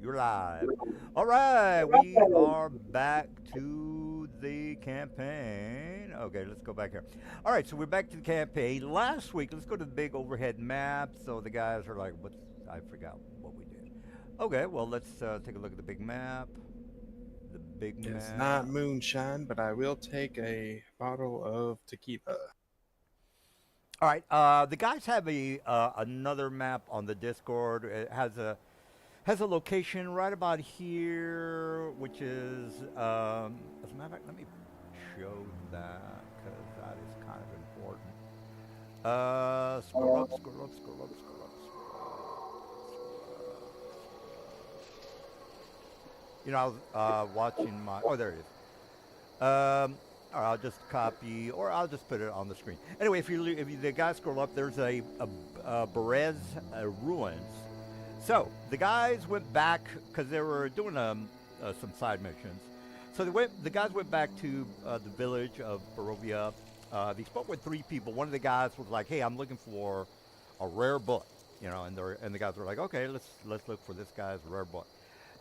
You're live. All right, we are back to the campaign. Okay, let's go back here. All right, so we're back to the campaign. Last week, let's go to the big overhead map. So the guys are like, "What's?" I forgot what we did. Okay, well, let's take a look at the big map. The big It's not map. moonshine, but I will take a bottle of tequila. All right, the guys have a another map on the Discord. It has a location right about here, which is, as a matter of fact, let me show that because that is kind of important. Scroll up, scroll up, scroll up, scroll up, scroll up, scroll up. You know, I was watching my. Oh, there it is. Or I'll just copy, or I'll just put it on the screen. Anyway, if you the guys scroll up, there's a Berez ruins. So the guys went back because they were doing some side missions. So the guys went back to the village of Barovia. They spoke with three people. One of the guys was like, "Hey, I'm looking for a rare book," and the guys were like, "Okay, let's look for this guy's rare book."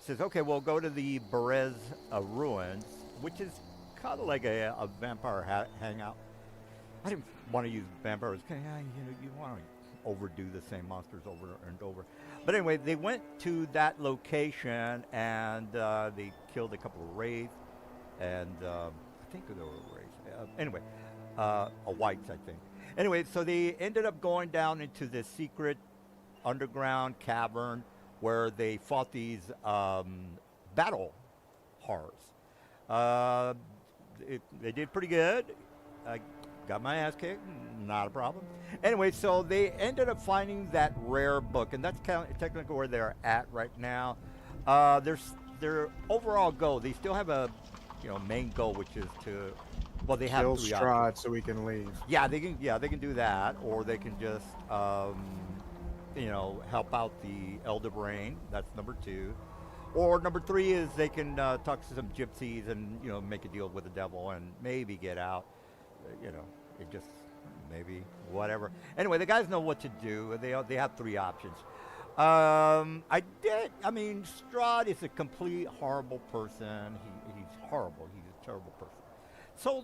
Says, "Okay, we'll go to the Berez ruins, which is kind of like a vampire hangout." I didn't want to use vampires. Yeah, you want to overdo the same monsters over and over. But anyway, they went to that location and they killed a couple of wraiths, and I think there were wraiths. Anyway, a whites, I think. Anyway, so they ended up going down into this secret underground cavern where they fought these battle horrors. Uh, they did pretty good. I got my ass kicked, not a problem. Anyway, so they ended up finding that rare book, and that's kind of technically where they're at right now. Their overall goal, they still have a main goal, which is to, well, they have Kill three options. Strahd so we can leave. Yeah, they can do that, or they can just help out the Elder Brain. That's number two. Or number three is they can talk to some gypsies and make a deal with the devil and maybe get out. It just maybe whatever. Anyway, the guys know what to do. They have three options. I did. I mean, Strahd is a complete horrible person. He's horrible. He's a terrible person. So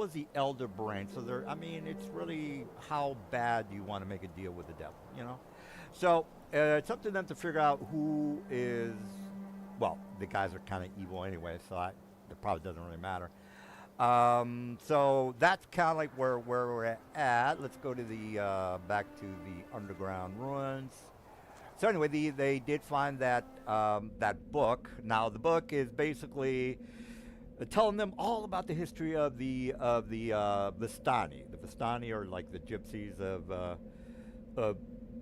is the Elder Brain. So there. I mean, it's really how bad do you want to make a deal with the devil. So it's up to them to figure out who is. Well, the guys are kind of evil anyway, so it probably doesn't really matter. So that's kind of like where we're at. Let's go to the back to the underground ruins. So anyway, they did find that book. Now the book is basically telling them all about the history of the Vistani. The Vistani are like the gypsies of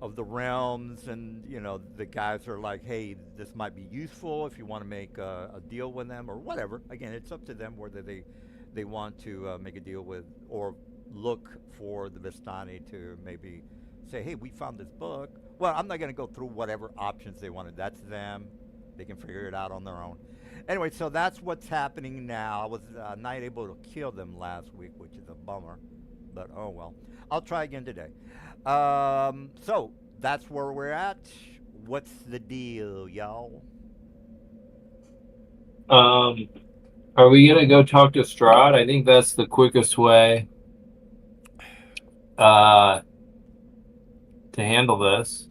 of the realms, and the guys are like, hey, this might be useful if you want to make a deal with them or whatever. Again, it's up to them whether they want to make a deal with or look for the Vistani to maybe say, hey, we found this book. Well, I'm not going to go through whatever options they wanted. That's them. They can figure it out on their own. Anyway, so that's what's happening now. I was not able to kill them last week, which is a bummer. But oh well. I'll try again today. So that's where we're at. What's the deal, y'all? Um, are we gonna go talk to Strahd? I think that's the quickest way uh to handle this.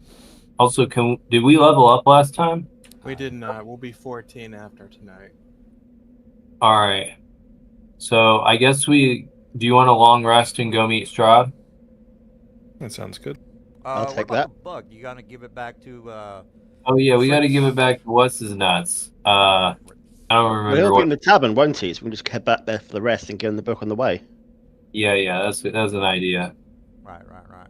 Also, did we level up last time? We did not. We'll be 14 after tonight. All right. So I guess do you want a long rest and go meet Strahd? That sounds good. I'll What take about that. the bug? You gonna give it back to Oh yeah, we got to Fritz? give it back to what's his nuts. I Fritz. don't Well, remember he'll be in what. the tavern, won't he? So we can just head back there for the rest and give him the book on the way. Yeah, that's an idea. Right, right, right.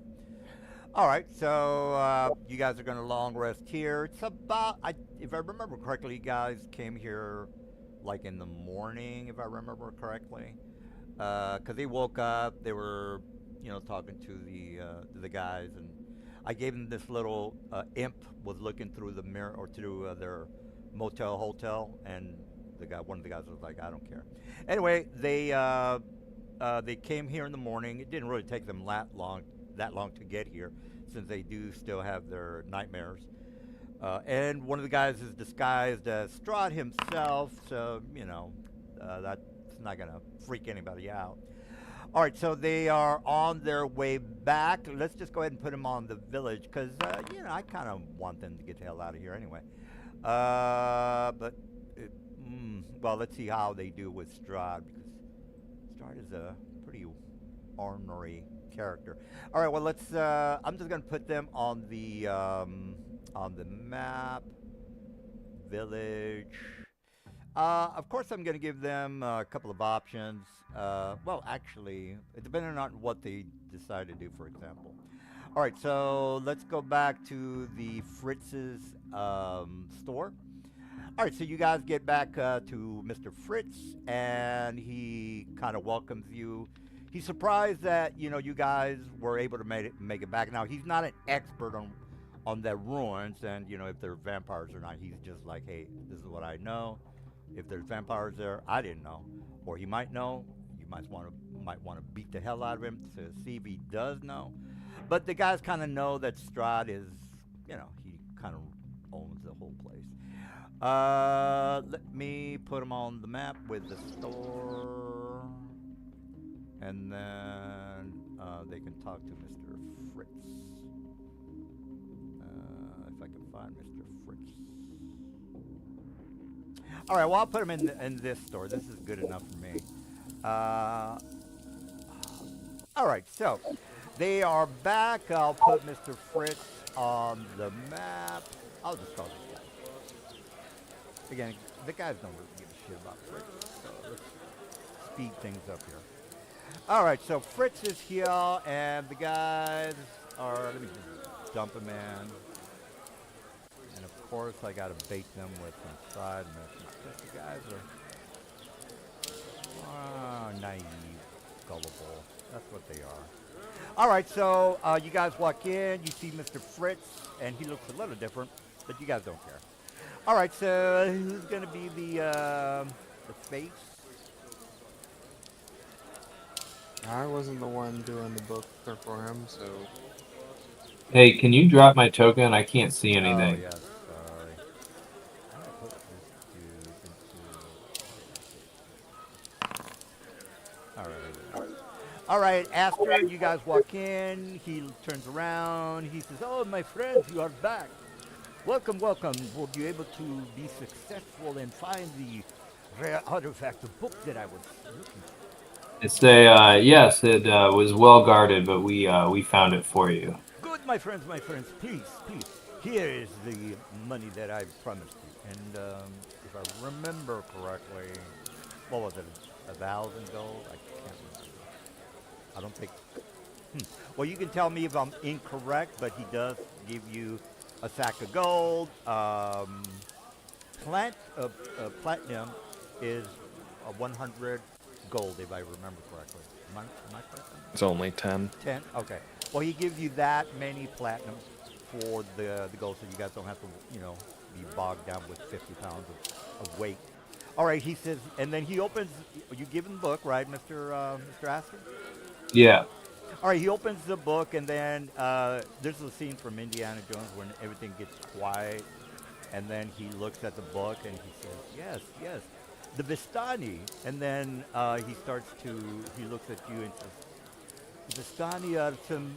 All right, so you guys are gonna long rest here. It's about, if I remember correctly, you guys came here like in the morning, if I remember correctly, because they woke up. They were, talking to the guys, and I gave them this little imp was looking through the mirror or through their hotel, and one of the guys was like, I don't care. Anyway, they came here in the morning. It didn't really take them that long to get here, since they do still have their nightmares. And one of the guys is disguised as Strahd himself, so, that's not going to freak anybody out. All right, so they are on their way back. Let's just go ahead and put them on the village because, I kind of want them to get the hell out of here anyway. Well, let's see how they do with Strahd because Strahd is a pretty ornery character. All right, well, let's. I'm just gonna put them on the map, village. Of course, I'm gonna give them a couple of options. Well, actually, depending on what they decide to do, for example. All right, so let's go back to the Fritz's store. All right, so you guys get back to Mr. Fritz, and he kind of welcomes you. He's surprised that you guys were able to make it back. Now he's not an expert on their ruins, and if they're vampires or not. He's just like, hey, this is what I know. If there's vampires there, I didn't know, or he might know. You might want to beat the hell out of him to see if he does know. But the guys kind of know that Strahd is, he kind of owns the whole place. Let me put them on the map with the store, and then they can talk to Mr. Fritz. If I can find Mr. Fritz. All right, well, I'll put them in this store. This is good enough for me. All right, so they are back. I'll put Mr. Fritz on the map. I'll just call this guy. Again, the guys don't really give a shit about Fritz, so let's speed things up here. All right, so Fritz is here, and the guys are, let me just dump them in. And of course, I got to bait them with some side missions, because the guys are naive, gullible. That's what they are. All right, so you guys walk in, you see Mr. Fritz, and he looks a little different, but you guys don't care. All right, so who's going to be the face? I wasn't the one doing the book for him, so. Hey, can you drop my token? I can't see anything. Oh, yes, sorry. I'm going to put this dude into... All right. All right, after you guys walk in, he turns around. He says, oh, my friends, you are back. Welcome, welcome. Were you able to be successful and find the rare artifact, the book that I was looking for? It's a yes. It was well guarded, but we found it for you. Good, my friends, please. Here is the money that I promised you. And if I remember correctly, what was it, 1,000 gold? I can't remember. I don't think. Well, you can tell me if I'm incorrect, but he does give you a sack of gold. Platinum is 100 gold, if I remember correctly. Am I correct? It's only 10. 10? Okay. Well, he gives you that many platinum for the gold, so you guys don't have to, be bogged down with 50 pounds of weight. All right, he says, and then he opens, you give him the book, right, Mr. Astor? Yeah. All right, he opens the book, and then there's a scene from Indiana Jones when everything gets quiet, and then he looks at the book, and he says, yes, the Vistani. And then he looks at you and says, the Vistani are some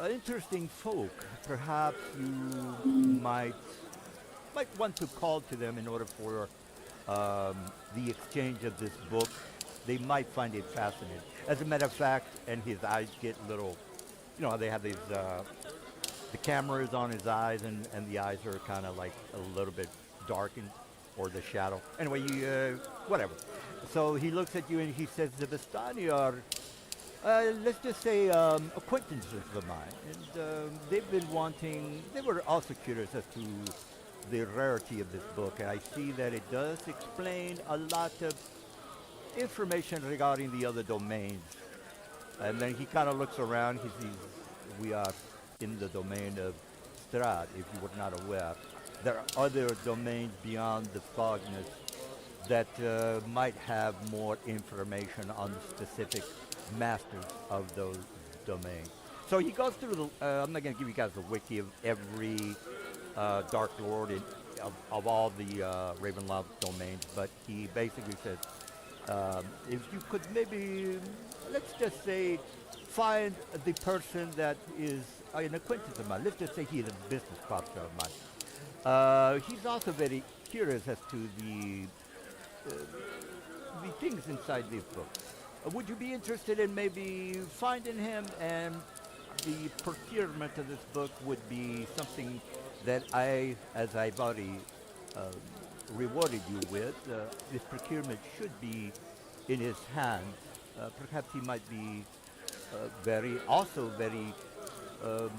interesting folk. Perhaps you might want to call to them in order for the exchange of this book. They might find it fascinating. As a matter of fact, and his eyes get a little, they have these, the camera is on his eyes, and the eyes are kind of like a little bit darkened, or the shadow. Anyway, whatever. So he looks at you and he says, the Vistani are, let's just say, acquaintances of mine. And they've been they were also curious as to the rarity of this book. And I see that it does explain a lot of information regarding the other domains. And then he kind of looks around. He sees we are in the domain of Strahd, if you were not aware. There are other domains beyond the Fogness that might have more information on the specific masters of those domains. So he goes through I'm not going to give you guys a wiki of every Dark Lord of all the Ravenloft domains, but he basically says, if you could maybe, let's just say, find the person that is an acquaintance of mine. Let's just say he is a business partner of mine. He's also very curious as to uh, the things inside this book. Would you be interested in maybe finding him, and the procurement of this book would be something that as I've already uh, rewarded you with, this procurement should be in his hands. Perhaps he might be also very um,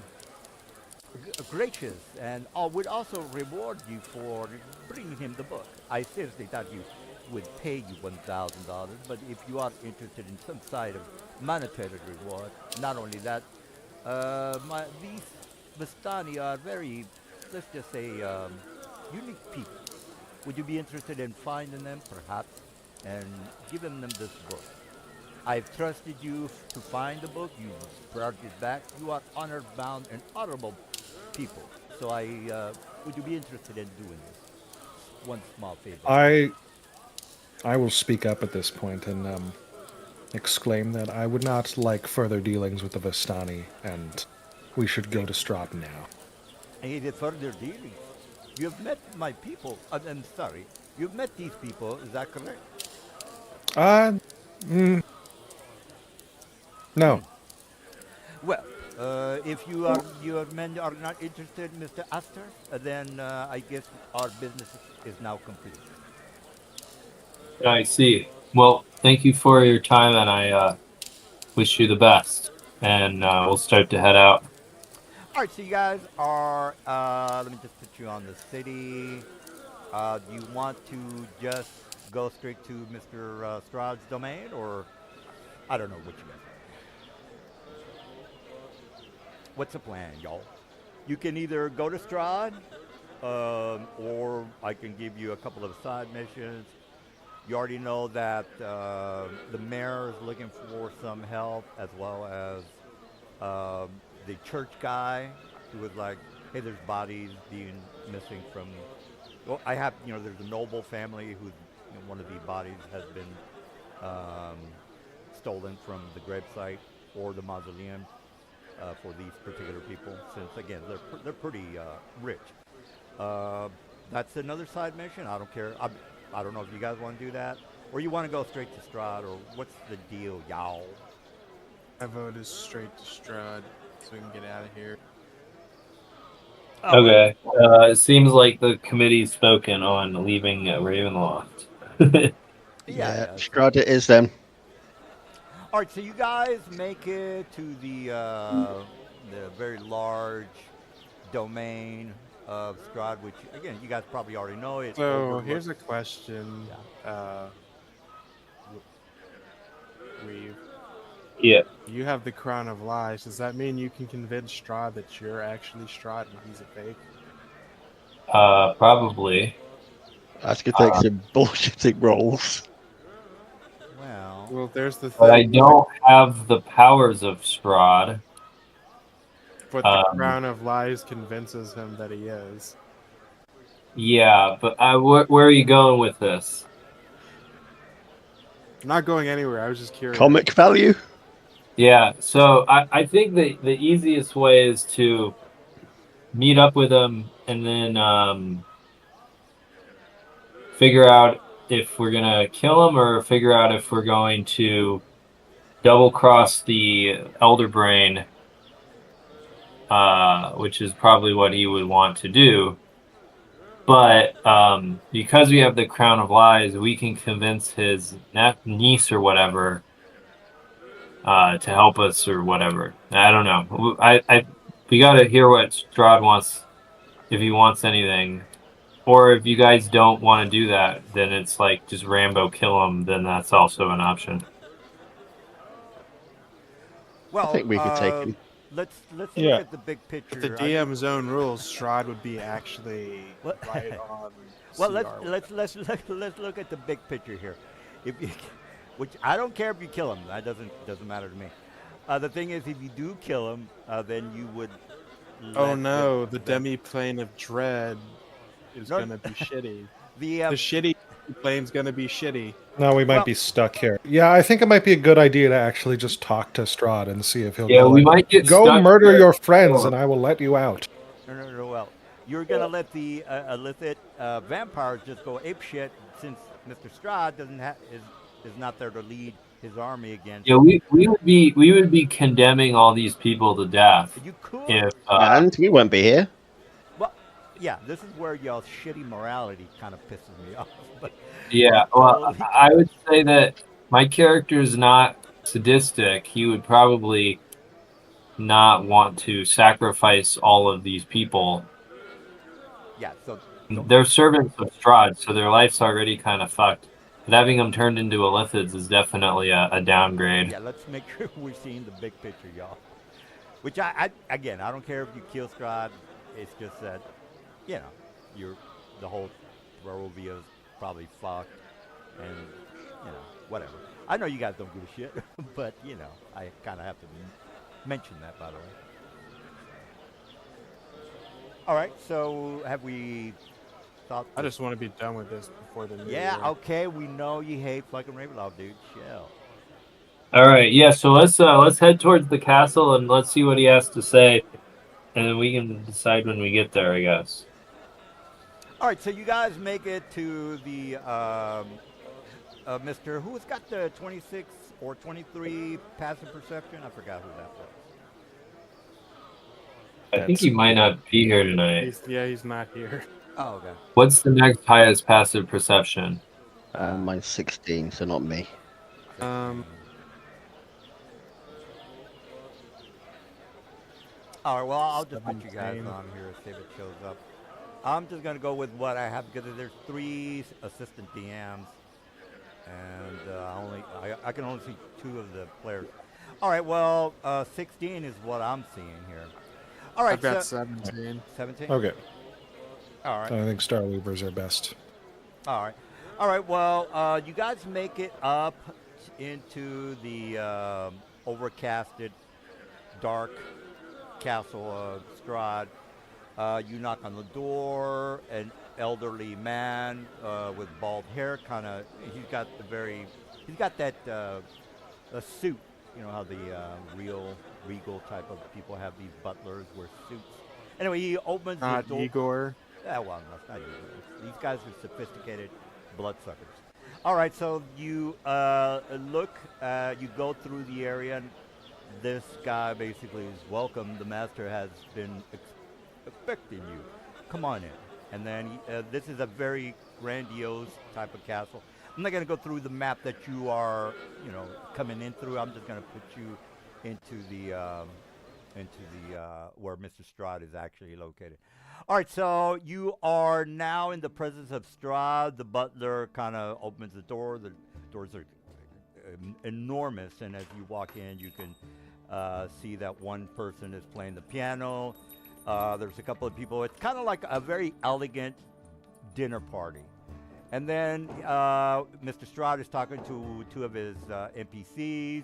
gracious, and would also reward you for bringing him the book. I seriously thought you would pay you $1,000, but if you are interested in some side of monetary reward, not only that, these Vistani are very, let's just say, unique people. Would you be interested in finding them, perhaps, and giving them this book? I've trusted you to find the book. You brought it back. You are honor-bound and honorable people. So would you be interested in doing this? One small favor. I will speak up at this point and exclaim that I would not like further dealings with the Vistani, and we should go to Strahd now. And the further dealings. You've met my people. I'm sorry. You've met these people. Is that correct? No. Well, if your men are not interested, Mr. Astor, then I guess our business is now complete. I see. Well, thank you for your time, and I wish you the best. And we'll start to head out. All right, so you guys are. Let me just put you on the city. Do you want to just go straight to Mr. Strahd's domain, or I don't know what you guys. What's the plan, y'all? You can either go to Strahd, or I can give you a couple of side missions. You already know that the mayor is looking for some help, as well as the church guy who was like, hey, there's bodies being missing from. Well, there's a noble family who's one of the bodies has been stolen from the gravesite or the mausoleum. For these particular people, since again they're pretty rich. That's another side mission. I don't care. I don't know if you guys want to do that, or you want to go straight to Strahd, or what's the deal, y'all? My vote is straight to Strahd, so we can get out of here. Oh, Okay. It seems like the committee's spoken on leaving Ravenloft. Yeah. Strahd it is then. All right, so you guys make it to the very large domain of Strahd, which again you guys probably already know it. So here's a question. Reeve, Yeah. you have the Crown of Lies. Does that mean you can convince Strahd that you're actually Strahd and he's a fake? Probably. That's gonna take some bullshitting rolls. Well, there's the thing. But I don't have the powers of Strahd. But the Crown of Lies convinces him that he is. Yeah, but where are you going with this? I'm not going anywhere. I was just curious. Comic value? Yeah, so I think the easiest way is to meet up with him and then figure out if we're gonna kill him or figure out if we're going to double cross the Elder Brain, which is probably what he would want to do. But because we have the Crown of Lies, we can convince his niece or whatever to help us or whatever. I don't know. We gotta hear what Strahd wants, if he wants anything. Or if you guys don't want to do that, then it's like just Rambo kill him. Then that's also an option. Well, I think we could take him. Let's look Yeah. at the big picture. If the DM's own rules, Strahd would be actually What? right on. Well, CR. let's look at the big picture here. If you, which I don't care if you kill him, that doesn't matter to me. The thing is, if you do kill him, then you would Oh let no, the them- demi-plane of dread is No. gonna be shitty. the The shitty plane's gonna be shitty. No, we might Well- be stuck here. Yeah, I think it might be a good idea to actually just talk to Strahd and see if he'll Yeah, go. we and might get go stuck murder here. your friends, and I will let you out. No. Well, you're gonna let the illicit vampires just go ape shit since Mr. Strahd is not there to lead his army against. Yeah, we would be condemning all these people to death You could. if And we won't be here. Well, yeah, this is where y'all's shitty morality kind of pisses me off. But yeah. Well, I would say that my character is not sadistic. He would probably not want to sacrifice all of these people. yeah, so They're servants of Strahd, so their life's already kind of fucked. But having them turned into Illithids is definitely a downgrade. yeah, let's make sure we're seeing the big picture, y'all. Which I again, I don't care if you kill Strahd. It's just that, you know, the whole Barovia's probably fucked, and you know, whatever. I know you guys don't give a shit, but you know, I kind of have to mention that, by the way. All right, so have we thought? I just want to be done with this before the new Yeah, year. okay, we know you hate fucking Ravenloft, dude. Chill. All right, yeah. So let's head towards the castle and let's see what he has to say, and then we can decide when we get there, I guess. All right, so you guys make it to the Mr. Who's got the 26 or 23 passive perception? I forgot who that was. I think he might not be here tonight. He's not here. Oh, okay. What's the next highest passive perception? Mine's 16, so not me. All right, well, I'll just put you guys 17. on here, see if it shows up. I'm just going to go with what I have because there's 3 assistant DMs, and I can only see 2 of the players. All right, well, 16 is what I'm seeing here. All right, I've got so 17. 17. Okay, All right. I think Starweavers are best. All right. All right. Well, you guys make it up into the overcasted, dark castle of Strahd. You knock on the door. An elderly man with bald hair, he's got that a suit. You know how the real regal type of people have these butlers wear suits. Anyway, he opens Not the door. Igor. Yeah, well, no, it's not you. These guys are sophisticated bloodsuckers. All right, so you look, you go through the area, and this guy basically is welcome. The master has been expecting you. Come on in. And then this is a very grandiose type of castle. I'm not going to go through the map that you are, coming in through. I'm just going to put you into the where Mr. Strahd is actually located. All right, so you are now in the presence of Strahd. The butler kind of opens the door. The doors are enormous, and as you walk in, you can see that one person is playing the piano. There's a couple of people. It's kind of like a very elegant dinner party. And then Mr. Strahd is talking to 2 of his NPCs.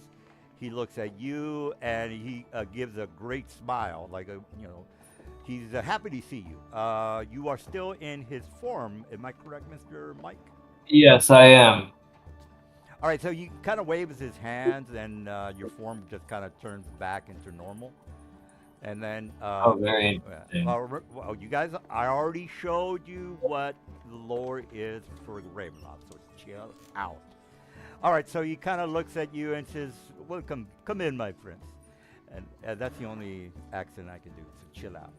He looks at you, and he gives a great smile, he's happy to see you. You are still in his form. Am I correct, Mr. Mike? Yes, I am. All right, so he kind of waves his hands, and your form just kind of turns back into normal. And then, Very interesting. well, you guys, I already showed you what the lore is for Ravenloft, so chill out. All right, so he kind of looks at you and says, "Welcome, come in, my friends." And that's the only accent I can do, so chill out.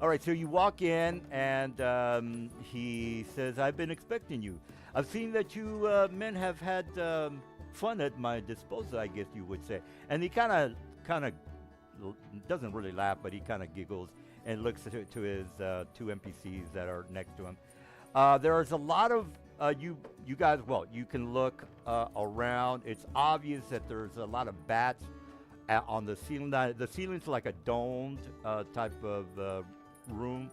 All right, so you walk in, and he says, "I've been expecting you. I've seen that you men have had fun at my disposal, I guess you would say." And he kind of doesn't really laugh, but he kind of giggles and looks to his 2 NPCs that are next to him. There's a lot of you guys. Well, you can look around. It's obvious that there's a lot of bats on the ceiling. The ceiling's like a domed type of room.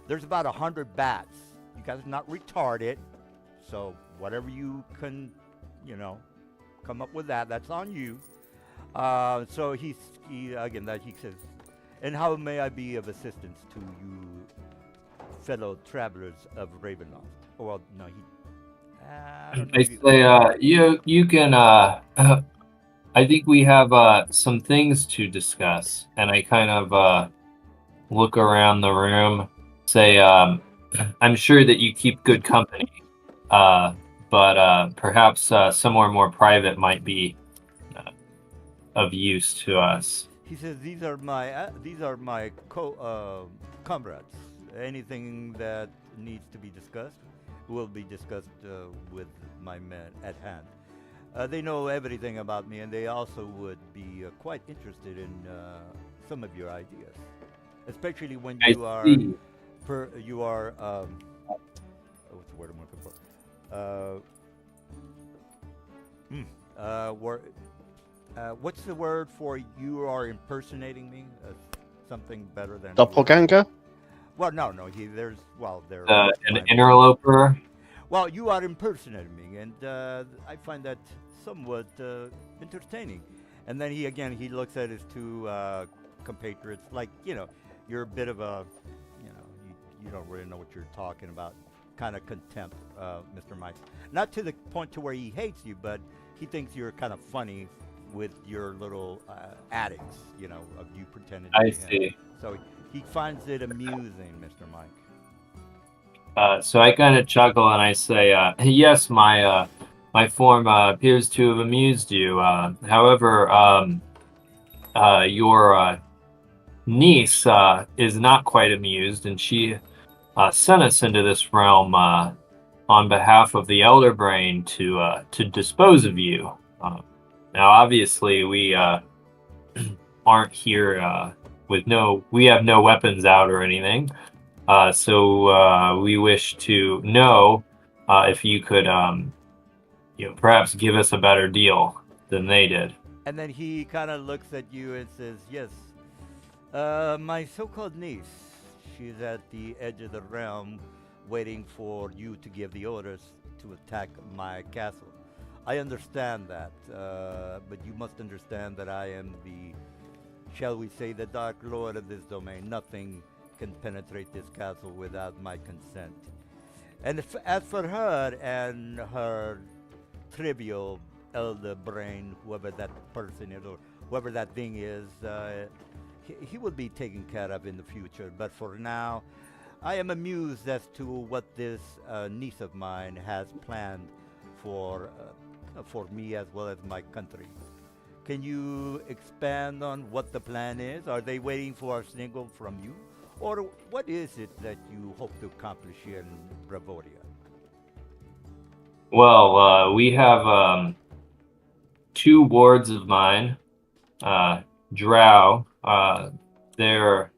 There's about 100 bats. You guys are not retarded, so whatever you can, come up with that's on you. So he says, And how may I be of assistance to you, fellow travelers of Ravenloft? Oh, well, no, he. I don't know I if you. say, you can. I think we have some things to discuss, and I kind of look around the room, say, I'm sure that you keep good company, uh, but perhaps somewhere more private might be of use to us. He says these are my comrades. Anything that needs to be discussed will be discussed with my men at hand. They know everything about me, and they also would be quite interested in some of your ideas, especially when I you are see. you are what's the word I'm looking for? Wor- what's the word for you are impersonating me? Something better than Doppelganger? Well, no, no. There's well, there. An interloper. Well, you are impersonating me, and I find that somewhat entertaining. And then he looks at his two compatriots, like you're a bit of a, you don't really know what you're talking about, kind of contempt, Mr. Mike. Not to the point to where he hates you, but he thinks you're kind of funny with your little antics, of you pretending to I be him. see. So he finds it amusing, Mr. Mike. So I kind of chuckle and I say, "Yes, my form appears to have amused you. However, your niece is not quite amused, and she sent us into this realm on behalf of the Elder Brain to dispose of you. Now, obviously, we aren't here we have no weapons out or anything. So we wish to know if you could, perhaps give us a better deal than they did." And then he kind of looks at you and says, "Yes, my so-called niece. She's at the edge of the realm, waiting for you to give the orders to attack my castle. I understand that, but you must understand that I am shall we say, the Dark Lord of this domain. Nothing can penetrate this castle without my consent. And as for her and her trivial elder brain, whoever that person is or whoever that thing is, he will be taken care of in the future. But for now, I am amused as to what this niece of mine has planned for me as well as my country. Can you expand on what the plan is? Are they waiting for a signal from you? Or what is it that you hope to accomplish here in Bravoria? Well, we have two wards of mine, Drow. Their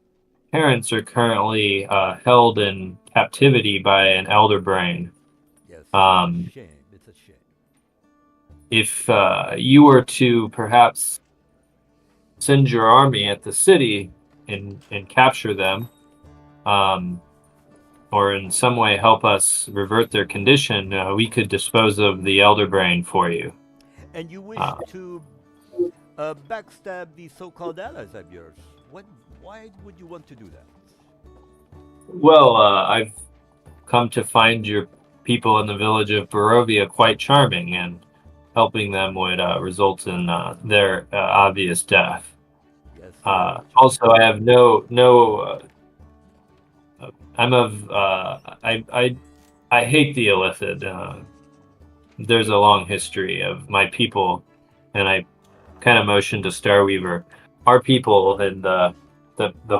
parents are currently held in captivity by an Elder Brain. Yes, Um, shame. It's a shame. If you were to perhaps send your army at the city and capture them, or in some way help us revert their condition, we could dispose of the Elder Brain for you. And you wish to backstab these so-called allies of yours. Why would you want to do that? Well, I've come to find your people in the village of Barovia quite charming, and helping them would result in their obvious death. Yes. Also, I have no. I'm of. I hate the Illithid. There's a long history of my people, and I kind of motioned to Starweaver, our people, and the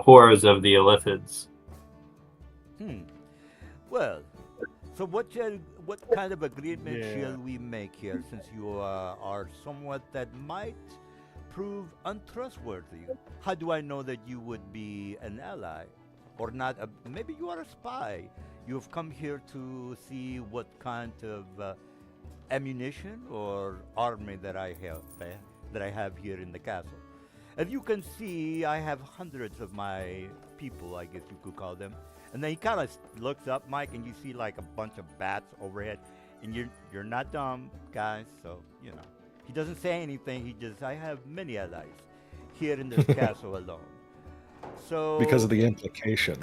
horrors of the Illithids. Well, so what kind of agreement Yeah. shall we make here, since you are somewhat that might prove untrustworthy? How do I know that you would be an ally, or not? Maybe you are a spy. You have come here to see what kind of ammunition or army that I have here in the castle. As you can see, I have hundreds of my people, I guess you could call them. And then he kind of looks up, Mike, and you see like a bunch of bats overhead. And you're not dumb, guys, so, He doesn't say anything. I have many allies here in this castle alone. So because of the implication.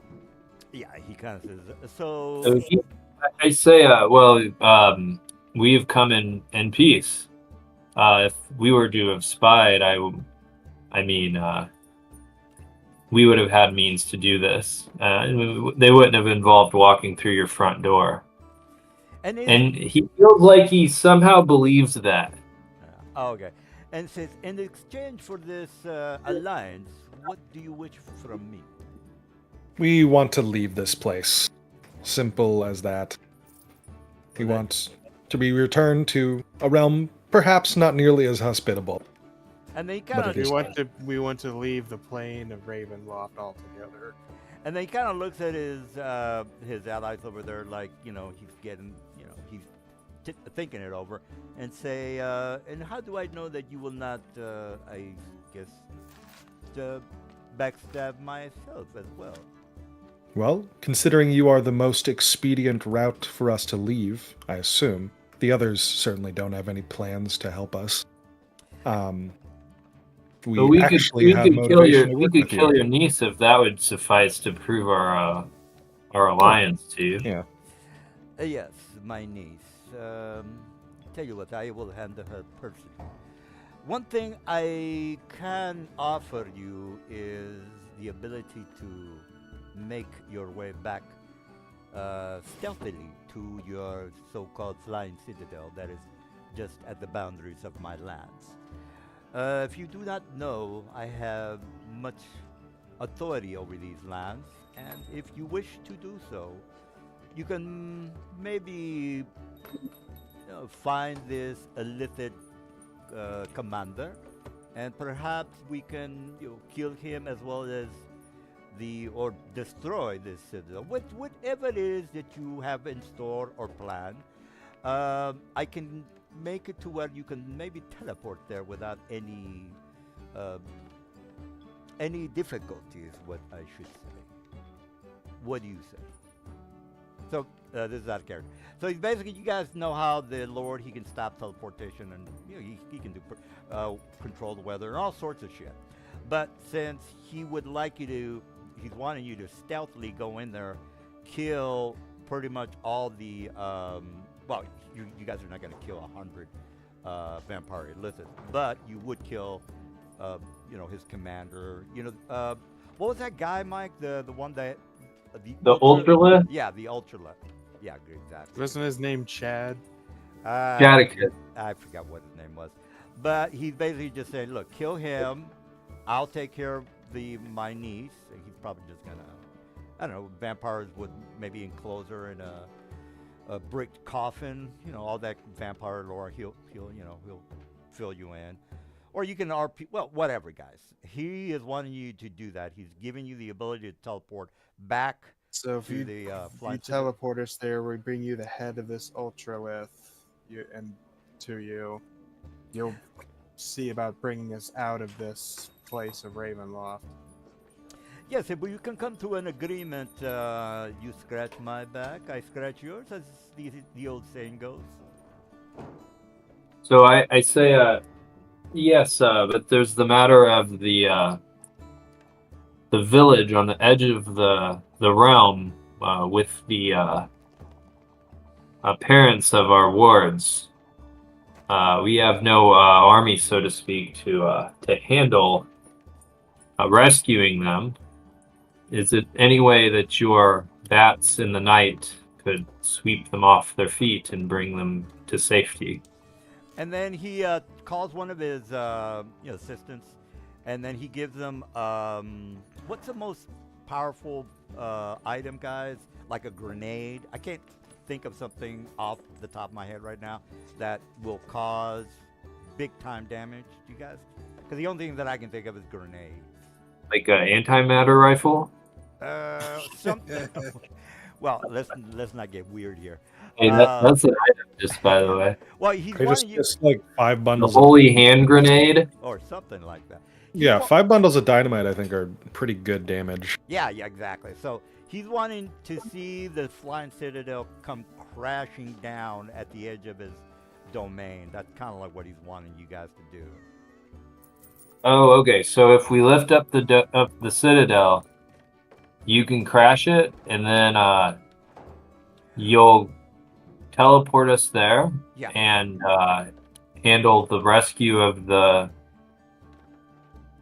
yeah, he kind of says so. So I say, we have come in peace. If we were to have spied, we would have had means to do this. They wouldn't have involved walking through your front door. And And he feels like he somehow believes that. okay, and says in exchange for this alliance, what do you wish from me? We want to leave this place. Simple as that. We Well, want to be returned to a realm perhaps not nearly as hospitable. And they But kind it of is- We want to leave the plane of Ravenloft altogether. and then he kind of looks at his allies over there, like he's getting he's thinking it over, and say, and how do I know that you will not, I guess, backstab myself as well? Well, considering you are the most expedient route for us to leave, I assume, the others certainly don't have any plans to help us. We But we actually have could kill motivation to we work could with kill you. your niece if that would suffice to prove our alliance to you. Yeah. Yes, my niece. Tell you what, I will handle her personally. One thing I can offer you is the ability to make your way back stealthily to your so-called flying citadel that is just at the boundaries of my lands. If you do not know, I have much authority over these lands, and if you wish to do so, you can maybe find this illicit commander, and perhaps we can kill him as well as or destroy this citadel. Whatever it is that you have in store or plan, I can make it to where you can maybe teleport there without any difficulties. What I should say. What do you say? So this is out of character. So he's basically, you guys know how the Lord, he can stop teleportation, and he can do control the weather and all sorts of shit. But since he would like you to, he's wanting you to stealthily go in there, kill pretty much all the well, you guys are not going to kill 100 vampire illicit, but you would kill his commander. What was that guy, Mike? The one that The Ultralisk? Yeah, the Ultralisk. Yeah, good, exactly. Wasn't his name Chad? Jadakiss. I forgot what his name was, but he's basically just saying, "Look, kill him. I'll take care of my niece." He's probably just gonna, I don't know. Vampires would maybe enclose her in a bricked coffin. All that vampire lore. He'll fill you in, or you can RP. Well, whatever, guys. He is wanting you to do that. He's giving you the ability to teleport back. So if to you, the if you flight teleport us there, we bring you the head of this Ultralith, you'll see about bringing us out of this place of Ravenloft. Yes, but you can come to an agreement. You scratch my back, I scratch yours, as the old saying goes. So I say, yes, but there's the matter of the village on the edge of the realm with the parents of our wards. We have no army, so to speak, to handle rescuing them. Is it any way that your bats in the night could sweep them off their feet and bring them to safety? And then he calls one of his assistants, and then he gives them what's the most powerful item, guys? Like a grenade. I can't think of something off the top of my head right now that will cause big time damage. Do you guys? Because the only thing that I can think of is grenades. Like an antimatter rifle? Something. Well, let's not get weird here. Hey, that's an item, just by the way. Well, he's They wanting you, just like 5 The bundles. holy hand grenade. or something like that. Yeah, 5 bundles of dynamite I think are pretty good damage. Yeah, exactly. So he's wanting to see the flying citadel come crashing down at the edge of his domain. That's kind of like what he's wanting you guys to do. Oh, okay. So if we lift up up the citadel, you can crash it, and then you'll teleport us there Yeah. and handle the rescue of the,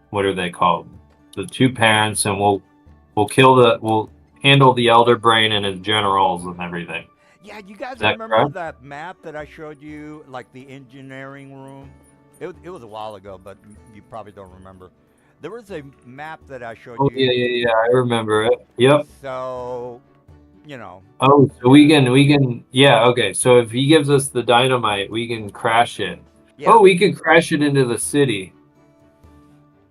what are they called? The two parents, and we'll handle the Elder Brain and his generals and everything. Yeah, you guys Is that remember correct? that map that I showed you, like the engineering room? It was a while ago, but you probably don't remember. There was a map that I showed Oh you. yeah, I remember it. Yep. So, you know, Oh, so we can yeah, okay. So if he gives us the dynamite, we can crash it. yeah. Oh, we could crash it into the city.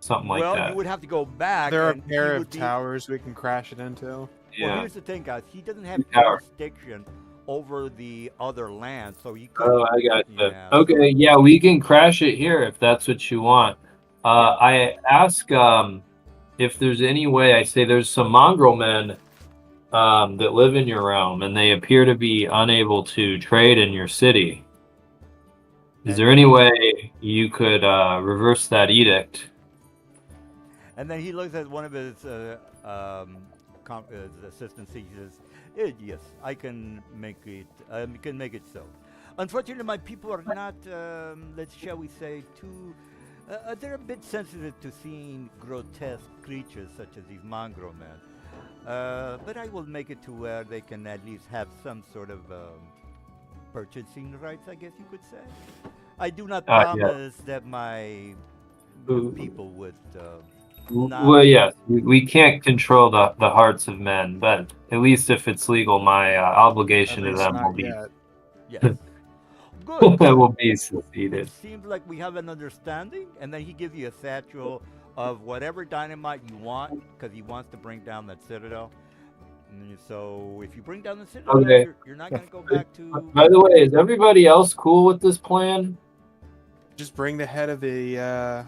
Something like Well, that. you would have to go back. There are a and he pair of would be- towers we can crash it into. Well, Yeah. here's the thing, guys. He doesn't have Tower. jurisdiction over the other land, so you could. Oh, I got you. Yeah, Okay, yeah, we can crash it here if that's what you want. I ask if there's any way. I say there's some mongrel men that live in your realm, and they appear to be unable to trade in your city. Is there any way you could reverse that edict? And then he looks at one of his assistants. He says, "Yes, I can make it. Can make it so. Unfortunately, my people are not. Shall we say, too. They're a bit sensitive to seeing grotesque creatures such as these mongrel men. But I will make it to where they can at least have some sort of purchasing rights, I guess you could say. I do not Yeah. promise that my people would." Well, yeah, we can't control the hearts of men, but at least if it's legal, my obligation At to least them not will be yet. Yes. Good. will be It succeeded. seems like we have an understanding, and then he gives you a satchel of whatever dynamite you want, because he wants to bring down that citadel. So if you bring down the citadel, Okay. you're not going to go back to. By the way, is everybody else cool with this plan? Just bring the head of the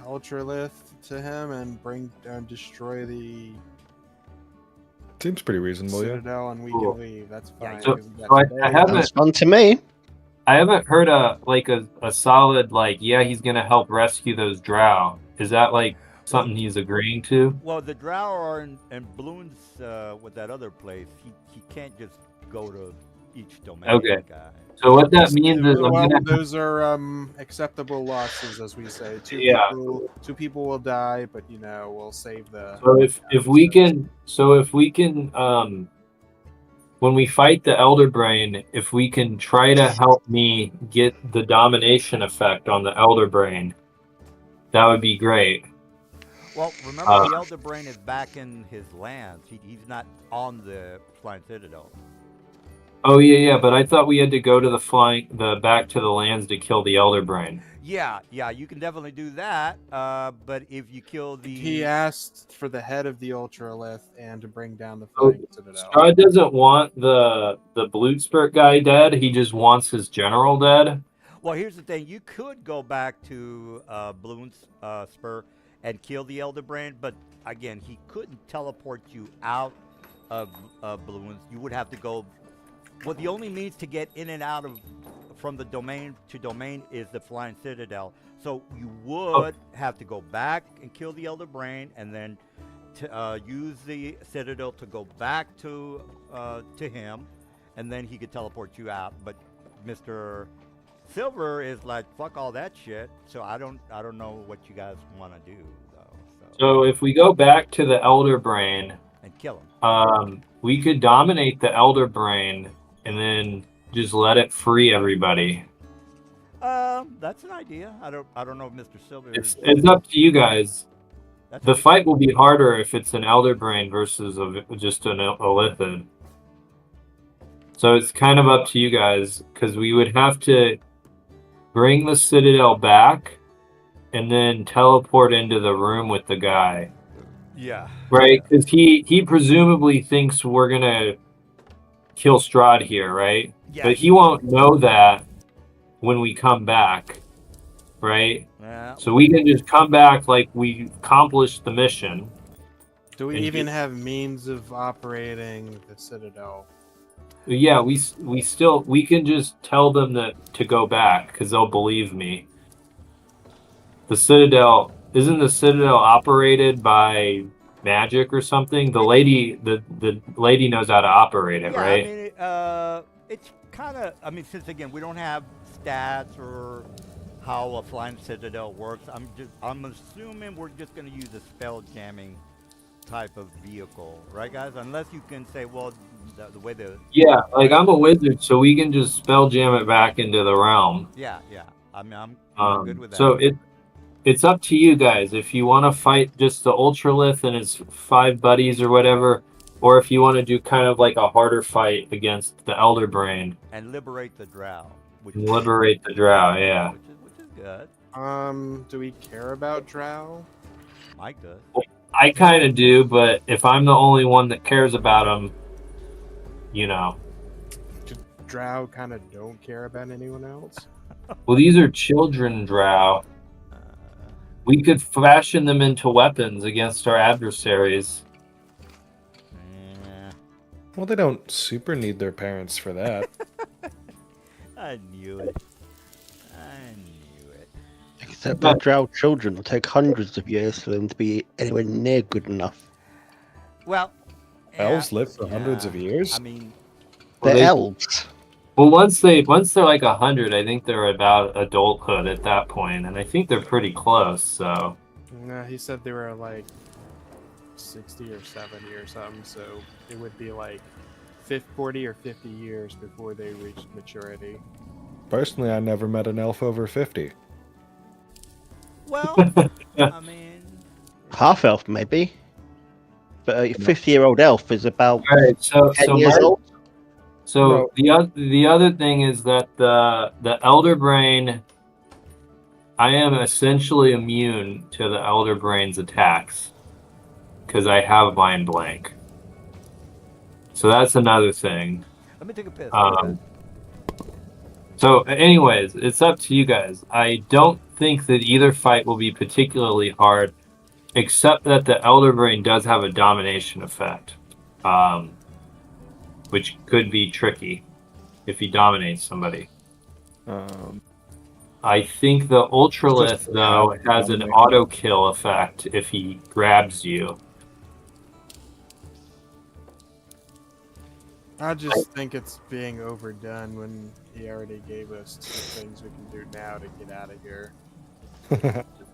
Ultralith to him and destroy the Seems pretty reasonable, yeah. Citadel, and we Cool. can leave. That's Yeah, fine. So- 'cause we got so I today. haven't- Sounds fun to me. I haven't heard a solid yeah, he's gonna help rescue those drow. Is that like something he's agreeing to? Well, the drow are in balloons with that other place. He can't just go to each domain. Okay. Guy. So what that means is I'm Well, gonna those are acceptable losses, as we say. Yeah. Two people will die, but we'll save the. So if we can when we fight the Elder Brain, if we can try to help me get the domination effect on the Elder Brain, that would be great. Well, remember the Elder Brain is back in his lands. He's not on the Flying Citadel. Oh yeah, but I thought we had to go to the back to the lands to kill the Elder Brain. Yeah, you can definitely do that. But if you kill the He asked for the head of the Ultralith and to bring down the Oh, Flying Citadel. Strahd doesn't want the Bloodspurt guy dead. He just wants his general dead. Well, here's the thing: you could go back to Bloon's Spur and kill the Elder Brain, but again, he couldn't teleport you out of Bloons. You would have to go. Well, the only means to get in and out of from the domain to domain is the Flying Citadel. So you would have to go back and kill the Elder Brain, and then use the Citadel to go back to him, and then he could teleport you out. But Mr. Silver is like, fuck all that shit. So I don't know what you guys want to do though. So if we go back to the Elder Brain, And kill him. we could dominate the Elder Brain and then just let it free everybody. That's an idea. I don't know if Mr. Silver It's up to you guys. that's The fight will be harder if it's an Elder Brain versus just an Illithid. So it's kind of up to you guys, because we would have to bring the Citadel back and then teleport into the room with the guy. Yeah. Right? Because he presumably thinks we're going to kill Strahd here, right? Yeah. But he won't know that when we come back, right? Yeah. So we can just come back like we accomplished the mission. Do we And even have means of operating the Citadel? Yeah, we can just tell them to go back because they'll believe me. The Citadel, isn't the Citadel operated by magic or something? The lady knows how to operate it, Yeah, right? I mean, it's kind of. I mean, since again we don't have stats or how a flying citadel works, I'm assuming we're just going to use a spell jamming type of vehicle, right, guys? Unless you can say, well, the way the Yeah, like I'm a wizard, so we can just spell jam it back into the realm. yeah. I mean, I'm good with that. So it's up to you guys if you want to fight just the Ultralith and its 5 buddies or whatever, or if you want to do kind of like a harder fight against the Elder Brain. And liberate the drow. Which Liberate the drow, yeah. Which is good. Do we care about Drow? Mike does. I kind of do, but if I'm the only one that cares about them, you know. Drow kind of don't care about anyone else. Well, these are children drow. We could fashion them into weapons against our adversaries. Yeah, Well, they don't super need their parents for that. I knew it. I knew it. Except that drow children will take hundreds of years for them to be anywhere near good enough. Well, Elves live for hundreds of years. I mean, They're they- elves. Well, once they're like 100, I think they're about adulthood at that point, and I think they're pretty close. So No, he said they were like 60 or 70 or something, so it would be like 40 or 50 years before they reached maturity. Personally, I never met an elf over 50. well, I mean, Half elf, maybe. But a 50-year-old elf is about all right, 10 years old. So the other thing is that the Elder Brain, I am essentially immune to the Elder Brain's attacks because I have Mind Blank. So that's another thing. let me take a piss. So, anyways, it's up to you guys. I don't think that either fight will be particularly hard, except that the Elder Brain does have a domination effect. Which could be tricky if he dominates somebody. I think the Ultralith, though, has an auto kill effect if he grabs you. I just think it's being overdone when he already gave us the things we can do now to get out of here.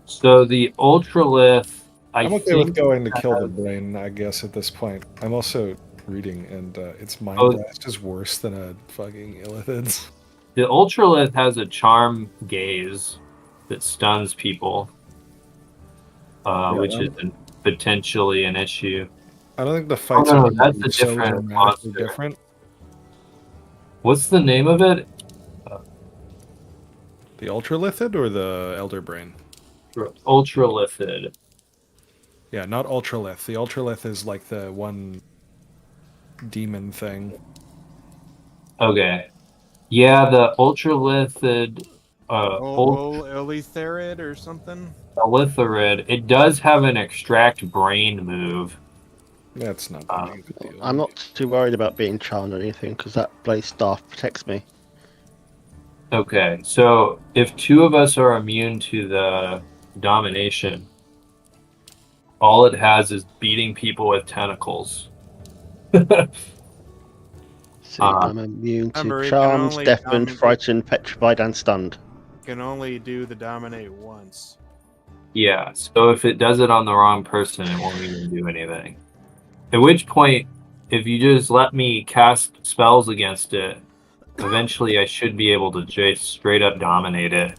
So the Ultralith, I'm okay with think going to kill the has- brain, I guess, at this point. I'm also reading, and its mind Oh. blast is worse than a fucking Illithid's. The Ultralith has a charm gaze that stuns people, which is potentially an issue. I don't think the fights no, are that's a so different dramatically monster. different. What's the name of it? The Ultralithid or the Elder Brain? Ultralithid. Yeah, not Ultralith. The Ultralith is like the one demon thing. Okay. Yeah, the Ultralithid, Elitharid or something? Ulitharid, it does have an extract brain move. That's not that big of a deal. I'm not too worried about being charmed or anything because that blaze staff protects me. Okay, so if 2 of us are immune to the domination, all it has is beating people with tentacles. See, I'm immune Remember, to it can charms, only deafened, dominate- frightened, petrified, and stunned. Can only do the dominate once. Yeah, so if it does it on the wrong person, it won't even do anything. At which point, if you just let me cast spells against it, eventually I should be able to just straight up dominate it,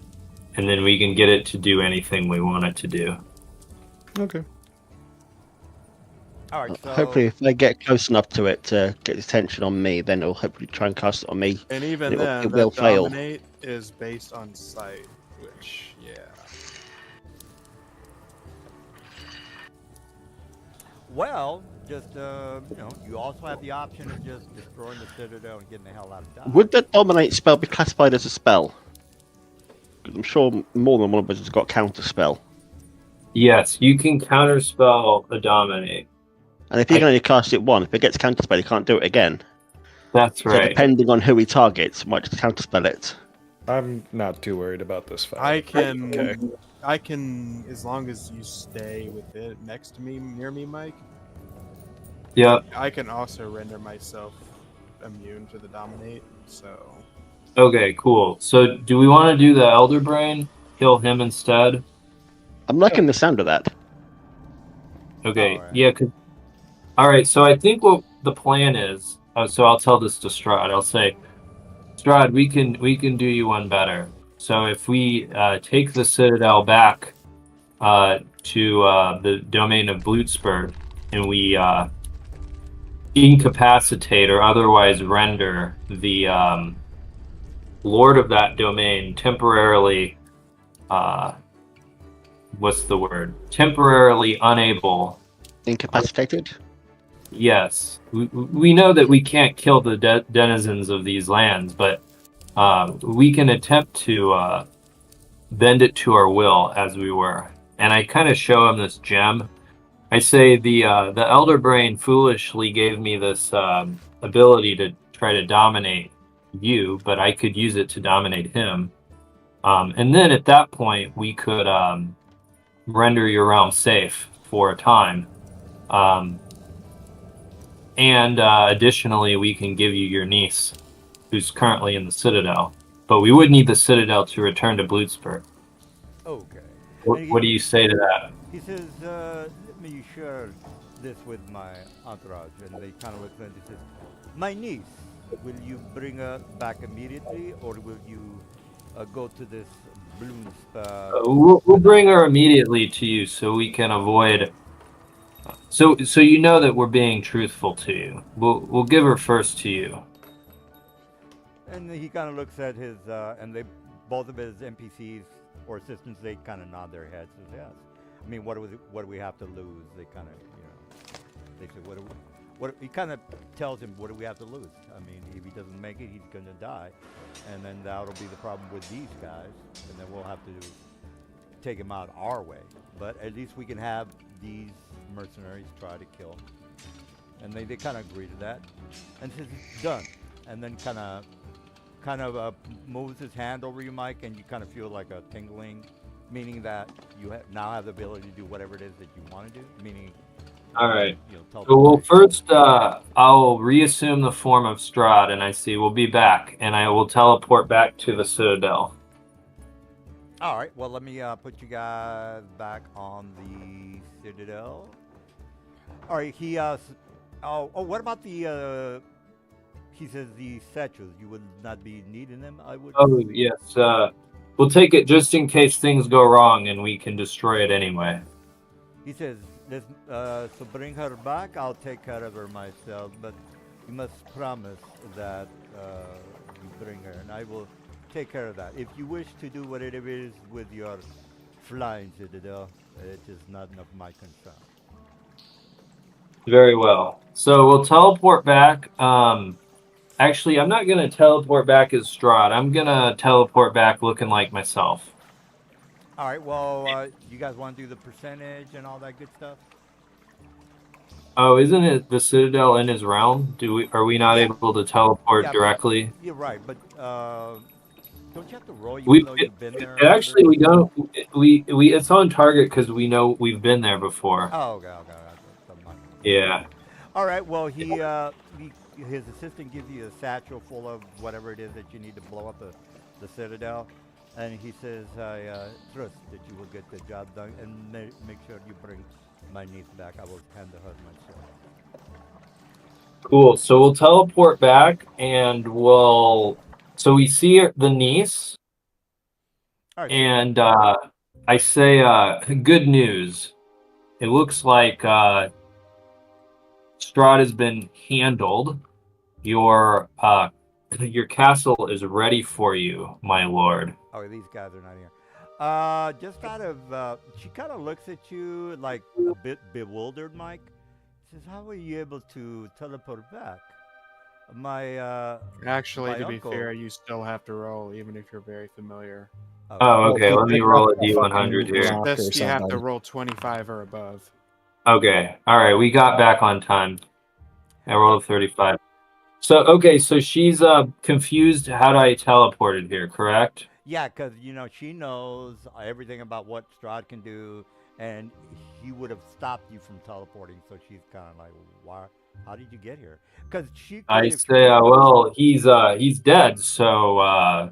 and then we can get it to do anything we want it to do. Okay. all right. So Hopefully, if I get close enough to it to get its attention on me, then it'll hopefully try and cast it on me. And even It will- then, it will that fail. dominate is based on sight, which, yeah. well, just you also have the option of just destroying the citadel and getting the hell out of Dodge. Would that dominate spell be classified as a spell? 'Cause I'm sure more than one of us has got counter spell. Yes, you can counterspell a dominate. And if you can only cast it once, if it gets counterspell, you can't do it again. That's So right. depending on who he targets, might just counterspell it. I'm not too worried about this fight. I can, Okay. I can, as long as you stay with it next to me, near me, Mike. Yep. I can also render myself immune to the dominate. So Okay, cool. So do we want to do the Elder Brain? Kill him instead? I'm liking the sound of that. Okay, Alright. yeah. All right, so I think what the plan is. So I'll tell this to Strahd. I'll say, Strahd, we can do you one better. So if we take the Citadel back to the domain of Blutsburg, and we incapacitate or otherwise render the lord of that domain temporarily, what's the word? Temporarily unable. Incapacitated? Yes, we know that we can't kill the denizens of these lands, but we can attempt to bend it to our will, as we were. And I kind of show him this gem. I say the Elder Brain foolishly gave me this ability to try to dominate you, but I could use it to dominate him. And then at that point, we could render your realm safe for a time. And additionally, we can give you your niece, who's currently in the Citadel. But we would need the Citadel to return to Blutsburg. Okay. What do you say to that? He says, let me share this with my entourage. And they kind of look at it and says, my niece, will you bring her back immediately, or will you go to this Bloomspa? We'll bring her immediately to you so we can avoid. So you know that we're being truthful to you. We'll give her first to you. And he kind of looks at his, and they, both of his NPCs or assistants, they kind of nod their heads, says yes. I mean, what do we have to lose? They kind of, they say, what? He kind of tells him, what do we have to lose? I mean, if he doesn't make it, he's gonna die, and then that'll be the problem with these guys, and then we'll have to take him out our way. But at least we can have these mercenaries try to kill him. And they kind of agree to that, and says it's done, and then kind of moves his hand over you, Mike, and you kind of feel like a tingling, meaning that you now have the ability to do whatever it is that you want to do, meaning All right. tell So we'll first, I'll reassume the form of Strahd, and I see we'll be back, and I will teleport back to the Citadel. All right, well, let me put you guys back on the Citadel. All right, he, what about the, he says the satchels, you would not be needing them, I would? Oh, yes. We'll take it just in case things go wrong, and we can destroy it anyway. He says, so bring her back, I'll take care of her myself, but you must promise that you bring her, and I will take care of that. If you wish to do whatever it is with your flying Citadel, it is not of my concern. Very well. So we'll teleport back. Actually, I'm not going to teleport back as Strahd. I'm going to teleport back looking like myself. All right, well, you guys want to do the percentage and all that good stuff? Oh, isn't it the Citadel in his realm? Are we not able to teleport directly? You're right, but don't you have to roll? You've been there. Actually, we don't. We it's on target because we know we've been there before. Oh, okay. Yeah. All right. Well, his assistant gives you a satchel full of whatever it is that you need to blow up the Citadel, and he says, "I trust that you will get the job done, and make sure you bring my niece back. I will handle her myself." Cool. So we'll teleport back, and So we see the niece, right. And I say, good news. It looks like Strahd has been handled. Your castle is ready for you, my lord. Oh, these guys are not here. Just kind of, she kind of looks at you like a bit bewildered, Mike. Says, "How were you able to teleport back?" Actually, my to be uncle- fair, you still have to roll, even if you're very familiar. Oh, okay. Let me roll a d100 here. Rock or This, you have to something. roll 25 or above. Okay. All right. We got back on time. I rolled a 35. So okay, so she's confused how I teleported here, correct? Yeah, because she knows everything about what Strahd can do, and he would have stopped you from teleporting. So she's kind of like, "Why? How did you get here?" Because she could. I If she, say, well, he's dead, so uh,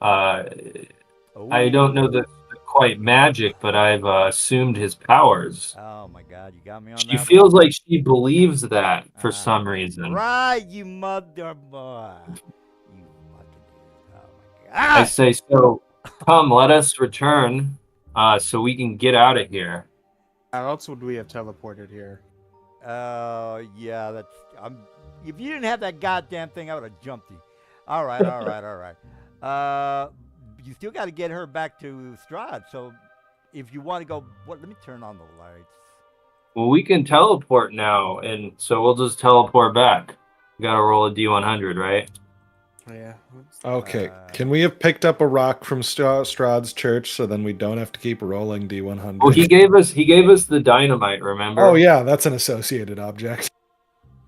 I don't know oh, that quite magic, but I've assumed his powers. oh my God, you got me on She that one. feels like she believes that for Ah, some reason. right, you mother boy. You fucking dude. Oh my I God. say, so come, let us return, so we can get out of here. How else would we have teleported here? Yeah, that's. If you didn't have that goddamn thing, I would have jumped you. All right, all right, all right. You still got to get her back to Strahd. So, if you want to go, let me turn on the lights. Well, we can teleport now, and so we'll just teleport back. We gotta roll a D100, right? Yeah. Okay. Can we have picked up a rock from Strahd's church so then we don't have to keep rolling D100? Well, he gave us the dynamite, remember? Oh yeah, that's an associated object.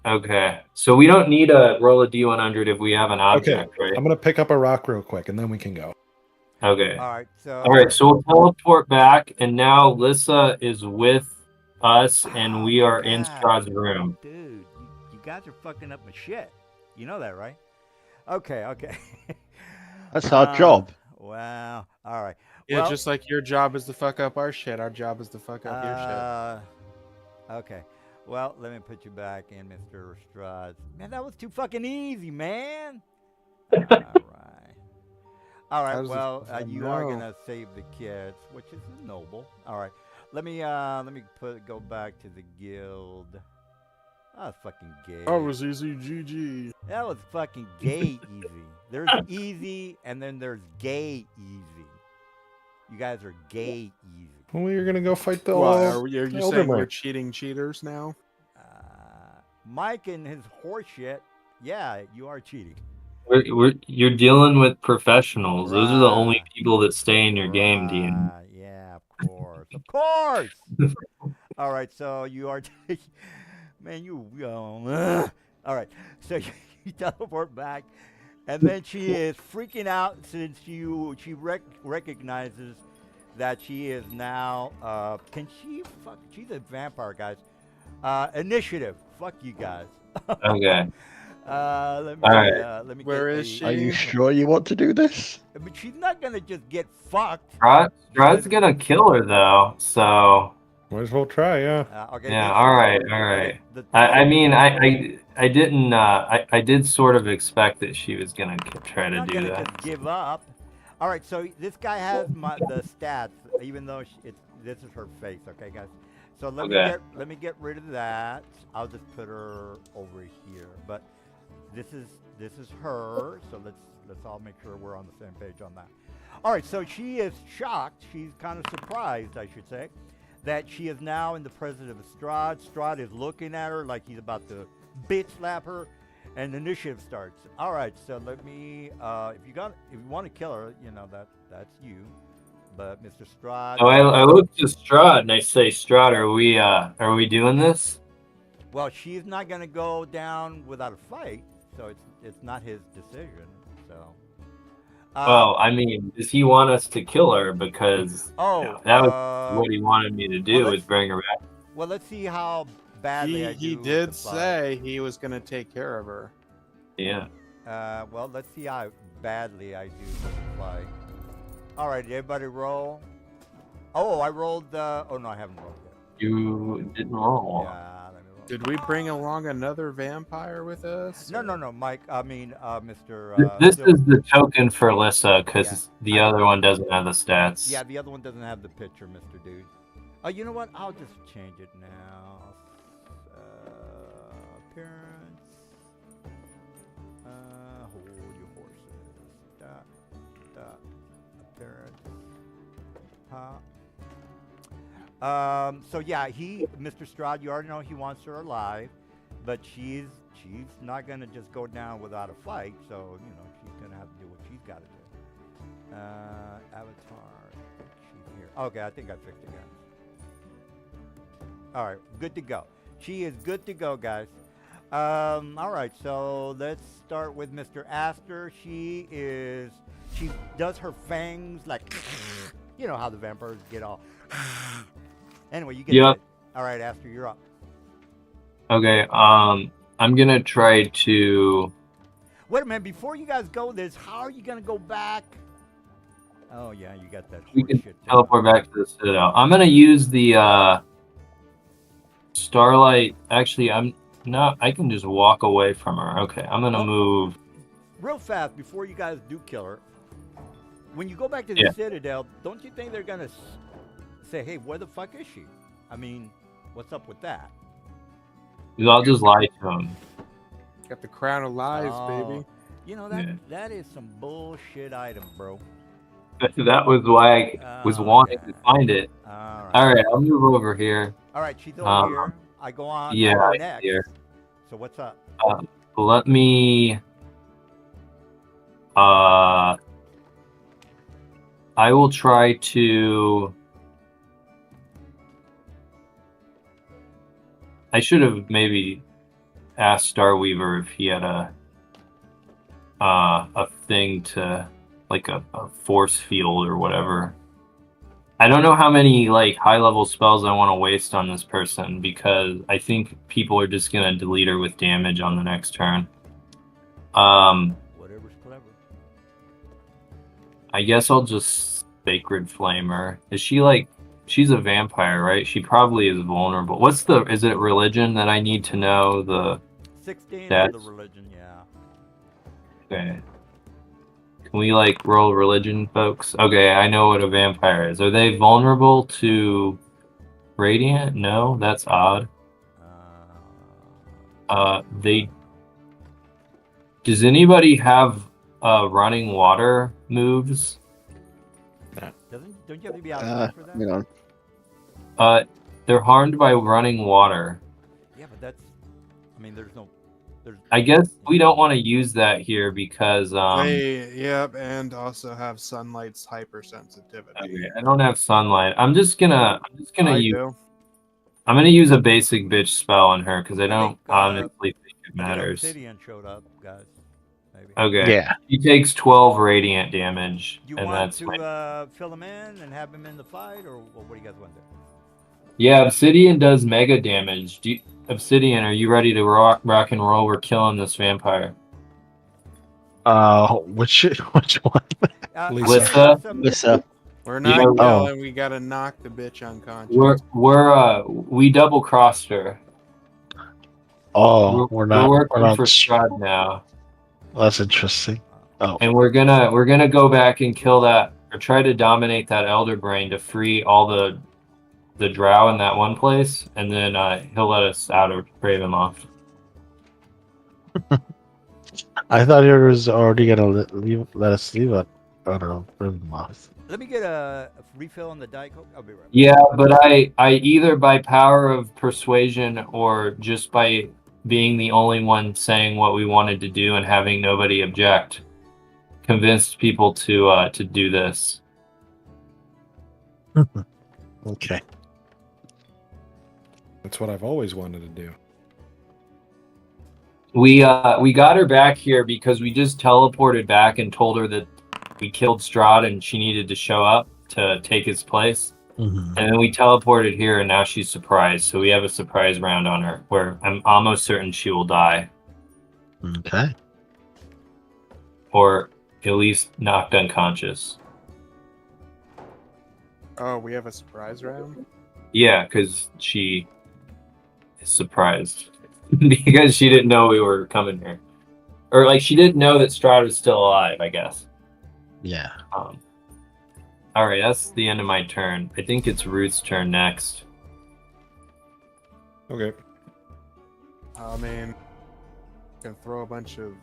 Okay, so we don't need to roll a D100 if we have an Okay, object, right? I'm gonna pick up a rock real quick and then we can go. Okay. All right, so. All right, so we'll teleport back, and now Lissa is with us, and Oh we my are in God. Strahd's room. Dude, you guys are fucking up my shit. You know that, right? Okay, okay. That's our job. Wow. All right. Yeah, Well, just like your job is to fuck up our shit, our job is to fuck up your shit. Okay. Well, let me put you back in, Mr. Strahd. Man, that was too fucking easy, man. All right. All right. How does it- Well, you are no. gonna save the kids, which is noble. All right. Let me go back to the guild. Oh, fucking gay. Oh, it was easy, GG. That was fucking gay easy. There's easy, and then there's gay easy. You guys are gay easy. Well, you're gonna go fight the Why, are you Elder saying we're Man. cheating cheaters now? Mike and his horseshit. Yeah, you are cheating. You're dealing with professionals. Those are the only Right. people that stay in your game, Dean. Right, yeah, of course. Of course. All right, so you are. Man, all right, so you teleport back, and then she is freaking out since she recognizes that she is now. Can she fuck? She's a vampire, guys. Initiative. Fuck you guys. Okay. Let me. All right. Let me. Where get is she? Are you sure you want to do this? But she's not gonna just get fucked. Strahd's gonna kill her though, so Might as well try, yeah. Okay. yeah. this All is- right, all right. the- I mean, I didn't. I did sort of expect that she was gonna try I'm to not do gonna that. just give up. All right, so this guy has the stats, even though this is her face. Okay, guys. So let me get rid of that. I'll just put her over here. But this is her. So let's all make sure we're on the same page on that. All right, so she is shocked. She's kind of surprised, I should say, that she is now in the presence of Strahd. Strahd is looking at her like he's about to bitch slap her, and the initiative starts. All right, so let me. If you want to kill her, that's you. But Mr. Strahd. So I look to Strahd and I say, Strahd, are we doing this? Well, she's not gonna go down without a fight, so it's not his decision. So. Well, I mean, does he want us to kill her? Because Oh, that was what he wanted me to do, well, was bring her back. Well, let's see how badly I do. He with did the fight. say he was gonna take care of her. Yeah. Well, let's see how badly I do with the fight. All right, everybody roll. Oh, I rolled. Oh no, I haven't rolled yet. You didn't roll. Yeah, let me roll. Did we bring along another vampire with us? No, Mike. I mean, Mr. This Silver. is the token for Alyssa, because Yeah. the other one doesn't have the stats. Yeah, the other one doesn't have the picture, Mr. Dude. Oh, you know what? I'll just change it now. Appearance. Hold your horses. Dot. Appearance. So yeah, Mr. Strahd, you already know he wants her alive, but she's not gonna just go down without a fight. So she's gonna have to do what she's got to do. Avatar. She's here. Okay, I think I fixed it, guys. All right, good to go. She is good to go, guys. All right, so let's start with Mr. Astor. She does her fangs like, you know how the vampires get all. Anyway, you get Yep. it. All right, Astor, you're up. Okay. I'm gonna try to. Wait a minute, before you guys go this, how are you gonna go back? Oh yeah, you got that We horse can shit. too. teleport back to the Citadel. I'm gonna use the Starlight. Actually, I'm not. I can just walk away from her. Okay, I'm gonna Oh. move. Real fast, before you guys do kill her, when you go back to the Yeah. Citadel, don't you think they're gonna say, "Hey, where the fuck is she?" I mean, what's up with that? I'll just lie to him. Got the crown of lies, Oh, baby. You know that Yeah. that is some bullshit item, bro. That was why I was Oh, wanting yeah. to find it. All right. All right, I'll move over here. All right, she's over here. I go on. Yeah, I go I next. see her. So what's up? Let me. I will try to. I should have maybe asked Starweaver if he had a thing to like a force field or whatever. I don't know how many like high level spells I want to waste on this person because I think people are just gonna delete her with damage on the next turn. Whatever's clever. I guess I'll just Sacred Flame her. Is she like she's a vampire, right? She probably is vulnerable. Is it religion that I need to know the 16 of That's- the religion, yeah. okay. Can we like roll religion, folks? Okay, I know what a vampire is. Are they vulnerable to radiant? No, that's odd. They does anybody have running water moves? Don't you have to be outside for that? Hang on. They're harmed by running water. Yeah, but that's. I mean, there's. I guess we don't want to use that here because Yep, and also have sunlight's hypersensitivity. okay, I don't have sunlight. I'm just gonna I use do. I'm gonna use a basic bitch spell on her because I don't think, honestly think it I think matters. Obsidian showed up, guys. Maybe. Okay. Yeah. He takes 12 radiant damage, You and want that's to my... fill him in and have him in the fight, or what do you guys want to do? Yeah, Obsidian does mega damage. Obsidian, are you ready to rock and roll? We're killing this vampire. Which one? Lisa? Lisa. We're not Yeah, killing. We gotta knock the bitch unconscious. We double crossed her. Oh, we're not. We're working We're not. for Strahd now, That's interesting. Oh, and we're gonna go back and kill that or try to dominate that Elder Brain to free all the drow in that one place, and then he'll let us out of Ravenloft. I thought he was already gonna let us leave it. I don't know. Ravenloft. Let me get a refill on the Diet Coke. I'll be right back. Yeah, but I either by power of persuasion or just by being the only one saying what we wanted to do and having nobody object, convinced people to do this. Okay. That's what I've always wanted to do. We got her back here because we just teleported back and told her that we killed Strahd and she needed to show up to take his place. Mm-hmm. And then we teleported here and now she's surprised. So we have a surprise round on her where I'm almost certain she will die. Okay. Or at least knocked unconscious. Oh, we have a surprise round? Yeah, because she is surprised. Because she didn't know we were coming here. Or like she didn't know that Strahd was still alive, I guess. Yeah. Alright, that's the end of my turn. I think it's Ruth's turn next. Okay. I mean, can throw a bunch of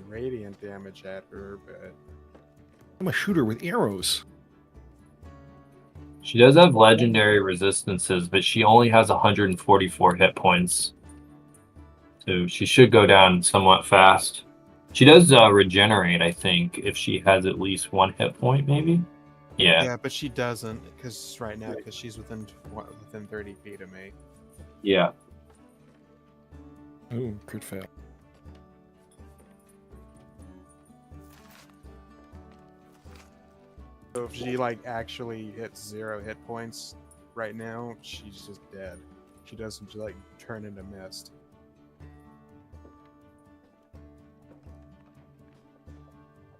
radiant damage at her, but I'm a shooter with arrows. She does have legendary resistances, but she only has 144 hit points. So she should go down somewhat fast. She does regenerate, I think, if she has at least 1 hit point, maybe? Yeah. but she doesn't because she's within 30 feet of me. Yeah. Ooh, crit fail. So if she like actually hits 0 hit points right now, she's just dead. She doesn't like turn into mist.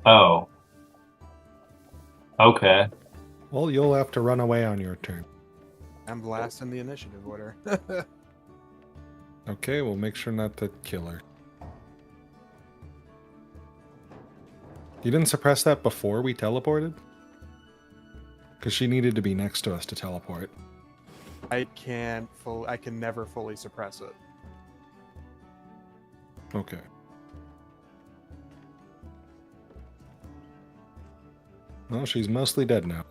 Oh. Okay. Well, you'll have to run away on your turn. I'm last in the initiative order. Okay, we'll make sure not to kill her. You didn't suppress that before we teleported? Because she needed to be next to us to teleport. I can never fully suppress it. Okay. Well, she's mostly dead now.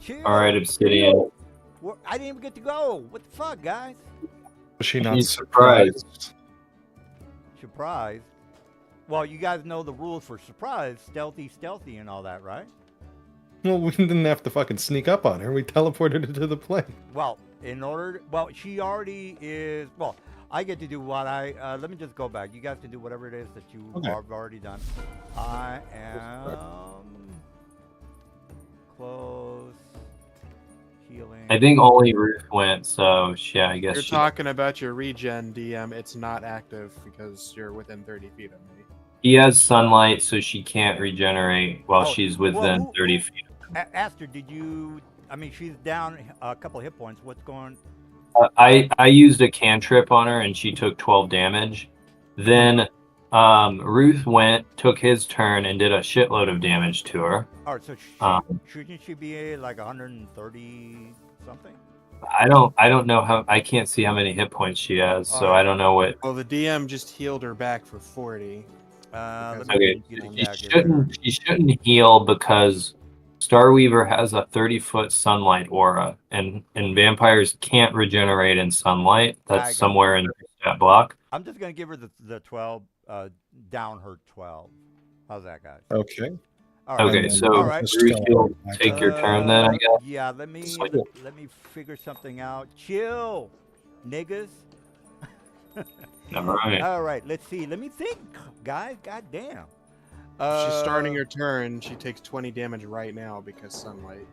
Chill. All right, Obsidian. I didn't even get to go. What the fuck, guys? Was she not She's surprised? Surprised. Well, you guys know the rules for surprise. Stealthy, and all that, right? Well, we didn't have to fucking sneak up on her. We teleported her to the plane. Well, she already is. Well, I get to do what let me just go back. You guys can do whatever it is that you Okay. have already done. I am close. Healing. I think only Ruth went, so yeah, I guess You're she. talking about your regen, DM. It's not active because you're within 30 feet of me. He has sunlight, so she can't regenerate while Oh, she's well, within 30 feet. Aster, did you? I mean, she's down a couple hit points. What's going? I used a cantrip on her, and she took 12 damage. Then Ruth took his turn, and did a shitload of damage to her. All right, so shouldn't she be like 130 something? I don't know how. I can't see how many hit points she has, so I don't know what. Well, the DM just healed her back for 40. Let Okay, me get she back here. shouldn't heal because Starweaver has a 30-foot sunlight aura, and vampires can't regenerate in sunlight. I got That's somewhere in that block. I'm just gonna give her the 12, down her 12. How's that, guys? Okay. All right. Okay, then so all right. Ruth, you'll take your turn then, I guess. Yeah, let me Sweet. let me figure something out. Chill, niggas. All right. All right, let's see. Let me think, guys. God damn. She's starting her turn. She takes 20 damage right now because sunlight.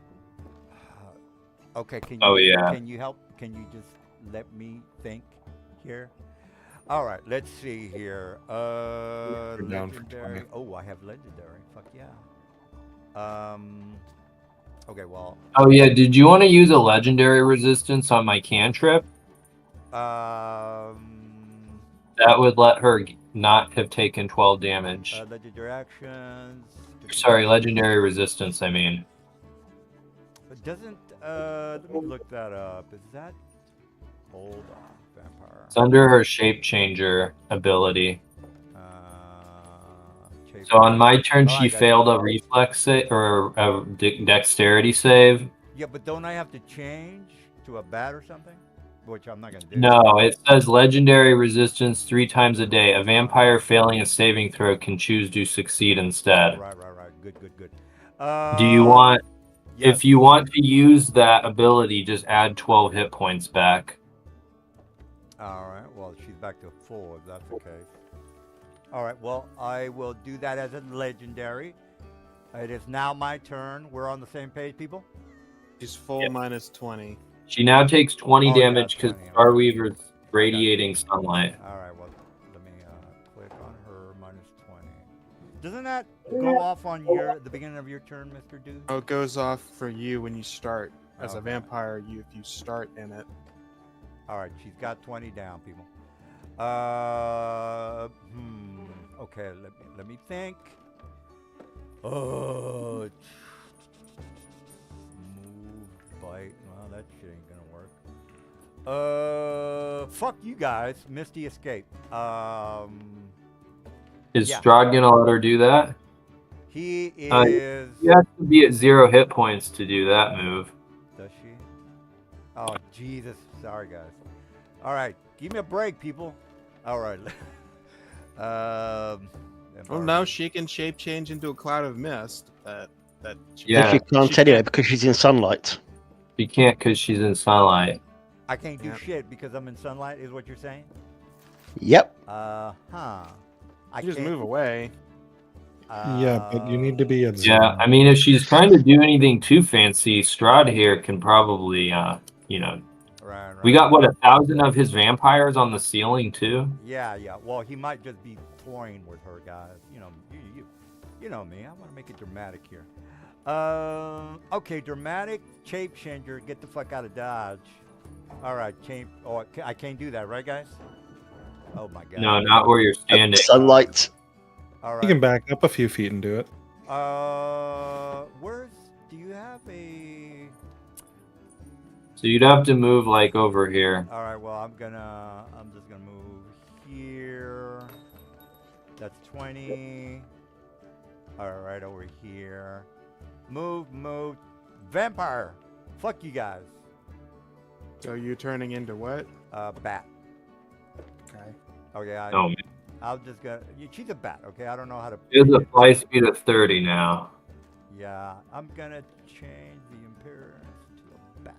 Okay, can you? Oh, yeah. Can you help? Can you just let me think here? All right, let's see here. You're down for Legendary. 20. Oh, I have legendary. Fuck yeah. Okay, well. Oh yeah, did you want to use a legendary resistance on my cantrip? That would let her not have taken 12 damage. Legendary actions. Sorry, legendary resistance, I mean. It doesn't. Let me look that up. Is that? Hold on, vampire. It's under her shape changer ability. Shape So on my turn, Oh, I she got failed a reflex save or a dexterity save. Yeah, but don't I have to change to a bat or something? Which I'm not gonna do. No, it says legendary resistance 3 times a day. A vampire failing a saving throw can choose to succeed instead. Right. Good. Do you want? Yes. If you want to use that ability, just add 12 hit points back. All right. Well, she's back to full if that's the case. All right. Well, I will do that as a legendary. It is now my turn. We're on the same page, people. She's full Yep. minus 20. She now takes 20 Oh, yeah, damage because 20, okay. Starweaver's radiating sunlight. All right. Well, let me click on her -20. Doesn't that go off on the beginning of your turn, Mr. Dude? Oh, it goes off for you when you start. As a Okay. vampire, if you start in it. All right. She's got 20 down, people. Okay. Let me think. Oh. Move, bite. Well, that shit ain't gonna work. Fuck you guys. Misty escape. Is Yeah. Strahd gonna let her do that? He is. You have to be at 0 hit points to do that move. Does she? Oh Jesus! Sorry guys. All right, give me a break, people. All right. Well, now she can shape change into a cloud of mist. But that. Yeah. If you can't anyway, because she's in sunlight. You can't because she's in sunlight. I can't do Yeah. shit because I'm in sunlight. Is what you're saying? Yep. Huh. I You just can't- move away. Yeah, but you need to be at Yeah, I mean, if she's trying to do anything too fancy, Strahd here can probably, Right. we got what 1,000 of his vampires on the ceiling too. Yeah. Well, he might just be toying with her, guys. You know me. I want to make it dramatic here. Okay, dramatic changer. Get the fuck out of Dodge. All right, Oh, I can't do that, right, guys? Oh my god. No, not where you're standing. Sunlight. All You right. can back up a few feet and do it. Do you have a? So you'd have to move like over here. All right. Well, I'm just gonna move here. That's 20. All right, over here. Move. Vampire. Fuck you guys. So you turning into what? Bat. Okay. Okay. Oh, man. I'll just go. She's a bat. Okay. I don't know how to. There's a fly speed of 30 now. Yeah. I'm gonna change the appearance to a bat.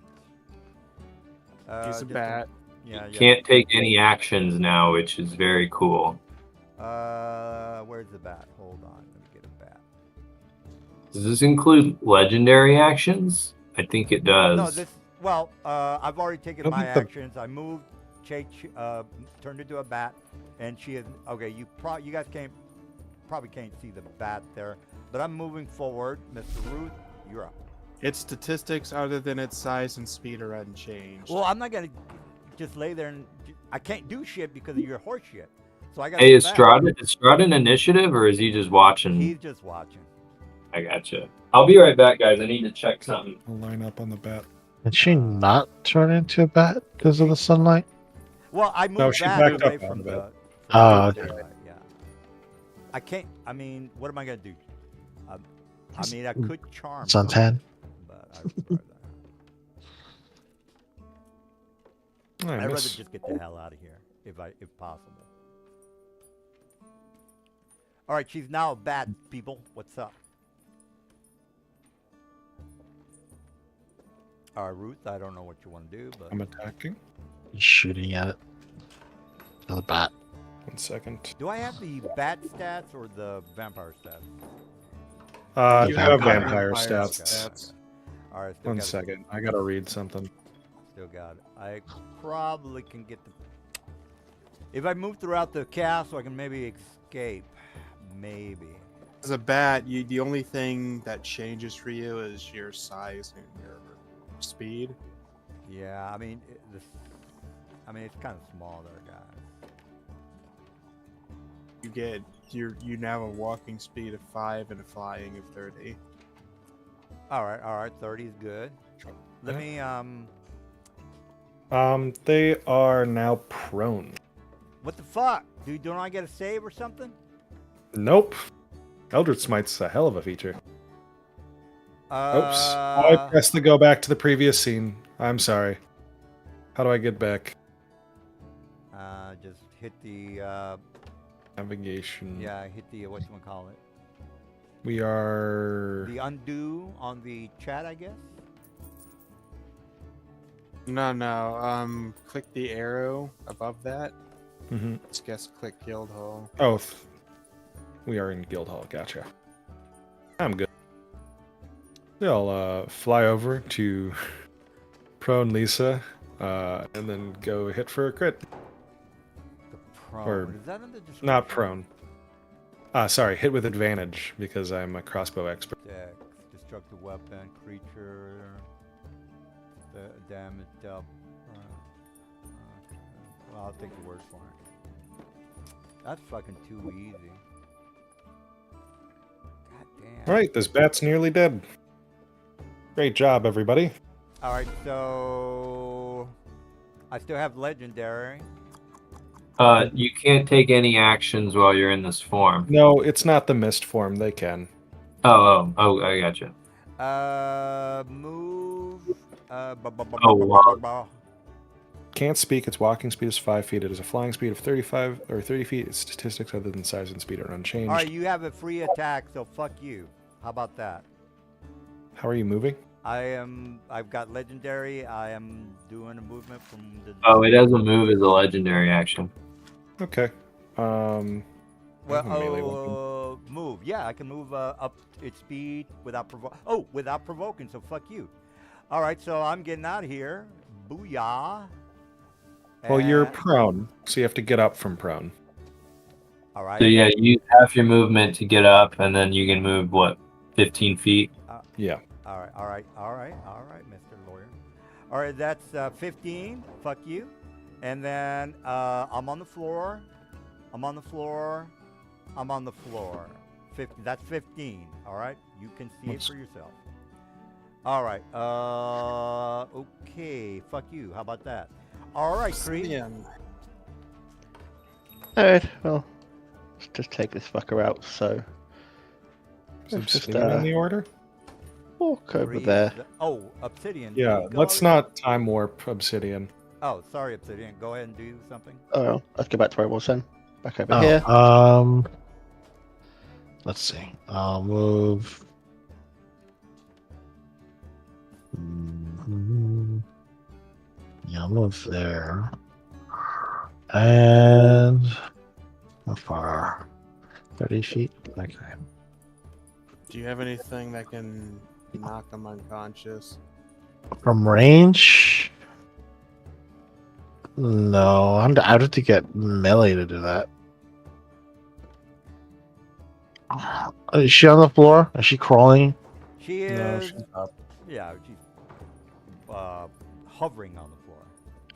He's a just bat. Yeah. Can't take any actions now, which is very cool. Where's the bat? Hold on. Let me get a bat. Does this include legendary actions? I think it does. No, Well, I've already taken I my think the- actions. I moved, turned into a bat, and she is okay. You guys probably can't see the bat there, but I'm moving forward. Mr. Ruth, you're up. Its statistics, other than its size and speed, are unchanged. Well, I'm not gonna just lay there and I can't do shit because of your horse shit. So I got. Hey, is Strahd an initiative or is he just watching? He's just watching. I gotcha. I'll be right back, guys. I need to check something. I'll line up on the bat. Did she not turn into a bat because of the sunlight? Well, I moved No, she back backed away up from on the. that. Ah, from the okay. daylight, yeah. I can't. I mean, what am I gonna do? I mean, I could charm. It's on her, 10. But I would rather- I I'd rather miss. just get the hell out of here, if possible. All right, she's now a bat, people. What's up? All right, Ruth. I don't know what you want to do, but I'm attacking. He's shooting at it. Another bat. 1 second. do I have the bat stats or the vampire stats? You You have have vampire vampire stats. All right, still 1 got it. second. I gotta read something. Still got it. I probably can get the. If I move throughout the castle, I can maybe escape. Maybe. As a bat, the only thing that changes for you is your size and your speed. Yeah, I mean, it's kind of small there, guys. You now have a walking speed of 5 and a flying of 30. All right, 30 is good. Let me They are now prone. What the fuck, dude? Don't I get a save or something? Nope. Eldritch Smite's a hell of a feature. Oops. I pressed the go back to the previous scene. I'm sorry. How do I get back? Just hit the Navigation. hit the whatchamacallit? We are. The undo on the chat, I guess. No. Click the arrow above that. Mhm. Let's guess click Guildhall. Oh, we are in Guildhall. Gotcha. I'm good. I'll fly over to prone Lisa, and then go hit for a crit. The prone. Or Is that in the description? Not prone. Sorry, hit with advantage because I'm a crossbow expert. Dex, destructive weapon, creature, the damage up. Well, I'll take the word for it. That's fucking too easy. God damn. All right, this bat's nearly dead. Great job, everybody. All right, so I still have legendary. You can't take any actions while you're in this form. No, it's not the mist form. They can. Oh, I gotcha. Move. Oh, wow. Can't speak. Its walking speed is 5 feet. It has a flying speed of 35 or 30 feet. Its statistics other than size and speed are unchanged. All right, you have a free attack, so fuck you. How about that? How are you moving? I've got legendary. I am doing a movement from the. Oh, it doesn't move as a legendary action. Okay. I Well, have a melee weapon. move. Yeah, I can move up its speed without without provoking. So fuck you. All right, so I'm getting out of here. Booyah. Well, you're And- prone, so you have to get up from prone. all right. So yeah, you use half your movement to get up, and then you can move, what, 15 feet? Yeah. All right, Mr. Lawyer. All right, that's 15. Fuck you. And then I'm on the floor. I'm on the floor. that's 15. All right, you can see it for yourself. All right. Okay. Fuck you. How about that? All right, Creed. Obsidian. Alright, well, let's just take this fucker out. So, Is let's just Obsidian in the order? walk over Creed. there. Oh, Obsidian. Yeah, you go. let's not time warp Obsidian. Oh, sorry, Obsidian. Go ahead and do something. Oh, let's go back to where I was then. Back over Oh, here. let's see. I'll move. Yeah, I'll move there. And how far? 30 feet? Okay. Do you have anything that can knock them unconscious? From range? No, I'd have to get melee to do that. Is she on the floor? Is she crawling? She No, is. she's up. Yeah, she's hovering on the floor.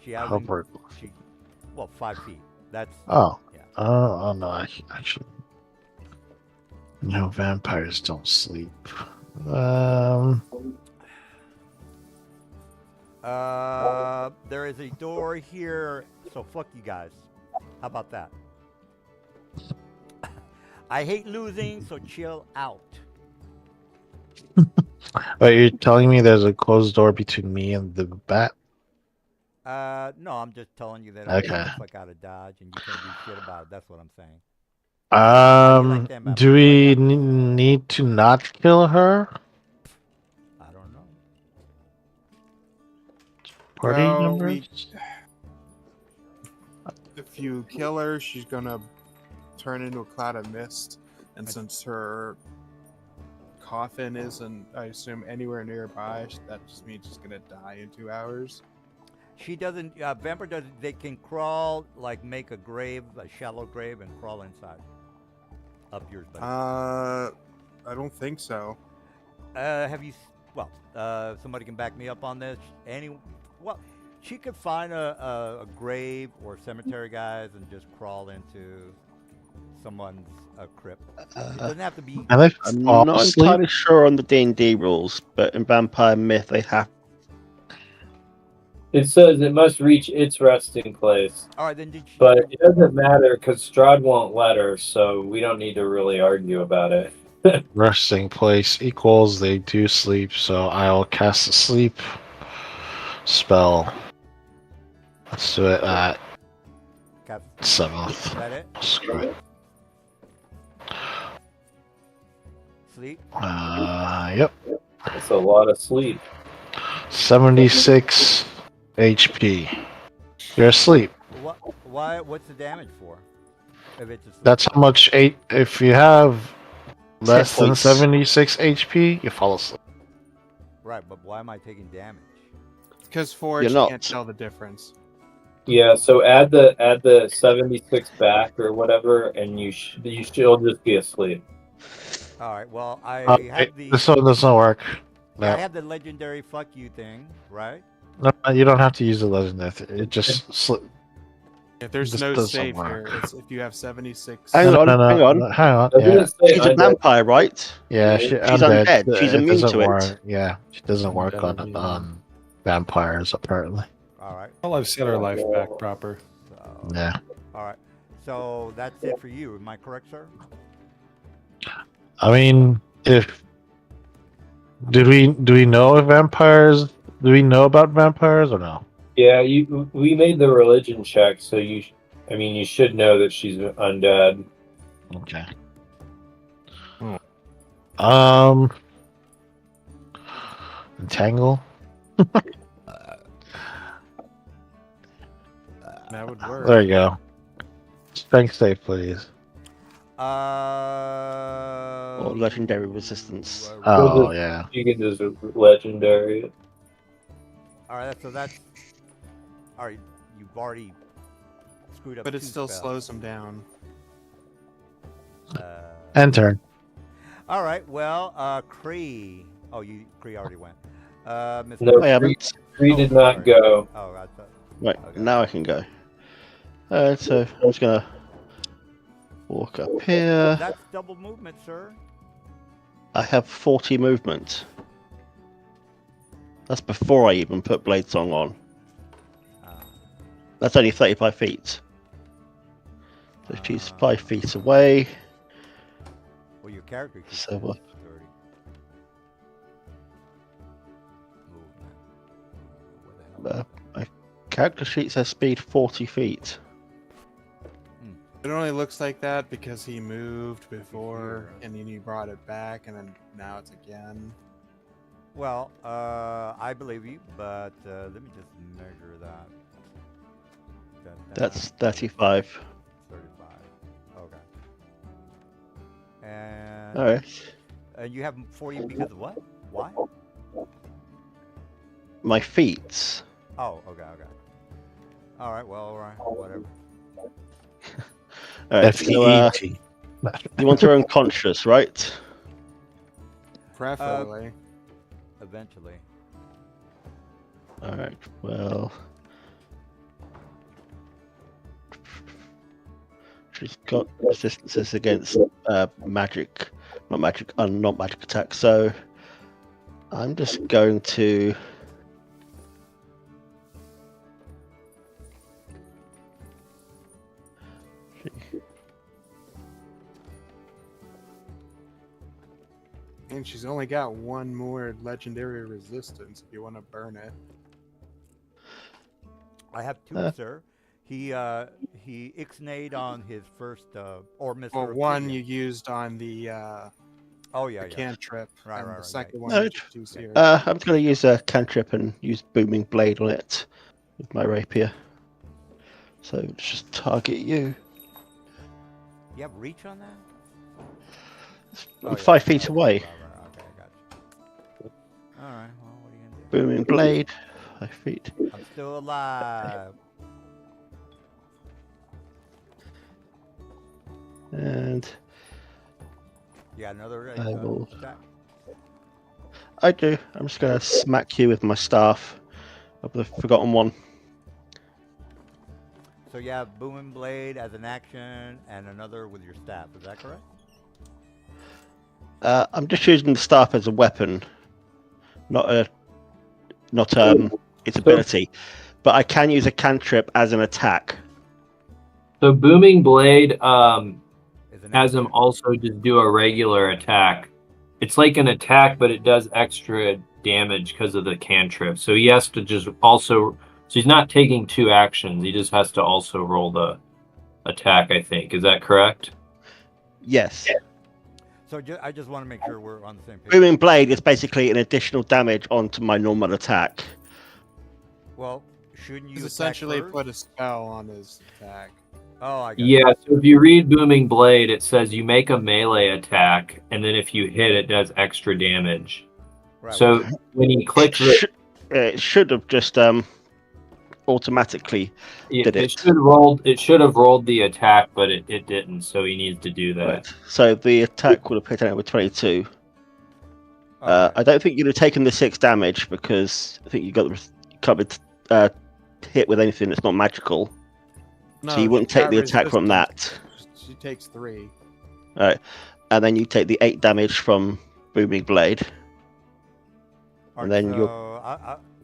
She hasn't. Hover. She, well, 5 feet. That's. Oh. Yeah. Oh no, actually. No, vampires don't sleep. There is a door here, so fuck you guys. How about that? I hate losing, so chill out. But you're telling me there's a closed door between me and the bat? No, I'm just telling you that I'm Okay. getting the fuck out of Dodge, and you can't do shit about it. That's what I'm saying. them Do we need to not kill her? I don't know. Party Well, members? If you kill her, she's gonna turn into a cloud of mist, and since her coffin isn't, I assume, anywhere nearby, that just means she's gonna die in 2 hours. She doesn't. Vampire doesn't. They can crawl, like make a grave, a shallow grave, and crawl inside. Up yours, buddy. I don't think so. Have you? Well, somebody can back me up on this. Well, she could find a grave or cemetery, guys, and just crawl into someone's crypt. It doesn't have to be. And they I'm fall not asleep? entirely sure on the D&D rules, but in Vampire Myth they have. It says it must reach its resting place, All right, then did she? but it doesn't matter because Strahd won't let her, so we don't need to really argue about it. Resting place equals they do sleep, so I'll cast a sleep spell. Let's do it at Cap- 7th. Is that it? Screw it. Sleep. Yep. That's a lot of sleep. 76 HP. You're asleep. What? Why? What's the damage for? If it's a sleep? That's how much if you have less Hit than points. 76 HP, you fall asleep. Right, but why am I taking damage? Because Forge You're not. can't tell the difference. Yeah, so add the 76 back or whatever, and you should just be asleep. All right. Well, I Hey, have the. this one doesn't work. I No. have the legendary "fuck you" thing, right? No, you don't have to use the legendary. It just If there's This no doesn't save work. here, it's if you have 76. Hang on, hang on. Hang on. Doesn't Yeah, it say She's a undead? vampire, right? yeah. She's undead. She's It immune doesn't to it. work. Yeah, she doesn't work on Undead. vampires apparently. All right. Well, I've set her life back proper. So, Yeah. all right. So that's it for you. Am I correct, sir? I mean, if do we know if vampires? Do we know about vampires or no? Yeah, we made the religion check, so you should know that she's undead. Okay. Hmm. Entangle. That would work. There you go. Strength save, please. Or legendary resistance. Oh, yeah. You can just legendary. All right, so that's all right. You've already screwed up. But it 2 still spells. slows him down. End turn. All right. Well, Kree. Oh, Kree already went. Mr. No, I haven't. Kree did not sorry. go. Oh, I thought. Right, Okay. now I can go. So I'm just gonna walk up here. That's double movement, sir. I have 40 movement. That's before I even put Blade Song on. Ah. That's only 35 feet. So she's 5 feet away. Well, your character. So, 30 movement. Where the hell? My character sheet says speed 40 feet. It only looks like that because he moved before and then you brought it back and then now it's again. Well, I believe you, but let me just measure that. That's 35. 35. Okay. And Alright. you have 40 because of what? Why? My feet. Oh, okay. All right. Well, all right. Whatever. Alright, so F-E-E-T. you want her unconscious, right? Preferably. Eventually. Alright, well. She's got resistances against magic, not magic attacks, so I'm just going to And she's only got one more legendary resistance if you want to burn it. I have 2, sir. He ixnayed on his first or Mr. Well, one Ophidia. you used on the Oh yeah, yeah. cantrip, Right, and right, the right, second right. one No, you just use here. I'm going to use a cantrip and use Booming Blade on it with my rapier. So let's just target you. You have reach on that? I'm 5 feet away. Right, okay, I got you. All right. Well, what are you gonna do? Booming Blade, 5 feet. I'm still alive. And You got another I will- attack? I do. I'm just going to smack you with my staff of the Forgotten One. So you have booming blade as an action and another with your staff. Is that correct? I'm just using the staff as a weapon, not its ability. But I can use a cantrip as an attack. So booming blade Is an has him action. also just do a regular attack. It's like an attack, but it does extra damage because of the cantrip. So he has to just also. So he's not taking 2 actions. He just has to also roll the attack. I think is that correct? Yes. So I just want to make sure we're on the same page. Booming Blade is basically an additional damage onto my normal attack. Well, shouldn't you He's attack essentially first? put a spell on his attack. Oh, I got Yeah. So if you read booming blade, it says you make a melee attack, and then if you hit, it does extra damage. Right, So when he clicks it, It should have just automatically did it. It should have rolled the attack, but it didn't. So he needs to do that. Right. So the attack would have hit out with 22. okay. I don't think you'd have taken the 6 damage because I think you can't be hit with anything that's not magical. So you wouldn't she's take got the attack from resistance. that. She takes 3. Right. And then you take the 8 damage from Booming Blade. All and right, then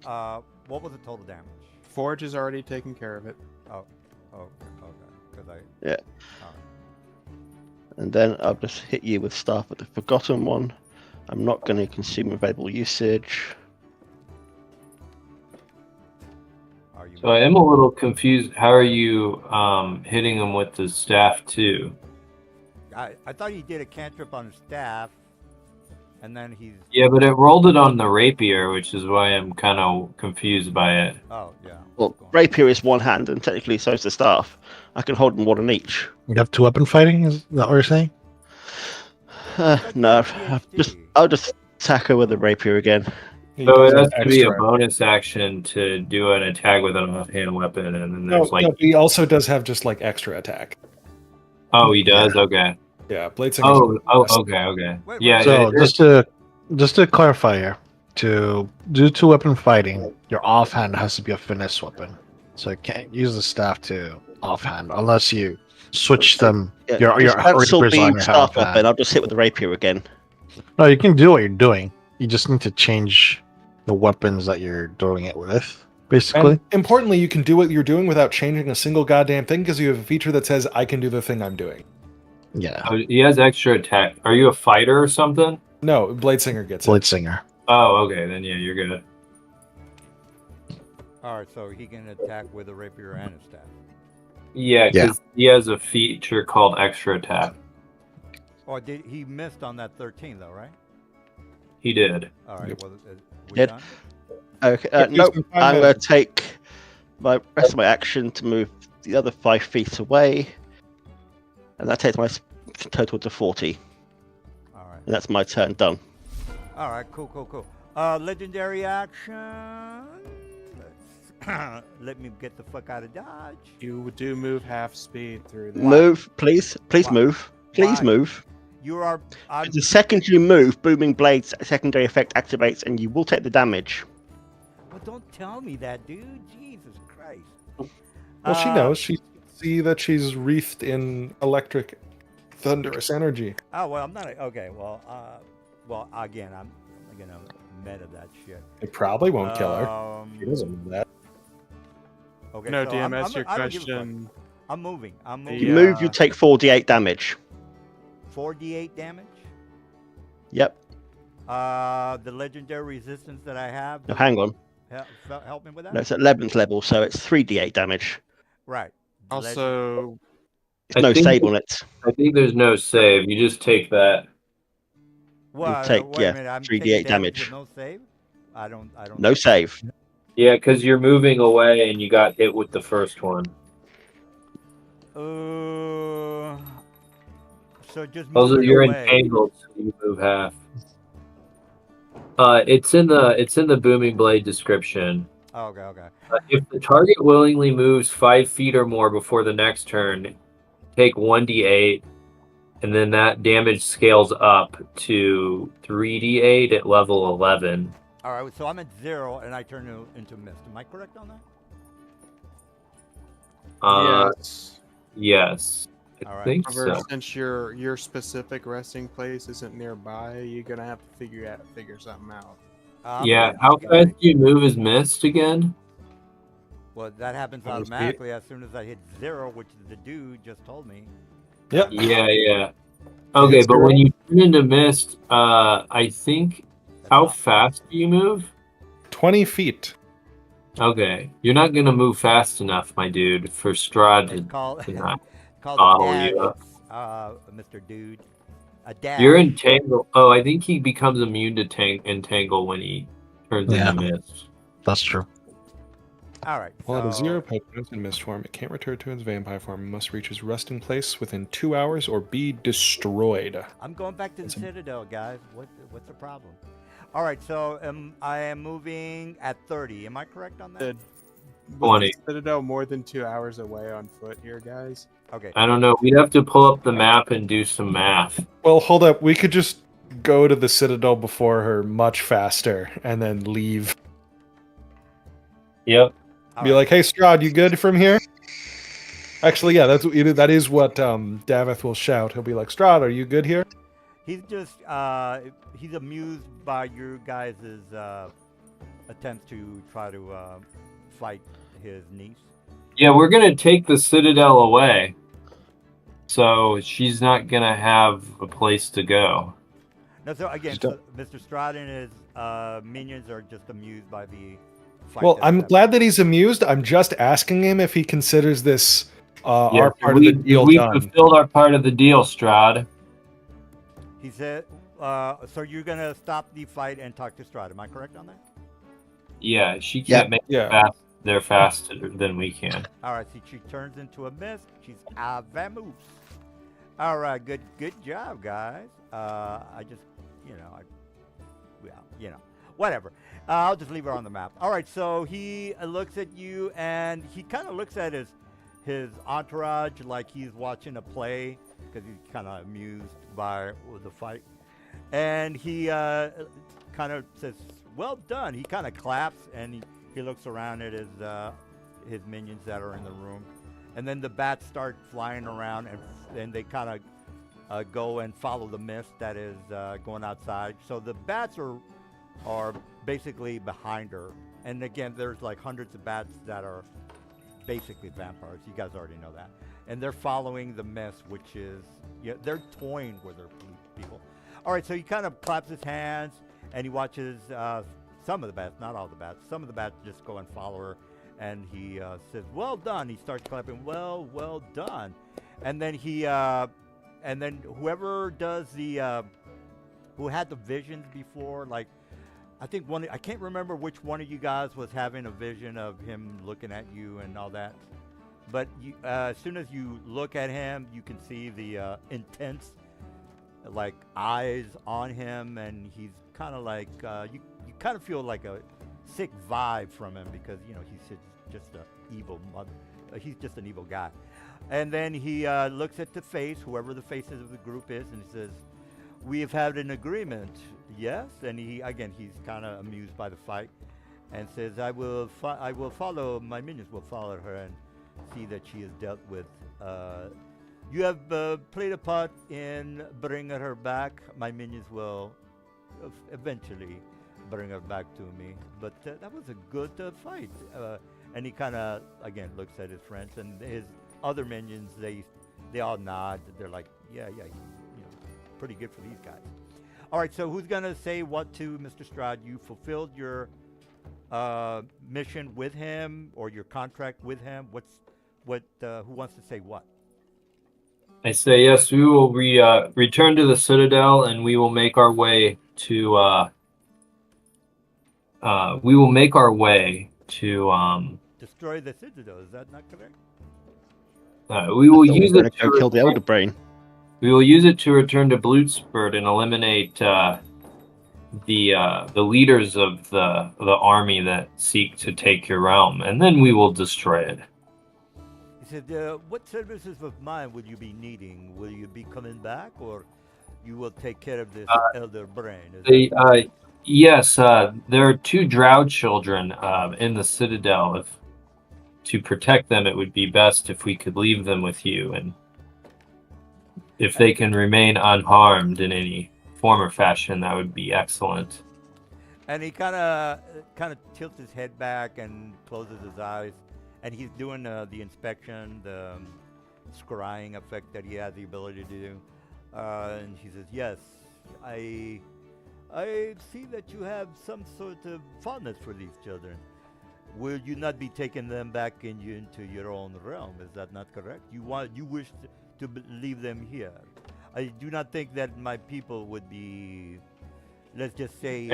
so, what was the total damage? Forge has already taken care of it. Oh, okay. Because I. Yeah. All right. And then I'll just hit you with Staff with the Forgotten One. I'm not going to consume available usage. Are you? So I am a little confused. How are you hitting him with the staff too? I thought you did a cantrip on the staff and then he's. Yeah, but it rolled it on the rapier, which is why I'm kind of confused by it. Oh yeah. Well, Go on. rapier is one hand, and technically so is the staff. I can hold them one on each. You have 2-weapon fighting? Is that what you're saying? No, PhD. I'll just attack her with the rapier again. He So does it has have to be a extra. bonus action to do an attack with an offhand weapon, and then No, there's like, no, he also does have just like extra attack. oh, he does. Okay. Yeah, Blade Singer's Okay. Wait, Yeah. wait, So it- just to clarify here, to do 2-weapon fighting, your offhand has to be a finesse weapon. So you can't use the staff to offhand unless you switch them. Yeah, Your just cancel rapiers on being your staff offhand. weapon. I'll just hit with the rapier again. No, you can do what you're doing. You just need to change the weapons that you're doing it with, basically. And importantly, you can do what you're doing without changing a single goddamn thing because you have a feature that says I can do the thing I'm doing. Yeah, oh, he has extra attack. Are you a fighter or something? No, Blade Singer gets it. Blade Singer. Oh, okay. Then yeah, you're good. All right, so he can attack with a rapier and a staff. Yeah, Yeah. because he has a feature called extra attack. Oh, did he missed on that 13 though, right? He did. All right. Yep. Well, we Did- done? Okay, Yep, nope. use my I'm going minute. to take my rest of my action to move the other 5 feet away, and that takes my total to 40. All right. And that's my turn done. All right. Cool. Legendary action. Let me get the fuck out of Dodge. You do move half speed through that. Move, please. Please Why? move. Please Why? move. You are. I'm, The second you move, Booming Blade's secondary effect activates, and you will take the damage. well, don't tell me that, dude. Jesus Christ. Well, she knows. She can see that she's wreathed in electric, thunderous energy. Oh well, I'm not. Okay. Well, again, I'm gonna meta that shit. It probably won't kill her. She doesn't know that. Okay. No, so DM, I'm, that's your I don't give a fuck. question. I'm moving. If you move, you take 4d8 damage. 4d8 damage. Yep. The legendary resistance that I have. No, hang on. Help me with that. No, it's at 11th level, so it's 3d8 damage. Right. Also, There's I no think- save on it. I think there's no save. You just take that. Well, take, wait yeah, a minute, I'm 3d8 taking damage. with no save. I don't. No save. Yeah, because you're moving away and you got hit with the first one. So just Also, move it you're away. entangled, so you move half. It's in the Booming Blade description. Oh, okay. If the target willingly moves 5 feet or more before the next turn, take 1d8, and then that damage scales up to 3d8 at level 11. All right. So I'm at 0, and I turn into mist. Am I correct on that? yes. Yes. I All right. think However, so. since your specific resting place isn't nearby, you're gonna have to figure something out. Yeah, Okay, how okay. fast do you move as mist again? Well, that happens That was the- automatically as soon as I hit 0, which the dude just told me. Yep. Yeah. Okay, It's but zero. when you turn into mist, I think how fast do you move? 20 feet. Okay, you're not gonna move fast enough, my dude, for Strahd It's to called not. called bottle a you dash, up. Mr. Dude. A dash. You're entangled. Oh, I think he becomes immune to entangle when he turns Yeah. into mist. That's true. All right. While it is so- 0 potions in mist form, it can't return to its vampire form. It must reach its resting place within 2 hours or be destroyed. I'm going back to the That's a- Citadel, guys. What's the problem? All right, so I am moving at 30. Am I correct on that? The, 20. was the Citadel more than 2 hours away on foot here, guys? Okay. I don't know. We'd have to pull up the map and do some math. Well, hold up. We could just go to the Citadel before her much faster and then leave. Yep. All Be right. like, hey, Strahd, you good from here? Actually, yeah, that is what Davith will shout. He'll be like, Strahd, are you good here? He's just he's amused by your guys' attempts to try to fight his niece. Yeah, we're gonna take the Citadel away, so she's not gonna have a place to go. No, so again, Just so Mr. Strahd and his minions are just amused by the fight. Well, that's I'm happening. glad that he's amused. I'm just asking him if he considers this our Yeah, part of the deal we done. fulfilled our part of the deal, Strahd. He said, so you're gonna stop the fight and talk to Strahd. Am I correct on that? Yeah, she Yeah. can't make Yeah. fast. They're faster than we can. All right. So she turns into a mist. She's vamoose. All right. Good job, guys. I just, whatever. I'll just leave her on the map. All right. So he looks at you, and he kind of looks at his entourage like he's watching a play because he's kind of amused by the fight, and he kind of says, "Well done." He kind of claps, and he looks around at his minions that are in the room, and then the bats start flying around, and they kind of go and follow the mist that is going outside. So the bats are basically behind her, and again, there's like hundreds of bats that are basically vampires. You guys already know that, and they're following the mist, which is they're toying with their people. All right, so he kind of claps his hands, and he watches. Some of the bats, not all the bats. Some of the bats just go and follow her, and he says, "Well done." He starts clapping, "Well done," and then and then whoever does who had the visions before, like I think I can't remember which one of you guys was having a vision of him looking at you and all that, but as soon as you look at him, you can see the intense, like eyes on him, and he's kind of like you kind of feel like a sick vibe from him because he's just an evil mother. He's just an evil guy. And then he looks at the face, whoever the faces of the group is, and he says, "We have had an agreement, yes?" And he's kind of amused by the fight, and says, "I will follow. My minions will follow her and see that she is dealt with. You have played a part in bringing her back. My minions will eventually bring her back to me. But that was a good fight." And he kind of again looks at his friends and his other minions. They all nod. They're like, yeah, pretty good for these guys. All right, so who's gonna say what to Mr. Strahd? You fulfilled your mission with him or your contract with him. Who wants to say what? I say yes. We will return to the Citadel, and we will make our way to. Destroy the Citadel. Is that not correct? We will So use we're it gonna go kill the Elder Brain. We will use it to return to Bloodspurt and eliminate the leaders of the army that seek to take your realm, and then we will destroy it. He said, "What services of mine would you be needing? Will you be coming back, or you will take care of this Elder Brain?" Yes, there are 2 Drow children in the Citadel. To protect them, it would be best if we could leave them with you, and if they can remain unharmed in any form or fashion, that would be excellent. And he kind of tilts his head back and closes his eyes, and he's doing the inspection, the scrying effect that he has the ability to do. And he says, "Yes, I see that you have some sort of fondness for these children. Will you not be taking them back into your own realm? Is that not correct? You wish to leave them here. I do not think that my people would be, let's just say."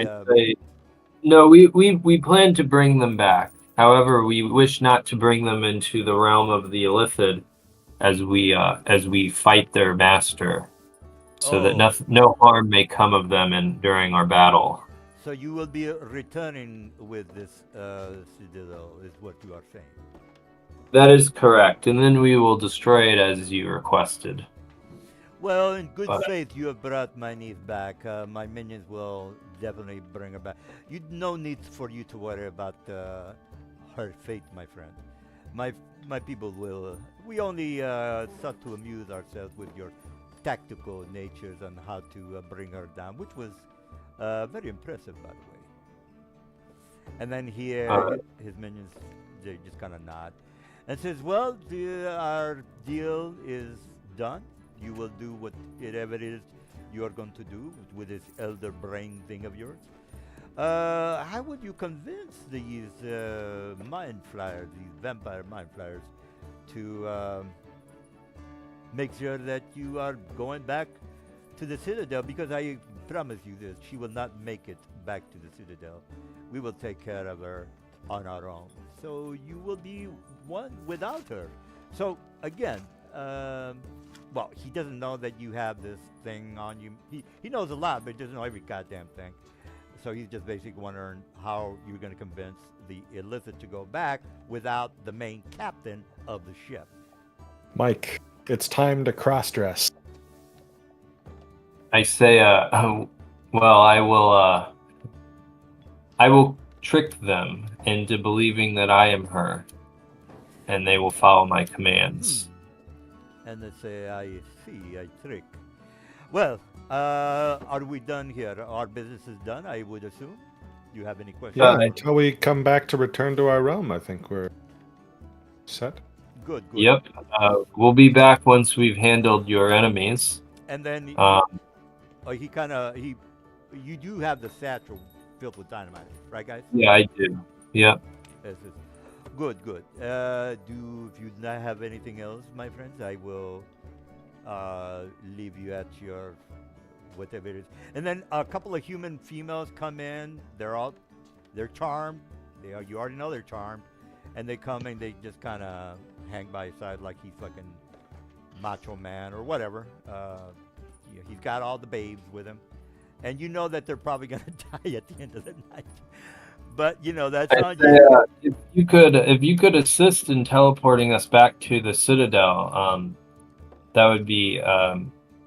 No, we plan to bring them back. However, we wish not to bring them into the realm of the Illithid as we fight their master, so that no harm may come of them during our battle. So you will be returning with this Citadel, is what you are saying? That is correct, and then we will destroy it as you requested. Well, in good faith, you have brought my niece back. My minions will definitely bring her back. No need for you to worry about her fate, my friend. My people will. We only sought to amuse ourselves with your tactical natures on how to bring her down, which was very impressive, by the way. And then his minions, they just kind of nod and says, "Well, our deal is done. You will do whatever it is you are going to do with this Elder Brain thing of yours. How would you convince these mind flyers, these vampire mind flyers, to make sure that you are going back to the Citadel, because I promise you this, she will not make it back to the Citadel. We will take care of her on our own. So you will be one without her. So again, well, he doesn't know that you have this thing on you. He knows a lot, but he doesn't know every goddamn thing. So he's just basically wondering how you're going to convince the illicit to go back without the main captain of the ship. Mike, it's time to cross-dress. I say, well, I will trick them into believing that I am her, and they will follow my commands. And they say, I see, I trick. Well, are we done here? Our business is done, I would assume. Do you have any questions? Yeah, until we come back to return to our realm, I think we're set. Good. Yep. We'll be back once we've handled your enemies. And then you do have the satchel filled with dynamite, right, guys? Yeah, I do. Yep. Yes. Good. If you not have anything else, my friends, I will leave you at your whatever it is. And then a couple of human females come in. They're charmed. You already know they're charmed, and they come and they just kind of hang by his side like he's fucking macho man or whatever. He's got all the babes with him, and you know that they're probably gonna die at the end of the night. But that's on you. If you could assist in teleporting us back to the Citadel, that would be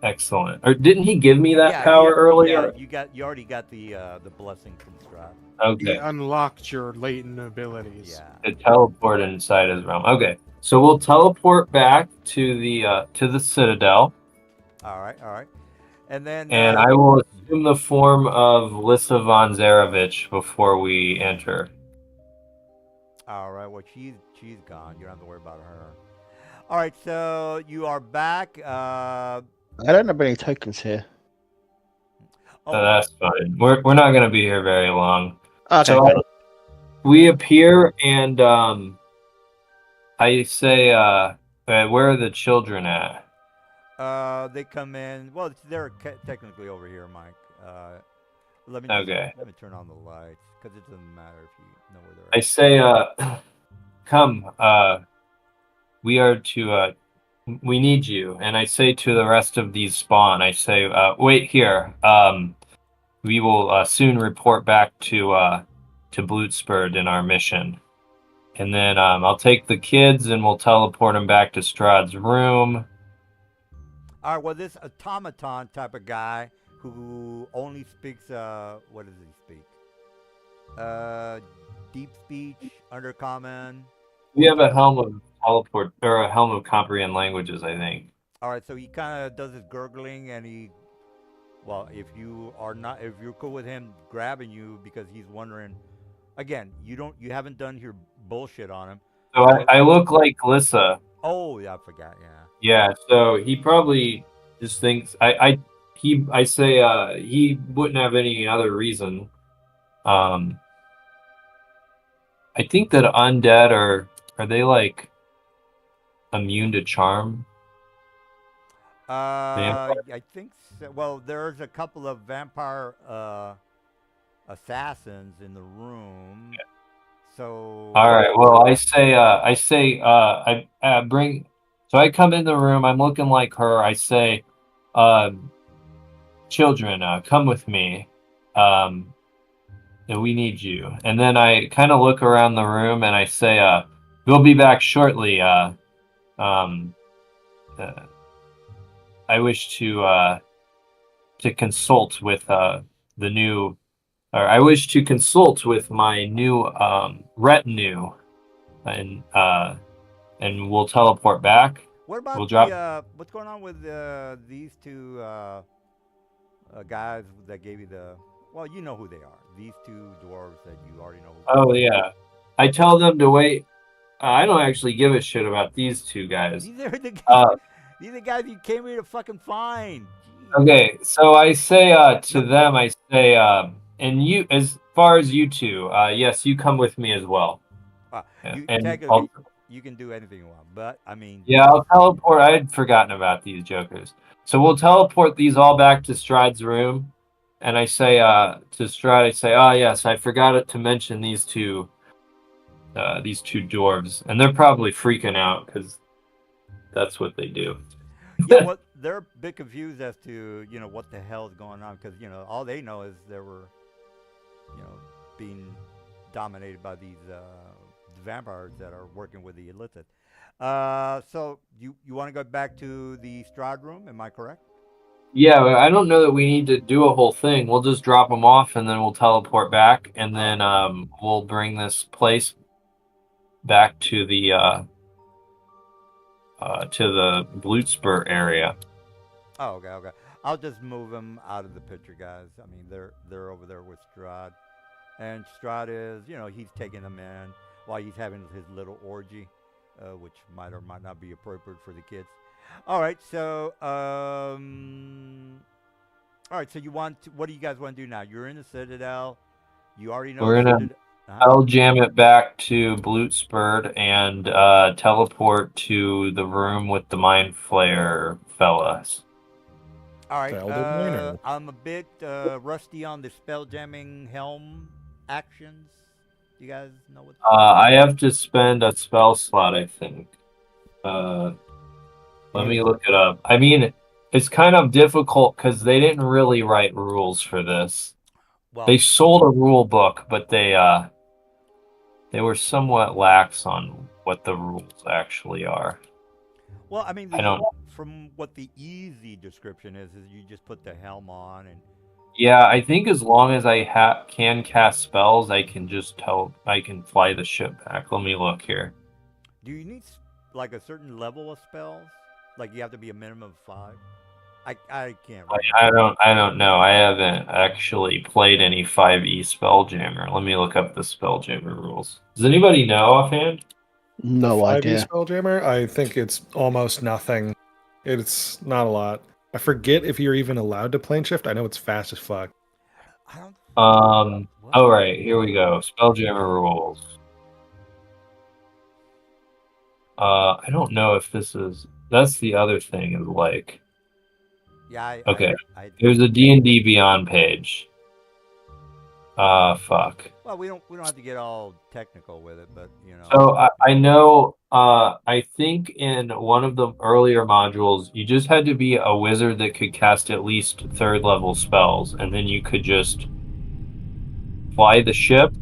excellent. Or didn't he give me that power earlier? Yeah, you already got the blessing from Strahd. Okay. He unlocked your latent abilities. Yeah. To teleport inside his realm. Okay. So we'll teleport back to the Citadel. All right. And then I will assume the form of Lissa von Zarevich before we enter. All right. Well, she's gone. You don't have to worry about her. All right. So you are back. I don't have any tokens here. Oh, So that's fine. We're not going to be here very long. Okay. So we appear and I say, where are the children at? they come in. Well, they're technically over here, Mike. Let me turn on the lights because it doesn't matter if you know where they're at. I say, come. We need you. And I say to the rest of these spawn, I say, wait here. We will soon report back to Blutsburg in our mission. And then I'll take the kids and we'll teleport them back to Strahd's room. All right. Well, this automaton type of guy who only speaks, what does he speak? Deep speech, undercommon. We have a helm of teleport or a helm of comprehend languages, I think. All right. So he kind of does his gurgling, and if you're cool with him grabbing you because he's wondering, again, you haven't done your bullshit on him. So I look like Lissa. Oh, yeah, I forgot. Yeah. Yeah. So he probably just thinks I say he wouldn't have any other reason. I think that undead are they like immune to charm? I think so. Well, there's a couple of vampire assassins in the room. Yeah. So. All right. Well, I bring. So I come in the room. I'm looking like her. I say, children, come with me. We need you. And then I kind of look around the room and I say, we'll be back shortly. I wish to consult with I wish to consult with my new retinue, and we'll teleport back. What about what's going on with these two guys that gave you the? Well, you know who they are. These two dwarves that you already know. Oh yeah, I tell them to wait. I don't actually give a shit about these two guys. These are the guys. These are the guys you came here to fucking find. Jeez. Okay, so I say to them, I say, and you, as far as you two, yes, you come with me as well. you can do anything you want. But I mean, Yeah, I'll teleport. I had forgotten about these jokers. So we'll teleport these all back to Stride's room, and I say to Stride, I say, "Oh yes, I forgot it to mention these two dwarves," and they're probably freaking out because that's what they do. yeah, well, they're a bit confused as to what the hell is going on because all they know is they were being dominated by these vampires that are working with the illicit. So you want to go back to the Strahd room? Am I correct? Yeah, I don't know that we need to do a whole thing. We'll just drop them off, and then we'll teleport back, and then we'll bring this place back to the Blootspur area. Oh, okay, okay. I'll just move them out of the picture, guys. I mean, they're over there with Strahd, and Strahd is, he's taking them in while he's having his little orgy, which might or might not be appropriate for the kids. All right, so what do you guys want to do now? You're in the Citadel. You already know. We're gonna I'll jam it back to Blootspur and teleport to the room with the Mind Flayer fellas. All right. Elder I'm a bit rusty on the spell jamming helm actions. Do you guys know what? I have to spend a spell slot, I think. Let me look it up. I mean, it's kind of difficult because they didn't really write rules for this. Well, They sold a rule book, but they were somewhat lax on what the rules actually are. well, I mean, I don't. from what the easy description is you just put the helm on and. Yeah, I think as long as I can cast spells, I can I can fly the ship back. Let me look here. Do you need like a certain level of spells? Like you have to be a minimum of 5? I can't. I don't know. I haven't actually played any 5e Spelljammer. Let me look up the Spelljammer rules. Does anybody know offhand? No the 5e idea. Spelljammer, I think it's almost nothing. It's not a lot. I forget if you're even allowed to plane shift. I know it's fast as fuck. I don't. Oh right, here we go. Spelljammer rules. I don't know if this is. That's the other thing. Is like. Yeah. Okay. There's a D&D Beyond page. Fuck. Well, we don't have to get all technical with it, but So I know. I think in one of the earlier modules, you just had to be a wizard that could cast at least 3rd level spells, and then you could just fly the ship.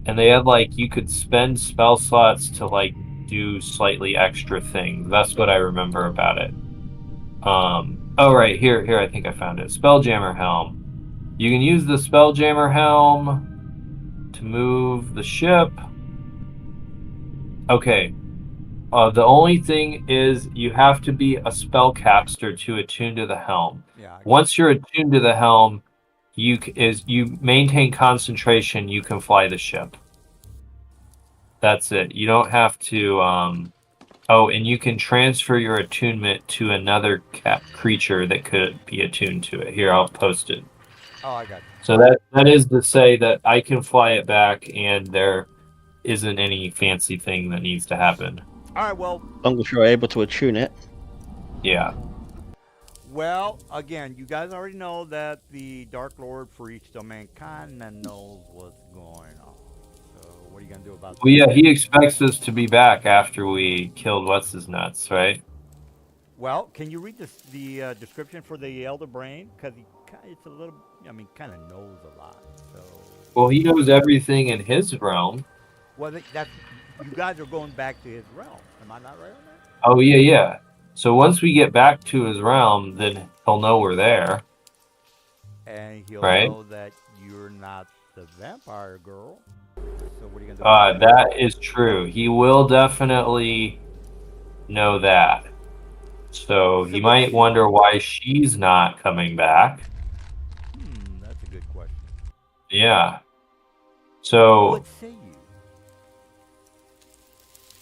And they had you could spend spell slots to do slightly extra things. That's what I remember about it. Oh right, here I think I found it. Spelljammer Helm. You can use the Spelljammer Helm to move the ship. Okay. The only thing is you have to be a spellcaster to attune to the helm. Yeah. Once you're attuned to the helm, you maintain concentration, you can fly the ship. That's it. You don't have to oh, and you can transfer your attunement to another creature that could be attuned to it. Here, I'll post it. Oh, I got you. So that is to say that I can fly it back, and there isn't any fancy thing that needs to happen. All right, well. As long as you're able to attune it. Yeah. Well, again, you guys already know that the Dark Lord for each domain kind of knows what's going on. So what are you going to do about that? Well, yeah, he expects us to be back after we killed What's-His-Nuts, right? Well, can you read the description for the Elder Brain? Because it's a little, kind of knows a lot. So. Well, he knows everything in his realm. Well, you guys are going back to his realm. Am I not right on that? Oh, yeah. So once we get back to his realm, then he'll know we're there. And he'll know that you're not the vampire girl. So what are you going to do? That is true. He will definitely know that. So he might wonder why she's not coming back. That's a good question. Yeah. So. What say you?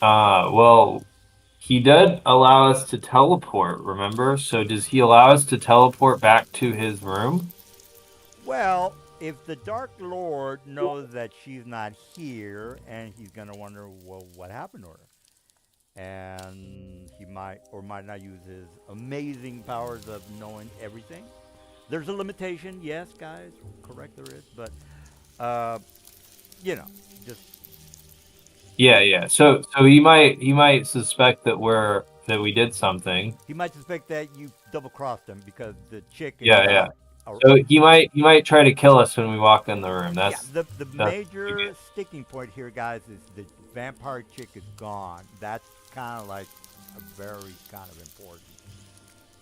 Well, he did allow us to teleport, remember? So does he allow us to teleport back to his room? Well, if the Dark Lord knows that she's not here, and he's going to wonder, well, what happened to her? and he might or might not use his amazing powers of knowing everything. There's a limitation, yes, guys, correct, there is, but you know, just Yeah. So he might suspect that we did something. he might suspect that you double crossed him because the chick is Yeah. So he might try to kill us when we walk in the room. That's the that's major good. sticking point here, guys, is the vampire chick is gone. That's kind of like a very kind of important.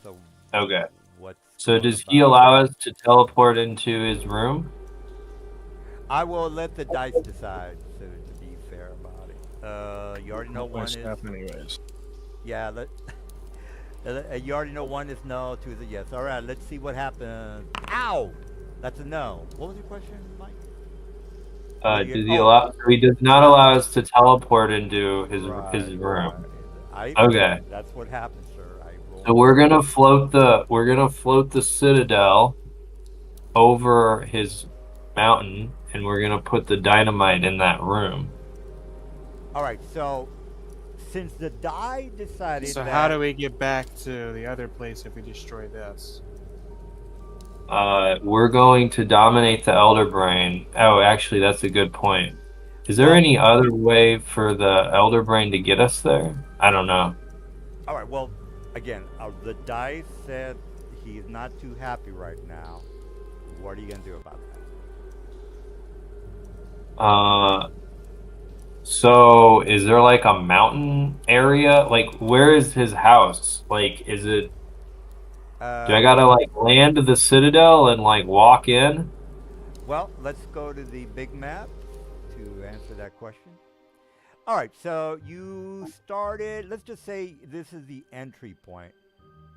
So Okay. what's So going does he about? allow us to teleport into his room? I will let the dice decide. So to be fair about it, you already know My one is staff, anyways. yeah. You already know one is no, two is a yes. All right, let's see what happens. Ow, that's a no. What was your question, Mike? Does he allow? He does not allow us to teleport into his room. Right. Okay. That's what happened, sir. So we're gonna float the citadel over his mountain, and we're gonna put the dynamite in that room. All right. So since the die decided So that how do we get back to the other place if we destroy this? We're going to dominate the Elder Brain. Oh, actually, that's a good point. Is there Well- any other way for the Elder Brain to get us there? I don't know. All right. Well, again, the dice said he's not too happy right now. What are you gonna do about that? So is there like a mountain area? Like, where is his house? Like, is it? Do I gotta like land the citadel and like walk in? Well, let's go to the big map to answer that question. All right, so you started. Let's just say this is the entry point.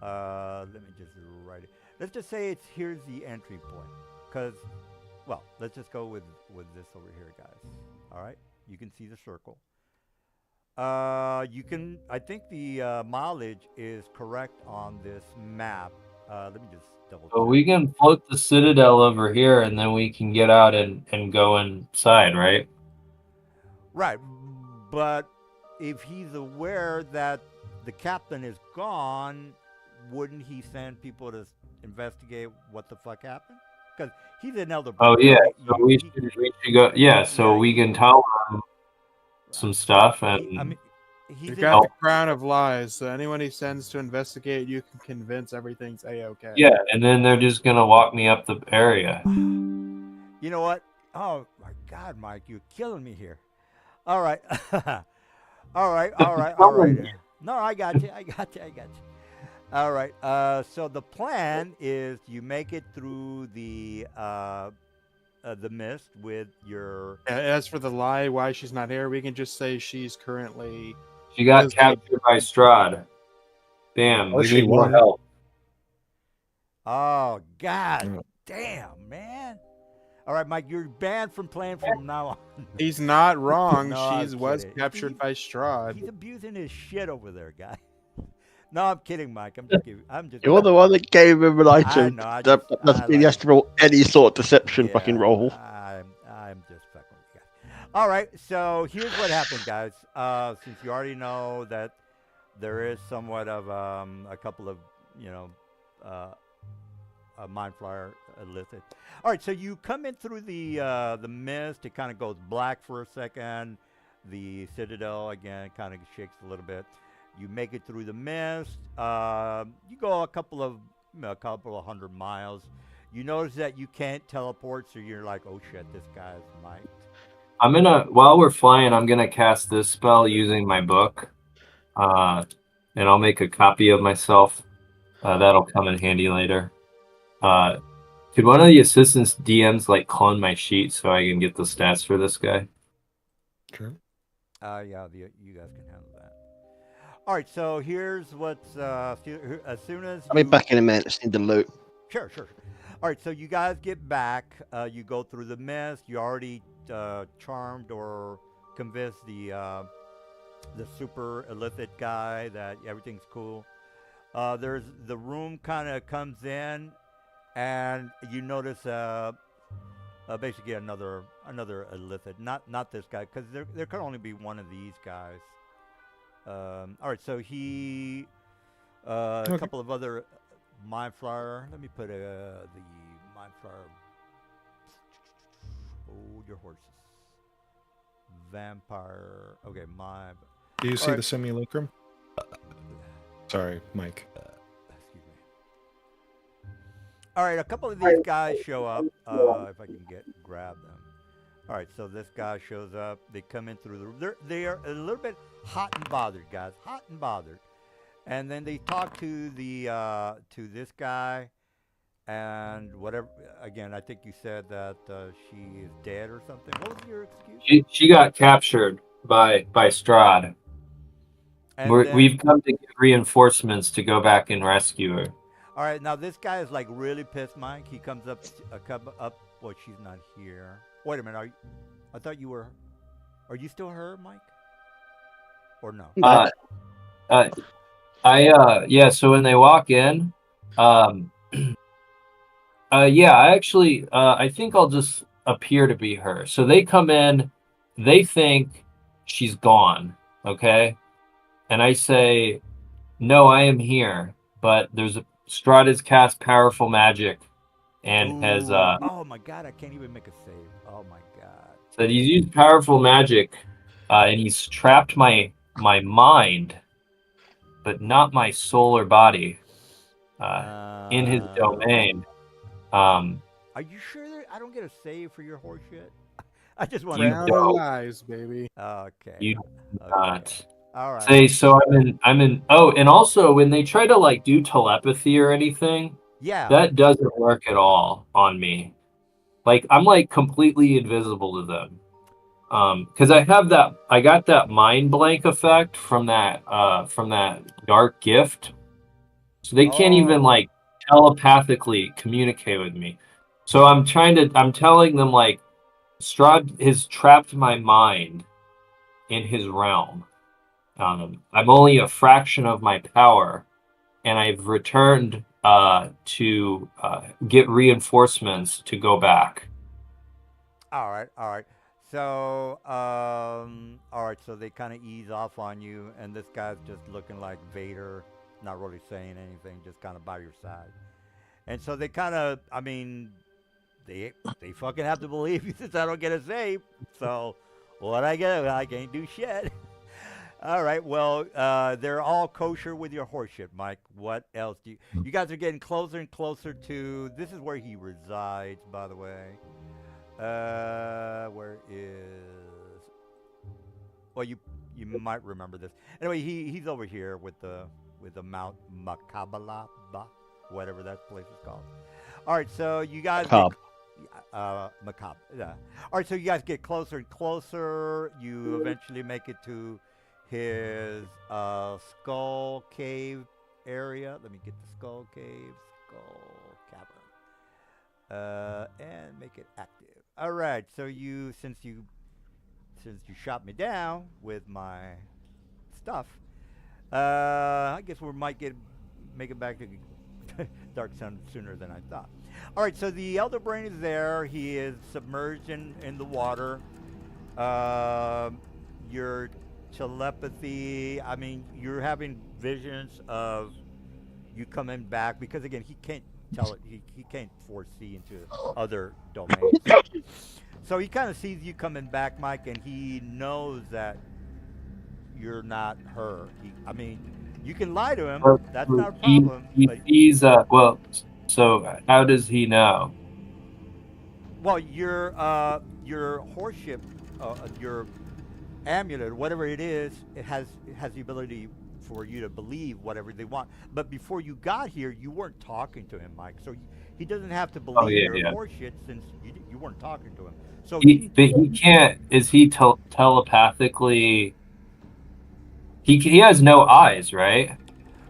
Let me just write it. Let's just say here's the entry point, because, well, let's just go with this over here, guys. All right, you can see the circle. You can. I think the mileage is correct on this map. Let me just double. So check. we can float the citadel over here, and then we can get out and go inside, right? Right, but if he's aware that the captain is gone, wouldn't he send people to investigate what the fuck happened? Because he's an elder. Oh yeah. You- So we should go. Yeah. So Yeah, we can tell him some stuff I and mean, he's You in- got the crown of lies, so anyone he sends to investigate, you can convince everything's a-okay. yeah, and then they're just gonna walk me up the area. You know what? Oh my God, Mike, you're killing me here. All right, all right. No, I got you. All right. So the plan is you make it through the mist with your. As for the lie, why she's not here, we can just say she's currently. She got Liz- captured by Strahd. Damn, Or we she need more won. help. Oh God, Mm. damn, man. All right, Mike, you're banned from playing from now on. He's not wrong. No, I'm She was kidding. captured by Strahd. He's abusing his shit over there, guy. No, I'm kidding, Mike. I'm just kidding. You're the one that gave him an item. know, I That just- doesn't I mean he like has to roll any sort of deception fucking Yeah, roll. I'm just fucking with you guys. All right, so here's what happened, guys. Since you already know that there is somewhat of a couple of, a mind flyer illicit. All right, so you come in through the mist. It kind of goes black for a second. The citadel again kind of shakes a little bit. You make it through the mist. You go a couple of 100 miles. You notice that you can't teleport, so you're like, oh shit, this guy's mic'd. While we're flying, I'm gonna cast this spell using my book. And I'll make a copy of myself. That'll come in handy later. Could one of the assistants DMs like clone my sheet so I can get the stats for this guy? Sure. Yeah, you guys can handle that. All right, so here's what's as soon as I'll be you- back in a minute. Just need the loot. Sure. All right, so you guys get back. You go through the mist. You already charmed or convinced the super illicit guy that everything's cool. There's the room kind of comes in, and you notice basically another illicit. Not this guy, because there could only be one of these guys. All right, so he a Okay. couple of other mind flyer. Let me put the mind flyer. Hold your horses. Vampire. Okay, my. Do you see Alright. the simulacrum? Sorry, Mike. Excuse me. All right, a couple of these guys show up. If I can grab them. All right, so this guy shows up. They come in through the. They are a little bit hot and bothered, guys. Hot and bothered. And then they talk to the to this guy, and whatever. Again, I think you said that she is dead or something. What was your excuse? She got captured by Strahd. And We've come to get reinforcements to go back and rescue her. All right, now this guy is like really pissed, Mike. He comes up, Well, she's not here. Wait a minute. I thought you were. Are you still her, Mike? Or no? Yeah. So when they walk in, I think I'll just appear to be her. So they come in, they think she's gone. Okay, and I say, no, I am here. But Strahd has cast powerful magic, and has Oh my God! I can't even make a save. Oh my God! said he's used powerful magic, and he's trapped my mind, but not my soul or body, in his domain. Are you sure that I don't get a save for your horse shit? I just want You to. Round don't. of lies, baby. Okay. You okay. not. All right. Say so. I'm in. Oh, and also when they try to like do telepathy or anything, Yeah. that doesn't work at all on me. Like I'm like completely invisible to them. Because I got that mind blank effect from that dark gift, so they can't even like telepathically communicate with me. So I'm telling them like Strahd has trapped my mind in his realm. I'm only a fraction of my power, and I've returned to get reinforcements to go back. All right. All right. So, all right. So they kind of ease off on you, and this guy's just looking like Vader, not really saying anything, just kind of by your side. And so they kind of, I mean, they fucking have to believe you since I don't get a save. So, what I get, I can't do shit. All right. Well, they're all kosher with your horseshit, Mike. What else do you guys are getting closer and closer to? This is where he resides, by the way. Where is? Well, you might remember this. Anyway, he's over here with the Mount Makabala, whatever that place is called. All right, so you guys. Macabre. Yeah. All right, so you guys get closer and closer. You eventually make it to his Skull Cave area. Let me get the Skull Cave, Skull Cavern, and make it active. All right, so since you shot me down with my stuff, I guess we might make it back to Dark Sun sooner than I thought. All right, so the Elder Brain is there. He is submerged in the water. Your telepathy, I mean, you're having visions of you coming back, because again, he can't tell it. He can't foresee into other domains. So he kind of sees you coming back, Mike, and he knows that you're not her. I mean, you can lie to him. That's not a problem. He's so how does he know? Well, your horseship, your amulet, whatever it is, it has the ability for you to believe whatever they want. But before you got here, you weren't talking to him, Mike. So he doesn't have to believe your horseshit since you weren't talking to him. So he can't. Is he telepathically? He has no eyes, right?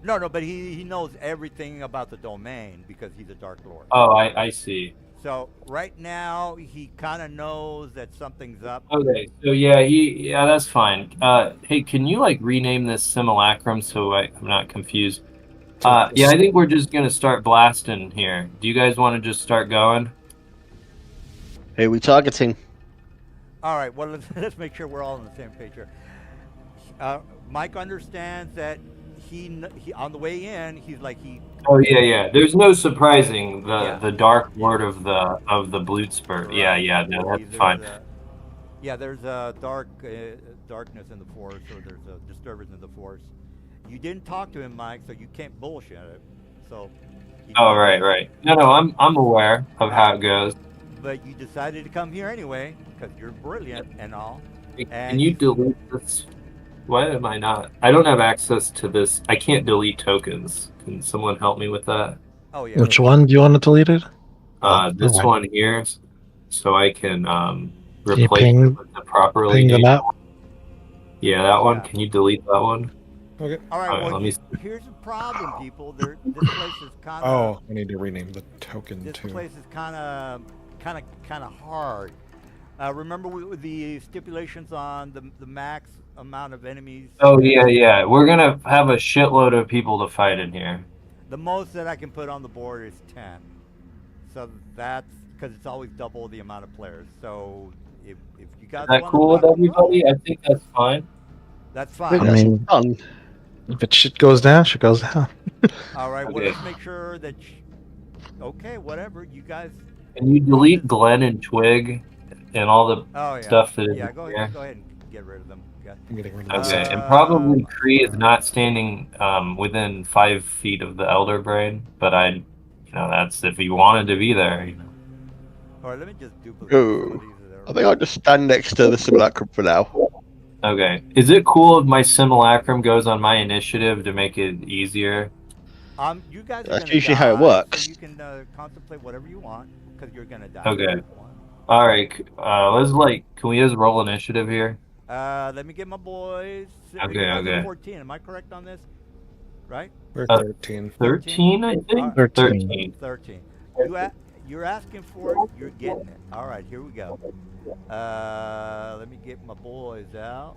No, but he knows everything about the domain because he's a Dark Lord. Oh, I see. So right now he kind of knows that something's up. Okay, so yeah, that's fine. Hey, can you like rename this simulacrum so I'm not confused? Yeah, I think we're just gonna start blasting here. Do you guys want to just start going? Who are we targeting? All right. Well, let's make sure we're all on the same page here. Mike understands that he on the way in, he's like Oh yeah. There's no surprising Yeah. the dark Yeah. lord of the Bloodspur. Yeah, Right. no, that's There's fine. there's a darkness in the force, or there's a disturbance in the force. You didn't talk to him, Mike, so you can't bullshit it. So. Oh right. No, I'm aware of how it goes. But you decided to come here anyway because you're brilliant and all. Can And you delete this? Why am I not? I don't have access to this. I can't delete tokens. Can someone help me with that? Oh yeah. Which one do you want to delete it? This alright. one here, so I can you replace ping- it with the properly Ping the named map. one. Yeah, that one. Yeah. Can you delete that one? Okay. All right. Alright, Well, let me. here's the problem, people. This place is kind of. Oh, I need to rename the token This too. place is kind of hard. Remember the stipulations on the max amount of enemies. Oh yeah. We're gonna have a shitload of people to fight in here. The most that I can put on the board is 10. So that's because it's always double the amount of players. So if you guys Is that wanna cool with rock and roll, everybody? I think that's fine. that's I think fine. I that's mean- fun. If it shit goes down, shit goes down. All right. Well, Okay. let's make sure that. Okay, whatever. You guys. Can you delete Glenn and Twig and all the Oh yeah. stuff that is Yeah. Go here? ahead. Go ahead and get rid of them. Okay. I'm getting rid of Okay, this. and probably Kree is not standing within 5 feet of the Elder Brain, but that's if he wanted to be there. All right. Let me just duplicate Ooh. some of these. That I are- think I'll just stand next to the simulacrum for now. Okay, is it cool if my simulacrum goes on my initiative to make it easier? You guys. Are That's gonna usually how it die, works. So you can contemplate whatever you want because you're gonna die. Okay. All right, can we just roll initiative here? Let me get my boys. You Okay, guys are okay. 14. Am I correct on this? Right? We're Uh, 13. 13, I think. Alright. 13. 13. You're asking for it. You're getting it. All right. Here we go. Let me get my boys out.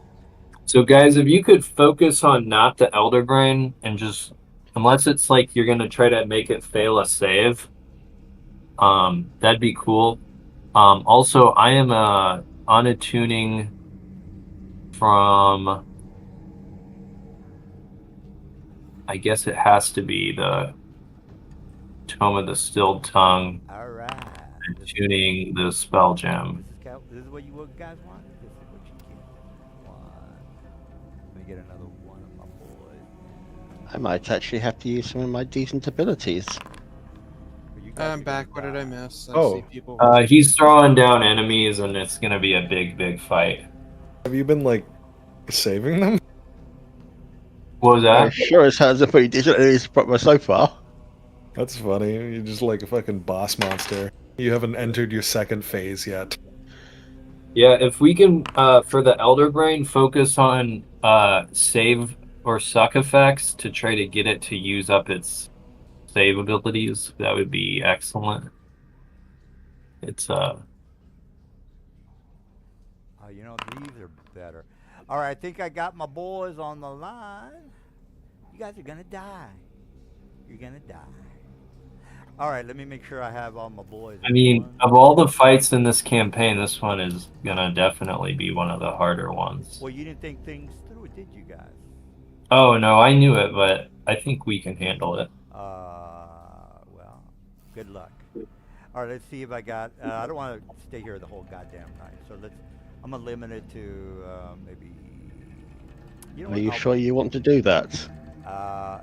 So guys, if you could focus on not the Elder Brain and just, unless it's like you're gonna try to make it fail a save, that'd be cool. Also, I am on a tuning from, I guess it has to be the Tome of the Stilled Tongue, All right. tuning the spell gem. This is what you guys want. This is what you get. One. Let me get another one of my boys. I might actually have to use some of my decent abilities. But you guys I'm are back. gonna What did I die. miss? I Oh. see people. He's throwing down enemies, and it's gonna be a big fight. Have you been like saving them? What was I that? sure as hell has a pretty decent abilities so far. That's funny. You're just like a fucking boss monster. You haven't entered your second phase yet. Yeah, if we can, for the Elder Brain, focus on save or suck effects to try to get it to use up its save abilities, that would be excellent. It's These are better. All right, I think I got my boys on the line. You guys are gonna die. You're gonna die. All right, let me make sure I have all my boys. I mean, of all the fights in this campaign, this one is gonna definitely be one of the harder ones. Well, you didn't think things through, did you guys? Oh no, I knew it, but I think we can handle it. Well, good luck. All right, let's see if I got. I don't want to stay here the whole goddamn night, so I'm gonna limit it to maybe. You know Are what, you I'll- sure you want to do that? I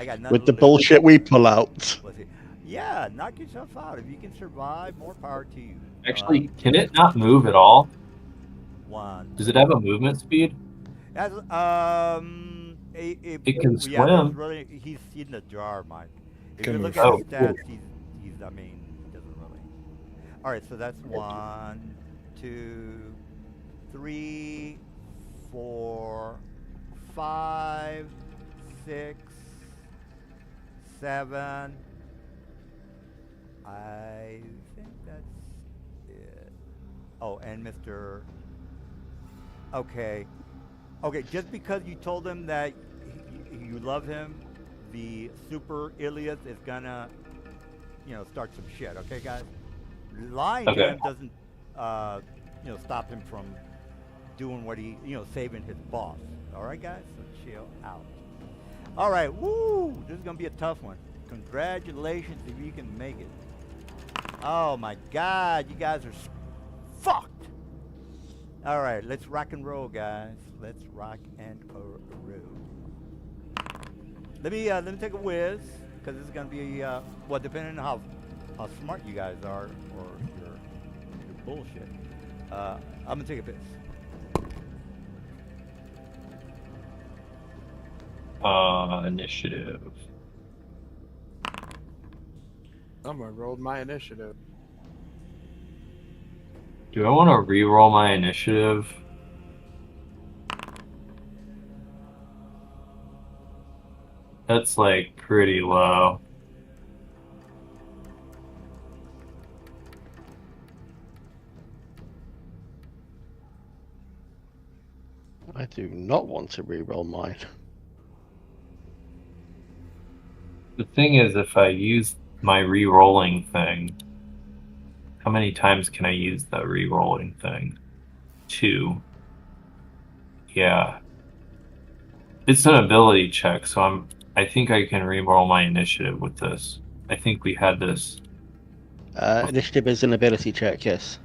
got nothing With the to lose. bullshit we pull out. Let's see. Yeah, knock yourself out. If you can survive, more power to you. Actually, can it not move at all? One. Does it have a movement speed? As, It can yeah, there's swim. really, he's in the jar, Mike. If Can you move. look at Oh, his cool. stats, he's, I mean, he doesn't really. All right, so that's 1, 2, 3, 4, 5, 6, 7. I think that's it. Oh, and Mr. Okay. Okay, just because you told him that you love him, the super Ilias is gonna, start some shit. Okay, guys. Lying to Okay. him doesn't, stop him from doing what he, saving his boss. All right, guys. So chill out. All right. Woo! This is gonna be a tough one. Congratulations if you can make it. Oh my God, you guys are fucked. All right, let's rock and roll, guys. Let's rock and roll. Let me take a whiz, because this is gonna be well, depending on how smart you guys are or your bullshit. I'm gonna take a piss. Initiative. Someone rolled my initiative. Do I want to re-roll my initiative? That's like pretty low. I do not want to re-roll mine. The thing is, if I use my re-rolling thing, how many times can I use the re-rolling thing? 2. Yeah. It's an ability check, so I think I can re-roll my initiative with this. I think we had this. Initiative is an ability check, yes.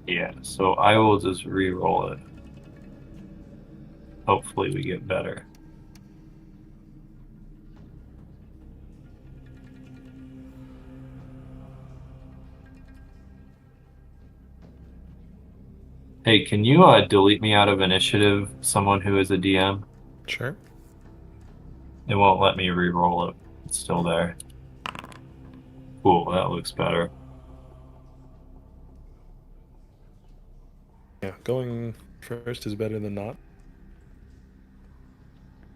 Yeah, so I will just re-roll it. Hopefully we get better. Hey, can you delete me out of initiative, someone who is a DM? Sure. It won't let me re-roll it. It's still there. Cool, that looks better. Yeah, going first is better than not.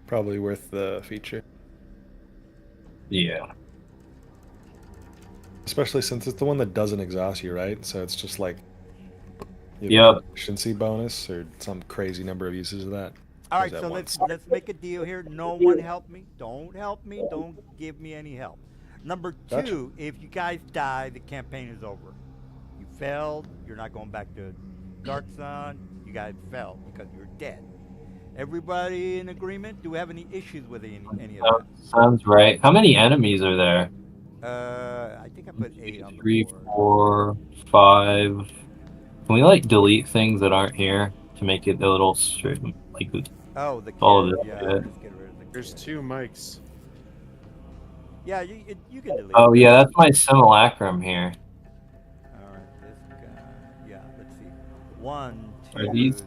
Probably worth the feature. Yeah. Especially since it's the one that doesn't exhaust you, right? So it's just like Yep. efficiency bonus or some crazy number of uses of that. All Or right, is so that let's make a deal here. No one help me. Don't help me. Don't give me any help. Number 2, Gotcha. if you guys die, the campaign is over. You failed. You're not going back to Dark Sun. You guys failed because you're dead. Everybody in agreement? Do we have any issues with any of that? Sounds right. How many enemies are there? I think I put 8 on the 3, board. 4, 5. Can we like delete things that aren't here to make it a little straight? Like Oh, the all of kid. this Yeah, shit. let's get rid of the There's kid. 2 mics. Yeah, you can delete Oh it. yeah, that's my simulacrum here. All right, this guy. Yeah, let's see. 1, 2. Are these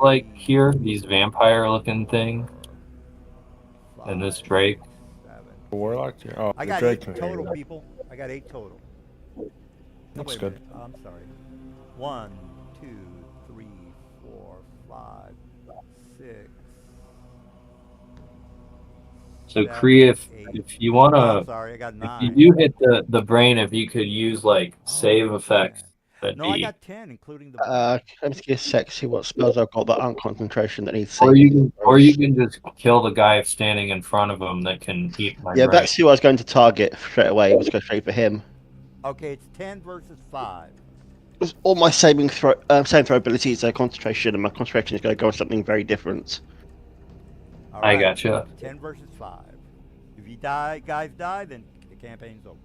like 3, here? These vampire looking thing? 4, And this 5, Drake? 6, 7. Warlock? Oh, I the got Drake 8 can total, figure it out. people. I got 8 total. No, Looks wait a good. minute. Oh, I'm sorry. 1, 2, 3, 4, 5, 6. So 7, Kree, 8. if you Oh, I'm wanna, sorry. I got if 9. you do hit the brain, if you could use like save effects, that'd No, I be. got 10, including the. Let me see a sec, see what spells I've got that aren't concentration that need Or saving. you can just kill the guy standing in front of him that can eat my Yeah, brain. that's who I was going to target straight away. Let's go straight for him. Okay, it's 10 versus 5. All my saving throw abilities are concentration, and my concentration is going to go on something very different. All I right, gotcha. 10 versus 5. If you guys die, then the campaign's over.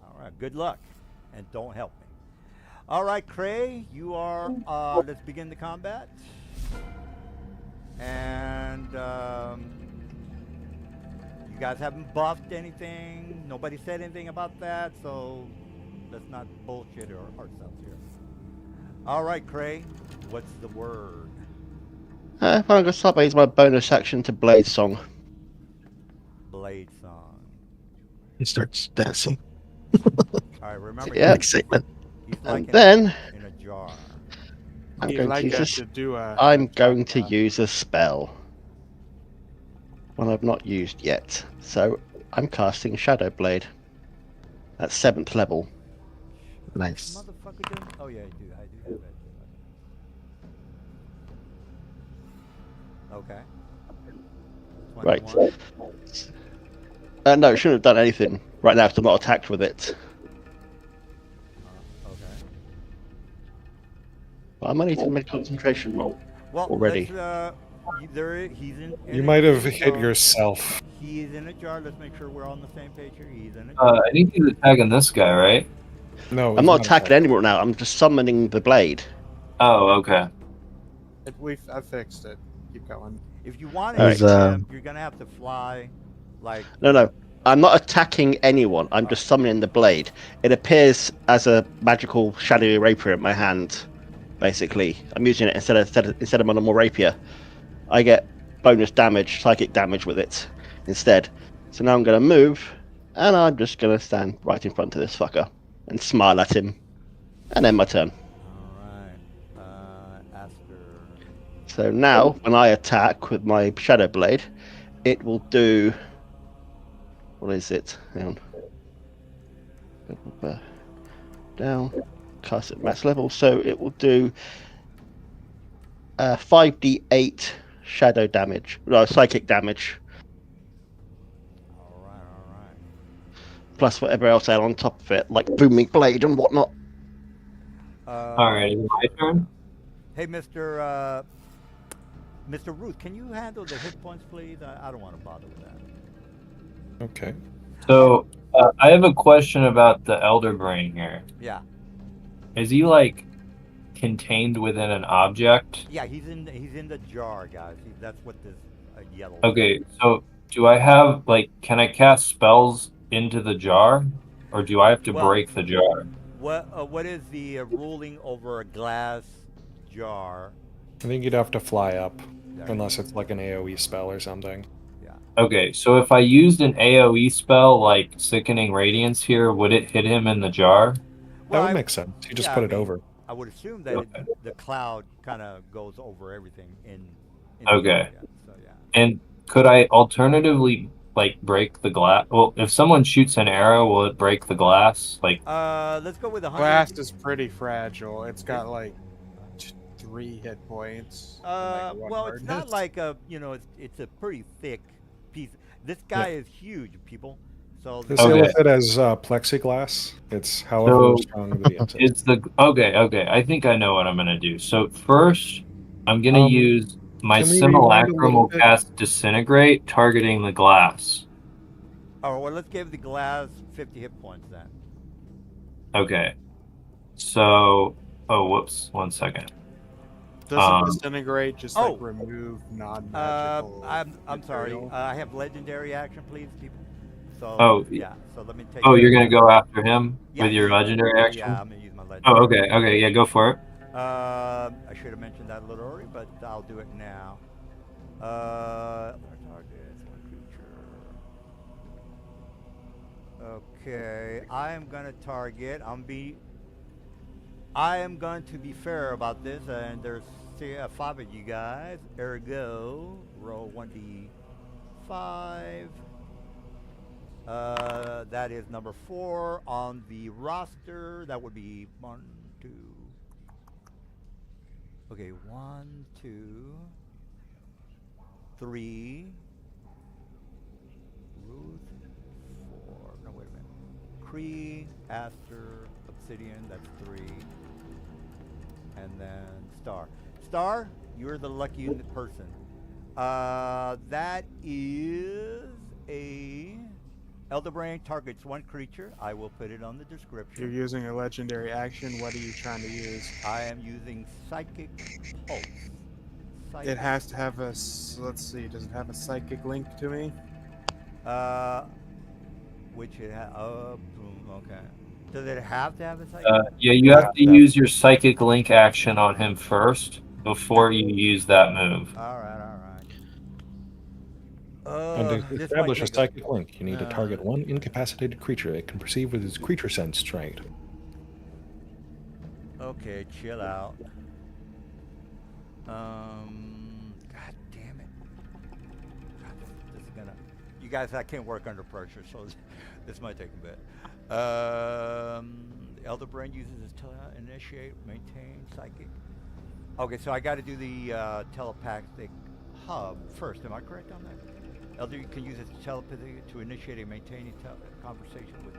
All right, good luck, and don't help me. All right, Cray, you are. Let's begin the combat. And you guys haven't buffed anything. Nobody said anything about that, so let's not bullshit ourselves here. All right, Cray, what's the word? I'm going to start by using my bonus action to Blade Song. Blade song. He starts dancing. All right, remember. Yeah. Excitement. He's And like then in a jar. I'm He'd going like to use us this. to do a. I'm going to use a spell. One I've not used yet. So I'm casting Shadow Blade. At 7th level. Nice. Motherfucker doing? Oh yeah, I do have it. Okay. Right. 21. No, shouldn't have done anything right now because I'm not attacked with it. Okay. But I might need to make a concentration roll. Well, already. he's in. You might have a hit jar. yourself. He is in a jar. Let's make sure we're on the same page here. He's in a I jar. think he's attacking this guy, right? No, I'm he's not attacking anyone now. I'm just summoning the blade. Oh, okay. I fixed it. Keep going. If you want to Alright. hit him, you're gonna have to fly, like. No. I'm not attacking anyone. I'm just summoning the blade. It appears as a magical shadowy rapier in my hand. Basically, I'm using it instead of my normal rapier. I get bonus damage, psychic damage with it instead. So now I'm going to move, and I'm just going to stand right in front of this fucker and smile at him, and then my turn. All right. Aster. So now, when I attack with my shadow blade, it will do. What is it? Hang on. Down. Cast at max level, so it will do 5d8 shadow damage, no, psychic damage, All right. plus whatever else I add on top of it, like booming blade and whatnot. All right, is it my turn? Hey, Mr. Ruth, can you handle the hit points, please? I don't want to bother with that. Okay. So I have a question about the Elder Brain here. Yeah. Is he like contained within an object? Yeah, he's in the jar, guys. That's what this yellow. Okay, so do I have like, can I cast spells into the jar, or do I have to Well, break the jar? What is the ruling over a glass jar? I think you'd have to fly up, There. unless it's like an AoE spell or something. Okay, so if I used an AoE spell like Sickening Radiance here, would it hit him in the jar? That would make sense. You just yeah, put I it mean, over. I would assume that Okay. the cloud kind of goes over everything in Okay. the area, so yeah. And could I alternatively like break the glass? Well, if someone shoots an arrow, will it break the glass? Like, Let's go with 100. Glass is pretty fragile. It's got like 3 hit points. and, like, one Well, it's not hardness. like it's a pretty thick piece. This guy is huge, people. So They Okay. say with it as plexiglass. It's however So- strong the insect. it's the okay. I think I know what I'm gonna do. So first, I'm gonna use my can we rewind a simulacrum little will bit? cast Disintegrate, targeting the glass. oh, well, let's give the glass 50 hit points then. Okay. So, oh, whoops, 1 second. Doesn't disintegrate just oh. like remove non-magical? I'm sorry. material? I have legendary action, please, people. So Oh, yeah. So let me take. Oh, you're gonna go after him Yeah, with your legendary action? Yeah, I'm gonna use my legendary. Oh, okay, okay, yeah, go for it. I should have mentioned that a little earlier, but I'll do it now. Target one creature. Okay, I am gonna target. I am going to be fair about this, and there's 5 of you guys. Ergo, roll 1d5. That is number 4 on the roster. That would be 1, 2. Okay, 1, 2, 3. Ruth, 4. No, wait a minute. Kree, Aster, Obsidian. That's 3. And then Star. Star, you're the lucky person. That is a Elder Brain targets 1 creature. I will put it on the description. You're using a legendary action. What are you trying to use? I am using Psychic Pulse. It has to have a. Let's see. Does it have a psychic link to me? Which it has. Okay. Does it have to have a psychic? Yeah, you have to use your Psychic Link action on him first before you use that move. All right. And to This might establish a take psychic link, you need to Uh, target one incapacitated creature it can perceive with its creature sense trait. Okay, chill out. God damn it. God, this is gonna. You guys, I can't work under pressure, so this might take a bit. The Elder Brain uses his initiate, maintain, psychic. Okay, so I got to do the telepathic hub first. Am I correct on that? Elder can use his telepathy to initiate and maintain a conversation with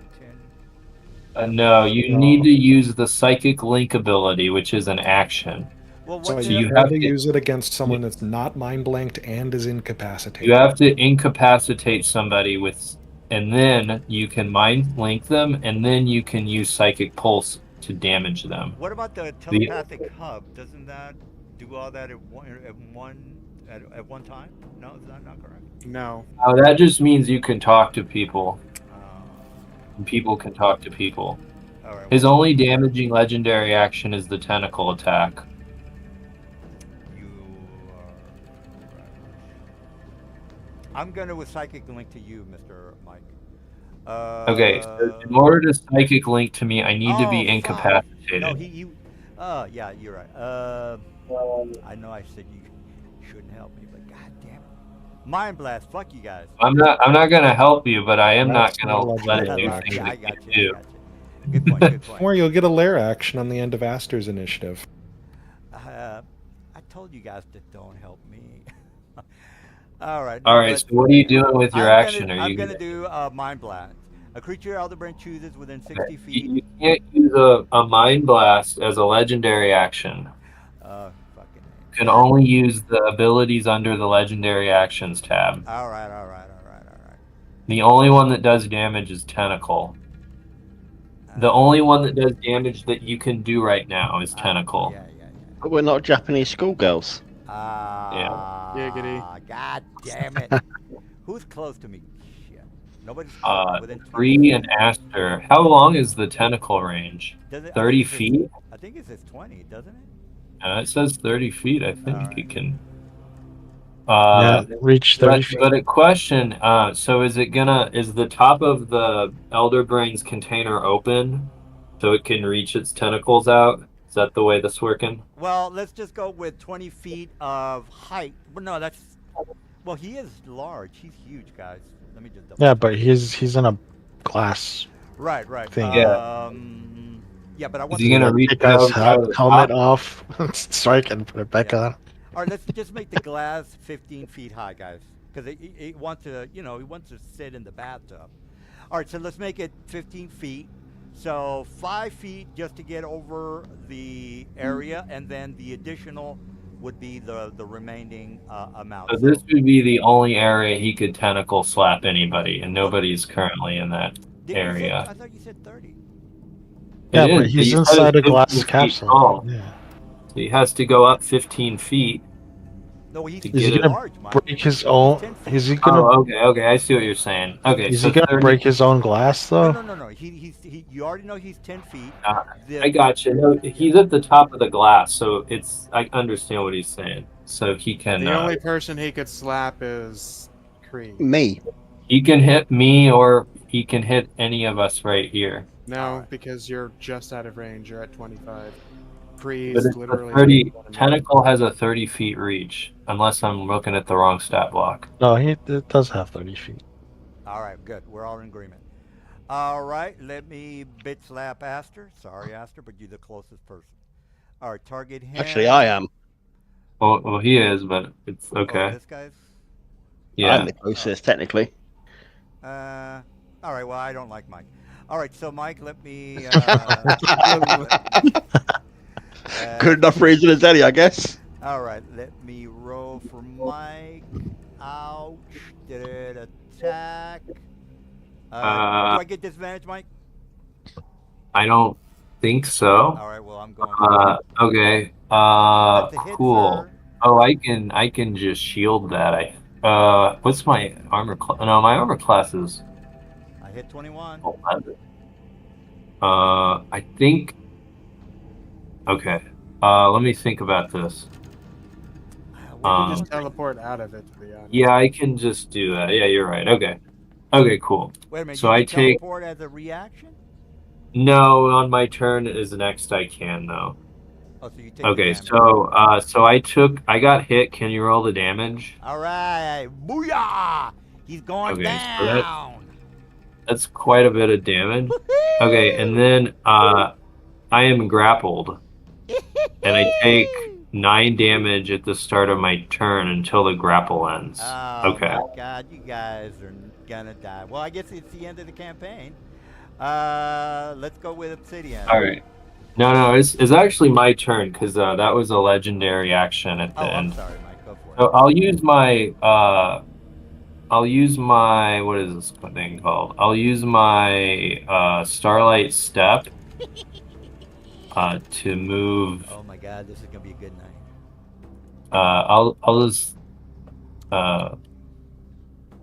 10. No, you need to use the Psychic Link ability, which is an action. Well, So what So you you have have to to- use it against someone that's not mind blanked and is incapacitated. You have to incapacitate somebody with, and then you can mind link them, and then you can use psychic pulse to damage them. What about the telepathic hub? Doesn't that do all that at one time? No, is that not correct? No. That just means you can talk to people, Uh, and people can talk to people. all right. His well, only damaging legendary action is the tentacle attack. You are. I'm gonna with psychic link to you, Mr. Mike. Okay, so in order to psychic link to me, I need to be Oh, fuck. incapacitated. No, yeah, you're right. I know I said you shouldn't help me, but god damn it. Mind blast, fuck you guys. I'm not gonna help you, but I am not That's gonna not let it legendary do action. things Yeah, I it got can you. do. I got you. Good point. Good point. Or you'll get a lair action on the end of Aster's initiative. I told you guys to don't help me. All right. All right, so what are you doing with your action? I'm Are gonna you do mind blast. A creature Elderbrain chooses within 60 feet. you can't use a mind blast as a legendary action. Fucking. You can only use the abilities under the legendary actions tab. All right. The only one that does damage is tentacle. The only one that does damage that you can do right now is tentacle. Yeah. But we're not Japanese schoolgirls. Giggity. God damn it. Who's close to me? Shit. Nobody's within 20 Free feet. and Aster. How long is the tentacle range? Does it- 30 I think it says- feet? I think it says 20, doesn't it? It says 30 feet. I think Alright. it can. Yeah, reach 30 But, feet. but a question. So is the top of the Elder Brain's container open, so it can reach its tentacles out? Is that the way that's working? Well, let's just go with 20 feet of height. Well, no, that's. Well, he is large. He's huge, guys. Let me just double Yeah, check. but he's in a glass. Right. thing. Yeah, but I want Is he gonna to. reach Take his out of the helmet top? off, strike, and put it back Yeah. on. All right, let's just make the glass 15 feet high, guys, because it wants to, he wants to sit in the bathtub. All right, so let's make it 15 feet. So 5 feet just to get over the area, and then the additional would be the remaining amount. So this would be the only area he could tentacle slap anybody, and nobody's currently in that Did you say- area. I thought you said 30. Yeah, It but is, he's you said inside a it's glass 15 feet capsule. tall. Yeah. So he has to go up 15 feet. No, he's To Is he get gonna large, Mike. break his own? 10 feet. Is he gonna? Oh, okay, I see what you're saying. Okay, Is so he gonna 30 break his own glass though? No. You already know he's 10 feet. I got you. No, he's at the top of the glass, so I understand what he's saying. So he can The only person he could slap is Kree. Me. he can hit me, or he can hit any of us right here. No, because you're just out of range. You're at 25. Kree But is it's literally. 30 tentacle has a 30 feet reach, unless I'm looking at the wrong stat block. No, it does have 30 feet. All right, good. We're all in agreement. All right, let me bit slap Aster. Sorry, Aster, but you're the closest person. All right, target him. Actually, I am. Well, he is, but it's Oh, okay. this guy's. Yeah. I'm the closest, technically. All right. Well, I don't like Mike. All right, so Mike, let me. Good enough reason as any, I guess. All right, let me roll for Mike. Ouch! Did it attack? Do I get disadvantage, Mike? I don't think so. All right. Well, I'm going. Okay. That's a hit, Cool. sir. Oh, I can just shield that. What's my armor class? No, my armor class is I hit 21. 11. I think. Okay. Let me think about this. You can just teleport out of it, to be honest. Yeah, I can just do that. Yeah, you're right. Okay. Okay, cool. Wait a minute. So you I can take- teleport as a reaction. No, on my turn is next I can though. Oh, so you take. Okay, the damage. so I got hit. Can you roll the damage? All right. Booyah! He's going Okay, so that's- down. That's quite a bit of damage. Okay, and then I am grappled, and I take 9 damage at the start of my turn until the grapple ends. Oh Okay. my God, you guys are gonna die. Well, I guess it's the end of the campaign. Let's go with Obsidian. All right. No, it's actually my turn because that was a legendary action at the Oh, I'm end. sorry, Mike. Go for it. So I'll use my what is this thing called? I'll use my Starlight Step to move. Oh my God, this is gonna be a good night. I'll just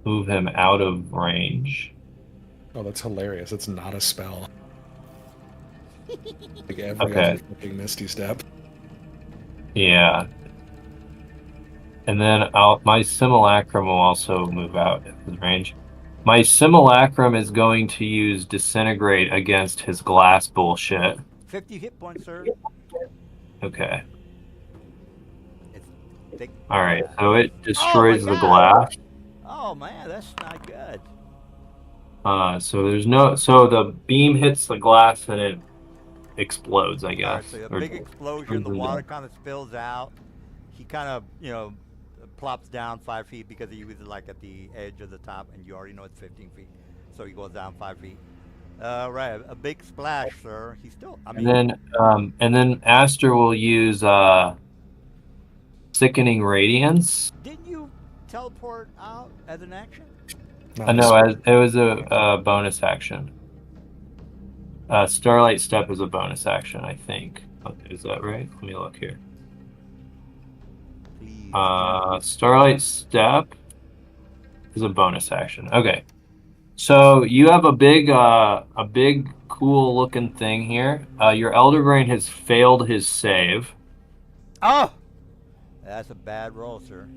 move him out of range. Oh, that's hilarious. It's not a spell. Like every Okay. other fucking Misty Step. Yeah. And then my Simulacrum will also move out of his range. My Simulacrum is going to use Disintegrate against his glass bullshit. 50 hit points, sir. Okay. It's thick. Alright, so it destroys my the God. glass. Oh man, that's not good. So there's no. So the beam hits the glass and it explodes, I All right, guess. so a Or- big explosion. The water kind of spills out. He kind of, plops down 5 feet because he was like at the edge of the top, and you already know it's 15 feet. So he goes down 5 feet. Right, a big splash, sir. He's still. I mean, and then Aster will use Sickening Radiance. didn't you teleport out as an action? Not a No, spell. it was a bonus action. Starlight Step is a bonus action, I think. Is that right? Let me look here. Please. Starlight Step is a bonus action. Okay. So you have a big cool looking thing here. Your Elder Brain has failed his save. Oh, that's a bad roll, sir.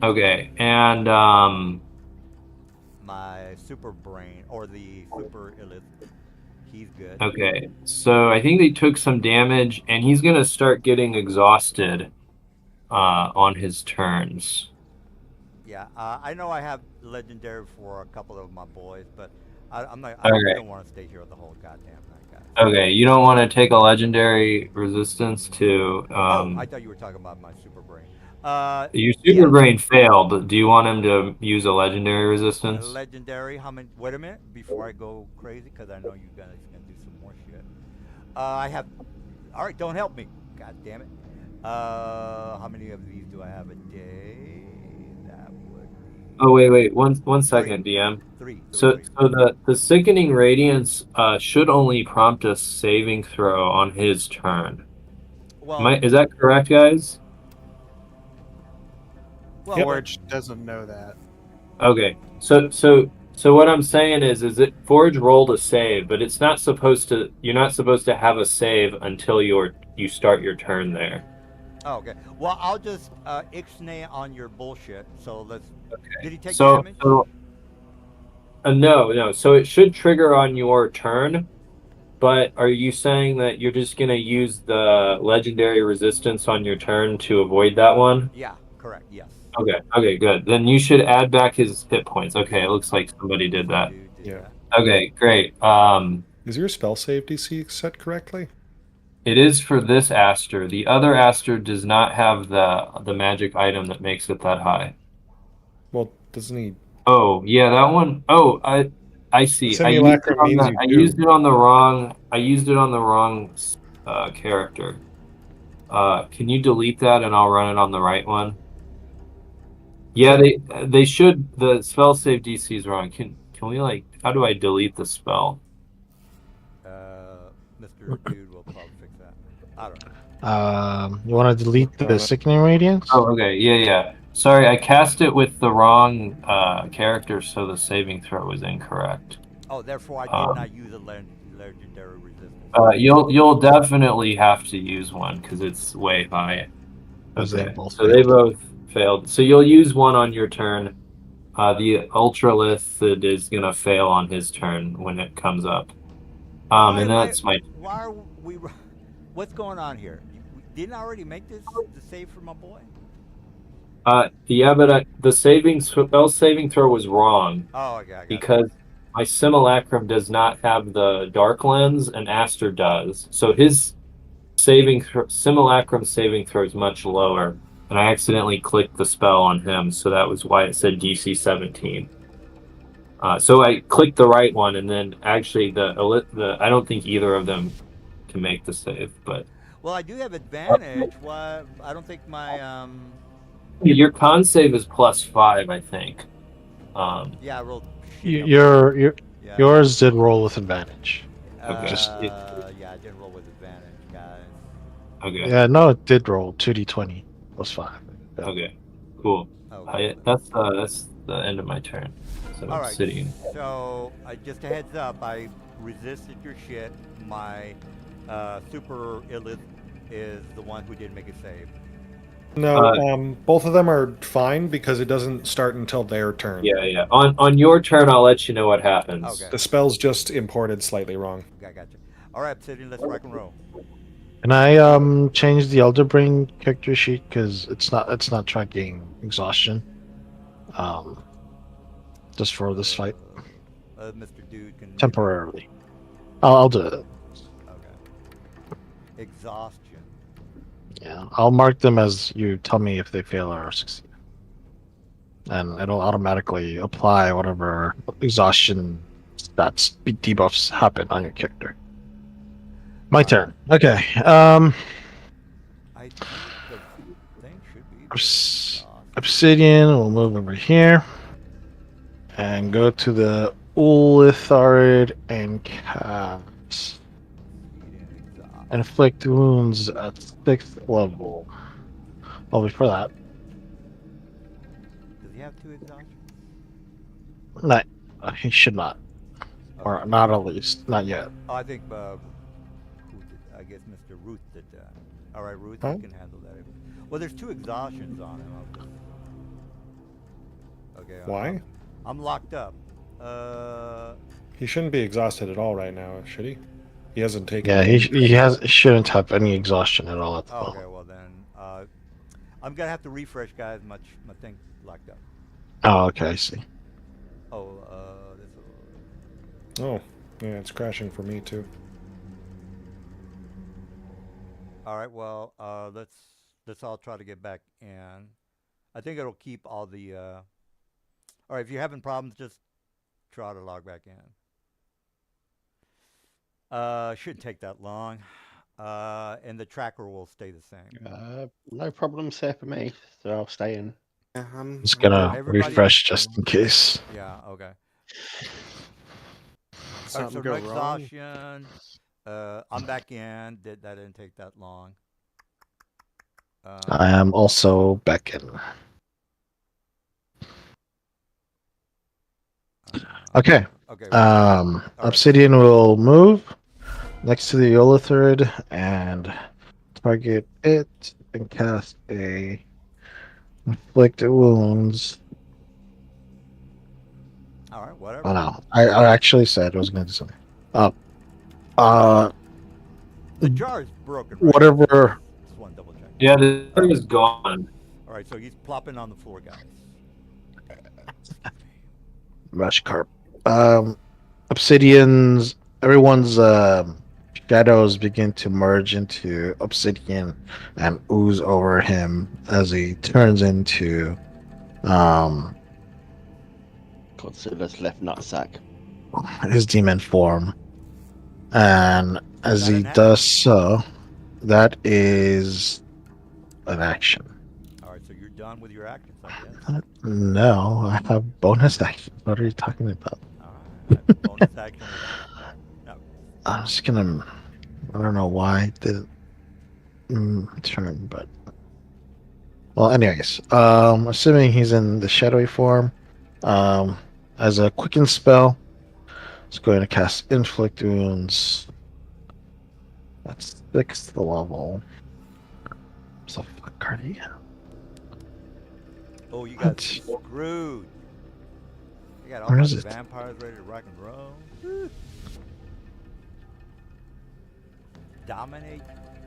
Okay, and My super brain or the super illith. He's good. okay, so I think they took some damage, and he's gonna start getting exhausted on his turns. Yeah, I know I have legendary for a couple of my boys, but I'm not. Okay. I don't want to stay here the whole goddamn night, guys. Okay, you don't want to take a legendary resistance to Oh, I thought you were talking about my super brain. your super brain failed. Do you want him to use a legendary resistance? Legendary. How many? Wait a minute before I go crazy, because I know you guys gonna do some more shit. I have. All right, don't help me. God damn it. How many of these do I have a day? That would be Oh wait, one second, DM. three. So Three. the Sickening Radiance should only prompt a saving throw on his turn. Well, Is that correct, guys? well, Forge doesn't know that. Okay. So what I'm saying is that Forge rolled a save, but it's not supposed to. You're not supposed to have a save until you start your turn there. oh, okay. Well, I'll just ixnay on your bullshit. So let's. Did he take So damage? no. So it should trigger on your turn. But are you saying that you're just gonna use the legendary resistance on your turn to avoid that one? Yeah, correct. Yes. Okay, good. Then you should add back his hit points. Okay, it looks like somebody did that. Dude did Yeah. that. Okay, great. Is your spell save DC set correctly? It is for this Aster. The other Aster does not have the magic item that makes it that high. Well, doesn't he? Oh, yeah, that one. Oh, I see. Simulacrum means you I do. used it on the wrong. I used it on the wrong character. Can you delete that and I'll run it on the right one? Yeah, they should. The spell save DC is wrong. Can we how do I delete the spell? Mr. Dude will probably fix that. I don't know. You want to delete the Sickening Radiance? Oh, okay. Yeah. Sorry, I cast it with the wrong character, so the saving throw was incorrect. Oh, therefore I did not use a legendary resistance. You'll definitely have to use one because it's way high. Because they Okay, both so they both failed. So you'll use one on your turn. The Ultralith is gonna fail on his turn when it comes up. And that's my. Why are we? What's going on here? Didn't I already make the save for my boy? Yeah, but the spell saving throw was wrong Oh, okay. I got it. because my Simulacrum does not have the Dark Lens, and Aster does. So his Simulacrum saving throw is much lower, and I accidentally clicked the spell on him, so that was why it said DC 17. So I clicked the right one, and then actually the I don't think either of them can make the save. But Well, I do have advantage. Why? I don't think my your con save is +5, I think. Yeah, I rolled. Y- shit Your your Yeah. yours did roll with advantage. Okay. Yeah, I didn't roll with advantage, guys. Okay. Yeah, no, it did roll 2d20 plus 5. Yeah. Okay. Cool. Okay. That's the end of my turn. So All I'm right. sitting. So, just a heads up, I resisted your shit. My super Illith is the one who didn't make a save. No, both of them are fine because it doesn't start until their turn. Yeah. On your turn, I'll let you know what happens. Okay. The spell's just imported slightly wrong. I got you. All right, Obsidian, let's rock and roll. Can I change the Elder Brain character sheet because it's not tracking exhaustion. Just for this fight Mr. Dude can temporarily. I'll do it. Okay. Exhaustion. Yeah, I'll mark them as you tell me if they fail or succeed, and it'll automatically apply whatever exhaustion stats debuffs happen on your character. My turn. Okay. I think the thing should be. Obsidian will move over here and go to the Ulithard and cast inflict wounds at 6th level. Well, before that, Does he have 2 exhaustions? not he should not, or not at least, not yet. Oh, I think I guess Mr. Ruth did that. All right, Ruth, Huh? you can handle that. Well, there's 2 exhaustions on him. Okay. Why? I'm locked up. He shouldn't be exhausted at all right now, should he? He hasn't taken. Yeah, he shouldn't have any exhaustion at all at the Okay, moment. well then, I'm gonna have to refresh, guys. My thing locked up. Oh, okay, I see. Oh, this. Oh, yeah, it's crashing for me too. All right. Well, let's all try to get back in. I think it'll keep all the. All right. If you're having problems, just try to log back in. Shouldn't take that long. And the tracker will stay the same. No problems here for me, so I'll stay in. Yeah, Just gonna Everybody- refresh just in case. Yeah. Okay. something so go no wrong. exhaustion. I'm back in. That didn't take that long. I am also back in. Okay. Okay. Obsidian will move next to the Olithrid and target it and cast a inflict wounds. All right. Whatever. Oh no, I actually said I was going to do something. The jar is broken. Right? Whatever. Just want to double check. Yeah, the thing is gone. All right. So he's plopping on the floor, guys. Mashcarp. Obsidian's everyone's shadows begin to merge into Obsidian and ooze over him as he turns into Godzilla's left nutsack. his demon form. And as that he an action? does so, that is an action. All right. So you're done with your actions, I guess. No, I have bonus action. What are you talking about? All right. Bonus action. No. I'm just gonna. I don't know why I didn't turn, but. Well, anyways, assuming he's in the shadowy form, as a quicken spell, it's going to cast inflict wounds. That's 6th level. So fuck are you? Oh, you got What? screwed. You got all Where kinds is of it? vampires ready to rock and roll. Woo. Dominate.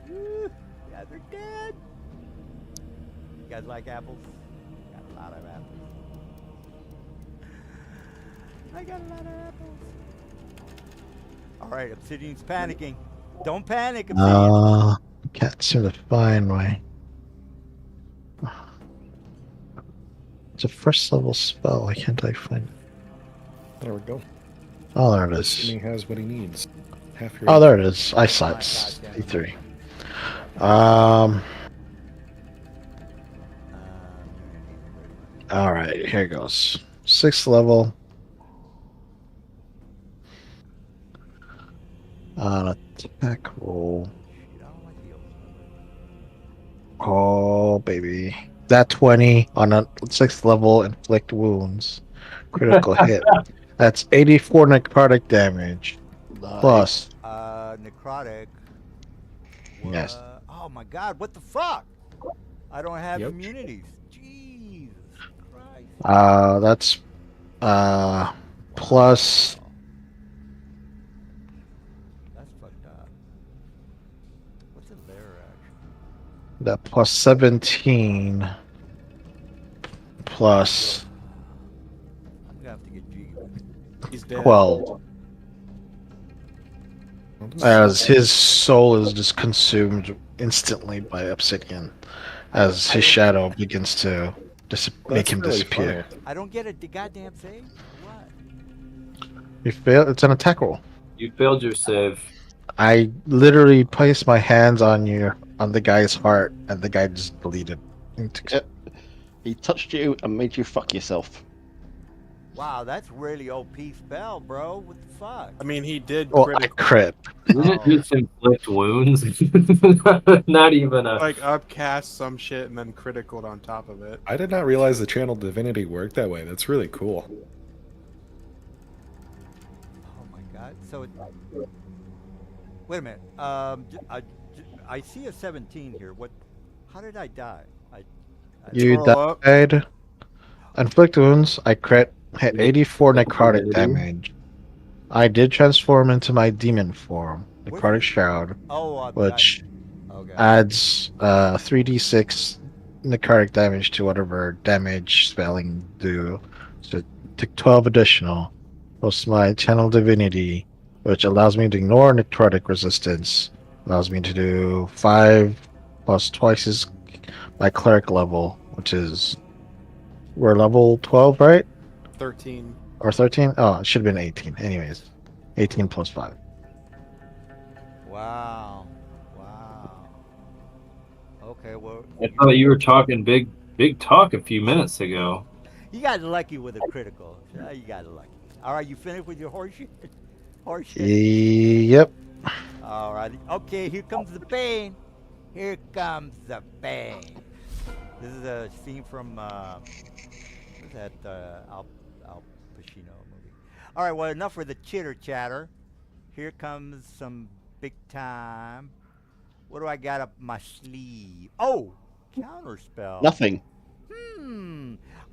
Woo. You guys are dead. You guys like apples? Got a lot of apples. I got a lot of apples. All right, Obsidian's panicking. Don't panic, Obsidian. Can't seem to find my. It's a 1st level spell. Why can't I find it? There we go. Oh, there it is. Assuming he has what he needs. Half your Oh, HP. there it is. I saw My it. goddamn D3. immunity. All right, here goes. 6th level. On attack roll. Shit, I don't like heals. Oh, baby. That 20 on a 6th level, inflict wounds. Critical hit. That's 84 necrotic damage. Plus, Necrotic. yes. Oh my god, what the fuck? I don't have Yep. immunities. Jesus Christ. That's plus Wow. That's fucked up. What's in there actually? that plus 17 plus I'm gonna have to get jiggy with it. He's dead. 12. As his soul is just consumed instantly by Obsidian, as his shadow begins to make him really disappear. funny. I don't get a goddamn save? What? You fail. It's an attack roll. You failed your save. I literally placed my hands on the guy's heart, and the guy just bleeded. Yep. He touched you and made you fuck yourself. Wow, that's really OP spell, bro. What the fuck? I mean, he did Well, I critical. crit. You didn't just inflict wounds. Not even a. Like upcast some shit and then criticaled on top of it. I did not realize the channel divinity worked that way. That's really cool. Oh my god. So it. Wait a minute. I see a 17 here. What? How did I die? You Scroll up. died. Inflict wounds. I crit. Hit 84 necrotic damage. I did transform into my demon form, Necrotic Shroud, Oh, which okay. adds 3d6 necrotic damage to whatever damage spelling do. So take 12 additional. Plus my channel divinity, which allows me to ignore necrotic resistance. Allows me to do 5 plus twice as my cleric level, which is we're level 12, right? 13. Or 13? Oh, it should have been 18. Anyways, 18 plus 5. Wow. Wow. Okay, well. I thought you were talking big talk a few minutes ago. You got lucky with a critical. You got lucky. All right, you finished with your horseshit? Horseshit? Yep. All right. Okay, here comes the pain. Here comes the pain. This is a scene from what's that Al Pacino movie. All right, well, enough for the chitter chatter. Here comes some big time. What do I got up my sleeve? Oh, counterspell. Nothing.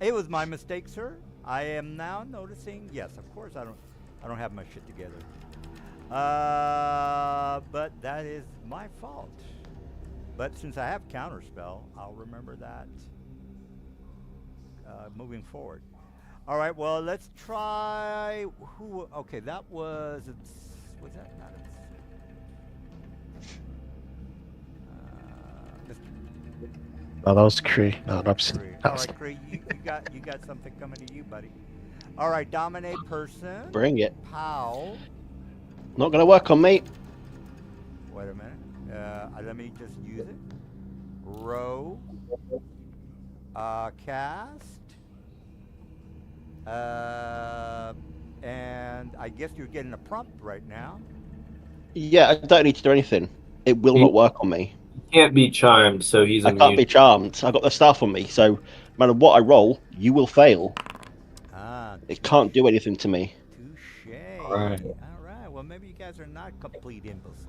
It was my mistake, sir. I am now noticing. Yes, of course I don't have my shit together. But that is my fault. But since I have counterspell, I'll remember that moving forward. All right, well, let's try who. Okay, that was that not Oh, that was Kree. No, that's Kree. All right, Kree, you got something coming to you, buddy. All right, dominate person. Bring it. Pow. Not gonna work on me. Wait a minute. Let me just use it. Row. Cast. And I guess you're getting a prompt right now. Yeah, I don't need to do anything. It will not work on me. He can't be charmed, so he's I immune. can't be charmed. I got the staff on me, so no matter what I roll, you will fail. It can't do anything to me. Touche. Alright. All right. Well, maybe you guys are not complete imbeciles.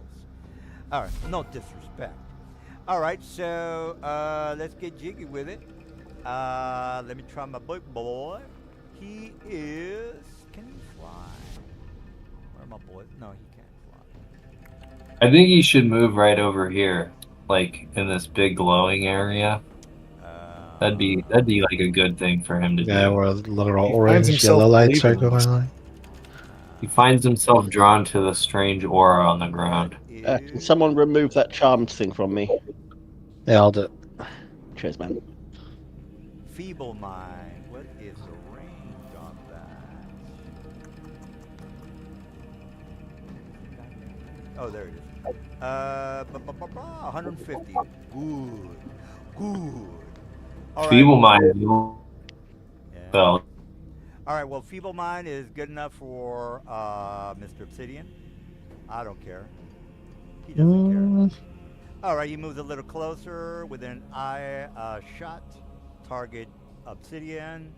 All right. No disrespect. All right. So let's get jiggy with it. Let me try my big boy. He is. Can he fly? Where are my boys? No, he can't fly. I think he should move right over here, like in this big glowing area. That'd be like a good thing for him to Yeah, do. where the little He finds orange, himself yellow lights are believing going on. He finds himself drawn to the strange aura on the ground. Can someone remove that charmed thing from me? Yeah, I'll do it. Cheers, man. Feeble mind. What is the range on that? Oh, there it is. 150. Good. Good. All right. Feeble mind. Yeah. Spell. All right. Well, Feeble Mind is good enough for Mr. Obsidian. I don't care. He doesn't care. Mm, All right. He moves a little closer within eye shot. Target Obsidian.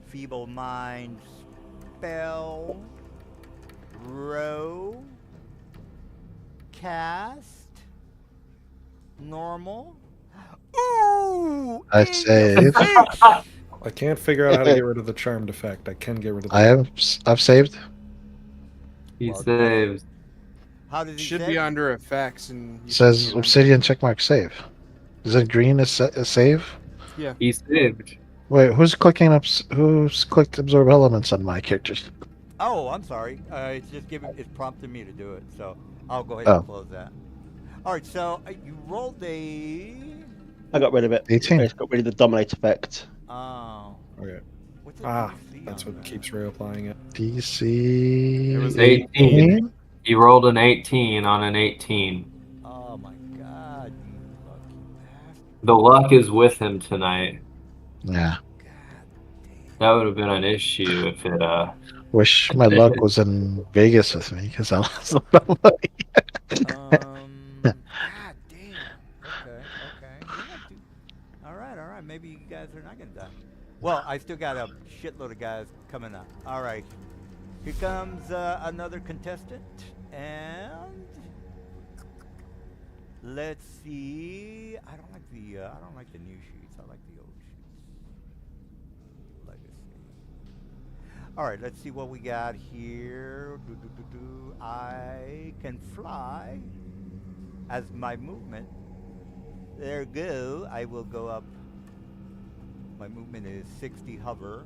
Feeble Mind spell. Row. Cast. Normal. Ooh! I in the save. face! I can't figure out how to get rid of the charmed effect. I can get rid of. I've saved. He Well, saves. How does he Should say? be under effects and It says Obsidian checkmark save. Is it green a save? Yeah. He saved. Wait, who's clicking up? Who's clicked absorb elements on my characters? Oh, I'm sorry. It's just it's prompting me to do it, so I'll go ahead Oh. and close that. All right, so you rolled a. I got rid of it. 18. I just got rid of the dominate effect. Oh. Okay. What's a Ah, DC that's on what that? keeps reapplying it. DC. It was 18. He rolled an 18 on an 18. Oh my God, you lucky bastard! The luck is with him tonight. Yeah. God That would have been an issue if it Wish my luck was in Vegas with me because I lost a lot of money. damn. God damn. Okay. You're not too... All right. Maybe you guys are not gonna die. Well, I still got a shitload of guys coming up. All right. Here comes another contestant, and let's see. I don't like the new sheets. I like the old sheets. Legacy. All right, let's see what we got here. I can fly as my movement. There we go. I will go up. My movement is 60 hover.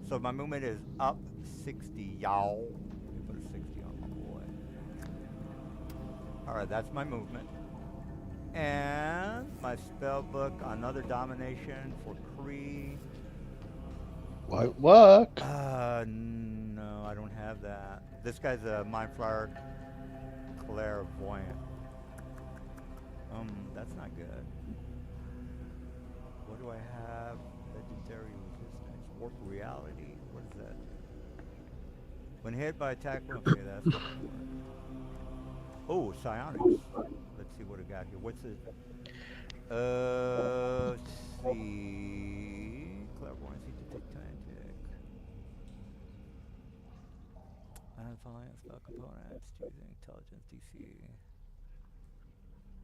So my movement is up 60, y'all. Let me put a 60 on my boy. Alright, that's my movement. And my spell book, another domination for Kree. Won't work. No, I don't have that. This guy's a Mind Flyer Clairvoyant. That's not good. What do I have? Legendary resistance. Warp reality. What is that? When hit by attack, okay, that's not good. Oh, psionics. Let's see what I got here. What's it? Let's see. Clairvoyancy, detect kinetic. Following spell components, choosing intelligence DC.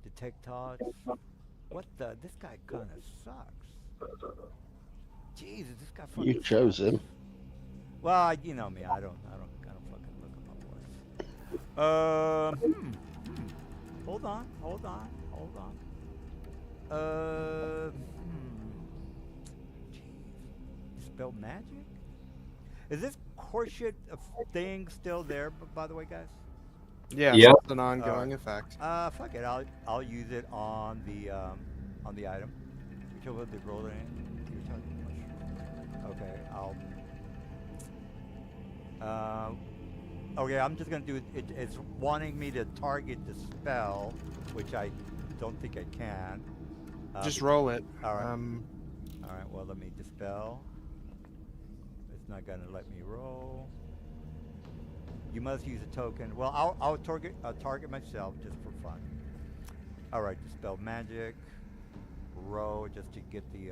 Detect thoughts. What the? This guy kind of sucks. Jesus, this guy fucking You chose sucks. him. Well, you know me. I don't fucking look at my boys. Hold on. Jeez. Spell magic? Is this horseshit thing still there? By the way, guys. Yeah, Yep. it's an ongoing effect. Fuck it. I'll use it on the item. Which will the roll in. Okay, okay, I'm just gonna do it. It's wanting me to target the spell, which I don't think I can. Just roll it. All right. All right. Well, let me dispel. It's not gonna let me roll. You must use a token. Well, I'll target myself just for fun. All right. Dispel magic. Row just to get the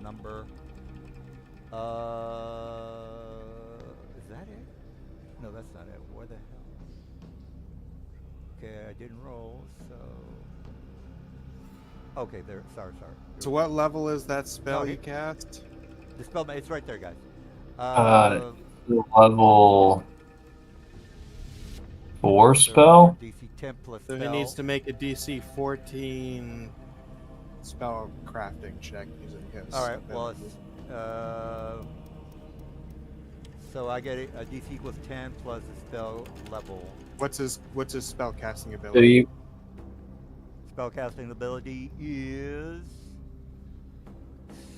number. Is that it? No, that's not it. Where the hell? Okay, I didn't roll, so. Okay, there. Sorry. So what level is that spell Okay. you cast? The spell, it's right there, guys. Level 4 spell? DC 10 plus So he spell. needs to make a DC 14 spell crafting check using his. All right. Well, ability. so I get a DC equals 10 plus the spell level. What's his spell casting So ability? you, Spellcasting ability is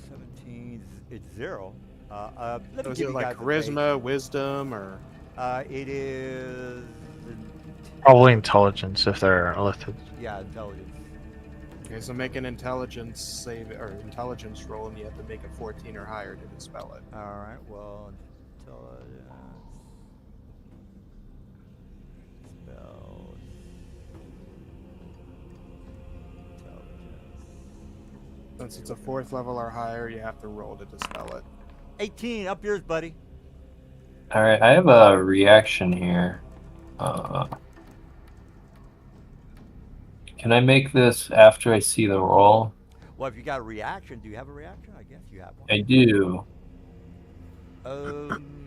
17. It's 0. Let me So is give it you like guys a charisma, wisdom, or base. It is Probably intelligence if they're lifted. Yeah, intelligence. Okay, so make an intelligence save or intelligence roll, and you have to make it 14 or higher to dispel it. All right. Well, intelligence. Spells. Intelligence. Since it's a 4th level or higher, you have to roll to dispel it. 18. Up yours, buddy. All right, I have a reaction here. Can I make this after I see the roll? Well, if you got a reaction, do you have a reaction? I guess you have one. I do.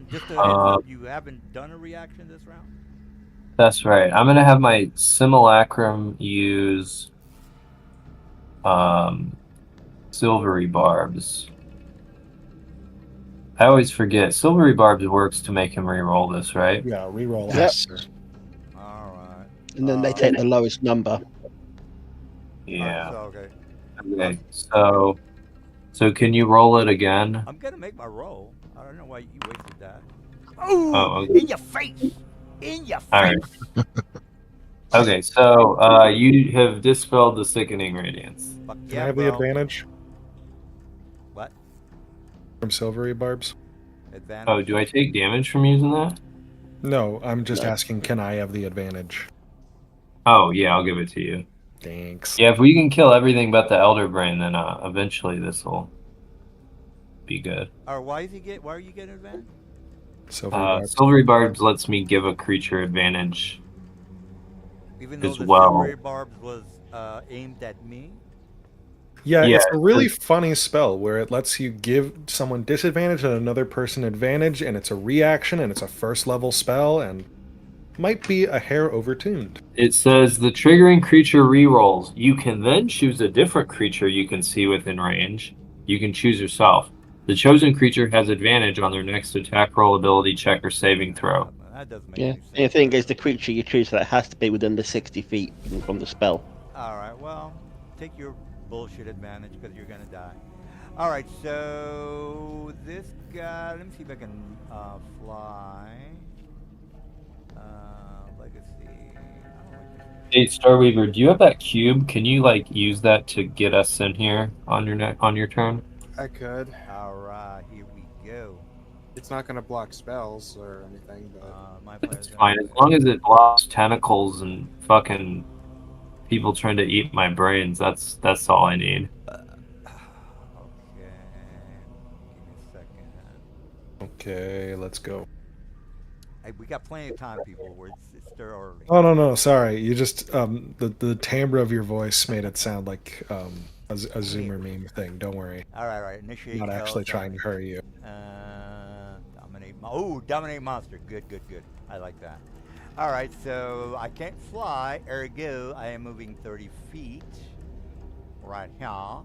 Just a heads up, you haven't done a reaction this round? That's right. I'm gonna have my simulacrum use silvery barbs. I always forget. Silvery barbs works to make him re-roll this, right? Yeah, reroll Yep. after. All right. And then they take the lowest number. Yeah. Okay. Okay. So can you roll it again? I'm gonna make my roll. I don't know why you wasted that. Oh, okay. In your face! In your face! All right. Okay, so you have dispelled the sickening radiance. Fuck Can yeah, I have bro. the advantage What? from silvery barbs? Advantage? Oh, do I take damage from using that? No, I'm just No. asking, can I have the advantage? Oh, yeah, I'll give it to you. Thanks. Yeah, if we can kill everything but the Elder Brain, then eventually this will be good. Or why are you getting advantage? Silvery barbs. Silvery Barbs lets me give a creature advantage. Even though As the well. silvery barbs was aimed at me? Yeah, Yeah, it's a really funny spell where it lets you give someone disadvantage and another person advantage, and it's a reaction, and it's a first level spell, and might be a hair overtuned. It says the triggering creature rerolls. You can then choose a different creature you can see within range. You can choose yourself. The chosen creature has advantage on their next attack roll, ability check, or saving throw. That doesn't make Yeah. any sense. And the thing is, the creature you choose that has to be within the 60 feet from the spell. All right, well, take your bullshit advantage because you're gonna die. All right, so this guy. Let me see if I can fly. Legacy. I don't like this. Hey, Starweaver, do you have that cube? Can you use that to get us in here on your turn? I could. All right, here we go. It's not going to block spells or anything, but My It's fine as long as it blocks tentacles and fucking people trying to eat my brains. That's all I need. Okay, give me a second. Okay, let's go. Hey, we got plenty of time, people. It's still early. Oh no, sorry. You just the timbre of your voice made it sound like a Zoomer meme thing. Don't worry. All right. Initiate. I'm not actually trying to hurry you. Dominate monster. Good. I like that. All right, so I can't fly. Ergo, I am moving 30 feet right here.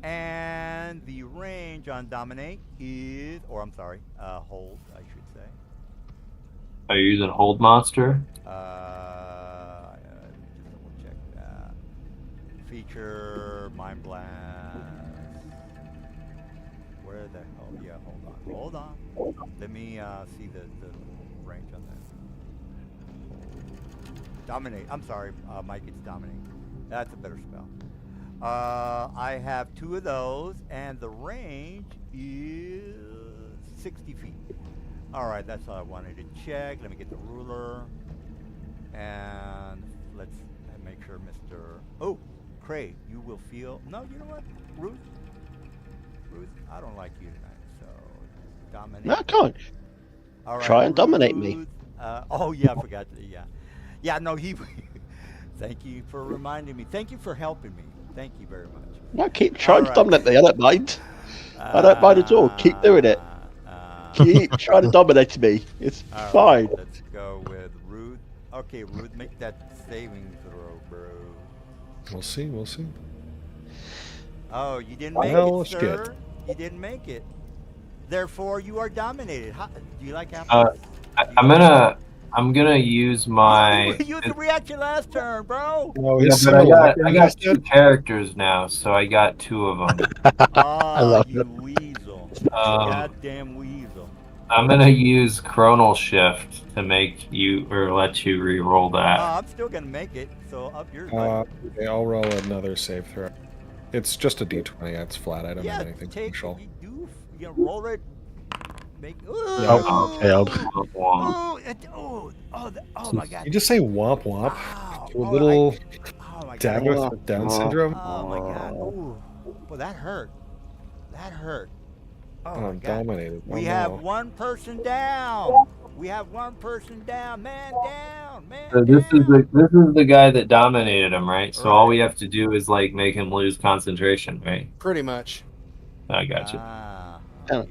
And the range on dominate is, hold, I should say. Are you using hold monster? Just double check that. Feature, mind blast. Where the hell? Yeah, hold on. Let me see the range on that. Dominate. I'm sorry, Mike. It's dominate. That's a better spell. I have 2 of those, and the range is 60 feet. All right, that's all I wanted to check. Let me get the ruler, and let's make sure, Craig, you will feel. No, you know what, Ruth, I don't like you tonight. So dominate. No, come on. All right, Try and dominate me. Ruth, oh yeah, I forgot. Yeah. No, he. Thank you for reminding me. Thank you for helping me. Thank you very much. No, keep trying to Alright. dominate me. I don't mind. I don't mind at all. Keep doing it. Keep trying to dominate me. It's All fine. right, let's go with Ruth. Okay, Ruth, make that saving throw, bro. We'll see. Oh, you didn't make Well, it, shit. sir. You didn't make it. Therefore, you are dominated. Do you like apples? I'm gonna use my. You used the reaction last turn, bro. No, Yeah, it's but I similar. got 2 characters now, so I got 2 of them. Ah, love you it. weasel. Um, Goddamn weasel. I'm gonna use Chronal Shift to make you or let you re-roll that. I'm still gonna make it. So up yours. Buddy. Okay, I'll roll another save throw. It's just a d20. It's flat. I don't have anything take special. you roll it. Make. Oh, failed. Oh my god. You just say womp womp. Ow. To a little Oh my dad god. with Down syndrome. Oh my god. Ooh. Well, that hurt. That hurt. Oh my I'm god. dominated. We Oh, have no. one person down. We have one person down. Man down. Man So down. this is the guy that dominated him, right? So all Right. we have to do is like make him lose concentration, right? Pretty much. I got you. Ah. Yeah.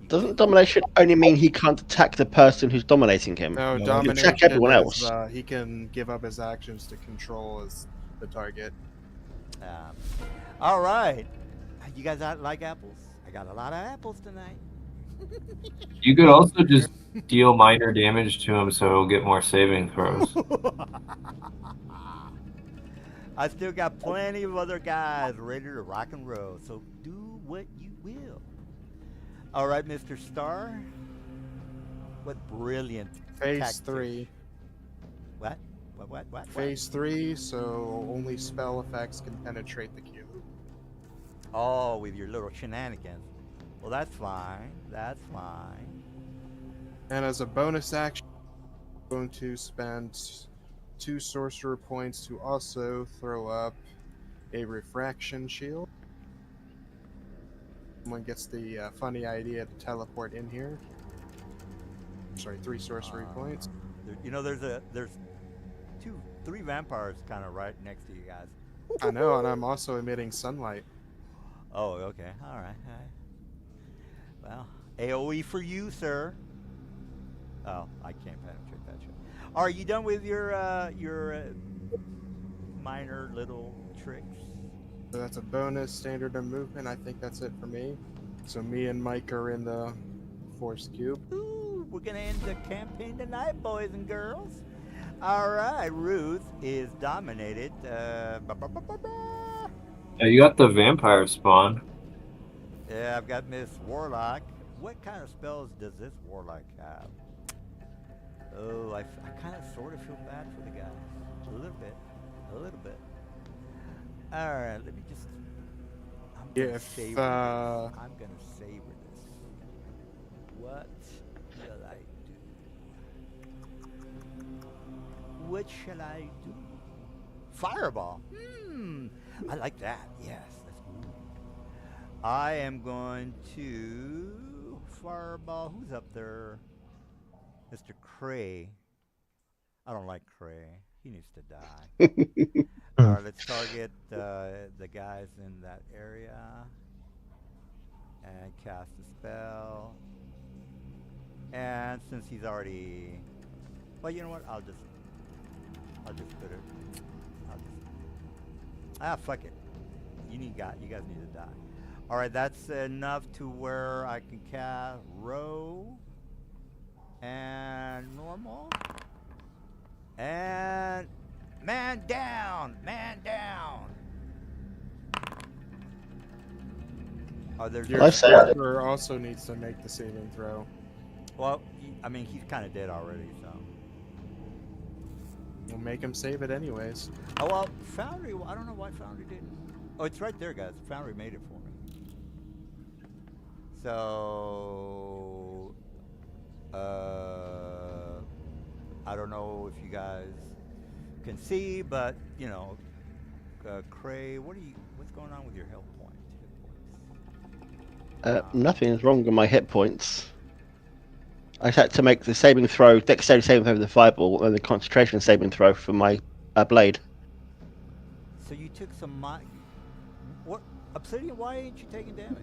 Doesn't domination only mean he can't attack the person who's dominating him? No, No, domination. check everyone is, else. he can give up his actions to control the target. All right. You guys like apples? I got a lot of apples tonight. You could also just deal minor damage to him so he'll get more saving throws. I still got plenty of other guys ready to rock and roll, so do what you will. All right, Mr. Star. What brilliant Phase tactics. 3. What? Phase 3, so only spell effects can penetrate the cube. Oh, with your little shenanigans. Well, that's fine. That's fine. And as a bonus action, I'm going to spend 2 sorcerer points to also throw up a refraction shield. Someone gets the funny idea to teleport in here. Sorry, 3 sorcery points. There's 3 vampires kind of right next to you guys. I know, and I'm also emitting sunlight. Oh, okay. All right. Well, AOE for you, sir. Oh, I can't penetrate that shit. Are you done with your minor little tricks? So that's a bonus standard of movement. I think that's it for me. So me and Mike are in the force cube. Ooh, we're gonna end the campaign tonight, boys and girls. All right, Ruth is dominated. Yeah, you got the vampire spawn. Yeah, I've got Miss Warlock. What kind of spells does this Warlock have? Oh, I kind of sort of feel bad for the guy. A little bit. All right, let me just... I'm gonna savor this. I'm going to savor this. What shall I do? What shall I do? Fireball. I like that. Yes, that's good. I am going to fireball. Who's up there? Mr. Cray. I don't like Cray. He needs to die. All right, let's target the guys in that area and cast a spell. And since he's already, well, you know what? I'll just put it. Fuck it. You guys need to die. All right, that's enough to where I can cast row and normal and man down. Oh, there's Your I said- sorcerer also needs to make the saving throw. well, he's kind of dead already, so. We'll make him save it anyways. Oh well, Foundry. I don't know why Foundry didn't. Oh, it's right there, guys. Foundry made it for me. So, I don't know if you guys can see, but Cray, what's going on with your health points? Nothing is wrong with my hit points. I had to make the saving throw, dexterity saving throw with the fireball, and the concentration saving throw for my blade. So you took some what Obsidian? Why ain't you taking damage?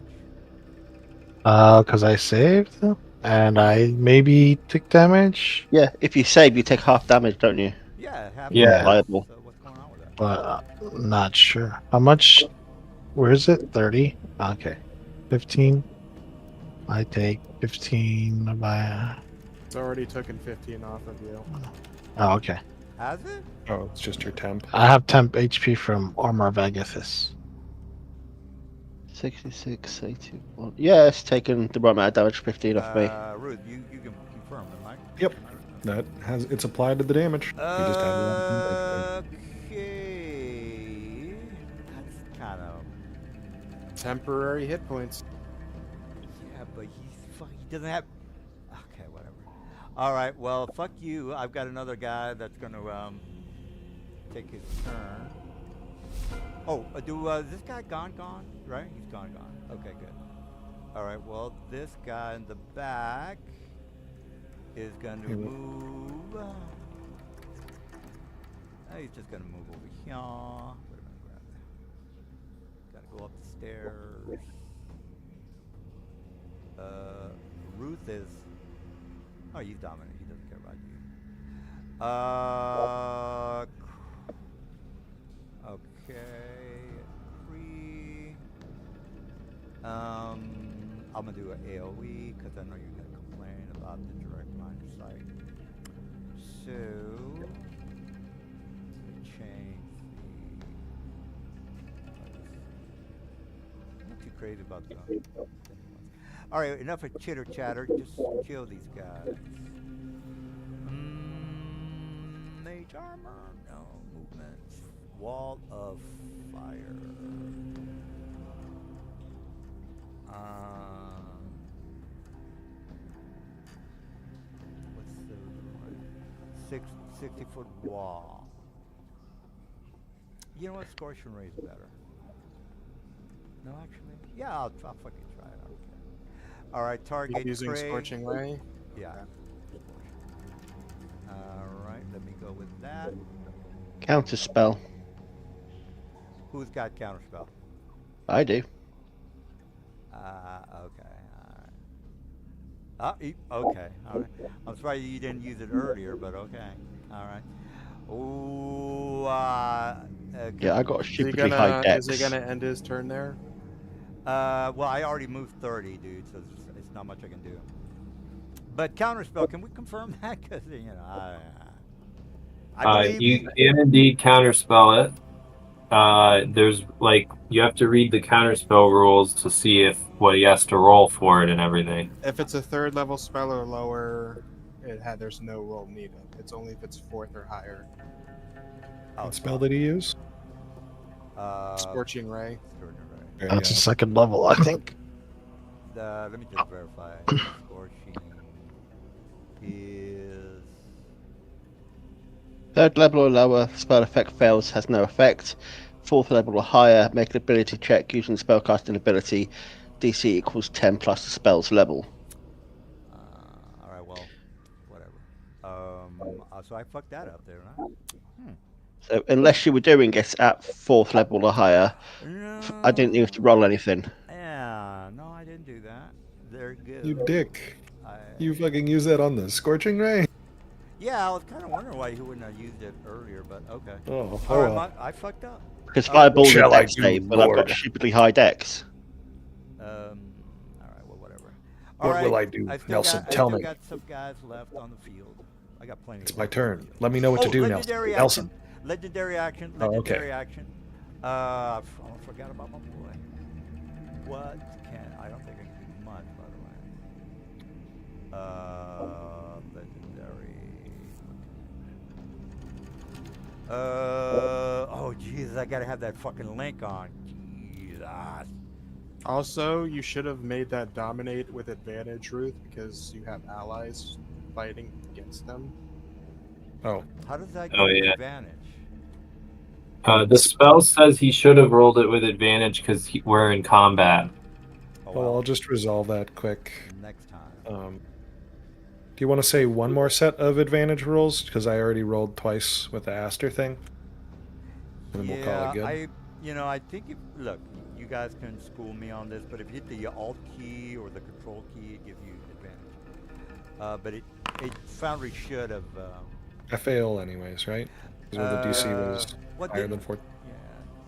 Because I saved and I maybe took damage, Yeah, if you save, you take half damage, don't you? Yeah, half Yeah. damage. Liable. So what's going on with that? but not sure how much. Where is it? 30. Okay, 15. I take 15 by. It's already taken 15 off of you. Oh, okay. Has it? Oh, it's just your temp. I have temp HP from Armor of Agathis. 66, 81. Yeah, it's taken the right amount of damage, 15 off me. Ruth, Yep. It's applied to the damage. You just have Okay. That's kind of. Temporary hit points. Yeah, but he doesn't have. Okay, whatever. All right. Well, fuck you. I've got another guy that's gonna take his turn. Oh, is this guy gone? Right? He's gone. Okay, good. All right. Well, this guy in the back is going to move. He's just going to move over here. Wait a minute, grab that. Got to go up the stairs. Ruth is. Oh, he's dominant. He doesn't care about you. Okay. Free. I'm gonna do an AOE because I know you're gonna complain about the direct line of sight. So change I'm not too crazy about the. All right, enough of chitter chatter. Just kill these guys. Mage armor, no movement. Wall of fire. What's the 60-foot wall? You know what? Scorching Ray is better. No, actually, yeah, I'll fucking try it. I don't care. All right, target Using prey. Scorching Ray. Yeah. All right, let me go with that. Counter spell. Who's got counterspell? I do. Okay. All right. Okay. All right. I'm surprised you didn't use it earlier, but okay. All right. Ooh. Okay. Yeah, I got a stupidly high dex. Is he gonna end his turn there? Well, I already moved 30, dude, so it's not much I can do. But counterspell, can we confirm that? Because I believe you can indeed counterspell it. There's you have to read the counterspell rules to see if what he has to roll for it and everything. If it's a 3rd level spell or lower, there's no roll needed. It's only if it's 4th or higher. What spell did he use? Scorching Ray. There you That's a go. 2nd level, I think. Let me just verify. Scorching is 3rd level or lower, spell effect fails, has no effect. 4th level or higher, make an ability check using spellcasting ability. DC equals 10 plus the spell's level. all right. Well, whatever. So I fucked that up there, huh? So unless you were doing it at 4th level or higher, I didn't need to roll anything. Yeah, no, I didn't do that. They're good. You dick. You fucking use that on the Scorching Ray? Yeah, I was kind of wondering why you wouldn't have used it earlier, but okay. Oh, All right, I fucked up. Because Fireball's a shall I dex do, save, but I've got Lord? stupidly high dex. All right, well, whatever. What will I do, Nelson? Tell me. I got some guys left on the field. I got plenty. It's of my them. turn. Let me know what to do, Nelson. Legendary Nelson. action. Legendary action. Oh, okay. Legendary action. I forgot about my boy. What can I don't think I can do much, by the way. Legendary. Oh Jesus, I gotta have that fucking link on. Jesus. Also, you should have made that dominate with advantage, Ruth, because you have allies fighting against them. Oh, How does that Oh, give you yeah. advantage? The spell says he should have rolled it with advantage because we're in combat. Oh, well, I'll just resolve that quick. next time. Do you want to say one more set of advantage rolls? Because I already rolled twice with the Aster thing. And then we'll call it good. I think look, you guys can school me on this, but if you hit the Alt key or the Control key, it gives you advantage. But it foundry should have. I fail anyways, right? Because the DC was higher than 4. Yeah,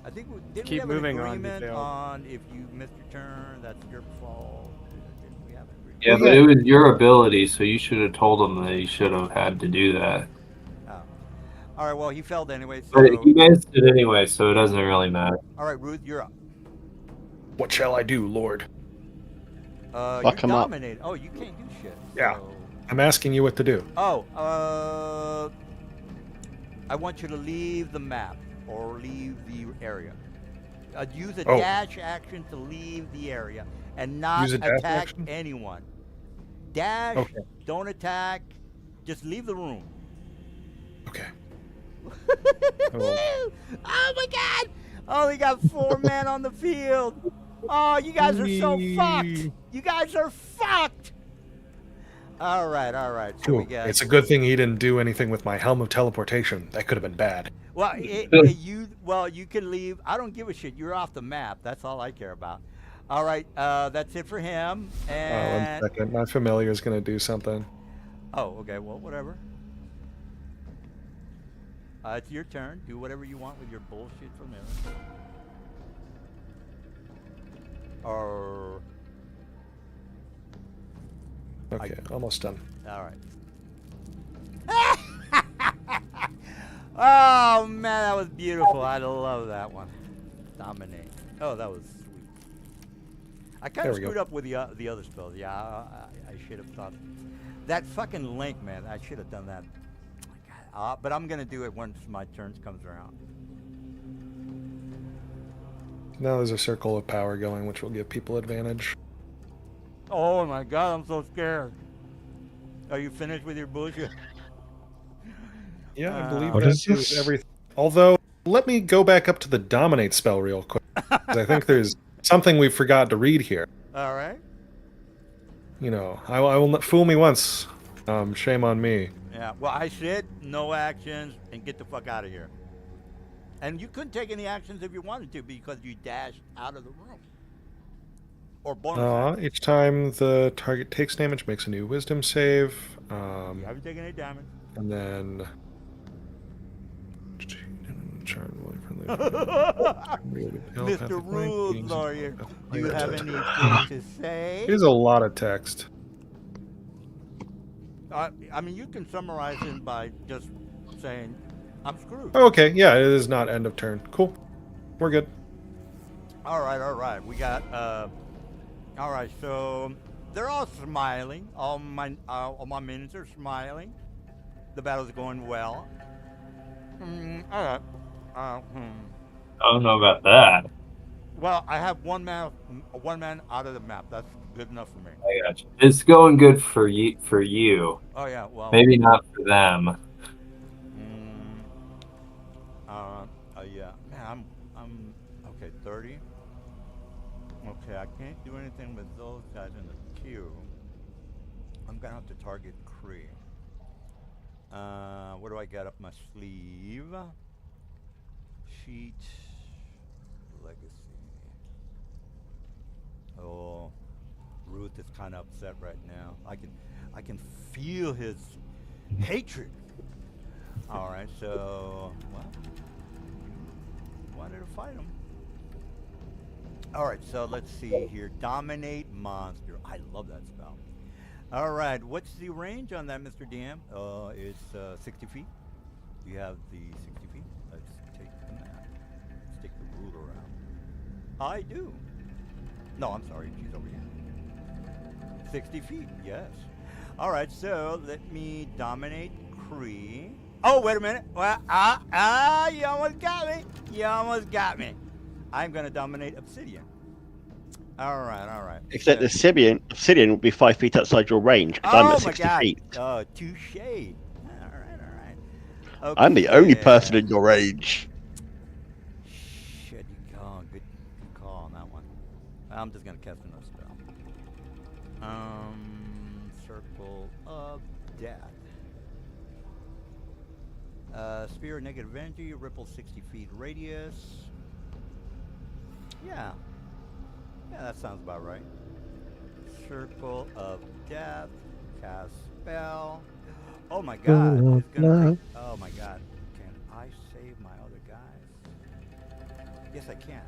I think didn't Keep we have moving an on, you agreement failed. on if you missed your turn, that's your fault. Didn't we have an agreement? Yeah, but it was your ability, so you should have told him that he should have had to do that. Oh. All right. Well, he failed anyway. So, But you guys did anyway, so it doesn't really matter. all right, Ruth, you're up. What shall I do, Lord? You're Fuck him up. dominated. Oh, you can't do shit. Yeah. So I'm asking you what to do. Oh, I want you to leave the map or leave the area. Use a Oh. dash action to leave the area and not Use a dash attack action? anyone. Dash, Okay. don't attack, just leave the room. Okay. Oh my god! Only got 4 men on the field. Oh, you guys are so fucked. You guys are fucked. All right. So we Ooh, got. it's a good thing he didn't do anything with my helm of teleportation. That could have been bad. Well, you can leave. I don't give a shit. You're off the map. That's all I care about. All right, that's it for him. One And second. My familiar is going to do something. oh, okay. Well, whatever. It's your turn. Do whatever you want with your bullshit familiar. Or Okay, almost done. all right. Oh man, that was beautiful. I love that one. Dominate. Oh, that was sweet. I kind There of we go. screwed up with the other spells. Yeah, I should have thought that fucking link, man. I should have done that. But I'm gonna do it once my turn comes around. Now there's a circle of power going, which will give people advantage. Oh my god, I'm so scared. Are you finished with your bullshit? Yeah, I believe What that is is this? everything. Although, let me go back up to the dominate spell real quick. 'Cause I think there's something we forgot to read here. All right. You know, I will not fool me once. Shame on me. Yeah. Well, I said no actions and get the fuck out of here. And you couldn't take any actions if you wanted to because you dashed out of the room. Or bonus. action. Each time the target takes damage, makes a new wisdom save. You haven't taken any damage. And then. Mr. Rules Lawyer, do you have anything to say? Here's a lot of text. I mean, you can summarize it by just saying, I'm screwed. Okay, yeah, it is not end of turn. Cool. We're good. All right. We got, all right, so they're all smiling. All my minions are smiling. The battle's going well. All right. I don't know about that. Well, I have one man out of the map. That's good enough for me. I got you. It's going good for you. Oh yeah, well. Maybe not for them. Yeah. Man, I'm okay. 30. Okay, I can't do anything with those guys in the queue. I'm gonna have to target Kree. What do I got up my sleeve? Sheet. Legacy. Oh, Ruth is kind of upset right now. I can feel his hatred. All right, so well, you wanted to fight him. All right, so let's see here. Dominate monster. I love that spell. All right, what's the range on that, Mr. DM? It's 60 feet. You have the 60 feet. Let's take the map. Let's take the ruler out. I do. No, I'm sorry. She's over here. 60 feet, yes. All right, so let me dominate Kree. Oh, wait a minute. Well, you almost got me. You almost got me. I'm going to dominate Obsidian. All right. Except the Obsidian will be 5 feet outside your range, because I'm at 60 feet. Oh, touche. All right. Okay. I'm the only person in your range. Shit, good call on that one. I'm just gonna cast another spell. Circle of Death. Spear negative energy, ripple 60 feet radius. Yeah, that sounds about right. Circle of Death, cast spell. Oh my god, it's gonna take, oh my god. Can I save my other guys? Yes, I can.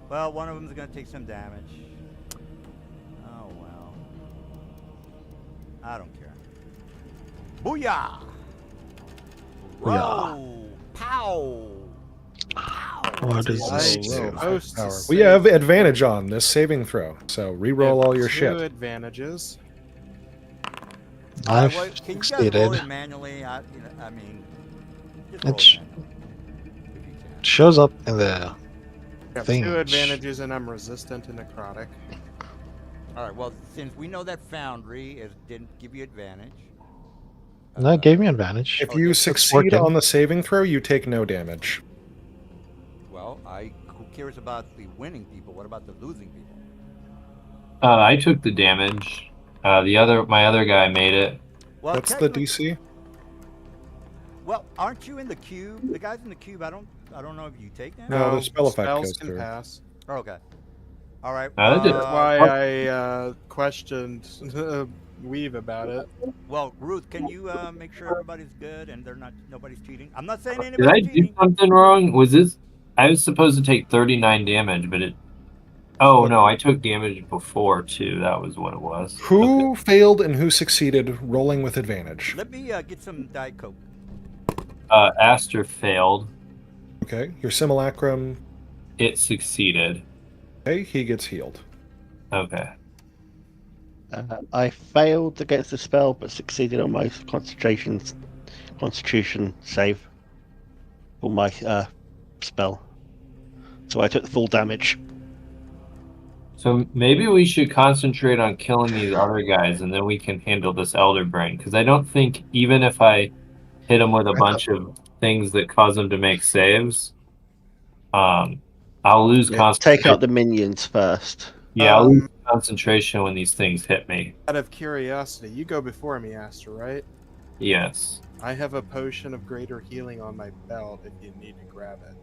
Well, one of them is gonna take some damage. Oh well. I don't care. Booyah! Roll! Pow! What does this Right. do? Supposed to We say have advantage on this saving throw, so re-roll all your two shit. advantages. I've Can you guys roll succeeded. it manually? I mean, just roll It it sh- manually if you can. shows up in the I have thing. 2 advantages, and I'm resistant to necrotic. All right. Well, since we know that Foundry didn't give you advantage. No, it gave me advantage. If Oh, you did- succeed working. on the saving throw, you take no damage. Well, who cares about the winning people? What about the losing people? I took the damage. My other guy made it. Well, What's the technically- DC? Well, aren't you in the cube? The guys in the cube. I don't know if you take them. No, the spell effect spells goes can through. pass. Oh, okay. All right. That did- That's why I questioned Weave about it. Well, Ruth, can you make sure everybody's good and nobody's cheating? I'm not saying Did I anybody's do cheating. something wrong? Was this? I was supposed to take 39 damage, but it. Oh no, I took damage before too. That was what it was. Who failed and who succeeded rolling with advantage? Let me get some Diet Coke. Aster failed. Okay, your simulacrum. It succeeded. Okay, he gets healed. Okay. I failed against the spell, but succeeded on my constitution save for my spell. So I took the full damage. So maybe we should concentrate on killing these other guys, and then we can handle this Elder Brain. Because I don't think even if I hit him with a bunch of things that cause him to make saves, I'll lose concentration. Take out the minions first. Yeah, I'll lose concentration when these things hit me. Out of curiosity, you go before me, Aster, right? Yes. I have a potion of greater healing on my belt if you need to grab it.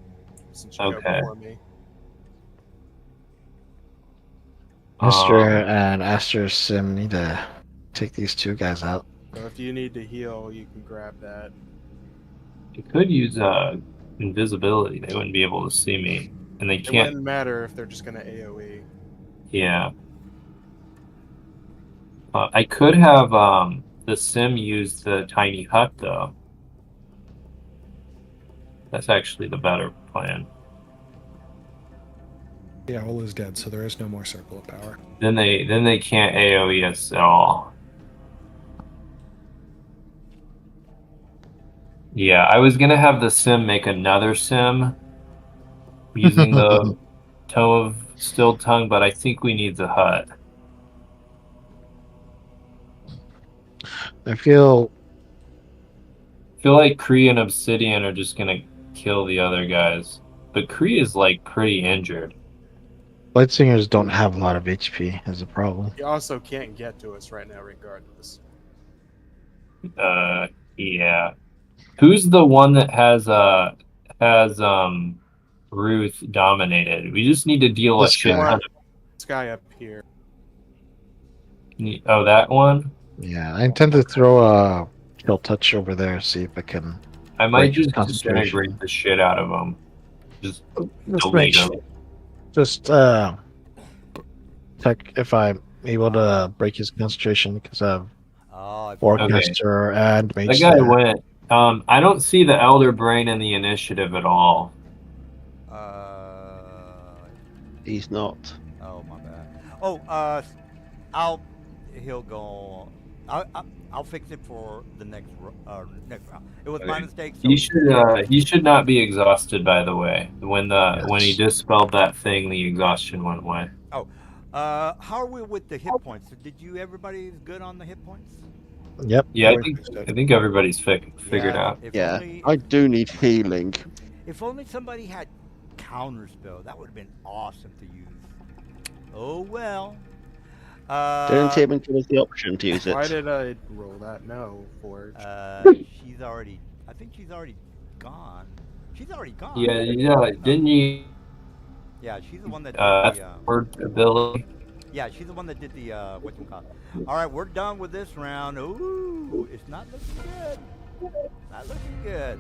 Since you Okay. go before me. Mr. and Aster Sim need to take these two guys out. So if you need to heal, you can grab that. You could use invisibility. They wouldn't be able to see me, and they It can't. wouldn't matter if they're just gonna AoE. Yeah. I could have the sim use the tiny hut though. That's actually the better plan. Yeah, Ol is dead, so there is no more circle of power. Then they can't AoE us at all. Yeah, I was gonna have the sim make another sim using the Toe of Still Tongue, but I think we need the hut. I feel I feel like Kree and Obsidian are just gonna kill the other guys. But Kree is like pretty injured. Blightsingers don't have a lot of HP as a problem. He also can't get to us right now, regardless. Yeah. Who's the one that has Ruth dominated? We just need to deal a This shit guy. ton This guy up here. of. Oh, that one. Yeah, I intend to throw a kill touch over there, see if I can. I might Break his just concentration. disintegrate the shit out of him. Just Just delete make him. sure. Just check if I'm able to break his concentration because I have Oh, Forecaster and Mage That guy Slayer. went. I don't see the Elder Brain in the initiative at all. He's not. Oh, my bad. Oh, he'll go. I'll fix it for the next round. It was my Okay. mistake. So He should not be exhausted. By the way, when he Yes. dispelled that thing, the exhaustion went away. how are we with the hit points? Everybody's good on the hit points? Yep. Yeah, I Everything's dead. think everybody's figured Yeah, out. If Yeah, only, I do need healing. if only somebody had counterspell, that would have been awesome to use. Oh well. Didn't even give us the option to use Why it. did I roll that? No, Forge. She's already. I think she's already gone. She's already gone. Yeah. Didn't you? Yeah, she's the one that did the. Word ability. Yeah, she's the one that did the whatchamacallit. All right, we're done with this round. Ooh, it's not looking good. Not looking good.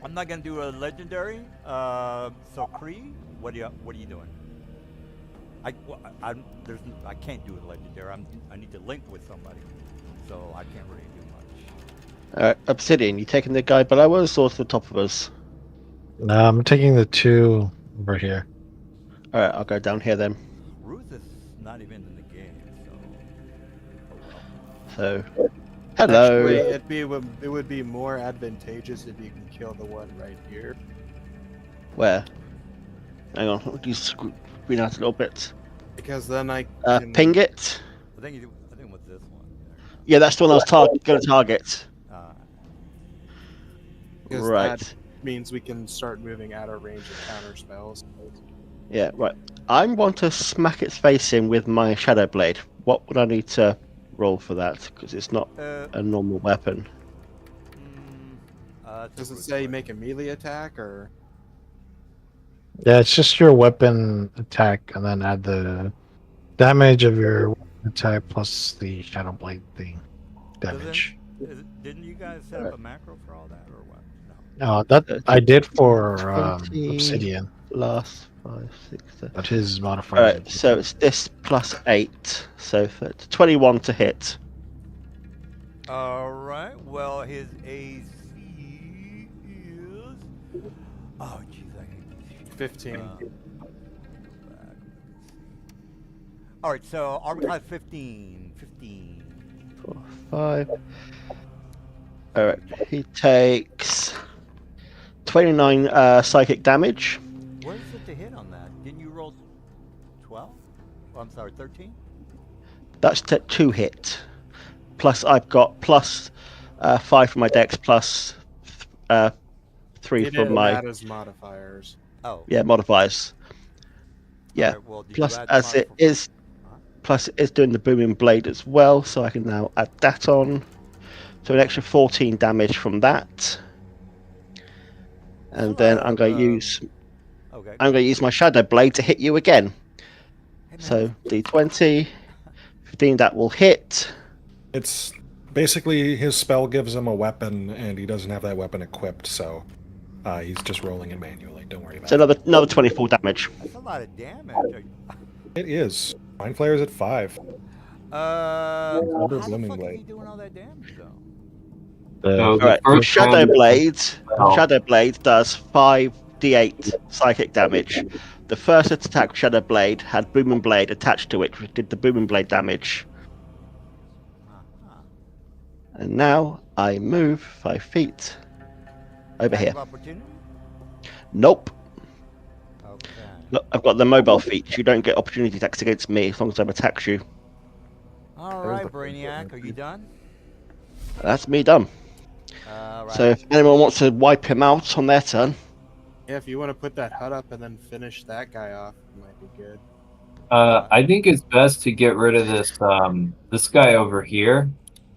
I'm not gonna do a legendary. So Kree, what are you doing? I can't do a legendary. I need to link with somebody, so I can't really do much. Obsidian, you taking the guy below us or to the top of us? No, I'm taking the two over here. Alright, I'll go down here then. Ruth is not even in the game, so. Oh well. So, Hello. Actually, it would be more advantageous if you can kill the one right here. Where? Hang on, I'll just screen out a little bit. Because then I can Ping it. I think with this one. Yeah, that's the one I was going to target. because Right. that means we can start moving out of range of counter spells. Yeah, right. I want to smack its face in with my Shadow Blade. What would I need to roll for that? Because it's not a normal weapon. Does it say make a melee attack or? Yeah, it's just your weapon attack, and then add the damage of your weapon attack plus the Shadow Blade thing damage. Didn't you guys set up a macro for all that, or what? No, that I did for 20 Obsidian, Plus 5, 6, 7. but his modifier. Alright, so it's this plus 8. So for 21 to hit. All right. Well, his AC is. Oh, jeez, I hate this. 15. All right. So armor class 15. 4, 5. Alright, he takes 29 psychic damage. Where's it to hit on that? Didn't you roll 12? Oh, I'm sorry, 13. That's 2 hit. Plus I've got plus 5 for my dex, plus 3 He for didn't my add his modifiers. Oh. modifiers. Yeah. Alright, well, did you Plus add as it modifier- is plus it is doing the booming blade as well, so I can now add that on. So an extra 14 damage from that. And then I'm going to use Okay. I'm going to use my Shadow Blade to hit you again. Hey, man, So D20, 15, that will hit. It's basically his spell gives him a weapon, and he doesn't have that weapon equipped, so he's just rolling it manually. Don't worry about So it. another 24 damage. that's a lot of damage. It is. Mind Flayer's at 5. How Under the Blooming fuck is he Blade. doing all that damage though? So the Alright, first Shadow round- Blade. Oh. Shadow Blade does 5d8 psychic damage. The first attack of Shadow Blade had Booming Blade attached to it, which did the Booming Blade damage. Uh-huh. And now I move 5 feet over Attack here. of opportunity? Nope. Okay. Look, I've got the mobile feat. You don't get opportunity attacks against me as long as I've attacked you. All There's right, the- Brainiac, are you done? That's me done. All right. So if anyone wants to wipe him out on their turn, Yeah, if you want to put that hut up and then finish that guy off, it might be good. I think it's best to get rid of this this guy over here,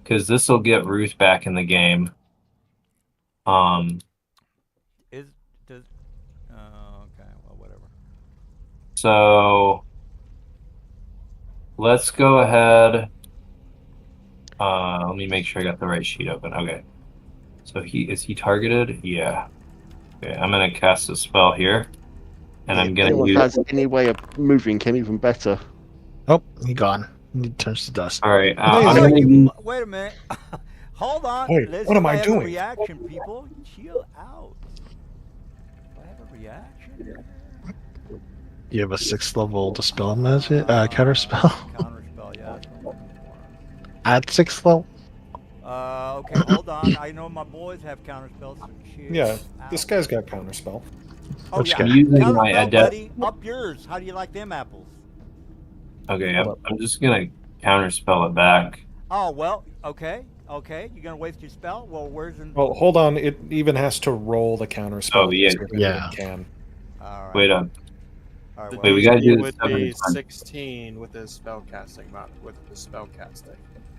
because this will get Ruth back in the game. Does okay, well, whatever. So let's go ahead. Let me make sure I got the right sheet open. Okay. So is he targeted? Yeah. Okay, I'm gonna cast a spell here, and I'm if gonna anyone use. has any way of moving him even better. Oh, he gone. He turns to dust. All right. Hey, I'm Wait, gonna use. wait a minute. Hold on. Wait, Let's what am I have a doing? reaction, people. Chill out. Do I have a reaction? You have a 6th level dispel magic, counter spell Counter spell, yeah. That's what I'm looking for. at 6th level. Okay, hold on. I know my boys have counter spells. So chill Yeah, this out. guy's got counterspell. Oh, Which yeah. guy? I'm using Counter my spell, adept. buddy. Up yours. How do you like them apples? Okay, I'm just gonna counterspell it back. Oh well. Okay. Okay. You're gonna waste your spell. Well, where's in? Well, hold on. It even has to roll the counterspell. Oh, yeah. to see if it Yeah. even Can. All right. Wait up. All right, The well, Wait, we gotta DC do this would seven be times. 16 with his spell casting, not with the spell casting.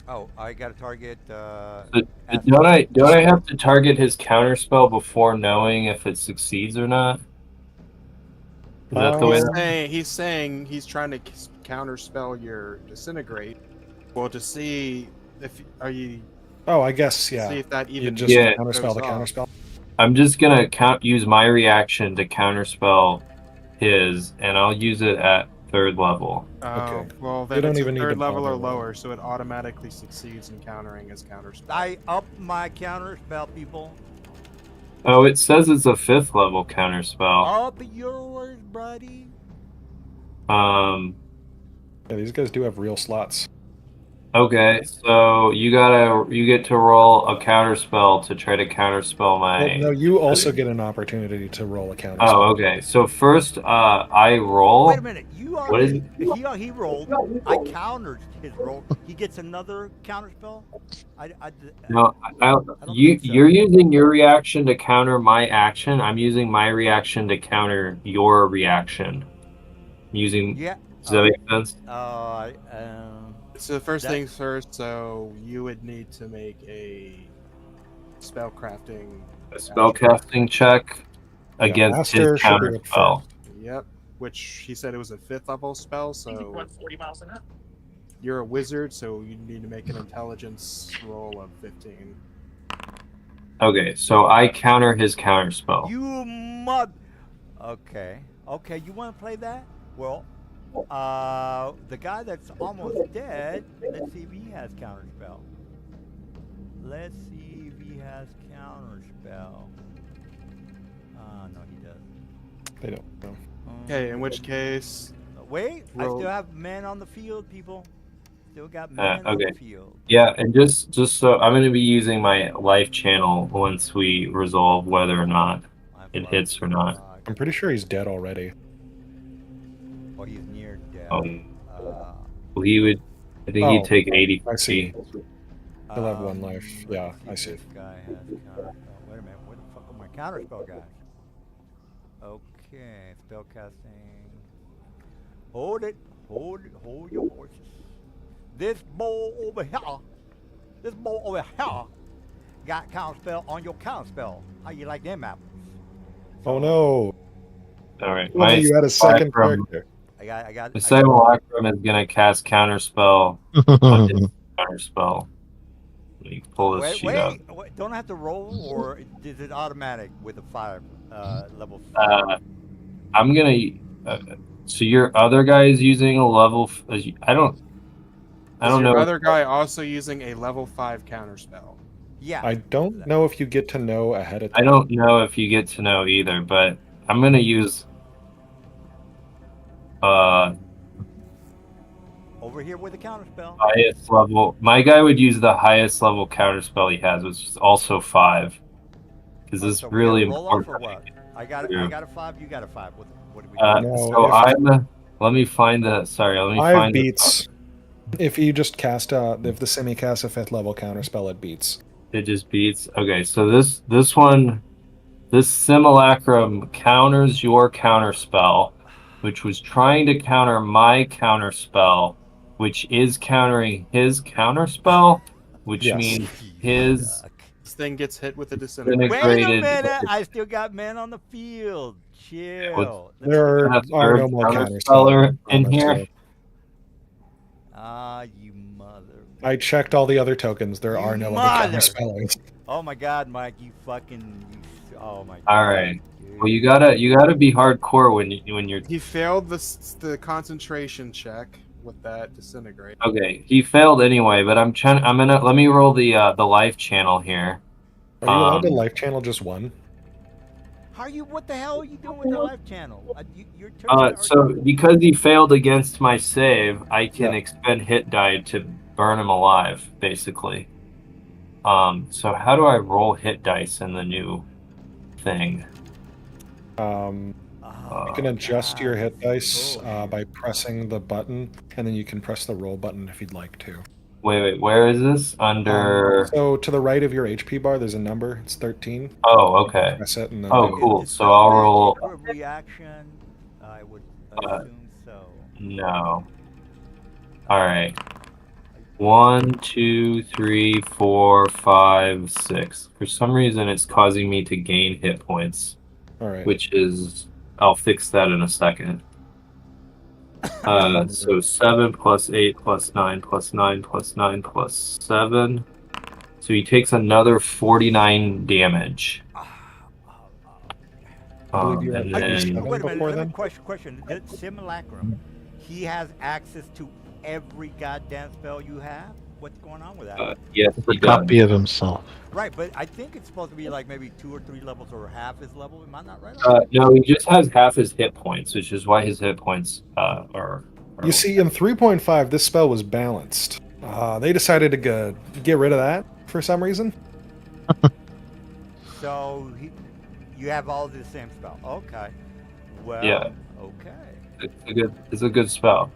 Oh, I got to target. But Ask- don't I have to target his counterspell before knowing if it succeeds or not? Is that the way? He's saying he's trying to counterspell your disintegrate. Well, to see if you Oh, I guess, see yeah. if that You even just Yeah. counterspell the goes off. counterspell. I'm just gonna use my reaction to counterspell his, and I'll use it at 3rd level. Oh, Okay. well You then don't it's even need third to level or bother rolling. lower, so it automatically succeeds in countering his counterspell. I up my counter spell, people. Oh, it says it's a 5th level counterspell. Up yours, buddy. Um. Yeah, these guys do have real slots. Okay, so you get to roll a counter spell to try to counterspell my. Well, no, you also get an opportunity to roll a counter. Oh, okay. So first, I roll. Wait a minute. You What is already he rolled. I countered his roll. He gets another counter spell. No, think so. you're using your reaction to counter my action. I'm using my reaction to counter your reaction. Yeah. Does that make sense? So first things first, so you would need to make a spellcrafting. A spellcasting check Yeah, against master his should be counter at spell. Yep. Which he said it was a 5th level spell, so 40 miles an hour. you're a wizard, so you need to make an intelligence roll of 15. Okay, so I counter his counter spell. You mud. Okay. Okay. You want to play that? Well, the guy that's almost dead. Let's see if he has counterspell. Let's see if he has counterspell. No, he doesn't. They don't know. Okay, in which case, Wait, I roll. still have men on the field, people. Still got men on okay. the field. Yeah, and just so I'm going to be using my life channel once we resolve whether or not it hits or not. I'm pretty sure he's dead already. Oh, he's near death. Well, he would. I think he'd take 80. I see. He'll have one life. let's Yeah, see I if see. This guy has counterspell. Wait a minute, where the fuck are my counterspell guys? Okay, spell casting. Hold it, hold your horses. This boy over here, got counterspell on your counterspell. How you like them apples? Oh no! All right. Well, you had a second character. I got. The simulacrum is going to cast counterspell on his counterspell. Let me pull this sheet up. Wait, don't I have to roll, or is it automatic with a 5 level 5? I'm going to. So your other guy is using a level. I don't is know. your other guy also using a level 5 counterspell? Yeah. I don't know if you get to know ahead of time. I don't know if you get to know either, but I'm going to use. Over here with the counterspell. Highest level. My guy would use the highest level counterspell he has, which is also 5. Because this is So we really gotta roll off important. or what? I got Yeah. a 5. You got a 5. What do we do? No, So if- let me find the. Sorry, let me 5 find beats. If you just cast if the semi casts a 5th level counterspell, it beats. It just beats. Okay, so this one, this simulacrum counters your counter spell, which was trying to counter my counter spell, which is countering his counter spell, which Yes. means his. This thing gets hit with a disintegrator. Wait a integrated- minute! I still got men on the field. Chill. There are third no more counterspeller counterspell in on this here. field. You mother. I checked all the other tokens. There You are no mother. other counterspellings. Oh my God, Mike! Oh my God. All right. dude. Well, you gotta be hardcore when you're. He failed the concentration check with that disintegrate. Okay, he failed anyway, but let me roll the life channel here. Are you allowed to Um, life channel just one? What the hell are you doing with the live channel? Your turn. So because he failed against my save, I can Yeah. expend hit die to burn him alive, basically. So how do I roll hit dice in the new thing? You can adjust your hit dice by pressing the button, and then you can press the roll button if you'd like to. Wait, where is this? Under. So to the right of your HP bar, there's a number. It's 13. Oh, okay. Press it, and then Oh, cool. So I'll roll. Reaction. I would assume so. No. All right. 1, 2, 3, 4, 5, 6. For some reason, it's causing me to gain hit points, All right. which is. I'll fix that in a second. So 7 plus 8 plus 9 plus 9 plus 9 plus 7. So he takes another 49 damage. I believe you And had then, 37 Wait a minute. before Let me then. question. The simulacrum. He has access to every goddamn spell you have. What's going on with that? yes, A he does. copy of himself. Right, but I think it's supposed to be like maybe 2 or 3 levels or half his level. Am I not right? No, he just has half his hit points, which is why his hit points are. You see, in 3.5, this spell was balanced. They decided to get rid of that for some reason. So you have all the same spell. Okay. Well. Yeah. Okay. It's a good spell.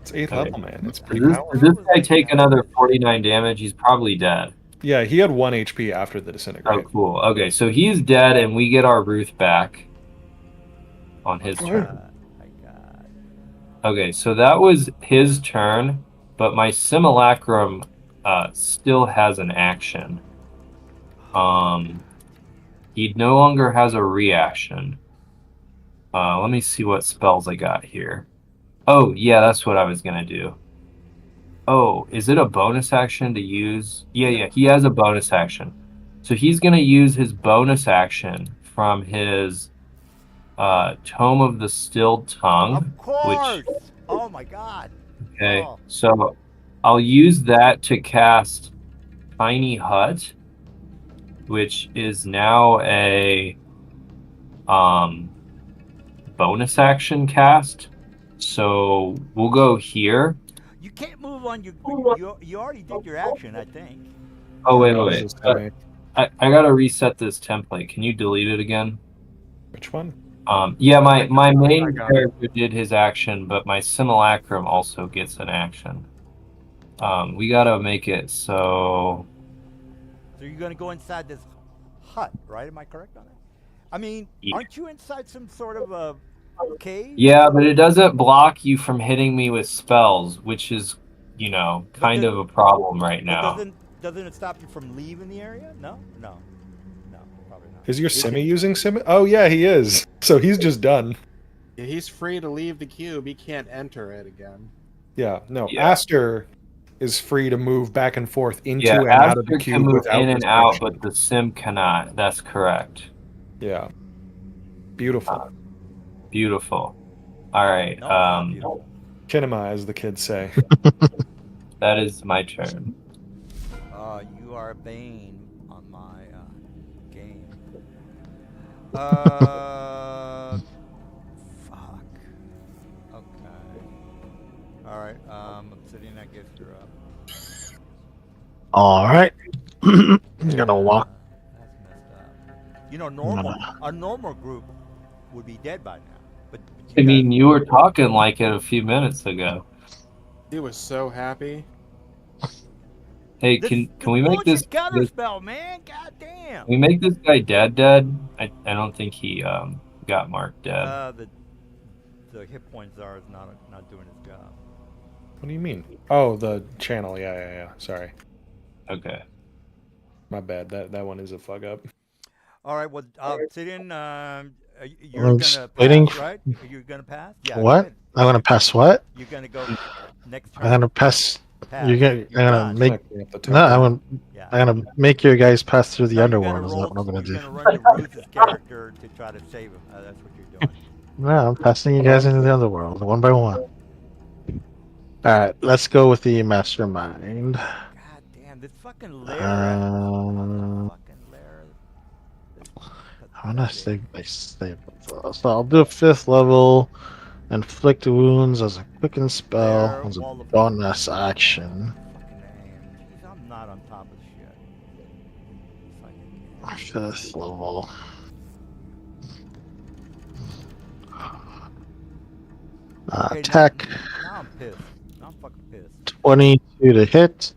It's 8th Okay. level, man. It's pretty Does powerful. this guy take another 49 damage? He's probably dead. Yeah, he had 1 HP after the Oh, disintegrate. cool. Okay, so he's dead, and we get our Ruth back on his turn. My God. Okay, so that was his turn, but my Simulacrum still has an action. He no longer has a reaction. Let me see what spells I got here. Oh, yeah, that's what I was going to do. Oh, is it a bonus action to use? Yeah, he has a bonus action. So he's going to use his bonus action from his Tome of the Still Tongue. Of course. Which, Oh my God. okay, Oh. so I'll use that to cast Tiny Hut, which is now a bonus action cast. So we'll go here. You can't move on your. You already did your action, I think. Oh, wait. This guy. I gotta reset this template. Can you delete it again? Which one? Yeah, my main I got it. character did his action, but my Simulacrum also gets an action. We gotta make it so. So you're gonna go inside this hut, right? Am I correct on that? I mean, Yeah. aren't you inside some sort of a cave? Yeah, but it doesn't block you from hitting me with spells, which is, kind of a problem right But now. doesn't it stop you from leaving the area? No, probably not. Is your Simi using Simi? Oh, yeah, he is. So he's just done. Yeah, he's free to leave the cube. He can't enter it again. Yeah, no. Yeah. Aster is free to move back and forth into Yeah, and out of the Aster can cube move without in and out, restriction. but the Sim cannot. That's correct. Yeah. Beautiful. Beautiful. All right. No, it's not beautiful. Kinema, as the kids say. That is my turn. You are a bane on my game. Fuck. Okay. All right. Obsidian, I guess you're up. All right. I'm gonna walk. That's messed up. A normal group would be dead by now. But I mean, you were talking like it a few minutes ago. He was so happy. Hey, can we make this? counter spell, man? God damn. Can we make this guy dead? I don't think he got marked dead. The hit point czar is not doing his job. What do you mean? Oh, the channel. Yeah. Sorry. Okay. My bad. That one is a fuck up. All right. Well, Obsidian, you're I'm gonna just pass, waiting right? You're gonna pass. Yeah. go What? ahead. I'm gonna pass what? You're gonna go next turn. I'm gonna pass. Pass. You're gonna. You're I'm gonna done. make. Connecting up the No, temple. Yeah. I'm gonna make your guys pass through the No, underworld. Is what I'm gonna do. You're gonna run to Ruth's character to try to save him. That's what you're doing. No, I'm passing you guys into the underworld one by one. All right, let's go with the mastermind. God damn, this fucking lair. Fucking lair. I'm gonna stay. So I'll do a 5th level. Inflict wounds as a quicken spell There, as a wall of- bonus action. Fucking name. Jeez, I'm not on top of shit. Fucking- 5th level. Okay, Attack Now I'm pissed. Now I'm fucking pissed. 22 to hit.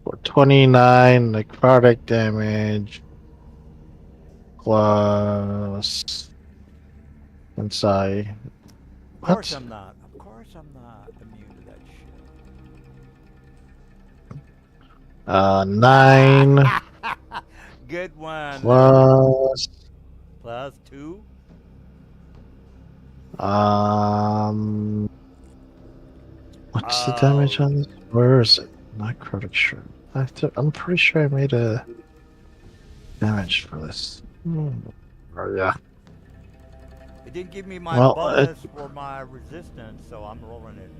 For 29 necrotic damage. Plus. Inside. Of course What? I'm not. Of course I'm not immune to that shit. 9 Good one. plus. Plus 2. What's the damage on this? Where is it? Necrotic shrimp. I'm pretty sure I made a damage for this. Oh yeah. It didn't give me my Well, bonus for my resistance, so I'm rolling it.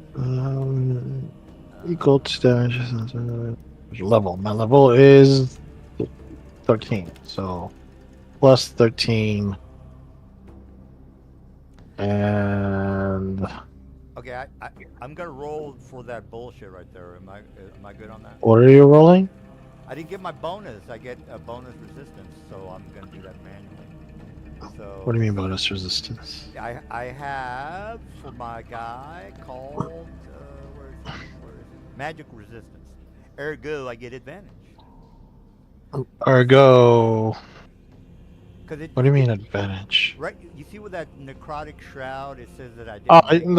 Equal to damage. Level. My level is 13. So plus 13. And Okay, I'm gonna roll for that bullshit right there. Am I good on that? What are you rolling? I didn't get my bonus. I get a bonus resistance, so I'm gonna do that manually. So What do you mean bonus resistance? I have for my guy called where is it? Where is it? Magic resistance. Ergo, I get advantage. Ergo. Cause What do you mean advantage? Right, you see with that necrotic shroud, it says that I Oh, didn't.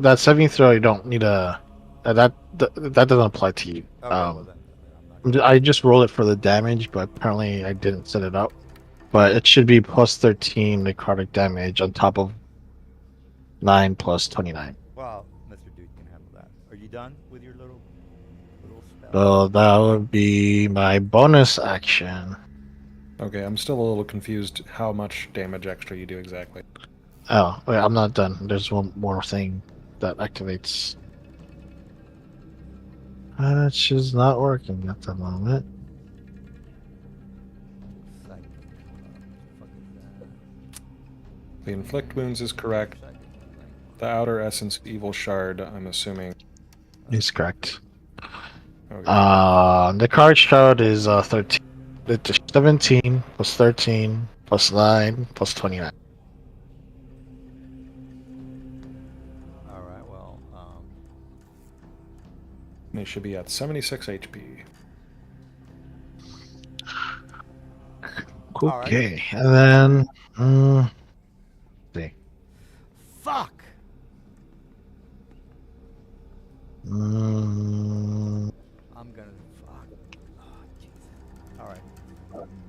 that saving throw, you don't need a. That doesn't apply to you. Okay, well then, I'm not. I just roll it for the damage, but apparently I didn't set it up. But it should be plus 13 necrotic damage on top of 9 plus 29. Well, Mr. Dude can handle that. Are you done with your little spell? So that would be my bonus action. Okay, I'm still a little confused how much damage extra you do exactly. Oh, wait, I'm not done. There's one more thing that activates. It's just not working at the moment. Psychic. What the fuck is The inflict wounds is correct. that? The outer essence evil shard, I'm assuming. He's correct. Okay. The card shroud is 13. It's 17 plus 13 plus 9 plus 29. All right. Well, They should be at 76 HP. All right. Okay, and then see. fuck. Mm, I'm gonna fuck. Oh, Jesus. All right.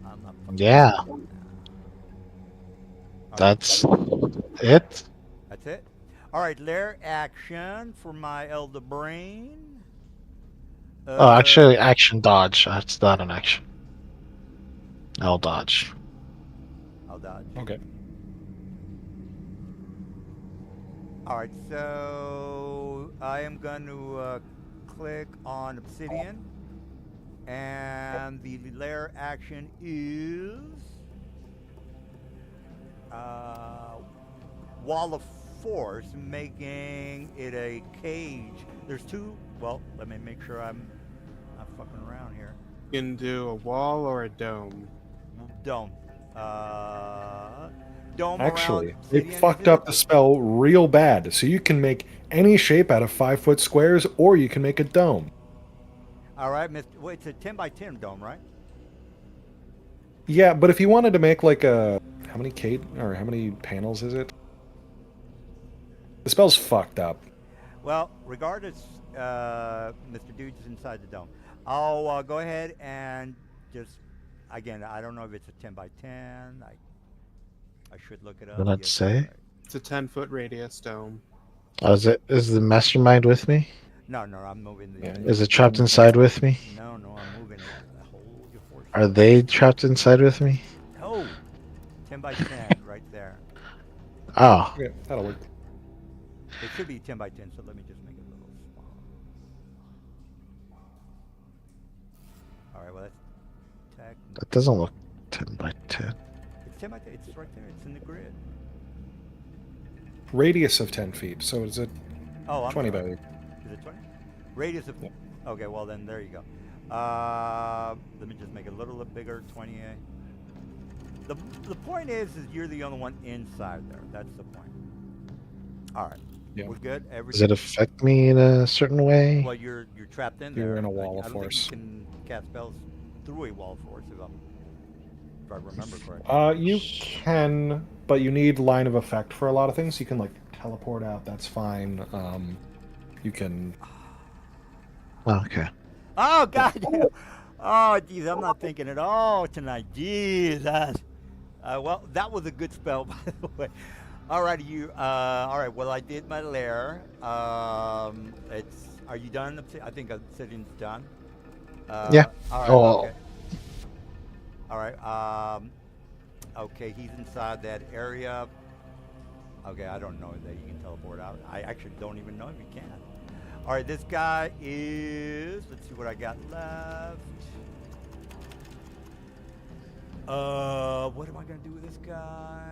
I'm not. Fucking yeah, All right. that's it. That's it. All right. Lair action for my Elder Brain. Oh, actually, action dodge. That's not an action. I'll dodge. I'll dodge. Okay. All right, so I am going to click on Obsidian, and the lair action is Wall of Force, making it a cage. There's two. Well, let me make sure I'm not fucking around here. You can do a wall or a dome. Dome. Dome. Actually, around they Obsidian, fucked is it? up the spell real bad. So you can make any shape out of 5-foot squares, or you can make a dome. All right, Mr. Well, it's a 10 by 10 dome, right? Yeah, but if you wanted to make like a how many panels is it? The spell's fucked up. Well, regardless, Mr. Dude's inside the dome. I'll go ahead and just, again, I don't know if it's a 10 by 10. I should look it up. What did it say? right. It's a 10-foot radius dome. Oh, is the mastermind with me? No, I'm moving the. Yeah. Is it trapped inside with me? No, I'm moving it. Hold your horse. Are they trapped inside with me? No, 10 by 10, right there. Oh, Okay, that'll work. It should be 10 by 10, so let me just make it a little smaller. All right, well, that's tech. that doesn't look 10 by 10. It's 10 by 10. It's right there. It's in the grid. Radius of 10 feet, so it's a Oh, I'm 20 sorry. by. Is it 20? Radius of. Yeah. Okay, well then there you go. Let me just make it a little bit bigger. 28. The point is you're the only one inside there. That's the point. All right. Yeah. We're good. Does it affect me in a certain way? Well, you're trapped in You're there. in a wall of I don't force. think you can cast spells through a wall of force if I remember correctly. You can, but you need line of effect for a lot of things. You can like teleport out. That's fine. You can. Oh, okay. Oh God! Oh geez, I'm not thinking at all tonight. Jesus. Well, that was a good spell, by the way. All right, all right. Well, I did my lair. Are you done? I think Obsidian's done. Yeah. All right. Oh. Okay. All right. Okay, he's inside that area. Okay, I don't know that you can teleport out. I actually don't even know if you can. All right, this guy is. Let's see what I got left. What am I gonna do with this guy?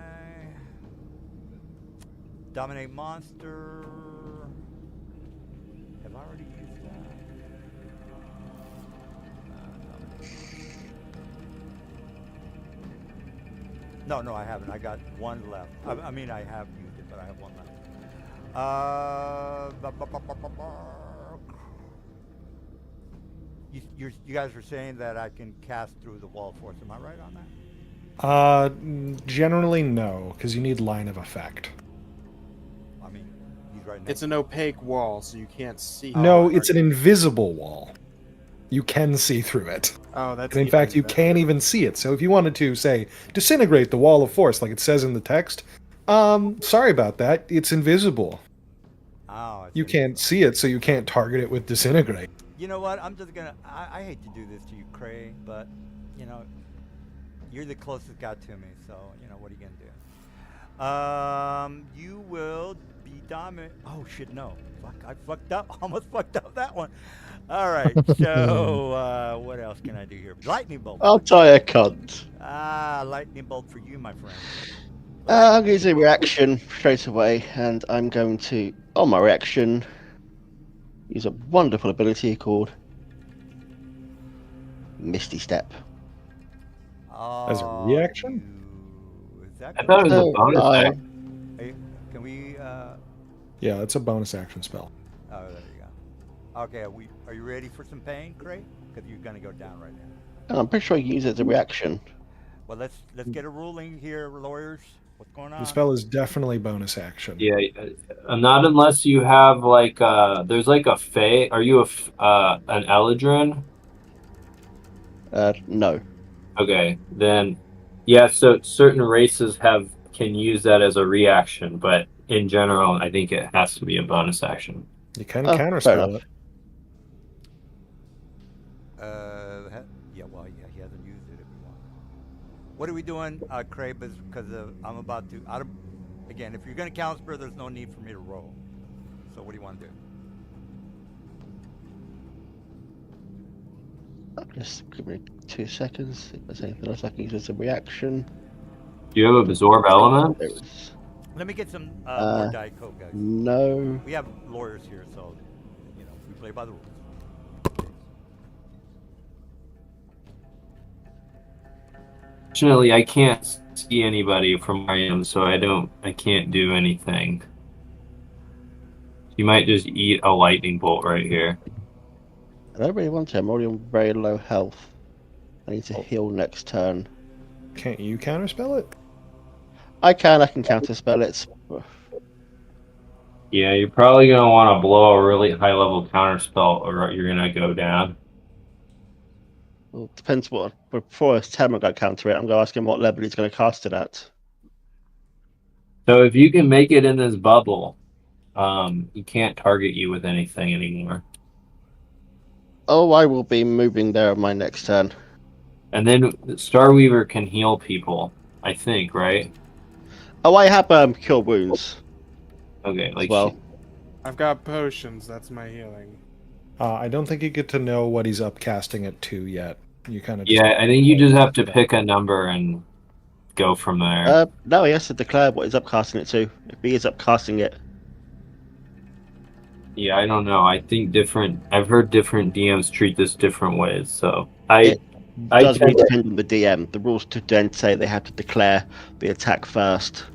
Dominate monster. Have I already used that? No, I haven't. I got one left. I mean, I have used it, but I have one left. You guys are saying that I can cast through the wall of force. Am I right on that? Generally no, because you need line of effect. I mean, he's right next. It's an opaque wall, so you can't see. No, it. it's an invisible wall. You can see through it. Oh, that's. And in even fact, you better. can't even see it. So if you wanted to, say, disintegrate the wall of force, like it says in the text, sorry about that. It's invisible. Oh, You can't see it, so you can't target it with disintegrate. You know what? I'm just gonna. I hate to do this to you, Cray, but you know, you're the closest guy to me. So you know, what are you gonna do? You will be dominant. Oh shit, no. Fuck, I fucked up. Almost fucked up that one. All right. So what else can I do here? Lightning bolt. I'll tie a cunt. Lightning bolt for you, my friend. I'm going to do reaction straight away, and I'm going to, on my reaction, use a wonderful ability called Misty Step. As a reaction? Is that I thought it was a So, bonus I- action. Hey, can we? Yeah, it's a bonus action spell. Oh, there you go. Okay, are you ready for some pain, Cray? Because you're gonna go down right now. And I'm pretty sure you use it as a reaction. Well, let's get a ruling here, lawyers. What's going on? The spell is definitely bonus action. Yeah, not unless you have like there's like a fae. Are you an Eladrin? No. Okay, then yeah. So certain races can use that as a reaction, but in general, I think it has to be a bonus action. You can Oh, fair counterspell enough. it. Yeah, well, yeah, he hasn't used it if he wants. What are we doing, Cray? Because I'm about to. Again, if you're gonna counter, there's no need for me to roll. So what do you want to do? Just give me 2 seconds. If there's anything else I can use as a reaction. Do you have absorb element? There is. Let me get some more Diet Coke, guys. No. We have lawyers here, so you know we play by the rules. Fortunately, I can't see anybody from where I am, so I can't do anything. You might just eat a lightning bolt right here. I don't really want to. I'm already on very low health. I need to heal next turn. Can't you counterspell it? I can counterspell it. Yeah, you're probably gonna want to blow a really high level counter spell, or you're gonna go down. Well, depends what. Before Tamara got counter it, I'm going to ask him what level he's going to cast it at. So if you can make it in this bubble, he can't target you with anything anymore. Oh, I will be moving there on my next turn. And then Starweaver can heal people, I think, right? Oh, I have cure wounds Okay, as like well. I've got potions. That's my healing. I don't think you get to know what he's upcasting it to yet. You kind of yeah, I think you just have to pick a number and go from there. No, he has to declare what he's upcasting it to. If he is upcasting it, Yeah, I don't know. I think I've heard different DMs treat this different ways. So it I does really tend to- depend on the DM. The rules to then say they have to declare the attack first.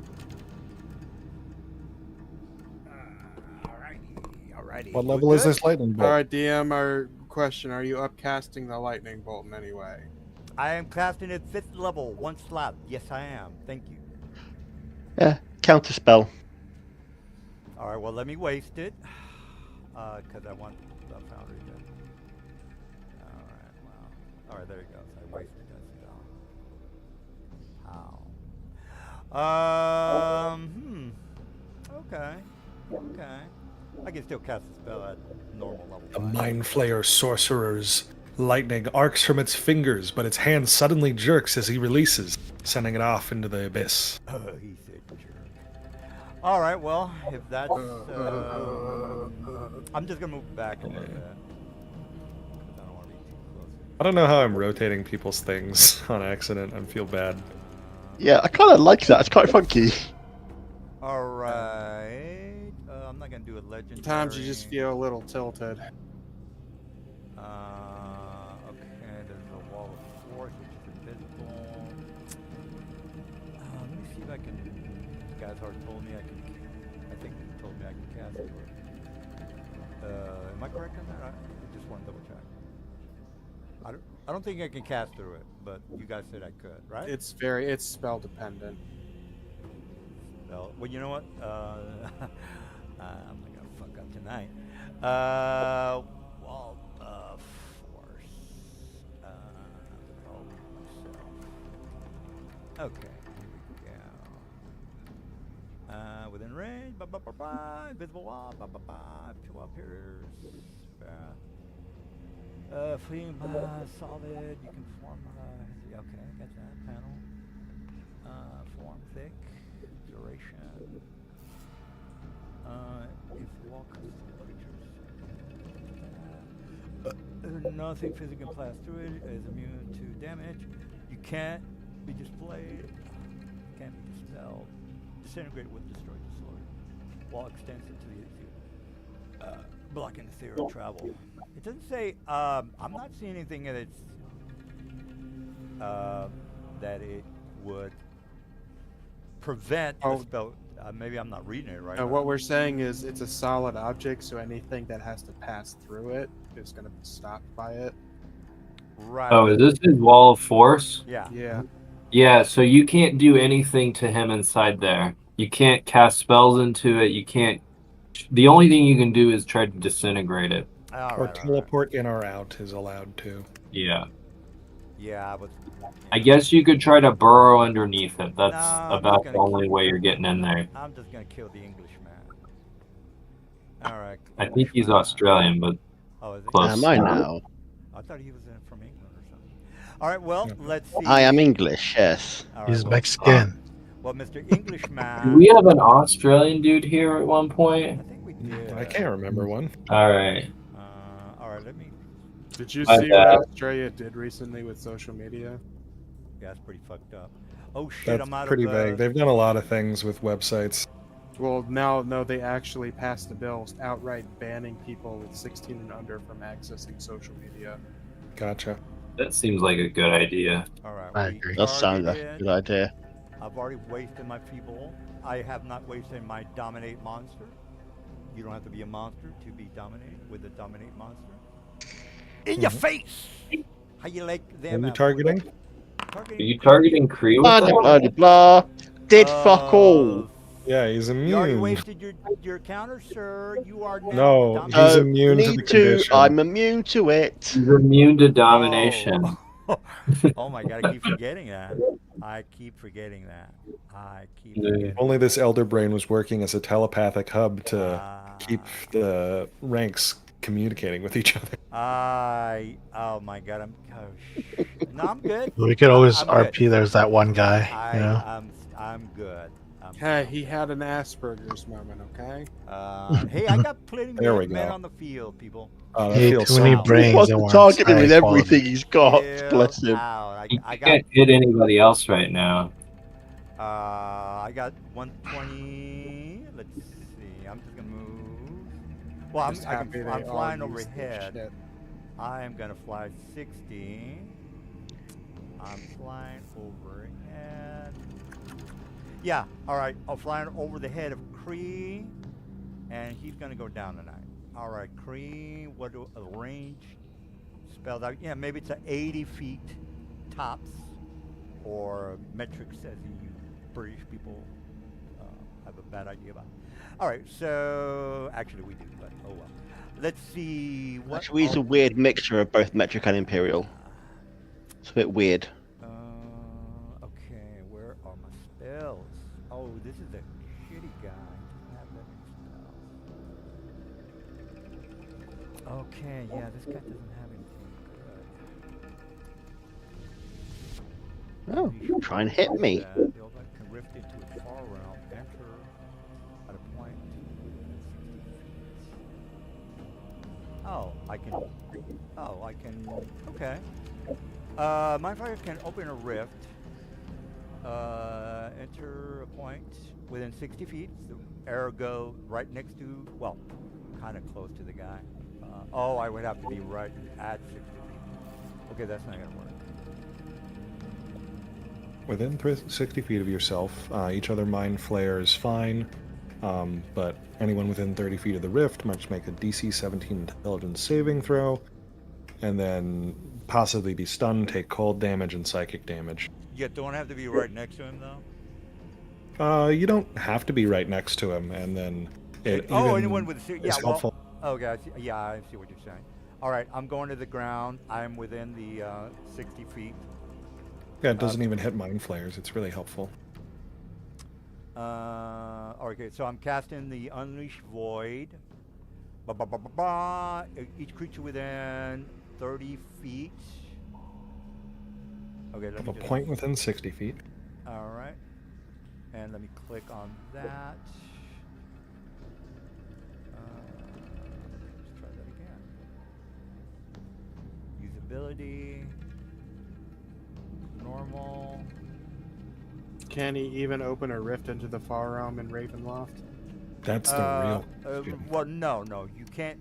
Alrighty. What We level is good? this lightning bolt? All right, DM. Our question: are you upcasting the lightning bolt in any way? I am casting at 5th level, 1 slot. Yes, I am. Thank you. Yeah, counterspell. All right, well, let me waste it. Because I want the foundry to. All right, well. All right, there you go. So I wasted that spell. How? Okay. Okay. I can still cast a spell at normal level. The 5. Mind Flayer sorcerer's lightning arcs from its fingers, but its hand suddenly jerks as he releases, sending it off into the abyss. He said jerk. All right, well, if that's... I'm just going to move back a little bit. 'Cause I don't want to be too close. I don't know how I'm rotating people's things on accident. I feel bad. Yeah, I kind of like that. It's quite funky. All right. I'm not going to do it legendary. Sometimes you just feel a little tilted. Okay, there's a wall of force which is invisible. Let me see if I can. These guys already told me I can. I think they told me I can cast it. Am I correct on that? I just want to double check. I don't think I can cast through it, but you guys said I could, right? It's spell dependent. Well, you know what? I'm not gonna fuck up tonight. Wall of force. Oh, myself. Okay, here we go. Within range. Invisible wall. 2 up here. Fleeing solid. You can form. Okay, I got that panel. Form thick. Duration. If wall comes to creatures, nothing physically can pass through it. Is immune to damage. You can't be displayed. Can't be dispelled. Disintegrate with destroyed disorder. Wall extends into the blocking the theory of travel. It doesn't say. I'm not seeing anything that it's that it would prevent the spell. Maybe I'm not reading it right. No, what we're saying is it's a solid object, so anything that has to pass through it is going to be stopped by it. Right. Oh, is this his wall of force? Yeah. Yeah. Yeah, so you can't do anything to him inside there. You can't cast spells into it. You can't. The only thing you can do is try to disintegrate it. Or teleport in or out is allowed too. Yeah. Yeah, but I guess you could try to burrow underneath it. That's No, I'm about not the gonna only way you're getting in there. I'm just gonna kill the Englishman. All right. I think he's Englishman. Australian, but Oh, is he? close. Am I now? I thought he was from England or something. All right. Well, let's see. I am English, yes. All right, He's well, Mexican. Well, Mr. Englishman. Did we have an Australian dude here at one point? I think we did. I can't remember one. All right. All right. Let me. Did you My see what bad. Australia did recently with social media? Yeah, it's pretty fucked up. Oh shit! That's I'm out pretty of. vague. They've done a lot of things with websites. Well, no, they actually passed a bill outright banning people with 16 and under from accessing social media. Gotcha. That seems like a good idea. All right. I we agree. Does sound like a targeted- good idea. I've already wasted my feeble. I have not wasted my dominate monster. You don't have to be a monster to be dominated with a dominate monster. In your face! How you like them? Are you apples? targeting? Are you targeting Kree with Blah, that? blah, blah, blah. Did fuck all. Yeah, he's You already immune. wasted your counter, sir. You are now No, dominated. he's immune to the Need to. condition. I'm immune to it. He's immune to domination. Oh. Oh my god, I keep forgetting that. I keep forgetting that. Only this elder brain was working as a telepathic hub to keep Ah. the ranks communicating with each other. Oh my god, no, I'm good. We could always I'm good. RP. There's that one guy. You know. I'm good. Hey, he had an Asperger's moment, okay? Hey, I got plenty There we of men go. on the field, people. Oh, that Hey, feels too many so- brains. He wants that to weren't target him high with quality. everything he's got. Chill Bless him. out. You I got can't hit anybody else right now. I got 120. Let's see. I'm just gonna move. Well, I'm Just happy they all flying use this overhead. shit. I am gonna fly 60. I'm flying overhead. Yeah, alright. I'm flying over the head of Kree. And he's gonna go down tonight. Alright, Kree, what do a range spelled out? Yeah, maybe it's 80 feet tops. Or metric says you British people have a bad idea about. Alright, so actually we do, but oh well. Let's see what Actually, he's a weird mixture of both metric and imperial. It's a bit weird. Okay, where are my spells? Oh, this is a shitty guy. Doesn't have that many spells. Okay, yeah, this guy doesn't have anything good. Oh, try and hit me. The old guy can rift into a far realm, enter at a point. Oh, I can. Okay. My fire can open a rift. Enter a point within 60 feet. The arrow go right next to, well, kind of close to the guy. Oh, I would have to be right at 60 feet. Okay, that's not gonna work. Within 60 feet of yourself, each other mind flare is fine, but anyone within 30 feet of the rift must make a DC 17 intelligence saving throw, and then possibly be stunned, take cold damage, and psychic damage. You don't have to be right next to him, though? You don't have to be right next to him, and then anyone with a... Yeah, is helpful. Okay, I see, yeah, I see what you're saying. All right, I'm going to the ground. I'm within the 60 feet. Yeah, it doesn't even hit mind flares. It's really helpful. Okay, so I'm casting the Unleash Void. Each creature within 30 feet. Okay, let me A point within 60 feet. All right. And let me click on that. Let's try that again. Usability. Normal. Can he even open a rift into the Far Realm in Ravenloft? That's the real. Well, no, you can't.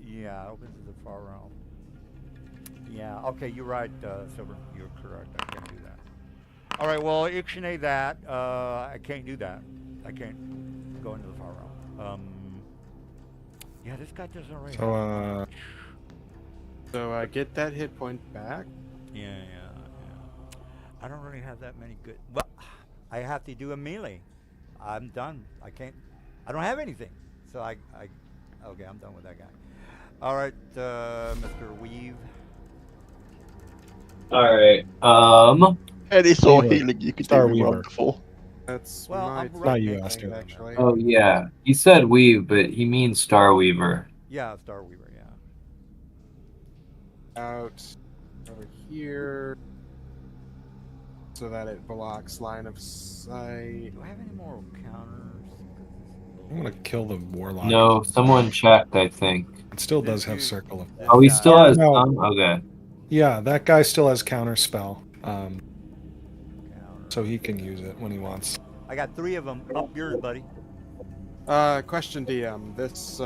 Yeah, open to the Far Realm. Yeah, okay, you're right, Silver. You're correct. I can't do that. All right, well, Ixnay that. I can't do that. I can't go into the Far Realm. Yeah, this guy doesn't really. So get that hit point back. Yeah. I don't really have that many good. Well, I have to do a melee. I'm done. I can't. I don't have anything. So okay, I'm done with that guy. All right, Mr. Weave. All right. Any sort of Weaver. healing you could Star do Weaver. wonderful. That's Well, my I'm Not right you, next Aster. to him, actually. Oh yeah, he said weave, but he means Star Weaver. Yeah, Star Weaver. Yeah. Out over here, so that it blocks line of sight. Do I have any more counters? I'm gonna kill the warlock. No, someone checked, I think. It still does have circle of. Oh, he still has No. some? Okay. Yeah, that guy still has counter spell. Counter. So he can use it when he wants. I got 3 of them. Up yours, buddy. Question, DM. This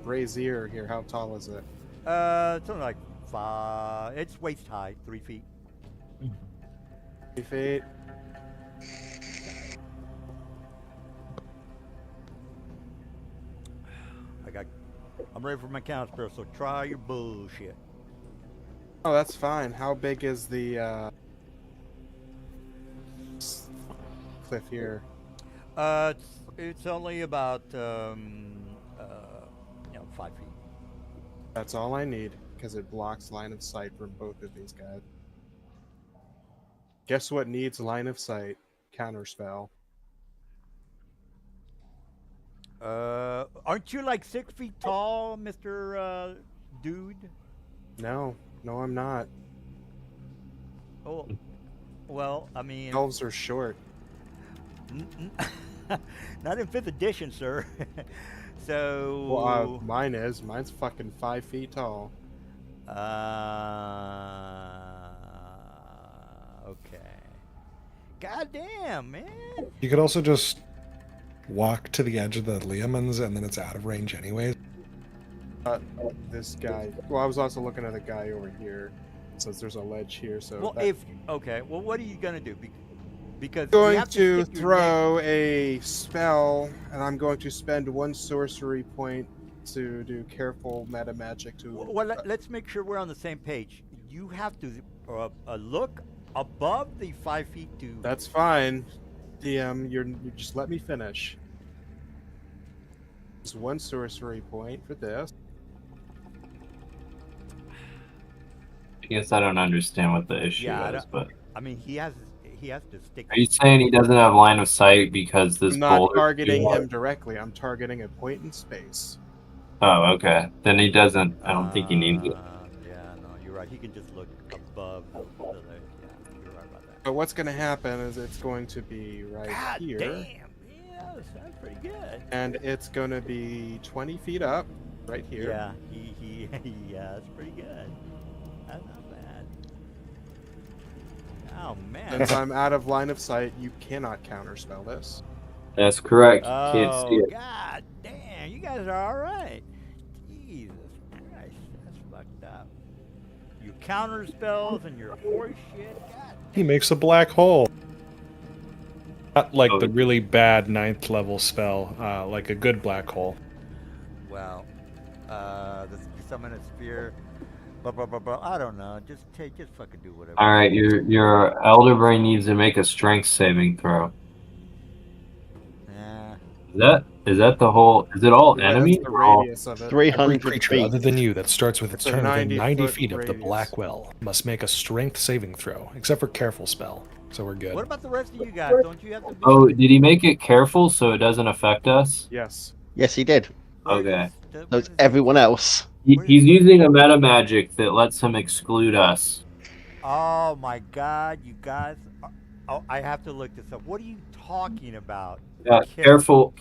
brazier here, how tall is it? It's only like 5. It's waist high, 3 feet. 3 feet. I'm ready for my counter spell, so try your bullshit. Oh, that's fine. How big is the cliff here? It's only about 5 feet. That's all I need, because it blocks line of sight from both of these guys. Guess what needs line of sight? Counterspell. Aren't you like 6 feet tall, Mr. Dude? No, I'm not. Oh, well, I mean, Elves are short. not in 5th edition, sir. So. Well, mine is. Mine's fucking 5 feet tall. Okay. God damn, man. You could also just walk to the edge of the Leomans, and then it's out of range anyways. This guy. Well, I was also looking at the guy over here, since there's a ledge here. So Well, that- well, what are you gonna do? Because you going have to stick your throw a spell, and I'm going to spend 1 sorcery point to do careful meta magic to. Well, let's make sure we're on the same page. You have to look above the 5 feet to. That's fine, DM. You just let me finish. There's 1 sorcery point for this. I guess I don't understand what the issue Yeah, is, but I mean, he has to stick. are you saying he doesn't have line of sight because this I'm not boulder? targeting him directly. I'm targeting a point in space. Oh, okay. Then he doesn't. I don't think he needs it. Yeah, no, you're right. He can just look above the ledge. Yeah, you're right about that. But what's going to happen is it's going to be right God here, damn. Yeah, that's pretty good. and it's going to be 20 feet up, right here. Yeah, yeah, that's pretty good. That's not bad. Oh man. Since I'm out of line of sight, you cannot counterspell this. That's correct. Oh, Can't see it. God damn, you guys are all right. Jesus Christ, that's fucked up. You counter spells and your horse shit. God. He makes a black hole. Not like Oh. the really bad 9th level spell, like a good black hole. Well, this summon a spear. Blah. I don't know. Just fucking do whatever. All right, your elder brain needs to make a strength saving throw. Yeah. Is that the whole? Is it all Yeah, enemy? that's the or all- radius of it. Every 300 creature feet. other than you that starts with its It's a turn within 90 90-foot feet of the radius. black well must make a strength saving throw, except for careful spell. So we're good. What about the rest of you guys? Don't you have to? Oh, did he make it careful so it doesn't affect us? Yes. Yes, he did. Okay. So it's everyone else. He's using a meta magic that lets him exclude us. Oh my God, you guys! Oh, I have to look this up. What are you talking about? Yeah, careful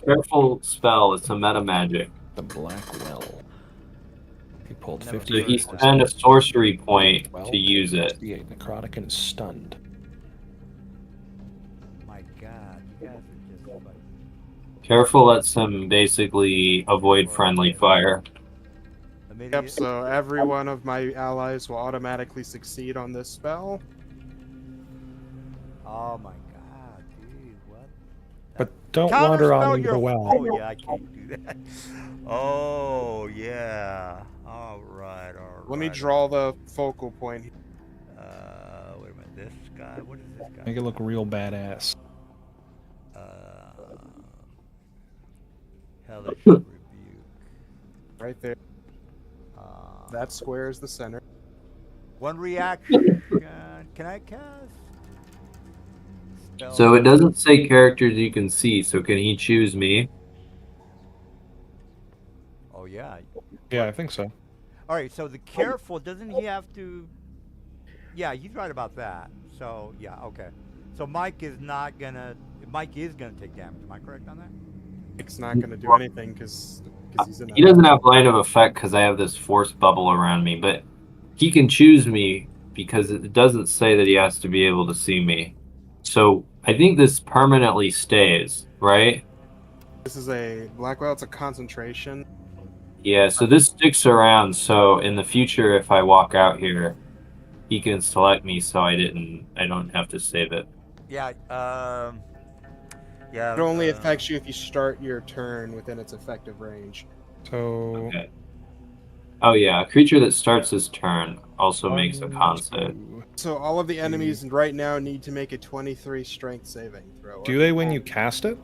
spell. It's a meta magic. The black well. He pulled Never 50. So he spent a sorcery point to use it. 68 necrotic and stunned. My God, you guys are just like. Careful lets him basically avoid friendly fire. Yep, so every one of my allies will automatically succeed on this spell. Oh my God, dude, what? But don't wander Counterspell on into your- the well. Oh yeah, I can't do that. Oh yeah. All right. Let me draw the focal point. Wait a minute. This guy. What is this guy? Make it look real badass. Hellish rebuke. Right there. That square is the center. One reaction. Can I cast? Spell. So it doesn't say characters you can see. So can he choose me? Oh yeah. Yeah, I think so. All right. So the careful, doesn't he have to? Yeah, he's right about that. So yeah, okay. So Mike is gonna take damage. Am I correct on that? It's not going to do anything because he's in. He doesn't have line of effect because I have this force bubble around me, but he can choose me because it doesn't say that he has to be able to see me. So I think this permanently stays, right? This is a Blackwell. It's a concentration. Yeah, so this sticks around. So in the future, if I walk out here, he can select me, so I don't have to save it. Yeah. Yeah. It only affects you if you start your turn within its effective range. So Okay. Oh yeah, a creature that starts his turn also makes a con save. So all of the enemies right now need to make a 23 strength saving throw. Do they when you cast it?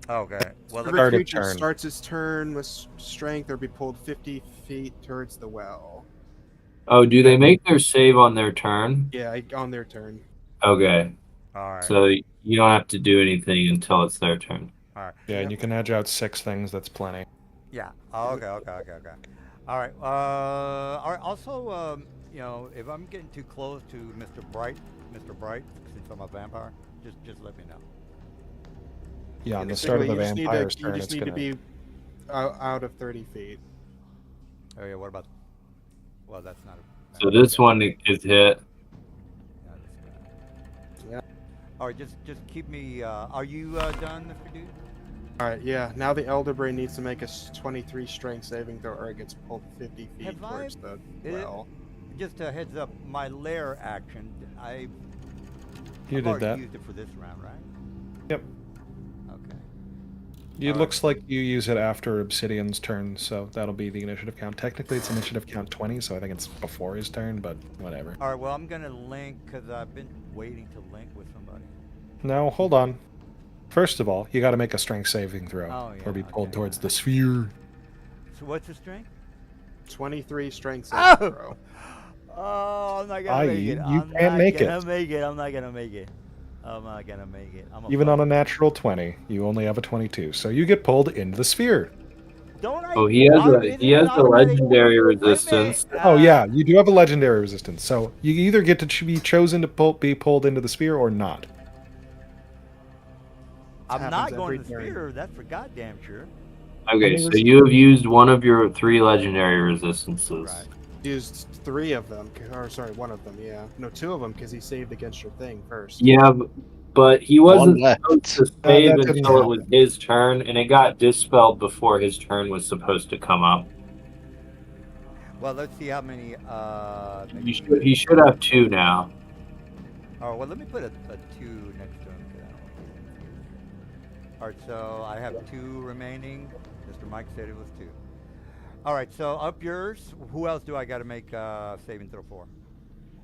Okay. Well, Every Start a creature turn. starts its turn with strength or be pulled 50 feet towards the well. Oh, do they make their save on their turn? Yeah, on their turn. Okay, all right. so you don't have to do anything until it's their turn. all right. Yeah, and you can edge out 6 things. That's plenty. Yeah. Oh, okay. All right. All right. Also, if I'm getting too close to Mr. Bright, since I'm a vampire, just let me know. Yeah, on the Basically, start of the you just need to- vampire's you turn, just it's need gonna. to be out of 30 feet. Oh yeah. What about? Well, that's not. So this one is hit. Yeah, this guy. Yeah. All right. Just keep me. Are you done, Mr. Dude? All right, yeah. Now the Elder Brain needs to make a 23 strength saving throw, or it gets pulled 50 feet Have I- towards the well. Just a heads up. My lair action. I've You already did that. used it for this round, right? Yep. Okay. It Alright. looks like you use it after Obsidian's turn, so that'll be the initiative count. Technically, it's initiative count 20, so I think it's before his turn, but whatever. All right. Well, I'm gonna link because I've been waiting to link with somebody. Now, hold on. First of all, you got to make a strength saving throw, Oh, yeah, or be pulled okay. towards the sphere. So what's the strength? 23 strength Oh! saving throw. Oh, I'm not gonna Ah, make you- it. you I'm can't not make it. gonna make it. I'm not gonna make it. I'm not gonna make it. Even on a natural 20, you only have a 22, so you get pulled into the sphere. Don't I? Oh, he has Isn't he it has the automatic? legendary Wait a minute, resistance. Oh yeah, you do have a legendary resistance, so you either get to be chosen to be pulled into the sphere or not. I'm not happens going to every the turn. sphere. That's for goddamn sure. Okay, so you have used one of your 3 legendary resistances. Right. Used 3 of them, or sorry, 1 of them, yeah. No, 2 of them because he saved against your thing first. Yeah, but he One wasn't left. supposed to save that didn't until it was happen. his turn, and it got dispelled before his turn was supposed to come up. Well, let's see how many. He should have 2 now. Oh, well, let me put a 2 next to him. 'Cause I don't know if he's confused. All right, so I have 2 remaining. Mr. Mike said it was 2. All right, so up yours. Who else do I got to make saving throw for?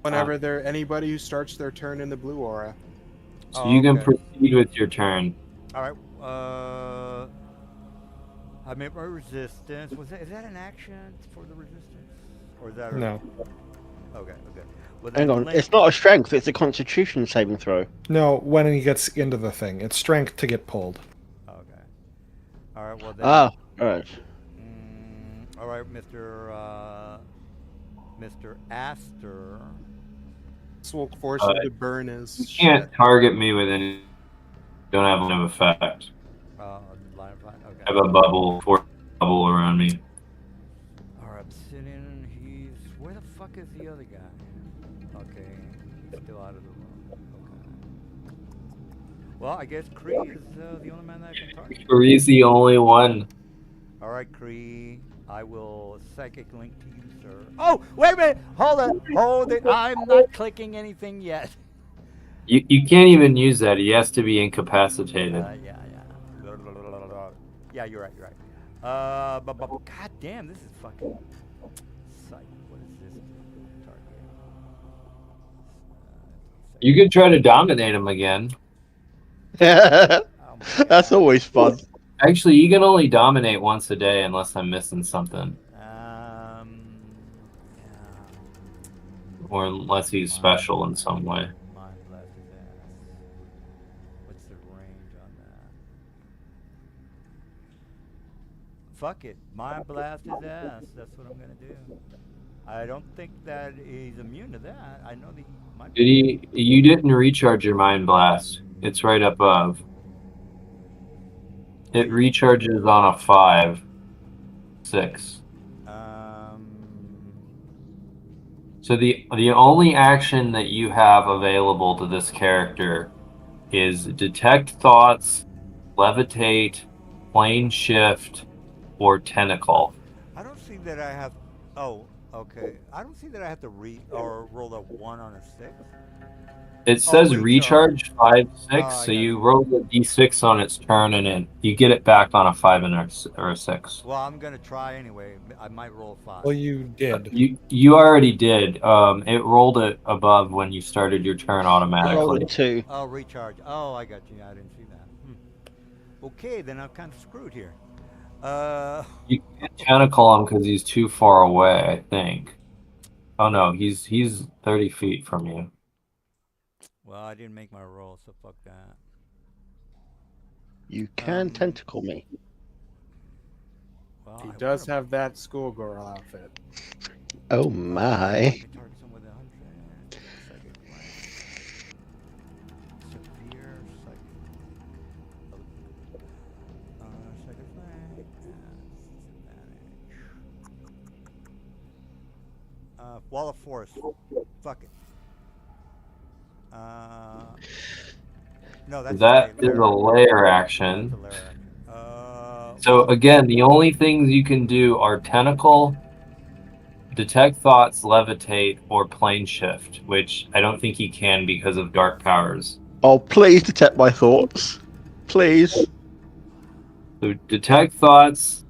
Whenever there anybody who starts their turn in the blue aura. So Oh, you can okay. proceed with your turn. All right. I made my resistance. Is that an action for the resistance, or is that No. Okay. Well, Hang then on. Link- It's not a strength. It's a Constitution saving throw. No, when he gets into the thing, it's strength to get pulled. Okay. All right. Well then. Ah, all right. All right, Mr. Astor. This will force him to burn You his. can't target me with any. Don't have an effect. Line of fire. Okay. I have a bubble around me. All right, Obsidian. Where the fuck is the other guy? Okay, he's still out of the room. Okay. Well, I guess Kree is the only man that I can target. He's the only one. All right, Kree. I will psychic link to you, sir. Oh, wait a minute! Hold it! I'm not clicking anything yet. You can't even use that. He has to be incapacitated. Yeah. Yeah, you're right. But god damn, this is fucking psych. What is this target? You could try to dominate him again. Oh my That's God. always fun. Actually, you can only dominate once a day unless I'm missing something. Yeah. Or unless he's special in some way. Mind blast his ass. What's the range on that? Fuck it. Mind blast his ass. That's what I'm gonna do. I don't think that he's immune to that. I know that he might be. You didn't recharge your mind blast. It's right above. It recharges on a 5, 6. So the only action that you have available to this character is detect thoughts, levitate, plane shift, or tentacle. I don't see that I have. Oh, okay. I don't see that I have to roll a 1 on a 6. It says recharge. recharge 5, 6, Oh, I so got you you. roll the d6 on its turn, and then you get it back on a 5 or a 6. Well, I'm gonna try anyway. I might roll a 5. Well, you did. You already did. It rolled it above when you started your turn Roll automatically. a 2. Oh, recharge. Oh, I got you. I didn't see that. Okay, then I'm kind of screwed here. You can't tentacle him because he's too far away, I think. Oh no, he's 30 feet from you. Well, I didn't make my roll, so fuck that. You can tentacle me. Well, He I does would've- have that schoolgirl outfit. Oh I my. can target someone with 100. Psychic blast. Severe psychic. Psychic flank. Disadvantage. Wall of force. Fuck it. No, that's That a is a layer action. That's a layer action. So again, the only things you can do are tentacle, detect thoughts, levitate, or plane shift, which I don't think he can because of dark powers. Oh, please detect my thoughts. Please. So detect thoughts,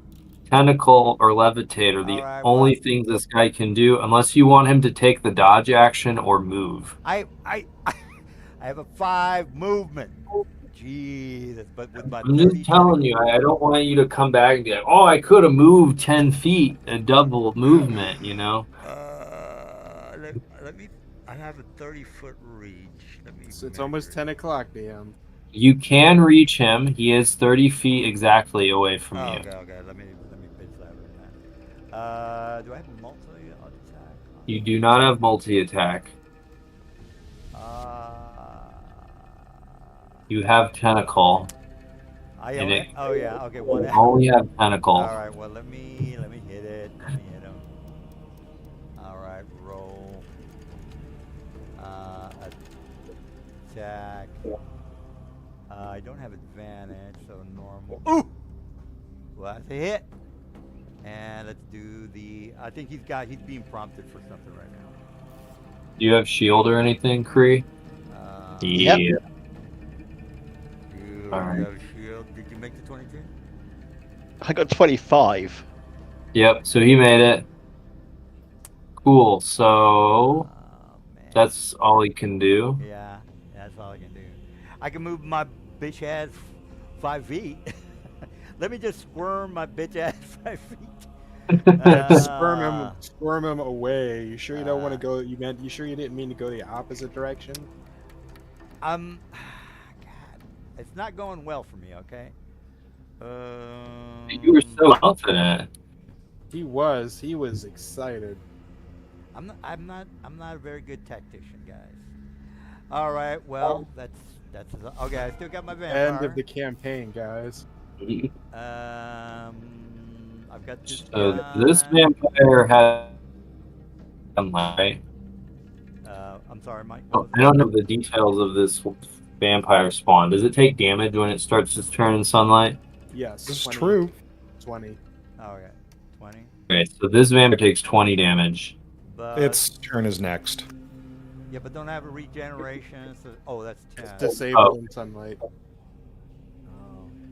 tentacle, or levitate are the Alright, only well- things this guy can do, unless you want him to take the dodge action or move. I have a 5 movement. Jesus, but with my I'm 30 just telling you, I don't want you to come back and be like, oh, I could have moved 10 feet, a double movement, you know? Let me. I have a 30-foot reach. Let me. It's almost measure 10 o'clock, DM. You can reach him. He is 30 feet exactly away from Oh, you. okay. Let me bitch that with that. Do I have multi-attack? You do not have multi-attack. You have tentacle. I And only. it- Oh yeah. Okay. One. You only have tentacle. All right. Well, let me hit it. Let me hit him. All right. Roll. Attack. I don't have advantage, so normal. Ooh! Well, that's a hit. And let's do the. I think he's being prompted for something right now. Do you have shield or anything, Kree? Yep. Yeah. You Alright. have shield. Did you make the 22? I got 25. Yep. So he made it. Cool. So Oh, man. that's all he can do. Yeah, that's all I can do. I can move my bitch ass 5 feet. Let me just squirm my bitch ass 5 feet. Squirm him away. You sure you don't want to go? You sure you didn't mean to go the opposite direction? God, it's not going well for me. Okay. You were so confident. He was excited. I'm not a very good tactician, guys. All right. Well, that's okay. I still got my vampire. End of the campaign, guys. I've got this. So guy. this vampire has sunlight. I'm sorry, Mike. Oh, I don't know the details of this vampire spawn. Does it take damage when it starts its turn in sunlight? Yes. This is 20. true. 20. Oh, okay. 20. Okay, so this vampire takes 20 damage. But Its turn is next. yeah, but don't have a regeneration. So, oh, that's 10. Disabled in sunlight. Oh,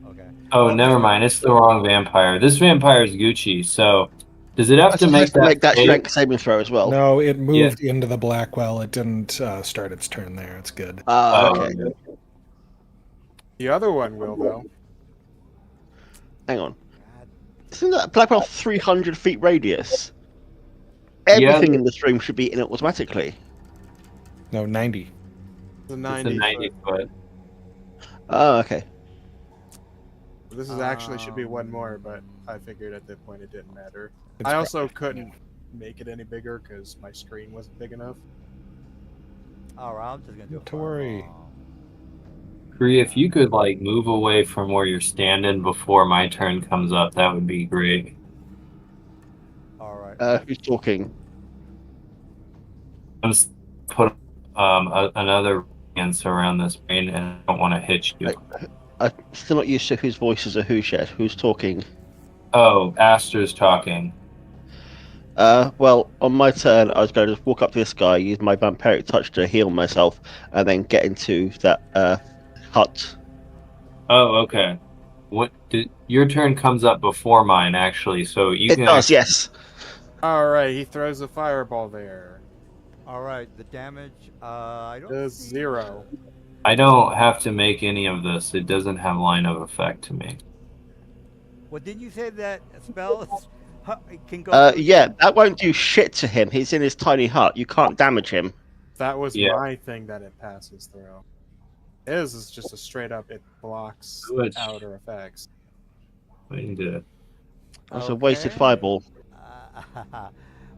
okay. Oh, Well, never mind. It's the wrong vampire. This vampire is Gucci. So does it have to It make has to make that save? strength saving throw as well. No, it moved into the Blackwell. It didn't start its turn there. It's good. Ah, Oh, okay. The other one will though. Hang on. God, Isn't that Blackwell 300 feet radius? Yeah. Everything in this room should be in it automatically. No, 90. The It's 90. a 90 foot. Oh, okay. This is actually should be one more, but I figured at that point it didn't matter. It's I also couldn't make it any bigger because my screen wasn't big enough. all right, I'm just gonna do a Not to worry. fireball. Kree, if you could like move away from where you're standing before my turn comes up, that would be great. All right. Who's talking? I'm just put another against around this brain, and I don't want to hit you. I'm still not used to whose voices are whose yet. Who's talking? Oh, Aster's talking. Well, on my turn, I was going to just walk up to this guy, use my vampiric touch to heal myself, and then get into that hut. Oh, okay. Your turn comes up before mine, actually, so you It can. does, yes. Alright, he throws a fireball there. All right. The damage. I don't. Does see- 0. I don't have to make any of this. It doesn't have line of effect to me. Well, didn't you say that spells can go? Yeah, that won't do shit to him. He's in his tiny hut. You can't damage him. That was Yeah. my thing that it passes through. His is just a straight up, it blocks Which- outer effects. We need to. That's a wasted Okay. fireball.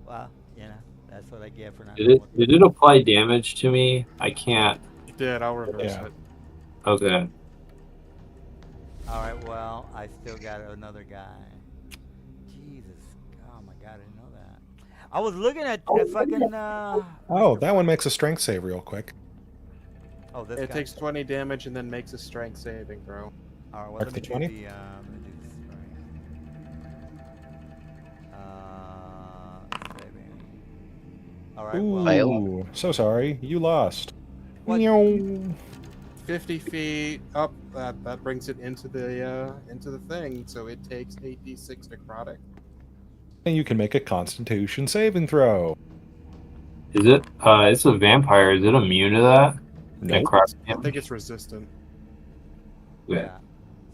Well, you know, that's what I get for not. Did it apply damage to me? I can't. It did, I'll reverse Yeah. it. Okay. All right. Well, I still got another guy. Jesus. Oh my God, I didn't know that. I was looking at fucking. Oh, that one makes a strength save real quick. Oh, this It guy. takes 20 damage and then makes a strength saving throw. All right. Well, Mark let me the do 20? the. Let me do this. Saving. All right. Ooh, Well, Fail. so sorry. You lost. What? Meow. 50 feet up, that brings it into the thing, so it takes 8d6 necrotic. And you can make a Constitution saving throw. Is it? It's a vampire. Is it immune to that? Nope. Necrotic I damage? think it's resistant. Yeah. yeah.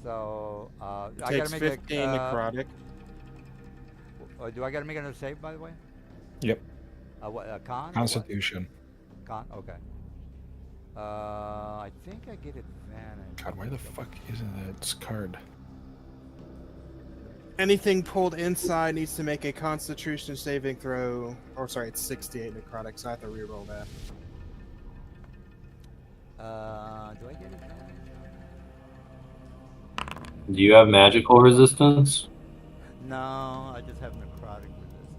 So It I takes gotta make 15 a. necrotic. Do I gotta make another save, by the way? Yep. What? A con? or what? Constitution. Con. Okay. I think I get advantage. God, where the fuck is that card? Anything pulled inside needs to make a Constitution saving throw. Or sorry, it's 68 necrotic, so I have to reroll that. Do I get advantage? Do you have magical resistance? No, I just have necrotic resistance.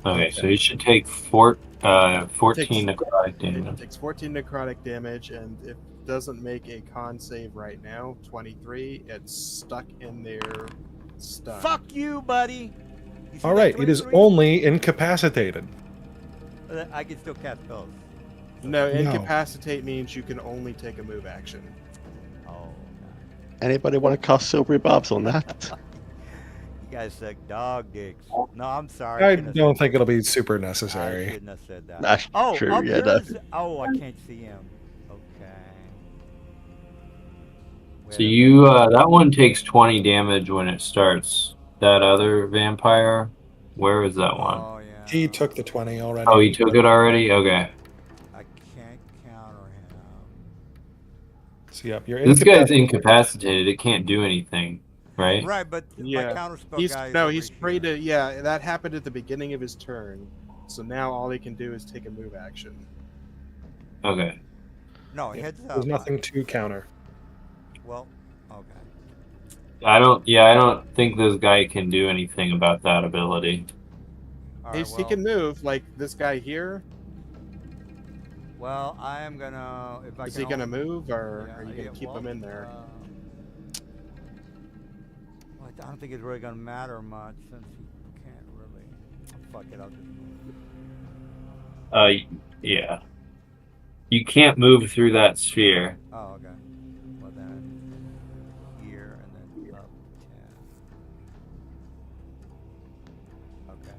Okay, so you should take 14 necrotic It damage. takes 14 necrotic damage, and if doesn't make a con save right now, 23, it's stuck in their stun. Fuck you, buddy. You see All that right, it is 23? only incapacitated. I can still cast spells. No, No. incapacitate means you can only take a move action. Oh, Anybody want to cast silvery barbs on that? you guys suck dog dicks. No, I'm sorry. I shouldn't have don't said think that. it'll be super I necessary. shouldn't have said that. That's Oh, true, up yeah, here no. is- Oh, I can't see him. Okay. Wait So a you minute. that one takes 20 damage when it starts. That other vampire, where is that one? Oh yeah. He took the 20 already. Oh, he took it already. Okay. I can't counter him. So, yep, you're This guy's incapacitated. incapacitated. It can't do anything, right? Right, but my Yeah. counterspell He's guy is no, over he's free here. to. Yeah, that happened at the beginning of his turn. So now all he can do is take a move action. Okay. No, heads up. There's nothing to counter. Well, okay. I don't think this guy can do anything about that ability. All right, He can move like this guy here. Well, I am gonna. If I Is can he gonna only- move, or Yeah, are you yeah, gonna keep well, him in there? Well, I don't think it's really gonna matter much since he can't really. Fuck it, I'll just move. Yeah. You can't move through that sphere. Oh, okay. Well then, here and then up 10. Okay.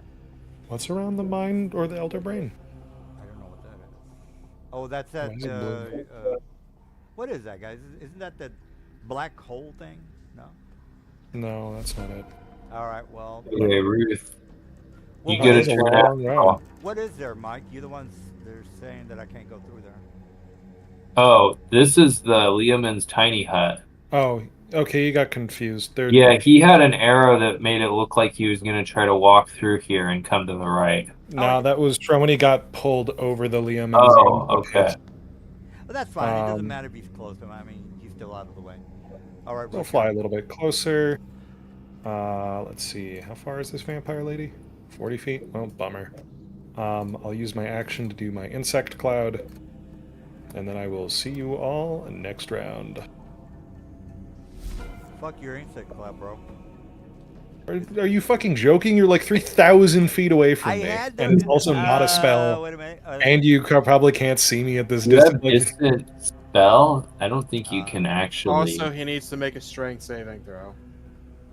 What's around the mind or the elder brain? I don't know what that is. Oh, that's that. Why is it blue? What is that, guys? Isn't that the black hole thing? No. No, that's not it. All right. Well, Okay, Ruth. well, You what get a is It's a turn long after. round. what is there, Mike? You're the ones they're saying that I can't go through there. Oh, this is the Leoman's tiny hut. Oh, okay, you got confused. There. Yeah, he had an arrow that made it look like he was going to try to walk through here and come to the right. No, that was from when he got pulled over the Liam. Oh, okay. But that's fine. It doesn't Um, matter if he's close to him. I mean, he's still out of the way. All right. We'll Richard. fly a little bit closer. Let's see. How far is this vampire lady? 40 feet? Well, bummer. I'll use my action to do my insect cloud. And then I will see you all next round. Fuck your insect club, bro. Are you fucking joking? You're like 3,000 feet away from I me. had And it's them- also not a spell. Wait a minute. And you probably can't see me at this You have distance. distant spell? I don't think you can actually. Also, he needs to make a strength saving throw.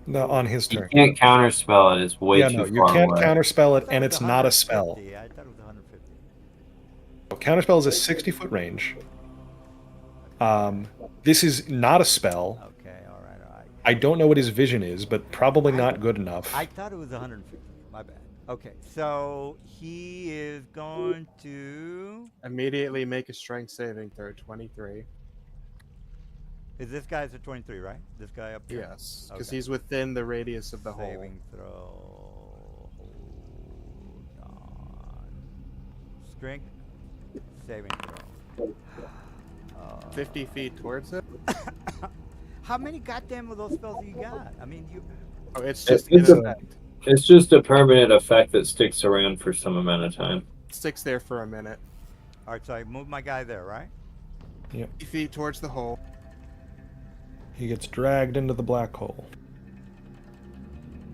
No, on his You turn. can't counterspell it. It's way Yeah, too no, far you can't away. counterspell I it, thought and it was it's not a spell. 150. I thought it was 150. Counterspell is a 60-foot range. This is not a spell. Okay. All right. All right. I don't know what his vision is, but probably not good enough. I thought it was 150. My bad. Okay. So he is going to. Immediately make a strength saving throw. 23. Is this guy's a 23, right? This guy up here. Yes, because Okay. he's within the radius of the hole. Saving throw. Hold on. Strength. Saving throw. 50 feet towards it. How many goddamn of those spells you got? I mean, you. Oh, it's just It's an a- effect. It's just a permanent effect that sticks around for some amount of time. Sticks there for a minute. All right. So I moved my guy there, right? 50 feet towards the hole. He gets dragged into the black hole.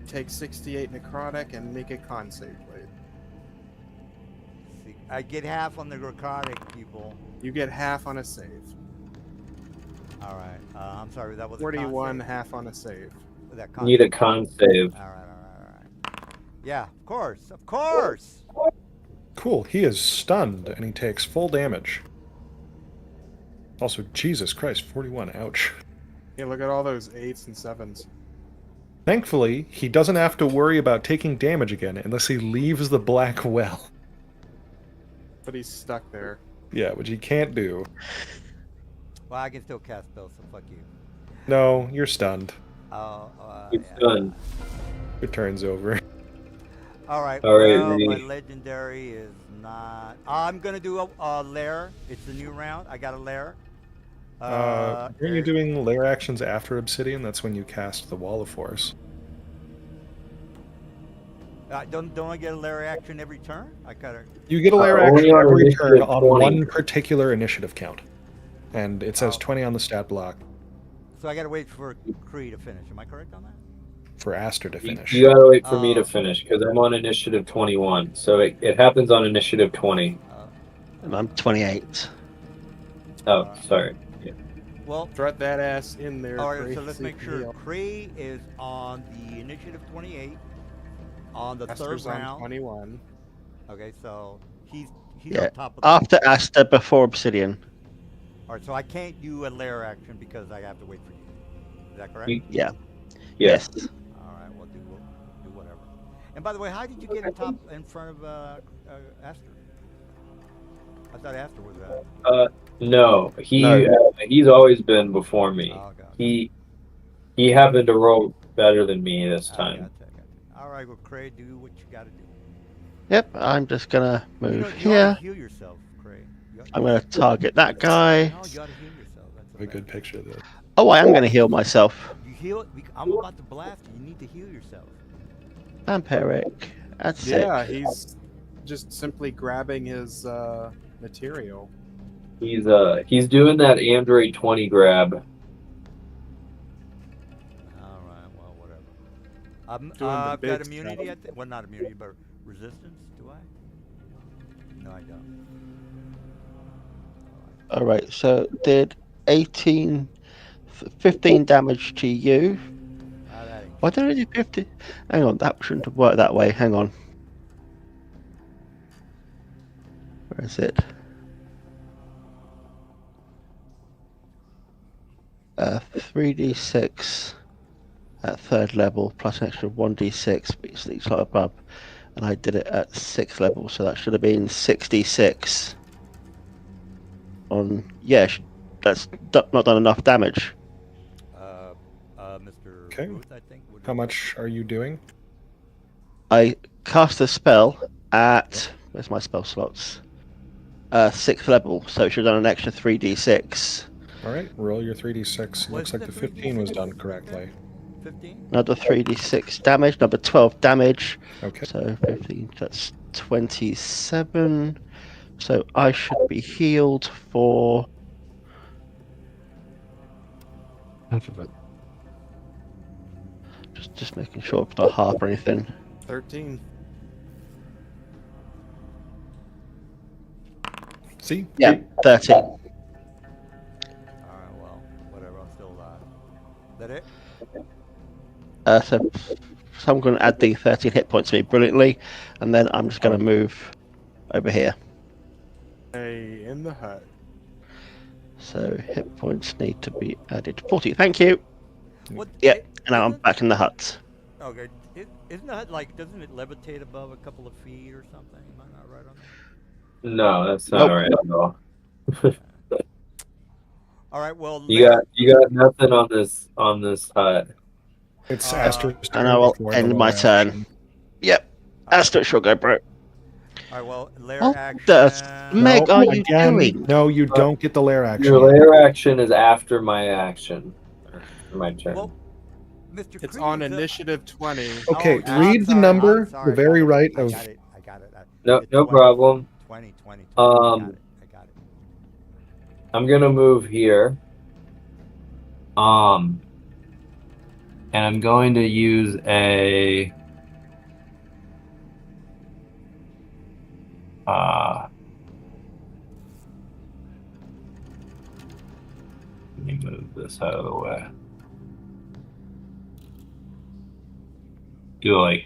Take 68 necrotic and make a con save, please. See, I get half on the necrotic, people. You get half on a save. All right. I'm sorry. That was 41, half on a save. That con Need a save. con save. All right. All right. Yeah. Of course. Of course. Cool, he is stunned, and he takes full damage. Also, Jesus Christ, 41, ouch. Yeah, look at all those 8s and 7s. Thankfully, he doesn't have to worry about taking damage again unless he leaves the black well. But he's stuck there. Yeah, which he can't do. Well, I can still cast spells, so fuck you. No, you're stunned. Oh. It's Yeah. done. Your turn's over. All right. All right, Well, my Reed. legendary is not. I'm gonna do a lair. It's a new round. I got a lair. Aren't you doing lair actions after Obsidian? That's when you cast the Wall of Force. Don't I get a lair action every turn? I gotta. You get a lair Only action on every initiative turn on 20. one particular initiative count. And it says Oh. 20 on the stat block So I gotta wait for Kree to finish. Am I correct on that? for Aster to finish. You gotta wait for me Oh. to finish because I'm on initiative 21. So it happens on initiative 20. And I'm 28. Oh, sorry. Yeah. Well, Threat that ass in there. all right. Kree, So let's so make you can sure heal. Kree is on the initiative 28 on the Aster's third on round. 21. Okay, so he's Yeah. on top of the. After Aster, before Obsidian. All right, so I can't do a lair action because I have to wait for you. Is that correct? You- Yeah. Yes. All right, we'll do whatever. And by the way, how did you get in front of Aster? I thought Aster was No, No. he's always been before me. Oh, God. He happened to roll better than me this I time. gotcha. All right, well, Cray, do what you got to do. Yep, I'm just gonna You move know, you ought here. to heal yourself, Cray. I'm gonna target that guy. No, you ought to heal yourself. That's Have a good picture of this. Oh, I am gonna heal myself. You heal it. I'm about to blast you. You need to heal yourself. Vampiric. That's Yeah, it. he's just simply grabbing his material. He's doing that Android 20 grab. All right, well, whatever. I've Doing the got big immunity. stuff. Well, not immunity, but resistance. Do I? No, I don't. All right, so did 15 damage to you. Ah, that ain't Why don't I do 50? Hang on, that shouldn't have worked that way. Hang on. Where is it? 3d6 at third level plus an extra 1d6 because each lot above, and I did it at 6th level, so that should have been 66. On that's not done enough damage. Mr. Okay. Ruth, I think. would How do much are you doing? I cast a spell at where's my spell slots? 6th level, so it should have done an extra 3d6. All right, roll your 3d6. What's Looks like the the 15 was 3d6? done correctly. that. 15? Another 3d6 damage, number 12 damage. Okay. So 15, that's 27. So I should be healed for half of it. Just making sure it's not half or anything. 13. See? Yeah, 30. All right, well, whatever. I'm still alive. That it? So I'm going to add the 13 hit points to me brilliantly, and then I'm just going to move over here. Hey, in the hut. So hit points need to be added. 40. Thank you. What? Yeah, it- and now I'm isn't- back in the hut. Okay. Isn't that like? Doesn't it levitate above a couple of feet or something? Am I not right on that? No, that's not Nope. right at all. All right. Well, You got nothing on this hut. It's Uh, Aster's turn. And I will before the end my lair turn. action. Yep. Astro shall go, bro. All right. Well, lair What action. the Meg, are you doing? No, you don't get the lair action. Your lair action is after my action. Or after my turn. Well, Mr. It's Creed, on the- initiative 20. Okay, I'm read the sorry, number, I'm sorry, the very I got it, right I of- got it. I got it. no, It's no 20, problem. 20. I got it. I got it. I'm gonna move here. And I'm going to use a let me move this out of the way. Do like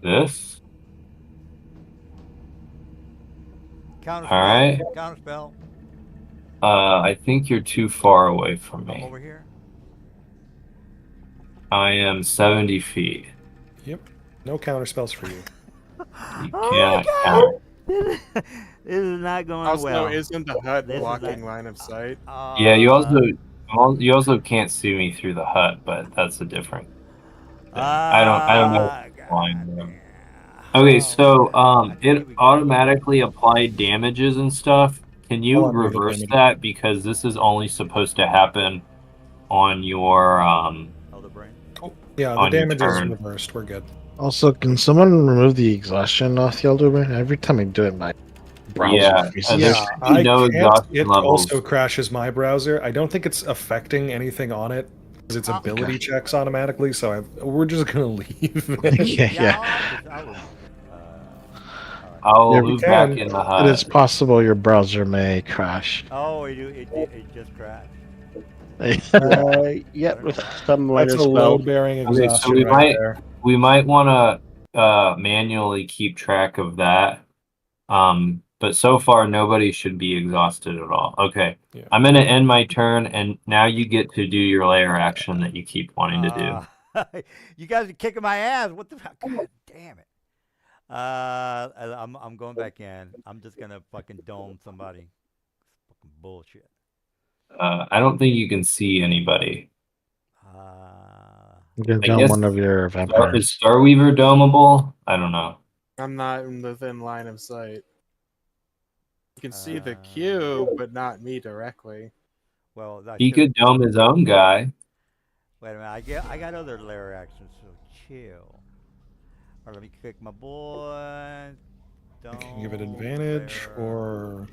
this. Counter All right. spell. Counter spell. I think you're too far away from I'm me. over here. I am 70 feet. Yep. No counter spells for you. You Oh cannot my count. this is not going Also, well. isn't the hut This is blocking a- line of sight? Yeah, you also can't see me through the hut, but that's a different thing. I don't know why I'm there. Okay, so it automatically applied damages and stuff. Can you I'll undo the reverse damage. that because this is only supposed to happen on your Elder Brain. Yeah, the On your damage is turn. reversed. We're good. Also, can someone remove the exhaustion off the Elder Brain? Every time I do it, my browser Yeah, freezes. there Yeah, should be I no can't. exhaustion It levels. also crashes my browser. I don't think it's affecting anything on it because its ability Okay. checks automatically. So we're just gonna leave. Yeah. I would. All right. I'll Yeah, we move back can. in the It is hut. possible your browser may crash. Oh, it just crashed. Yep, with some That's minor a load spell. bearing Okay, so exhaustion we right might there. we might want to manually keep track of that. But so far nobody should be exhausted at all. Okay, Yeah. I'm gonna end my turn, and now you get to do your layer action that you keep wanting to do. You guys are kicking my ass. What the fuck? God damn it. I'm going back in. I'm just gonna fucking dome somebody. Fucking bullshit. I don't think you can see anybody. You can I down guess one of your Is vampires. Starweaver domable? I don't know. I'm not within line of sight. You can see the cube, but not me directly. Well, I He should. could dome his own guy. Wait a minute. I got other layer actions, so chill. Or let me click my boy. You can give it advantage or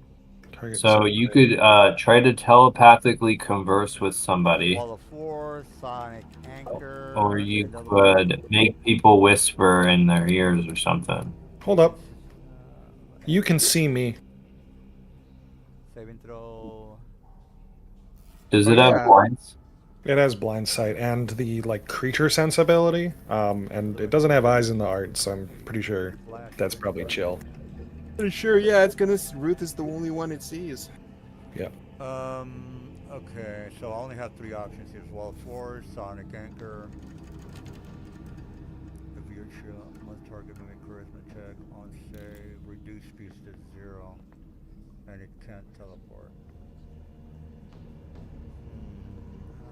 target. So you could try to telepathically converse with somebody, Wall of Force, Sonic Anchor. or you another could make people whisper in their ears or something. Hold up. You can see me. Saving throw. Does Oh, it have yeah. blinds? It has blind sight and the like creature sense ability. And it doesn't have eyes in the art, so I'm pretty sure Flash. that's probably chill. Pretty sure, yeah, it's gonna. Ruth is the only one it sees. Okay, so I only have 3 options here. Wall of Force, Sonic Anchor. If you're chill, must target make charisma check on save, reduce speed to 0, and it can't teleport. I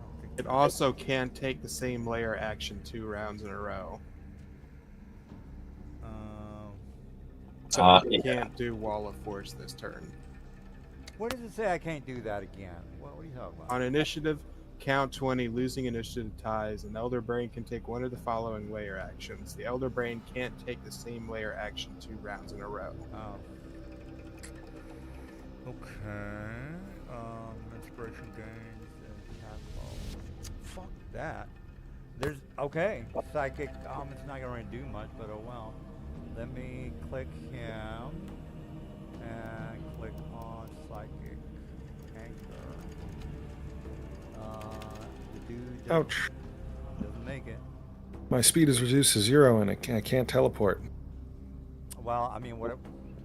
don't think It also can take the same layer action 2 rounds in a row. So it yeah. can't do Wall of Force this turn. what does it say? I can't do that again. What are you talking about? On initiative, count 20, losing initiative ties, an Elder Brain can take one of the following layer actions. The Elder Brain can't take the same layer action 2 rounds in a row. Oh. Okay. Inspiration gains and path. Fuck that. There's okay. Psychic. It's not gonna really do much, but oh well. Let me click him and click on psychic anchor. The dude Ouch. doesn't make it. My speed is reduced to 0 and I can't teleport. Well, I mean, what? I mean,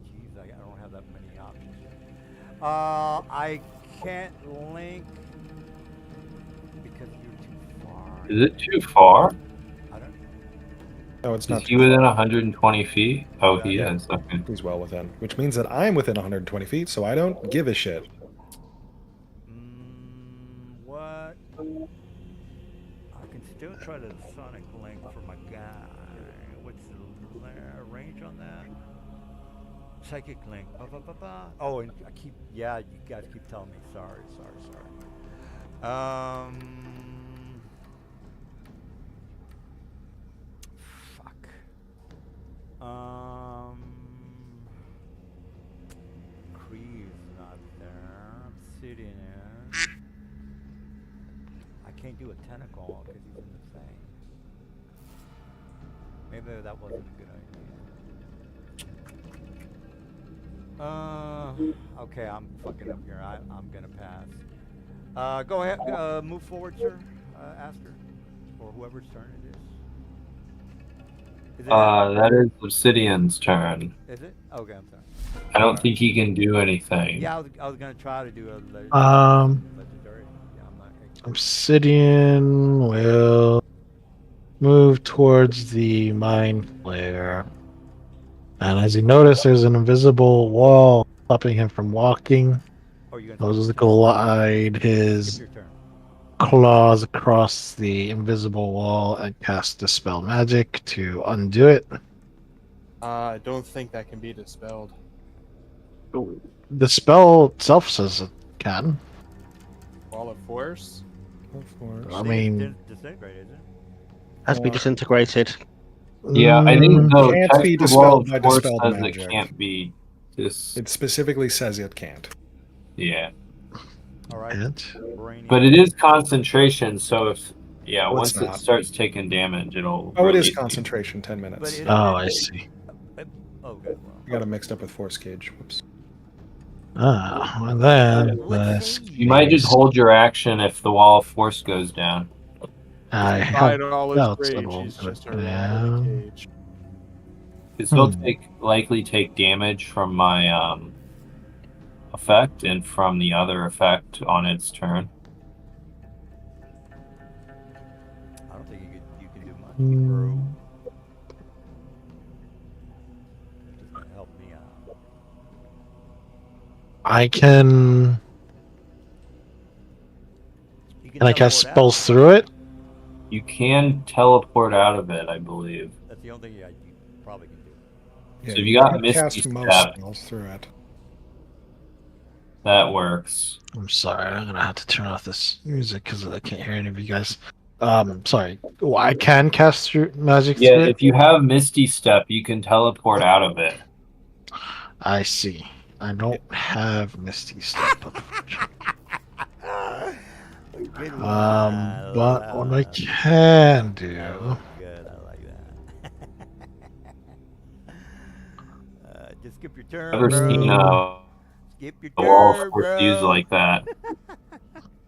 geez, I don't have that many options. I can't link because you're too far. Is it too far? I don't. No, it's Is not. he too within far. 120 feet? Oh, he Yeah. is. Okay. He's well within, which means that I'm within 120 feet, so I don't give a shit. What? I can still try the Sonic Link for my guy. What's the range on that? Psychic Link. Ba, ba, ba, ba. Oh, and I keep. Yeah, you guys keep telling me. Sorry. Fuck. Cree's not there. Obsidian is. I can't do a tentacle because he's in the thing. Maybe that wasn't a good idea. Okay, I'm fucking up here. I'm gonna pass. Go ahead. Move forward, sir. Aster, or whoever's turn it is. Is it? That is Obsidian's turn. Is it? Okay, I'm sorry. I don't think he can do anything. Yeah, I was gonna try to do a legendary. Yeah, I'm not. Obsidian will move towards the mind flare. And as you notice, there's an invisible wall stopping him from walking. Oh, you He'll gonna just glide it's his your turn. claws across the invisible wall and cast Dispel Magic to undo it. I don't think that can be dispelled. The spell itself says it can. Wall of Force? I mean, Disintegrate, is it? Has to be disintegrated. Yeah, I think mm, no. Can't be Text of Wall dispelled by of Force dispelled says magic. it can't be This, It specifically says it can't. yeah. All right. And Brainy. But it is concentration, so if Well, once it's it not. starts taking damage, it'll. Oh, it is release you. concentration. 10 But minutes. it- oh, I see. Oh, good. Well, I got it mixed up with force gauge. Whoops. Ah, well then, Let's this see. You might just hold your action if the wall of force goes down. I Despite have all doubts his that rage, will he's go just a rat down. in a cage. Because he'll Hmm. likely take damage from my effect and from the other effect on its turn. I don't think you can do much, Hmm. bro. Just gonna help me out. I can. You Can I cast teleport out. spells through it? You can teleport out of it, I believe. That's the only thing you probably can do. Yeah, So if you got can Misty cast most Step. spells through it. That works. I'm sorry, I'm gonna have to turn off this music because I can't hear any of you guys. Sorry. Oh, I can cast through magic Yeah, through it? if you have Misty Step, you can teleport out of it. I see. I don't have Misty Step. Good one. But what I can do. That was good. I like that. Just skip your turn, Never bro. seen Skip your a wall turn, of force bro. used like that.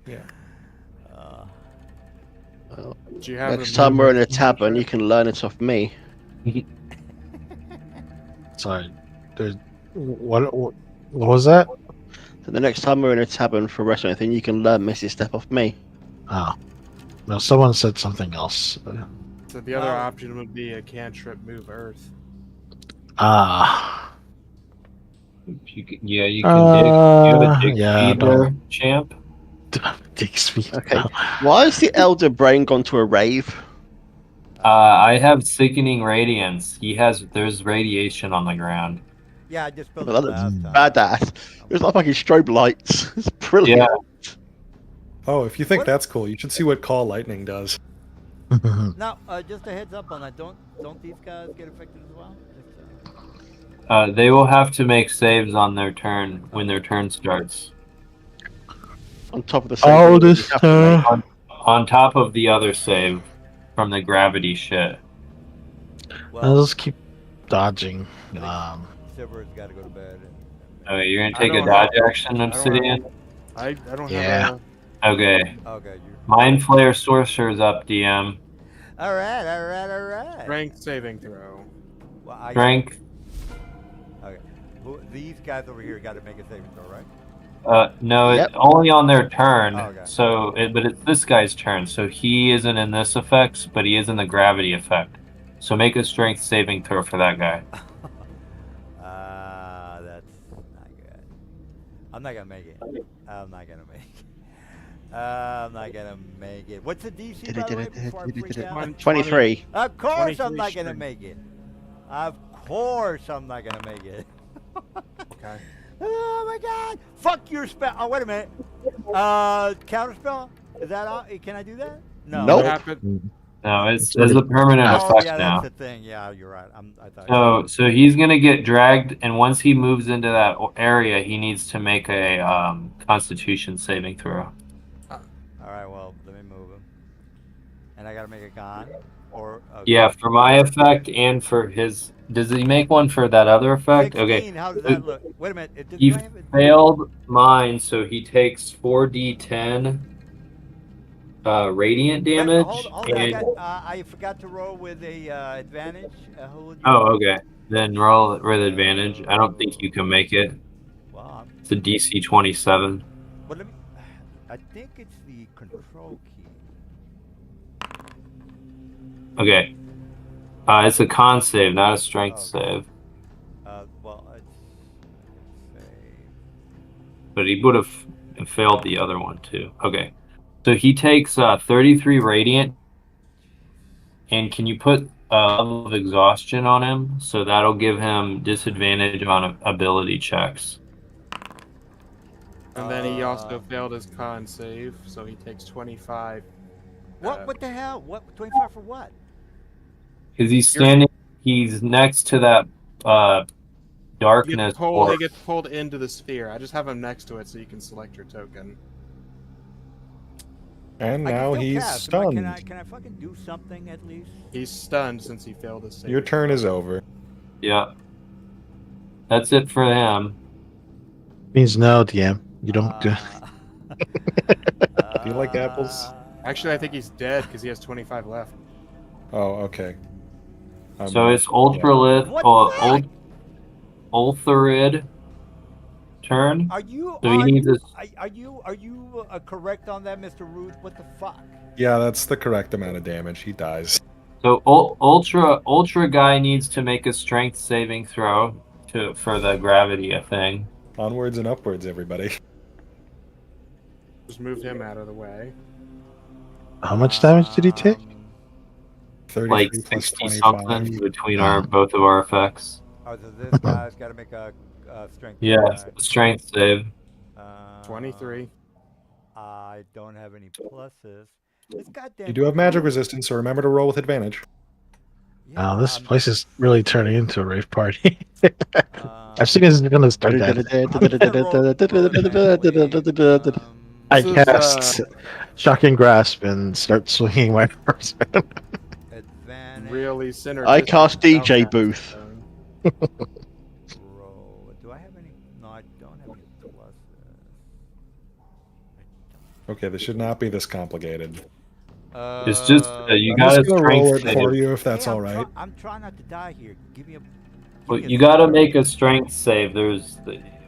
Yeah. Uh, Do you have Next a time we're in a movement tavern, feature? you can learn it off me. Sorry. There's what was that? So the next time we're in a tavern for rest or anything, you can learn Misty Step off me. Oh. No, someone said something else. So the other Well- option would be a cantrip move earth. Ah. You can dig. You have a dig yeah, speed no. there, champ? Dig speed. Okay. Why has the Elder Brain gone to a rave? I have sickening radiance. There's radiation on the ground. yeah, I just spelled Well, it that last looks time. badass. There's like fucking strobe lights. It's brilliant. Yeah. Oh, if you think What- that's cool, you should see what Call Lightning does. Now, just a heads up on that. Don't these guys get affected as well? Just, They will have to make saves on their turn when their turn starts. On top of the same Oh, thing you this have to make. On top of the other save from the gravity shit. well, I'll just keep dodging. Silver's got to go to bed. Okay, you're gonna I take a don't dodge have- action, I don't Obsidian? I don't Yeah. have Okay. Okay, you. Mind Flayer Sorcerer's up, DM. All right. a strength saving throw. Well, I, Strength. Okay. Well, these guys over here got to make a saving throw, right? No, Yep. it's only on their turn. Oh, okay. So, but it's this guy's turn. So he isn't in this effect, but he is in the gravity effect. So make a strength saving throw for that guy. That's not good. I'm not gonna make it. I'm not gonna make it. I'm not gonna make it. What's the DC, by the way, before I freak out? 23. Of course I'm 23 not gonna strength. make it. Of course I'm not gonna make it. Okay. Oh my god! Fuck your spell. Oh, wait a minute. Counter spell? Is that all? Can I do that? No. Nope. What happened? No, it's a permanent Oh, effect yeah, now. that's the thing. Yeah, you're right. I thought. So he's gonna get dragged, and once he moves into that area, he needs to make a Constitution saving throw. All right. Well, let me move him. And I gotta make a con, or okay. Yeah, for my effect and for his. Does he make one for that other effect? 16, Okay. How does that look? Wait a minute. He do I have it- failed mine, so he takes 4d10 radiant Wait, damage. hold on, and- I forgot to roll with a advantage. Hold you- Oh, okay. Then roll it with advantage. I don't think you can make it. Well, It's a DC 27. but let me. I think it's the control key. Okay. It's a con save, not a strength Okay. save. Well, it's save. But he would have failed the other one too. Okay. So he takes 33 radiant. And can you put a level of exhaustion on him? So that'll give him disadvantage on ability checks. And then he Uh, also failed his con save, so he takes 25. What? What the hell? What? 25 for what? Because he's standing, he's next to that darkness. He Or, gets pulled into the sphere. I just have him next to it so you can select your token. And I can now still he's cast. stunned. Can I fucking do something at least? He's stunned since he failed his save. Your turn is over. yeah. That's it for him. Means no, DM. You don't do. Do you like apples? Actually, I think he's dead because he has 25 left. Oh, okay. So it's Ultralith, What Old Ultharid turn. Are you? So he needs a Are you correct on that, Mr. Rude? What the fuck? Yeah, that's the correct amount of damage. He dies. So Ultra guy needs to make a strength saving throw for the gravity thing. Onwards and upwards, everybody. Just moved him out of the way. How much damage did he take? 33 Like plus 60 25. something between both of our effects. Oh, so this guy's got to make a strength. Yeah, check. strength save. 23. I don't have any pluses. This goddamn. You do have magic resistance, so remember to roll with advantage. Yeah, Wow, this I'm- place is really turning into a rave party. uh, As soon as it's gonna start that, I This is, cast Shocking Grasp and start swinging my first. advantage. Really synergistic. I cast with DJ Outcast Booth. Zone. Roll. Do I have any? No, I don't have any pluses. Okay, this should not be this complicated. It's just you I'm got a just gonna roll strength it for save. you if that's Hey, all right. I'm trying not to die here. Give me a. But you got to make a strength save.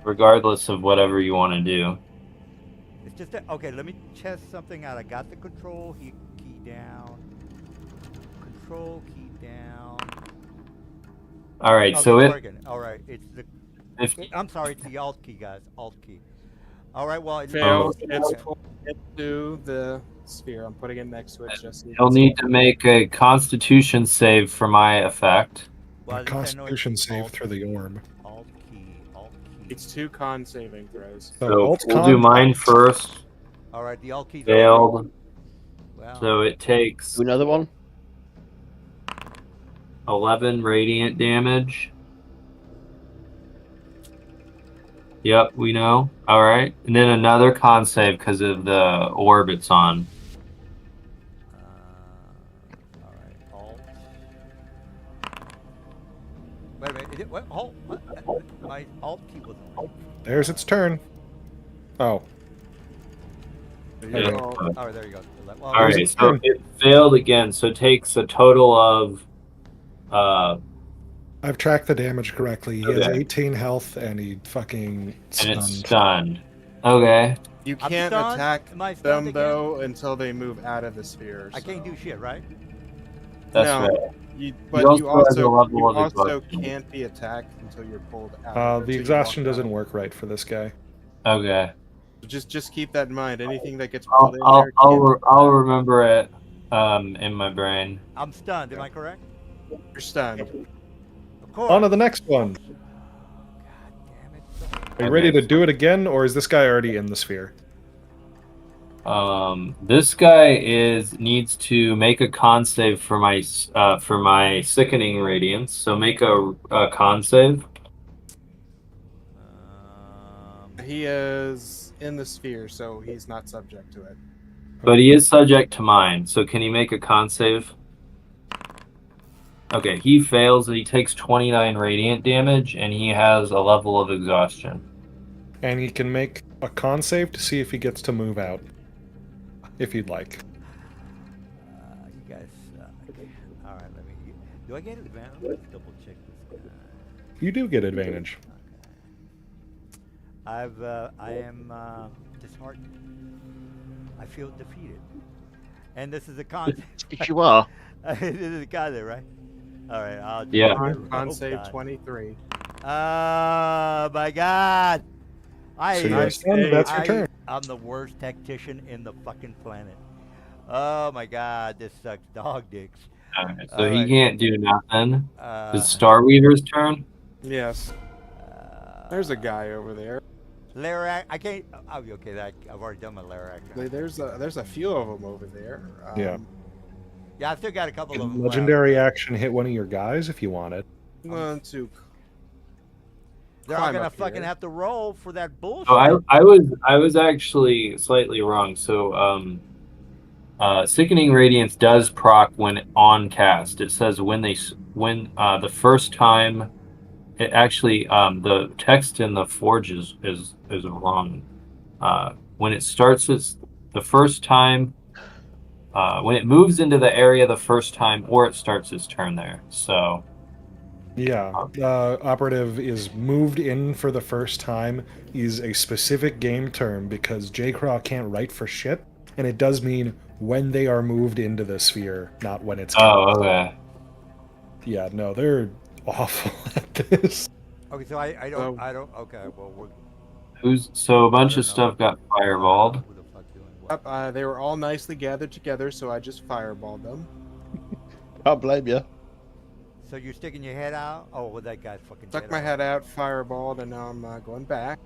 Regardless of whatever you want to do. It's just that, okay. Let me test something out. I got the control key down. Control key down. All right, Okay, so it's it working. All right, it's the. if I'm sorry, it's the Alt key, guys. Alt key. All right, well. Fails. okay. It's pulled into the sphere. I'm putting it next to it just so you you'll can need see. to make a Constitution save for my effect. Well, A at least I know it's Constitution save Alt through the orb. Alt key. Alt key. It's 2 con saving throws. So alt we'll con- do mine first. All right, the Alt key. Failed. Wow. So it takes Do another one. 11 radiant damage. Yep, we know. All right, and then another con save because of the orb it's on. All right, Alt. Wait a minute. Is it, what? Alt. What? My Alt key was. There's its turn. Oh, There you Yeah. go. All right, there you go. Well, All There's right, its so turn. it failed again. So it takes a total of I've tracked the damage correctly. He has Okay. 18 health and he fucking and it's stunned. stunned. Okay. You I'm can't stunned? attack Am I them stunned again? though until they move out of the sphere. I can't so- do shit, right? That's No. right. But also you have the also, level you of also exhaustion. can't be attacked until you're pulled out. The until you exhaustion walk out. doesn't work right for this guy. Okay. Just keep that in mind. Anything that gets I'll pulled in there. can't- I'll remember it in my brain. I'm stunned. Am I correct? You're stunned. Of course. On to the next one. God damn it. Are you ready to do it again, or is this guy already in the sphere? This guy needs to make a con save for my sickening radiance. So make a con save. He is in the sphere, so he's not subject to it. But he is subject to mine, so can he make a con save? Okay, he fails and he takes 29 radiant damage and he has a level of exhaustion. And he can make a con save to see if he gets to move out. If you'd like. You guys suck. All right, let me. Do I get advantage? Let's double check this guy. You do get advantage. Okay. I am disheartened. I feel defeated. And this is a con. If you are. This is a con there, right? All right. I'll just Yeah. Con Oh, save God. 23. Oh my God! So you're stunned, that's your turn. I'm the worst tactician in the fucking planet. Oh my God, this sucks dog dicks. Alright, so Alright. he can't do nothing. It's Uh, Starweaver's turn. Yes. There's a guy over there. Larak, I can't. Oh, okay, I've already done my Larak. There's a few of them over there. Yeah. Yeah, I've still got a couple of them. Legendary action hit one of your guys if you want it. 1, 2. They're climb gonna up fucking here. have to roll for that bullshit. So I was actually slightly wrong. So Sickening Radiance does proc when on cast. It says when the first time. It actually the text in the Forge is wrong. When it starts as the first time, when it moves into the area the first time, or it starts its turn there. So Yeah, operative is moved in for the first time is a specific game term because J-Craw can't write for shit, and it does mean when they are moved into the sphere, not when it's. oh, okay. Yeah, no, they're awful at this. Okay, so I don't okay, well we're So a bunch I of don't know. stuff got fireballed. Who the fuck doing what? Yep, they were all nicely gathered together, so I just fireballed them. Can't blame you. So you're sticking your head out? Oh, well, that guy fucking Stuck dead my already. head out, fireballed, and now I'm going back.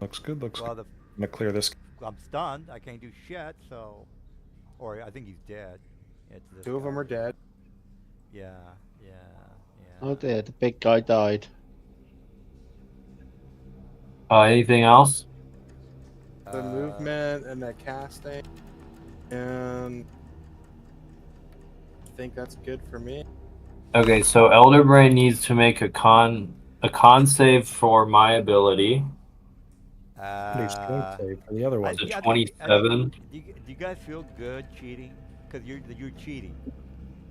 Looks good. Looks Well, good. I'm gonna clear this. I'm stunned. I can't do shit. So, or I think he's dead. It's this Two of them guy. are dead. Yeah. Oh dear, the big guy died. Anything else? The movement and the casting, and I think that's good for me. Okay, so Elder Brain needs to make a con save for my ability. Pretty strength save for the other one. It's a 27. Do you guys feel good cheating? Because you're cheating.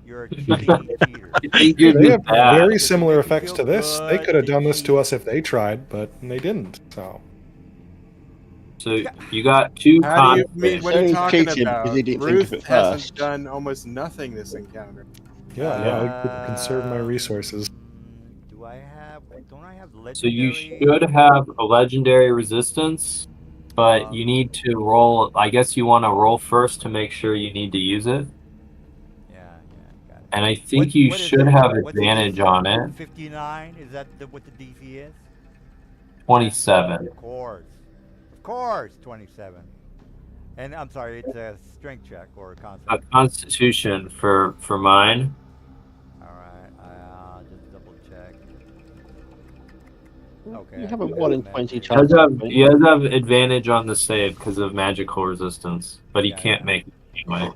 You're a cheating cheater. I think you're They have just bad. very Does it similar make you effects feel to this. They good could have to done this to cheat? us if they tried, but they didn't. So So you got 2 How do you con mean? saves. What are you He's talking cheating because about? he didn't think of Ruth it hasn't first. done almost nothing this encounter. yeah, I like to conserve my resources. Do I have? Don't I have So legendary? you should have a legendary resistance, but you need to roll. I guess you want to roll first to make sure you need to use it. Yeah, got it. And I think you what is should it? have What's the advantage DC? on it. 59? Is that what the DC is? 27. Of course, 27. And I'm sorry, it's a strength check or a A constitution. constitution for mine. All right, I'll just double check. Okay. You have I a do 1 in have 20 magic. chance. He does have advantage on the save because of magical resistance, but he Yeah, can't yeah. make it anyway.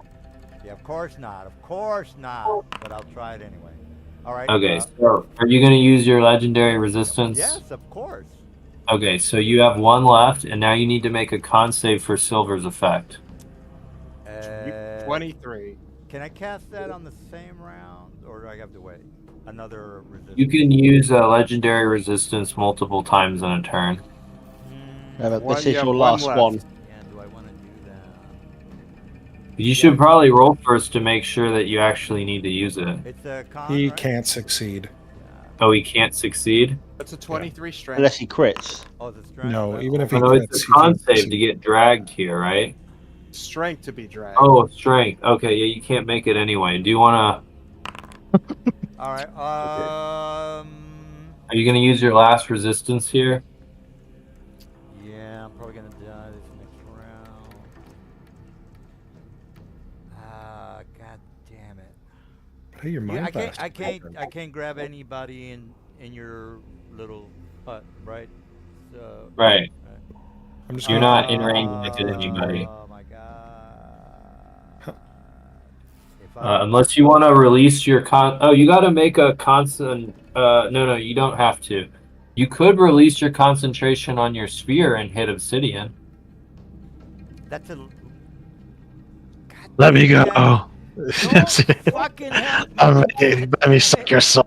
Yeah, of course not. Of course not. But I'll try it anyway. All right. Okay, so are you going to use your legendary resistance? Yes, of course. Okay, so you have 1 left, and now you need to make a con save for Silver's effect. 23. Can I cast that on the same round, or do I have to wait? Another resistance. You can use a legendary resistance multiple times in a turn. This you is have your one last left. one. Yeah, do I want to do that? You should probably roll first to make sure that you actually need to use it. It's a con. He right? can't succeed. Oh, he can't succeed? That's a 23 strength. Unless he crits. Oh, it's a strength. No, Oh, even if he Oh, no, it's crits, a he con can't save succeed. to get dragged here, right? Strength to be dragged. Oh, strength. Okay, yeah, you can't make it anyway. Do you want All right. are you going to use your last resistance here? Yeah, I'm probably gonna die this next round. God damn it. Hey, your mind Yeah, fast. I can't grab anybody in your little hut, right? So, Right. I'm just You're gonna- not in range with anybody. Oh my god. If Unless you want to release your Oh, you got to make a constant. No, you don't have to. You could release your concentration on your sphere and hit obsidian. That's a. God Let me go. damn Oh. it. Don't fucking help me. Let me suck your soul.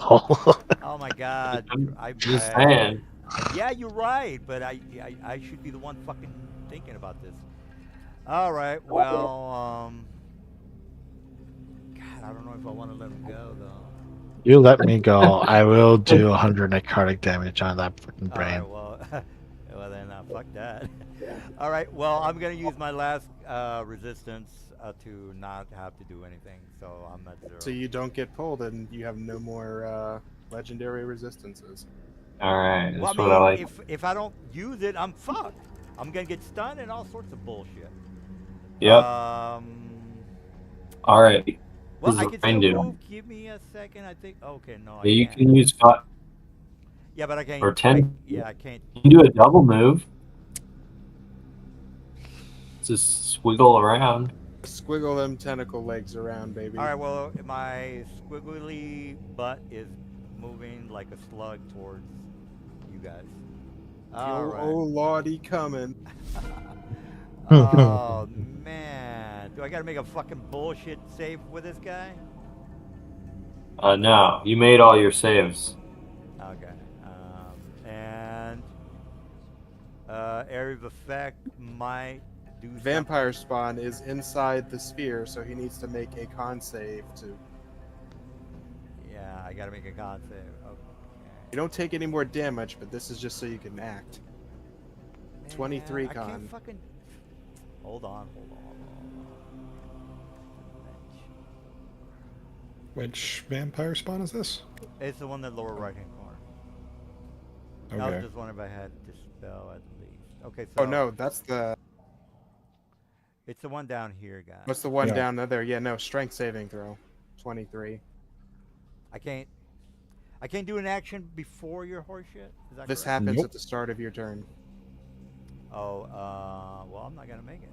Oh my god. I'm just saying. Yeah, you're right, but I should be the one fucking thinking about this. All right, well, God, I don't know if I want to let him go though. You let me go. I will do 100 necrotic damage on that fucking brain. All right, well then, fuck that. All right, well, I'm gonna use my last resistance to not have to do anything, so I'm at 0. So you don't get pulled and you have no more legendary resistances. All right, that's Well, what I like. if I don't use it, I'm fucked. I'm gonna get stunned and all sorts of bullshit. Yep. All right. Well, This I is can what I still do. move. Give me a second. I think. Okay, no. I You can't. can use. Yeah, but I can't. Or 10. I can't. You can do a double move. Just squiggle around. Squiggle them tentacle legs around, baby. All right. Well, my squiggly butt is moving like a slug towards you guys. All right. Oh lordy, coming. Oh man, do I gotta make a fucking bullshit save with this guy? No, you made all your saves. Okay. And area of effect might do Vampire spawn is inside the sphere, so he needs to make a con save to. Yeah, I gotta make a con save. Okay. You don't take any more damage, but this is just so you can act. 23 Man, I con. can't fucking. Hold on. Which vampire spawn is this? It's the one in the lower right hand corner. I Okay. was just wondering if I had dispel at least. Okay, so Oh no, that's the. it's the one down here, guys. What's the one Yeah. down there? Yeah, no, strength saving throw. 23. I can't do an action before your horseshit. Is that This correct? happens Nope. at the start of your turn. Oh, well, I'm not gonna make it.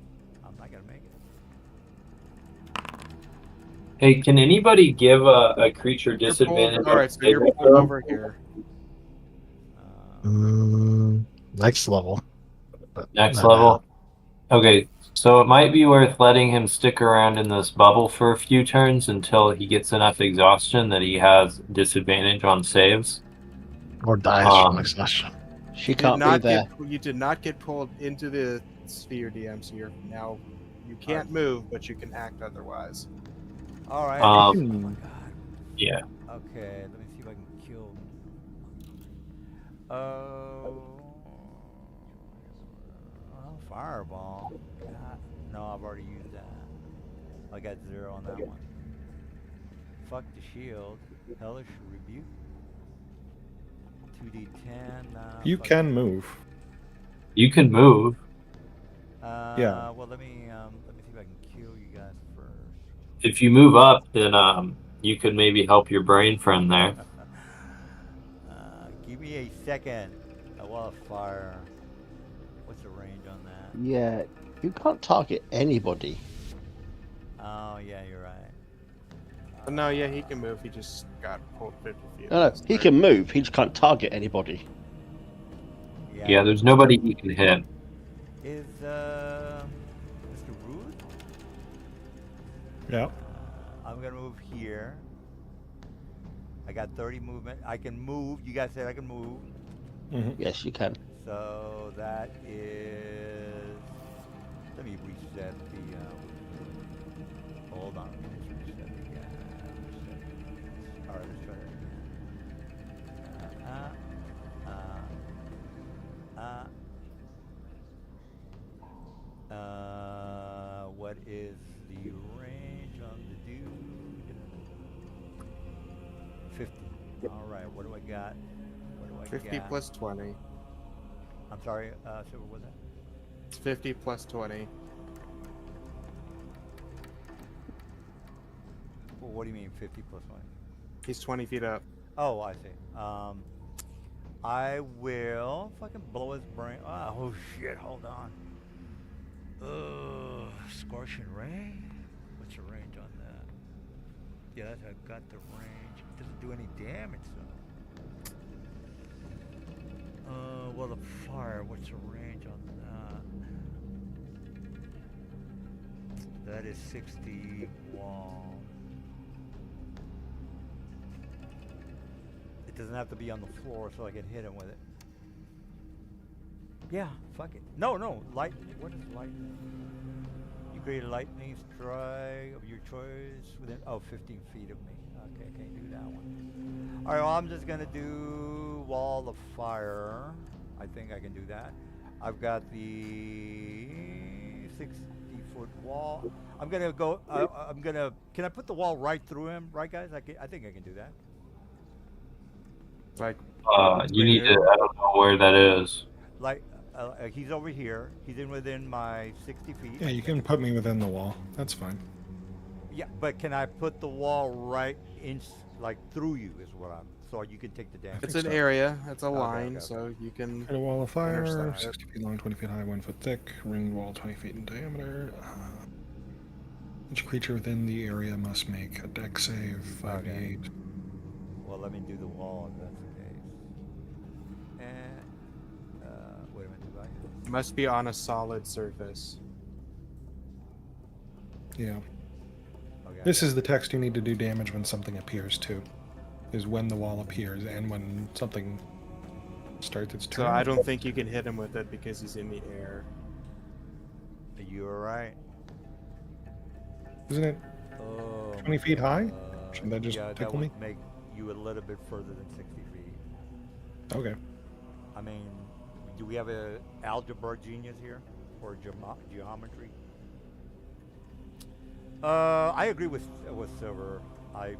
Hey, can anybody give a creature disadvantage? Alright, so you're on pulled saving over here. Next level. But Next not level? Okay, so it might be worth letting him stick around in this bubble for a few turns until he gets enough exhaustion that he has disadvantage on saves. now. Or dies from exhaustion. She You did can't be not there. you did not get pulled into the sphere, DM, so you're now. You can't move, but you can act otherwise. All right. Um, Oh my god. Yeah. Okay, let me see if I can kill. Fireball. God. No, I've already used that. I got 0 on that one. Fuck the shield. Hellish rebuke. 2d10. You fuck can move. You can move. Yeah. Well, let me see if I can kill you guys first. If you move up, then you could maybe help your brain friend there. Give me a second. I want to fire. What's the range on that? Yeah, you can't target anybody. Oh, yeah, you're right. But no, yeah, he can move. He just got pulled 50 feet. No, he can move. He just can't target anybody. Yeah, there's nobody he can hit. Is Mr. Rude? Yeah. I'm gonna move here. I got 30 movement. I can move. You guys said I can move. Yes, you can. So that is. Let me reset the. Hold on. Let me just reset it again. All right, let's try that again. What is the range on the dude? 50. All right. What do I got? 50 plus 20. I'm sorry. So what was that? It's 50 plus 20. Well, what do you mean 50 plus 1? He's 20 feet up. Oh, I see. I will fucking blow his brain. Oh shit! Hold on. Scorching ray. What's the range on that? Yeah, I've got the range. It doesn't do any damage though. Well, the fire. What's the range on that? That is 60 wall. It doesn't have to be on the floor, so I can hit him with it. Yeah, fuck it. No, light. What is lightning? You create a lightning strike of your choice within 15 feet of me. Okay, can't do that one. All right, well, I'm just gonna do wall of fire. I think I can do that. I've got the 60-foot wall. I'm gonna go. Can I put the wall right through him? Right, guys? I think I can do that. Like, You need to. I don't know where that is. Like, he's over here. He's within my 60 feet. Yeah, you can put me within the wall. That's fine. Yeah, but can I put the wall right in, like through you? Is what I'm so you can take the damage. It's think an so. area. It's a Okay, line, okay, so you can. Create a wall of fire, Intersect it. 60 feet long, 20 feet high, 1 foot thick, ringed wall 20 feet in diameter. Each creature within the area must make a deck save, 5d8. Well, let me do the wall if that's the case. And wait a minute, do I? It must be on a solid surface. Yeah. Okay. This is the text you need to do damage when something appears too. Is when the wall appears and when something starts its turn. So I don't think you can hit him with it because he's in the air. You're right. Isn't it? Oh, 20 feet high? uh, Should that just yeah, that tickle would me? make you a little bit further than 60 feet. Okay. I mean, do we have a algebra genius here or geometry? I agree with Silver. I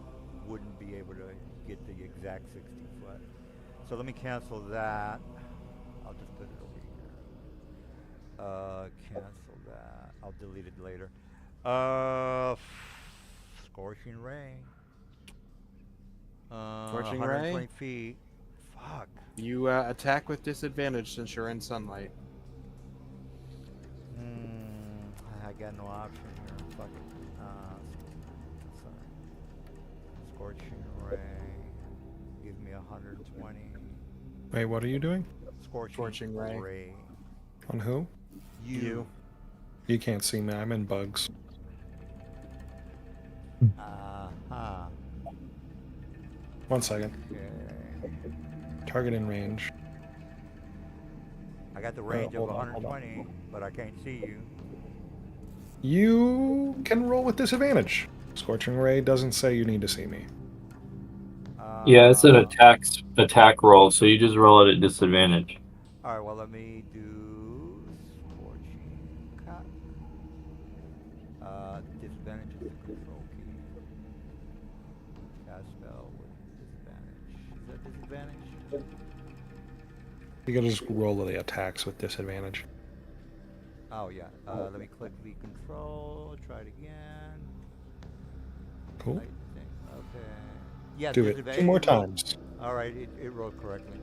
wouldn't be able to get the exact 60 foot. So let me cancel that. I'll just put it over here. Cancel that. I'll delete it later. Scorching ray. Scorching 120 ray? feet. Fuck. You attack with disadvantage since you're in sunlight. I got no option here. Fuck it. Sorry. Scorching ray. Give me 120. Wait, what are you doing? Scorching ray. On who? You. You can't see me. I'm in bugs. Uh-huh. 1 second. Okay. Target in range. I got the range of hold on, hold on. 120, but I can't see you. You can roll with disadvantage. Scorching Ray doesn't say you need to see me. Yeah, it's an attack roll, so you just roll it at disadvantage. Alright, well, let me do Scorching Cut. Disadvantage is the control key. Cast spell with disadvantage. Is that disadvantage? You can just roll the attacks with disadvantage. Oh, yeah. Let me click the control. Try it again. Cool. I think. Okay. Yeah, Do it disadvantage. 2 more times. Alright, it rolled correctly.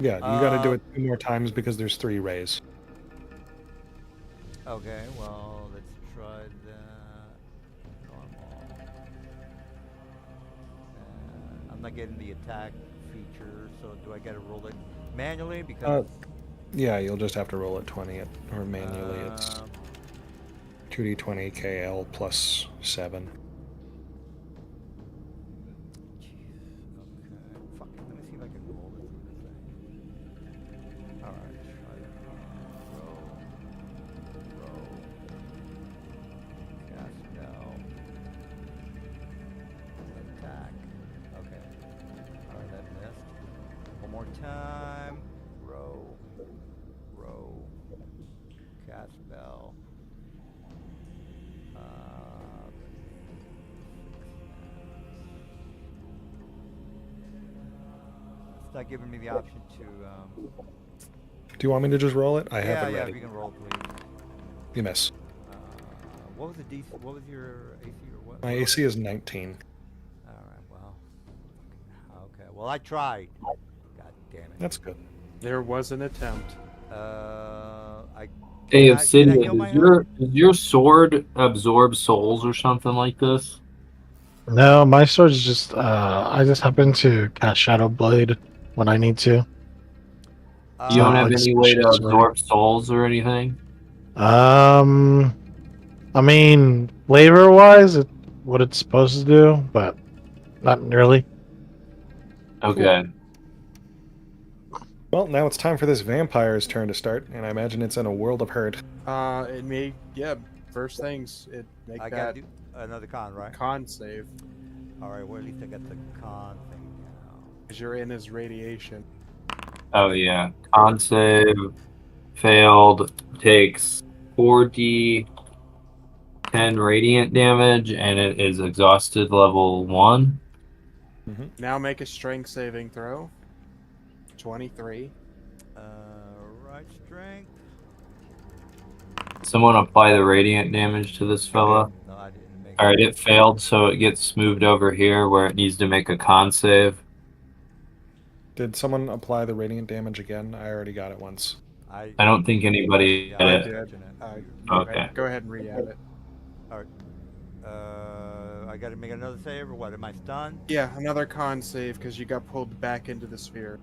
Yeah, you gotta do it 2 more times because there's 3 rays. Okay, well, let's try that. Normal. I'm not getting the attack feature, so do I gotta roll it manually? Because Yeah, you'll just have to roll it 20 or manually. It's um, 2d20 KL plus 7. okay. Fuck it, let me see if I can roll it through the thing. Alright, try it again. Roll. Cast spell. Attack. Okay. Alright, that missed. One more time. Row. Cast spell. It's not giving me the option to. Do you want me to just roll it? I have Yeah, it if ready. you can roll, please. You miss. What was the DC? What was your AC or what? My AC is 19. All right. Well. Okay. Well, I tried. God damn it. That's good. There was an attempt. I. Hey, Did I Obsidian, heal my does your sword absorb souls or something like this? No, my sword's just I just happen to cast Shadow Blade when I need to. You don't Uh, have like any way to sword. absorb souls or anything? I mean, flavor wise, what it's supposed to do, but not really. Okay. Well, now it's time for this vampire's turn to start, and I imagine it's in a world of hurt. It may, yeah, first things, it make I that gotta do another con, right? con save, All right. Well, at least I got the con thing now. because you're in his radiation. Oh yeah. Con save failed. Takes 4d 10 radiant damage, and it is exhausted level 1. Now make a strength saving throw. 23. Right, strength. Someone apply the radiant damage to this fella. No, I didn't make. Alright, it failed, so it gets moved over here where it needs to make a con save. Did someone apply the radiant damage again? I already got it once. I don't think anybody Yeah, did I it. did. Okay. Go ahead and re-add it. All right. I got to make another save or what? Am I stunned? Yeah, another con save because you got pulled back into the sphere.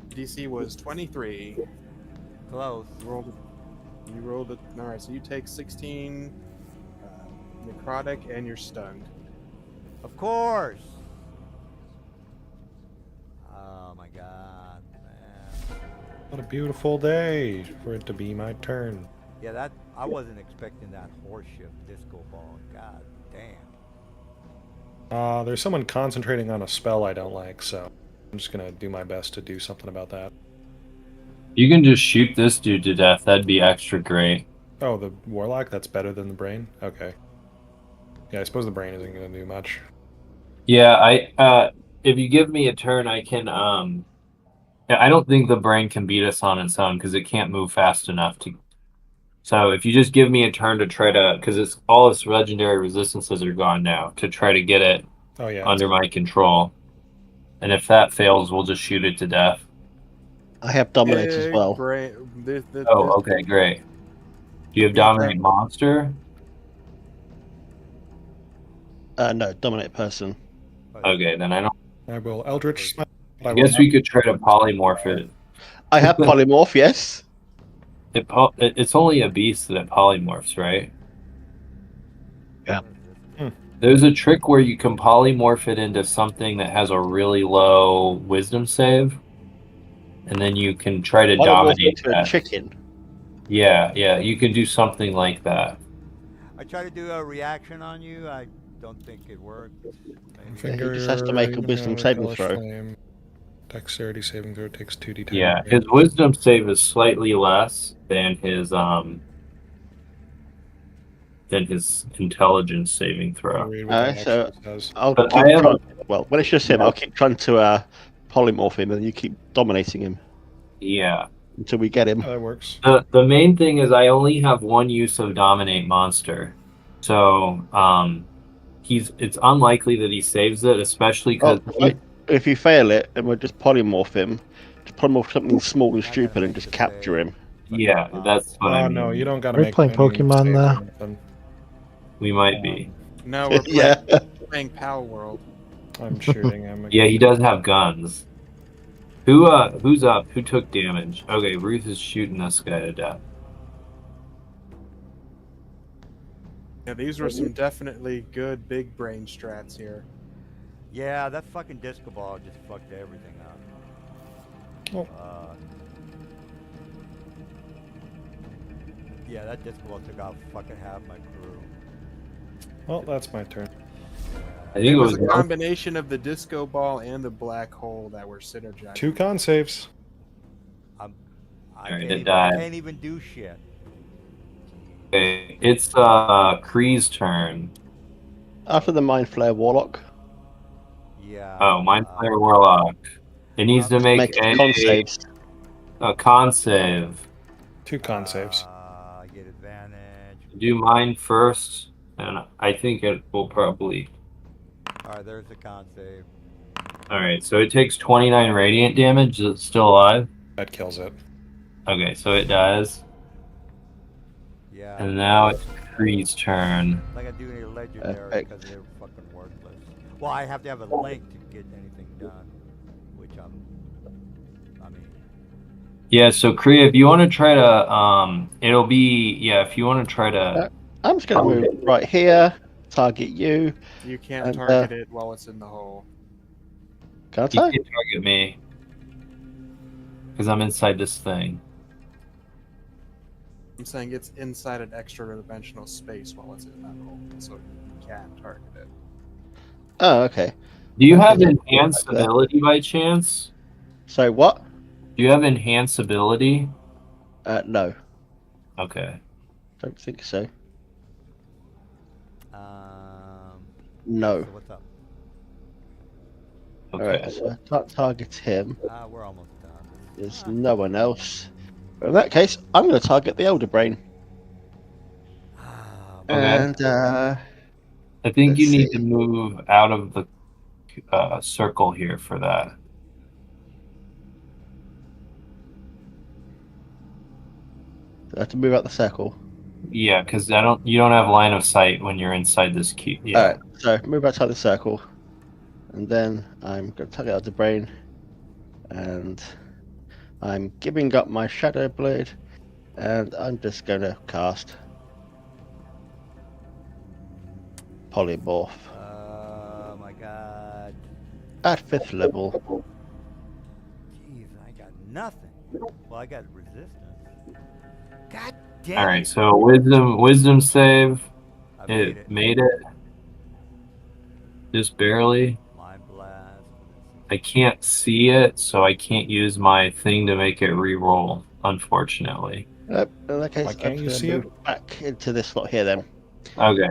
DC was 23. Close. You rolled it. All right, so you take 16 necrotic and you're stunned. Of course. Oh my god, man. What a beautiful day for it to be my turn. Yeah, that I wasn't expecting that horseship disco ball. God damn. There's someone concentrating on a spell I don't like, so I'm just gonna do my best to do something about that. You can just shoot this dude to death. That'd be extra great. Oh, the warlock? That's better than the brain? Okay. Yeah, I suppose the brain isn't gonna do much. Yeah, if you give me a turn, I can yeah, I don't think the brain can beat us on its own because it can't move fast enough to. So if you just give me a turn to try to, because it's all its legendary resistances are gone now, to try to get it Oh yeah. under my control, and if that fails, we'll just shoot it to death. I have dominate as Big well. Oh, okay, great. Do you have dominate monster? No, dominate person. Okay, then I don't. I will Eldritch Smite. I guess we could try to polymorph it. I have polymorph, yes. It's only a beast that polymorphs, right? Yeah. There's a trick where you can polymorph it into something that has a really low wisdom save, and then you can try to Polymorph dominate into a that. chicken. Yeah, you can do something like that. I tried to do a reaction on you. I don't think it worked. Maybe. He just has to make a wisdom saving throw. Flame. Dexterity saving throw takes 2d10. Yeah, his wisdom save is slightly less than his intelligence saving throw. Read what that So actually says. I'll But keep I have trying, well, when it's just him, I'll keep trying to polymorph him, and you keep dominating him Yeah. until we get him. Oh, that works. The main thing is I only have one use of dominate monster, so it's unlikely that he saves it, especially because If you fail it, then we'll just polymorph him. Just polymorph something small and stupid and just capture him. yeah, that's what I Oh mean. no, you don't gotta Are we make playing any Pokemon saves or now? nothing. We might be. No, we're Yeah. playing Pal World. I'm shooting him. Yeah, he does have guns. Who's up? Who took damage? Okay, Ruth is shooting this guy to death. Yeah, these were some definitely good big brain strats here. Yeah, that fucking disco ball just fucked everything up. Oh. Yeah, that disco ball took out fucking half my crew. Well, that's my turn. I think It it was was a combination of the disco ball and the black hole that were synergized. 2 con saves. I Alright, can't, it even, I died. can't even do shit. Okay, it's Kree's turn. After the Mind Flare Warlock, Yeah. Oh, Mind Flayer Warlock. It needs to make make con saves. a con save. 2 con saves. I get advantage. Do mine first, and I think it will probably. Alright, there's the con save. Alright, so it takes 29 radiant damage. Is it still alive? That kills it. Okay, so it dies. Yeah. And now it's Kree's turn. Like I do any legendary Perfect. because they're fucking worthless. Well, I have to have a link to get anything done, which I mean, Yeah, so Kree, if you want to try to, it'll be, yeah, if you want to try to, I'm just going to move right here, target you. You can't And, target it while it's in the hole. Can I you target? can target me. Because I'm inside this thing. I'm saying it's inside an extra dimensional space while it's in that hole, so you can target it. Oh, okay. Do you have Okay. enhanced ability by chance? So what? Do you have enhanced ability? No, Okay. don't think so. um, No. so what's up? Okay. Alright, so I can't target him. We're almost done. There's no one else. But in that case, I'm going to target the Elder Brain. Ah, Okay. And I think Let's you need to see. move out of the circle here for that. I have to move out the circle. Yeah, because you don't have line of sight when you're inside this cube. Yeah. Alright, so move outside the circle. And then I'm going to take it out of the brain. And I'm giving up my Shadow Blade. And I'm just going to cast Polymorph Oh my god. at 5th level. Jeez, I got nothing. Well, I got resistance. God damn All it. right. So wisdom save. I made It it. made it. Just barely. Mind blast. I can't see it, so I can't use my thing to make it re-roll, unfortunately. In that case, Why I'm can't you just see going it? to move back into this slot here then. Okay.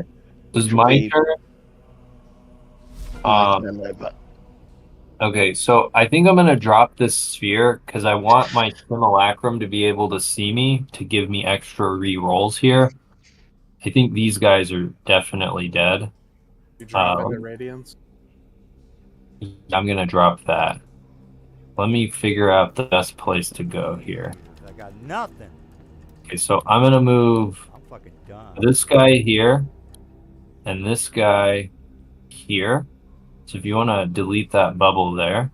This is Which will my be turn. my Um, turn over. Okay, so I think I'm gonna drop this sphere because I want my simulacrum to be able to see me to give me extra re-rolls here. I think these guys are definitely dead. You drop Um, into radiance. I'm gonna drop that. Let me figure out the best place to go here. I got nothing. Okay, so I'm gonna move I'm fucking done. this guy here and this guy here. So if you want to delete that bubble there.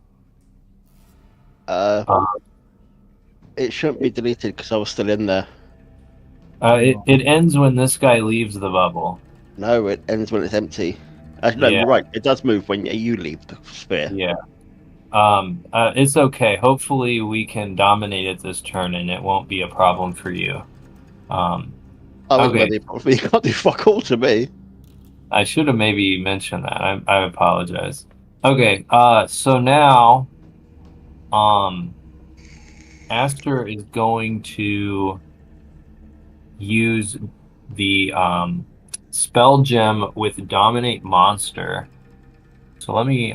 It shouldn't be deleted because I was still in there. It ends when this guy leaves the bubble. No, it ends when it's empty. No, Yeah. you're right. It does move when you leave the sphere. Yeah. It's okay. Hopefully we can dominate it this turn and it won't be a problem for you. Okay. You can't do fuck all to me. I should have maybe mentioned that. I apologize. Okay, so now Aster is going to use the spell gem with Dominate Monster. So let me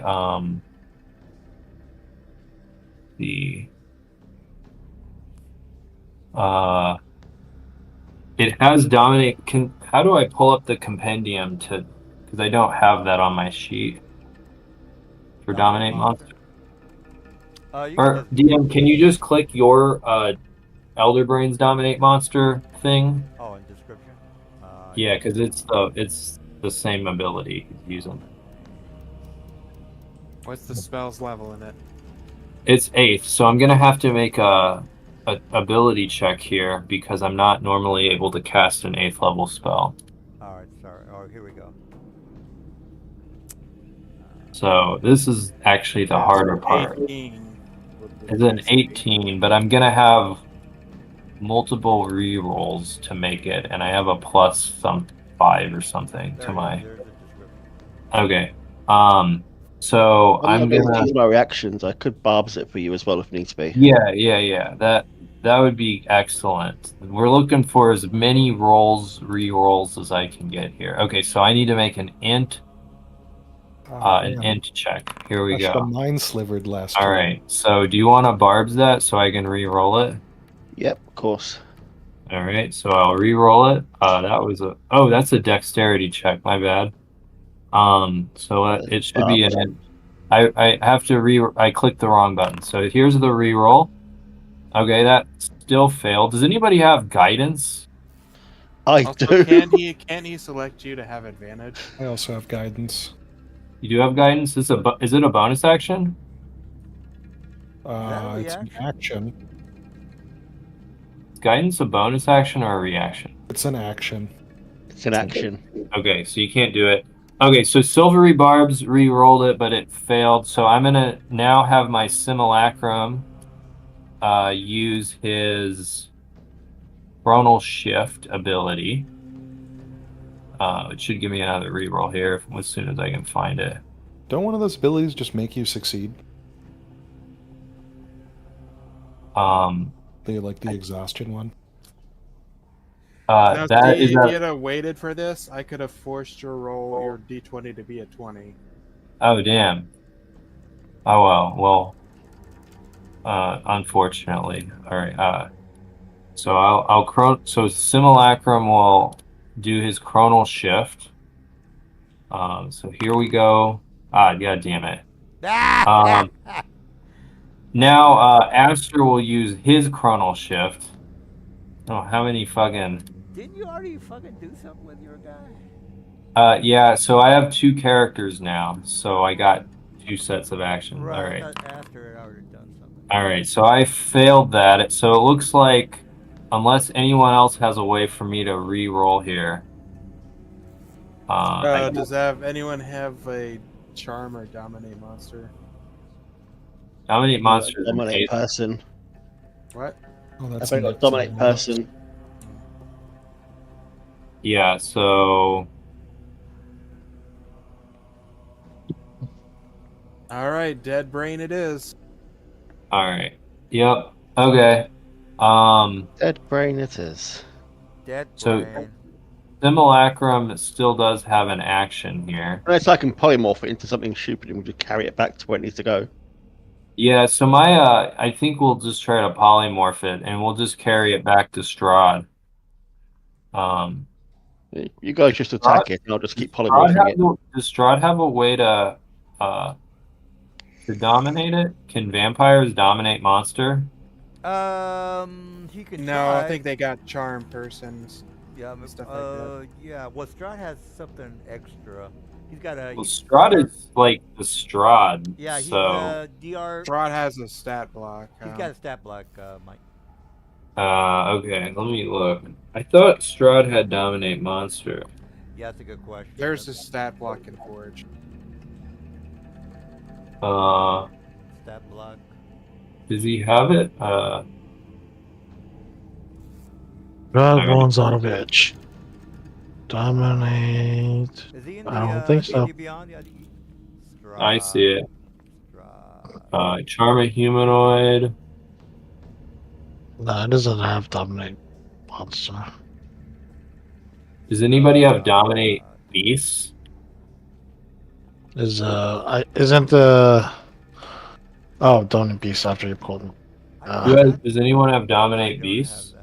it has Dominate. How do I pull up the compendium to? Because I don't have that on my sheet for Dominate Monster. You Or can just, DM, can you just click your Elder Brains Dominate Monster thing? oh, in description. Yeah, because it's the same ability he's using. What's the spell's level in it? It's 8th, so I'm gonna have to make a ability check here because I'm not normally able to cast an 8th level spell. All right, sorry. Oh, here we go. So this is actually the harder part. 18 would be It's an DC. 18, but I'm gonna have multiple re-rolls to make it, and I have a plus some 5 or something There to it my. is. There's the description. Okay. So I'm gonna. Use my reactions. I could barbs it for you as well if needs be. Yeah. That would be excellent. We're looking for as many re-rolls as I can get here. Okay, so I need to make an int check. Here we I should have go. mind slivered last All turn. right. So do you want to barbs that so I can re-roll it? Yep, of course. All right. So I'll re-roll it. That's a dexterity check. My bad. So it should be an. I have to I clicked the wrong button. So here's the re-roll. Okay, that still failed. Does anybody have guidance? I Also, do. can he select you to have advantage? I also have guidance. You do have guidance. Is it a bonus action? that a It's an action. Is guidance a bonus action or a reaction? It's an action. It's an action. Okay, so you can't do it. Okay, so Silvery Barbs re-rolled it, but it failed. So I'm gonna now have my Simulacrum use his Chronal Shift ability. It should give me another re-roll here as soon as I can find it. Don't one of those abilities just make you succeed? The exhaustion one. Now, That see, is if a. you had waited for this, I could have forced your roll your d20 to be a 20. Oh damn. Oh well. Unfortunately. All right. So so Simulacrum will do his Chronal Shift. So here we go. God damn it. Ah! Now, Aster will use his Chronal Shift. Oh, how many fucking... Didn't you already fucking do something with your guy? Yeah, so I have 2 characters now, so I got 2 sets of action. Right. All right. I thought Aster had already done something. All right, so I failed that. So it looks like, unless anyone else has a way for me to re-roll here. Anyone have a charm or dominate monster? Dominate monsters. Dominate person. What? Oh, that's I've got dominate person. Yeah, so All right, dead brain it is. all right. Yep. Okay. Dead brain it is. Dead So- brain. Simulacrum still does have an action here. Unless I can polymorph it into something stupid and we just carry it back to where it needs to go. Yeah, so I think we'll just try to polymorph it and we'll just carry it back to Strahd. You guys just attack it and I'll just keep polymorphing it. Does Strahd have a way to dominate it? Can vampires dominate monster? He could No, try. I think they got charm persons. Yeah, stuff like that. Yeah. Well, Strahd has something extra. He's got a. Well, Strahd is like the Strahd. Yeah, he's so DR. Strahd has a stat block. He's got a stat block, Mike. okay, let me look. I thought Strahd had dominate monster. Yeah, that's a good question. There's a stat block in Forge. Stat block. Does he have it? God, one's on a edge. Dominate. Is he in I don't think so. D&D Beyond? Yeah, I see it. Strahd. Charm a humanoid. No, it doesn't have dominate monster. Does anybody have dominate beasts? Isn't the dominate beast after you pulled him? Does anyone have dominate beasts?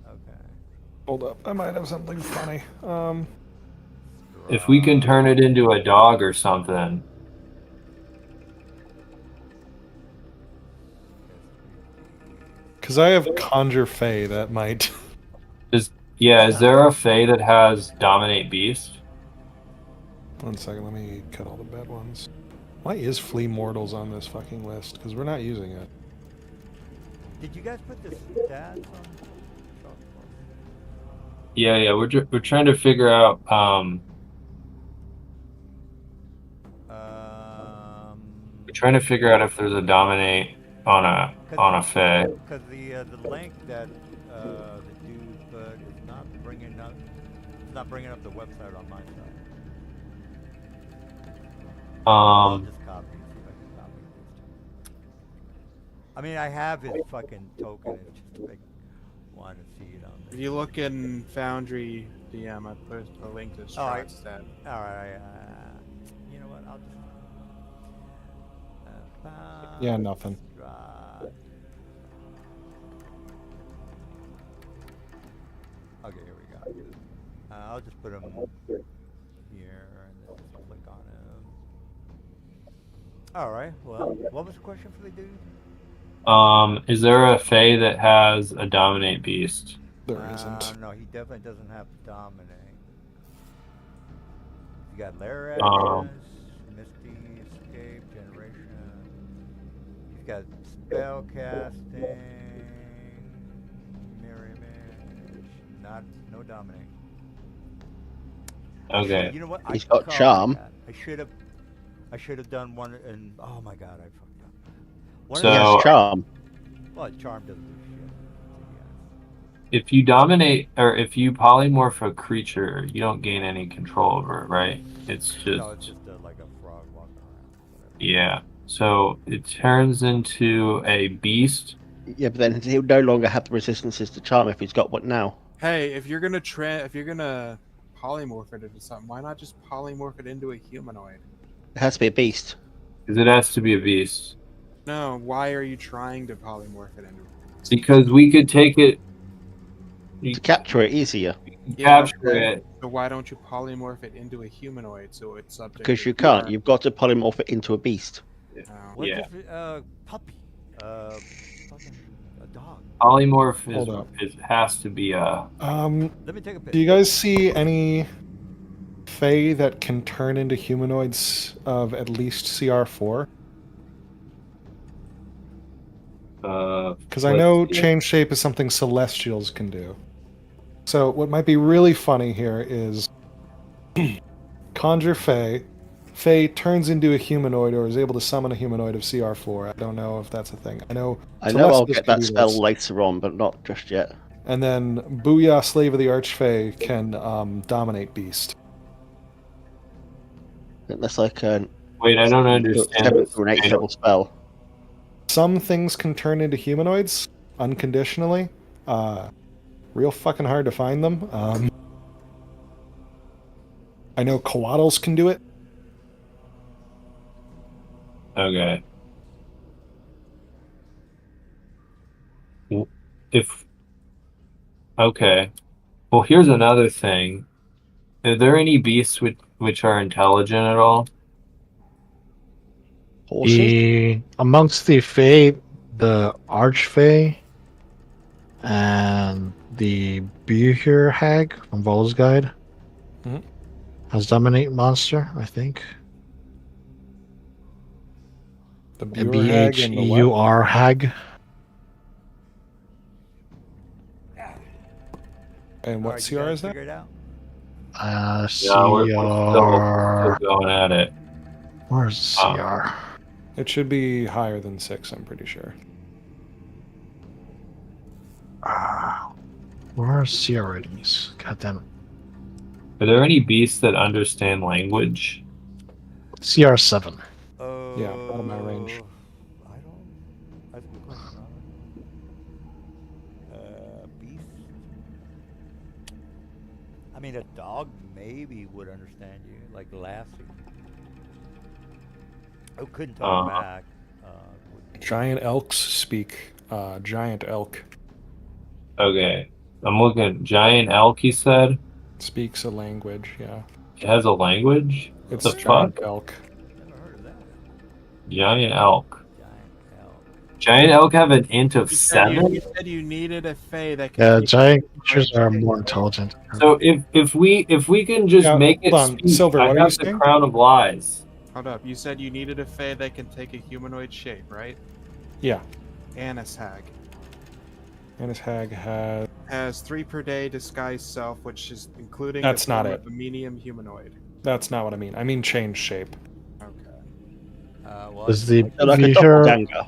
Okay. Hold up, I might have something funny. If we can turn it into a dog or something. Because I have Conjure Fey that might. Yeah, is there a Fae that has dominate beast? 1 second, let me cut all the bad ones. Why is Flea Mortals on this fucking list? Because we're not using it. Did you guys put the stats on? Yeah, we're trying to figure out. We're trying to figure out if there's a dominate on a Fae. Because the link that the dude put is not bringing up. It's not bringing up the website on my side. I'll just copy. See if I can copy it. I mean, I have his fucking token. It's just like want to see it on If there. you look in Foundry DM, I put a link to Strahd's stat. All right. You know what? I'll just. Yeah, nothing. Strahd. Okay, here we go. I'll just put him here and then just click on him. All right. Well, what was the question for the dude? Is there a Fae that has a dominate beast? There isn't. No, he definitely doesn't have dominate. You got Lares, Misty, Escape, Generation. He's got spell casting, mirror image, no dominate. Okay. You know what? He's I got called charm. that. I should have done one, and oh my god, I fucked up. One So- He has charm. well, charm doesn't do shit. If you dominate or if you polymorph a creature, you don't gain any control over it, right? It's just No, it's just like a frog walking around. Whatever. yeah. So it turns into a beast. Yeah, but then he'll no longer have the resistances to charm if he's got what now. Hey, if you're gonna polymorph it into something, why not just polymorph it into a humanoid? It has to be a beast. Because it has to be a beast. No, why are you trying to polymorph it into? Because we could take it. To capture it easier. capture okay. it. So why don't you polymorph it into a humanoid so it's subject? Because to you can't. your- You've got to polymorph it into a beast. Oh. What Yeah. if puppy? Fucking a dog. Polymorph Hold up. has to be a. Let me take a picture. Do you guys see any Fae that can turn into humanoids of at least CR4? Because I let's know see. change shape is something Celestials can do. So what might be really funny here is conjure Fae. Fae turns into a humanoid or is able to summon a humanoid of CR4. I don't know if that's a thing. I know I know I'll Celestials get can that do spell this. later on, but not just yet. And then Booyah, Slave of the Archfey, can dominate Beast. I think that's like a Wait, I don't understand. 7th or an 8th level spell. Some things can turn into humanoids unconditionally. Real fucking hard to find them. I know Coatls can do it. Okay. If okay, well, here's another thing. Are there any beasts which are intelligent at all? The amongst the Fae, the Archfey, and the Buhir Hag from Vol's Guide Mhm. has Dominate Monster, I think. The The Buer Hag and the what? BHEUR Hag. And what Alright, CR you guys is that? figure it out? Yeah, we're still CR. going at it. Where's Oh. CR? It should be higher than 6, I'm pretty sure. Where are CR ratings? God damn it. Are there any beasts that understand language? CR7. Yeah, out of my range. I don't. That's a good question. Beast. I mean, a dog maybe would understand you, like Lassie. Oh, couldn't talk back. Giant elks speak giant elk. Okay, I'm looking at giant elk. You said Speaks a language, yeah. it has a language. It's The giant fuck? elk. Never heard of that. Giant elk. Giant elk. Giant elk have an int of You said you 7. said you needed a Fae that can. Yeah, take giant a creatures are humanoid more shape. intelligent. So if we can just Yeah, make it hold on, speak, Silver, I what are have you the saying? crown of lies. Hold up. You said you needed a Fae that can take a humanoid shape, right? Yeah. Annis Hag Annis Hag has 3 per day disguise self, which is including. That's the not form it. of a medium humanoid. That's not what I mean. I mean change shape. Okay. Well, Does the Like a Buhir doppelganger.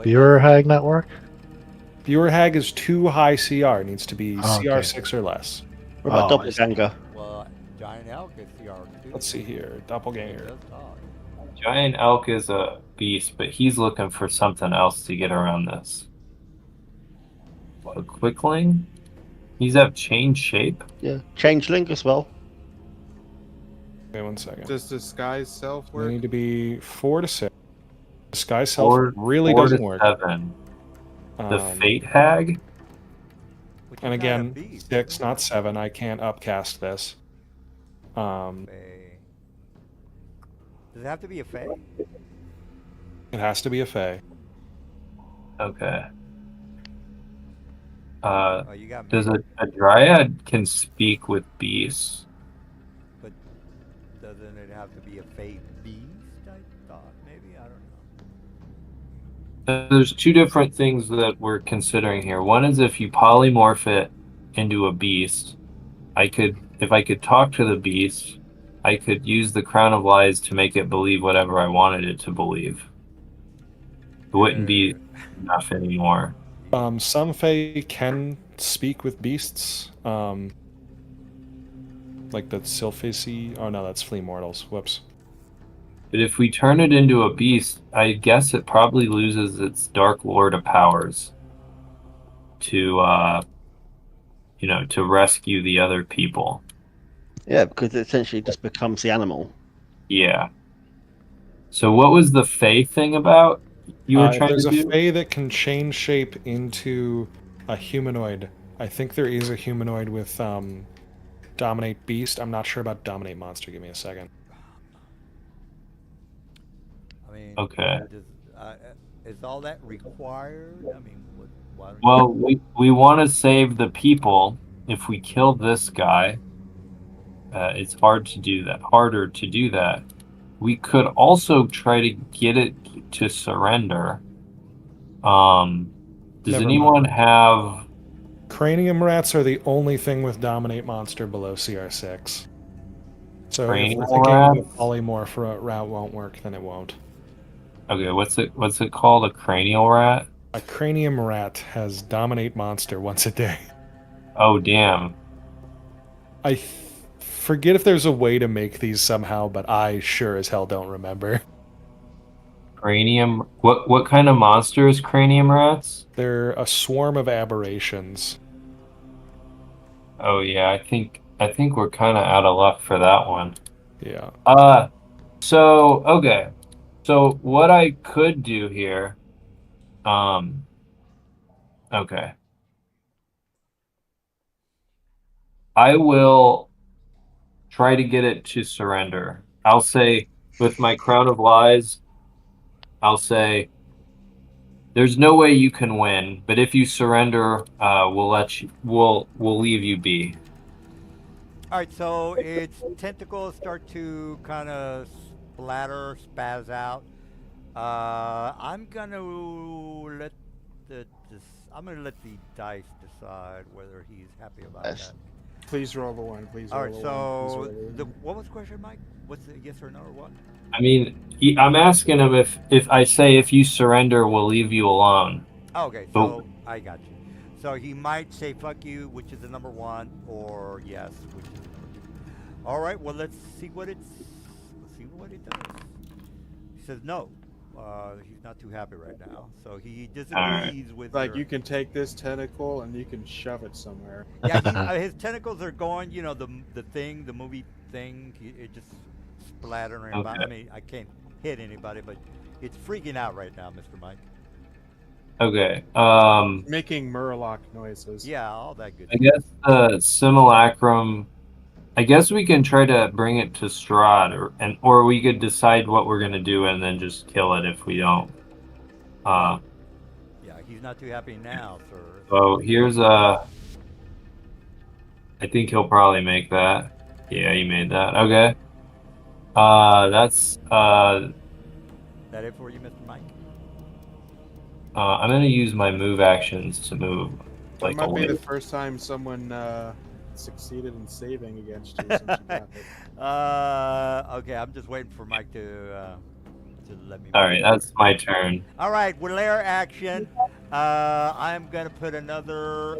Buhir Hag network? Buer Hag is too high CR. It needs to be Oh, okay. CR6 or less. What about Oh, I see. doppelganger? Well, giant elk is CR2. Let's see here. It Doppelganger. does talk. Giant elk is a beast, but he's looking for something else to get around this. A quickling? He's have change shape. Yeah. Changeling as well. Wait 1 second. Does disguise self They work? need to be 4 to 6. Disguise self Four- really 4 doesn't to work. 7. The Um, fate hag. Which And is not a again, beast, 6, isn't it? not 7. I can't upcast this. Fae. Does it have to be a Fae? It has to be a Fae. Okay. Oh, you got me. Does a dryad can speak with beasts? But doesn't it have to be a Fae beast? I thought maybe. I don't know. There's 2 different things that we're considering here. One is if you polymorph it into a beast, if I could talk to the beast, I could use the crown of lies to make it believe whatever I wanted it to believe. It wouldn't be enough anymore. Some Fae can speak with beasts. Like the Sylphici. Oh no, that's Flea Mortals. Whoops. But if we turn it into a beast, I guess it probably loses its Dark Lord of powers to, to rescue the other people. Yeah, because it essentially just becomes the animal. Yeah. So what was the Fae thing about you were If trying there's to a do? Fae that can change shape into a humanoid. I think there is a humanoid with Dominate beast. I'm not sure about dominate monster. Give me a second. I mean, Okay. is all that required? I mean, why don't Well, we want to save the people. If we kill this guy, it's harder to do that. We could also try to get it to surrender. Does Never anyone mind. have? Cranium rats are the only thing with dominate monster below CR6. So if Cranium we're thinking the rats? polymorph route won't work, then it won't. Okay, what's it called? A cranial rat? A cranium rat has dominate monster once a day. Oh damn. I forget if there's a way to make these somehow, but I sure as hell don't remember. Cranium. What kind of monster is cranium rats? They're a swarm of aberrations. Oh yeah, I think we're kind of out of luck for that one. Yeah. So okay. So what I could do here, okay. I will try to get it to surrender. I'll say with my crown of lies, I'll say there's no way you can win, but if you surrender, we'll leave you be. All right, so its tentacles start to kind of splatter, spaz out. I'm gonna let I'm gonna let the dice decide whether he's happy about Yes. that. Please roll the one. Please All roll right, the so one. Please roll the one. what was the question, Mike? What's the yes or no or what? I mean, I'm asking him if I say if you surrender, we'll leave you alone. Oh, okay, But- so I got you. So he might say "fuck you," which is the number one, or yes, which is the number two. All right, well let's see what it does. He says no. He's not too happy right now, so he disagrees with. Like your- you can take this tentacle and you can shove it somewhere. Yeah, his tentacles are going. You know the movie thing. It just splattering about. I Okay. mean, I can't hit anybody, but it's freaking out right now, Mr. Mike. Okay. Making Murloc noises. Yeah, all that good. I guess the simulacrum. I guess we can try to bring it to Strahd, or we could decide what we're gonna do and then just kill it if we don't. Yeah, he's not too happy now, sir. So here's a. I think he'll probably make that. Yeah, he made that. Okay. That's That it for you, Mr. Mike? I'm gonna use my move actions to move It like might be the away. first time someone succeeded in saving against you since you got it. Okay, I'm just waiting for Mike to let me. All right, that's my turn. All right, with lair action, I'm gonna put another.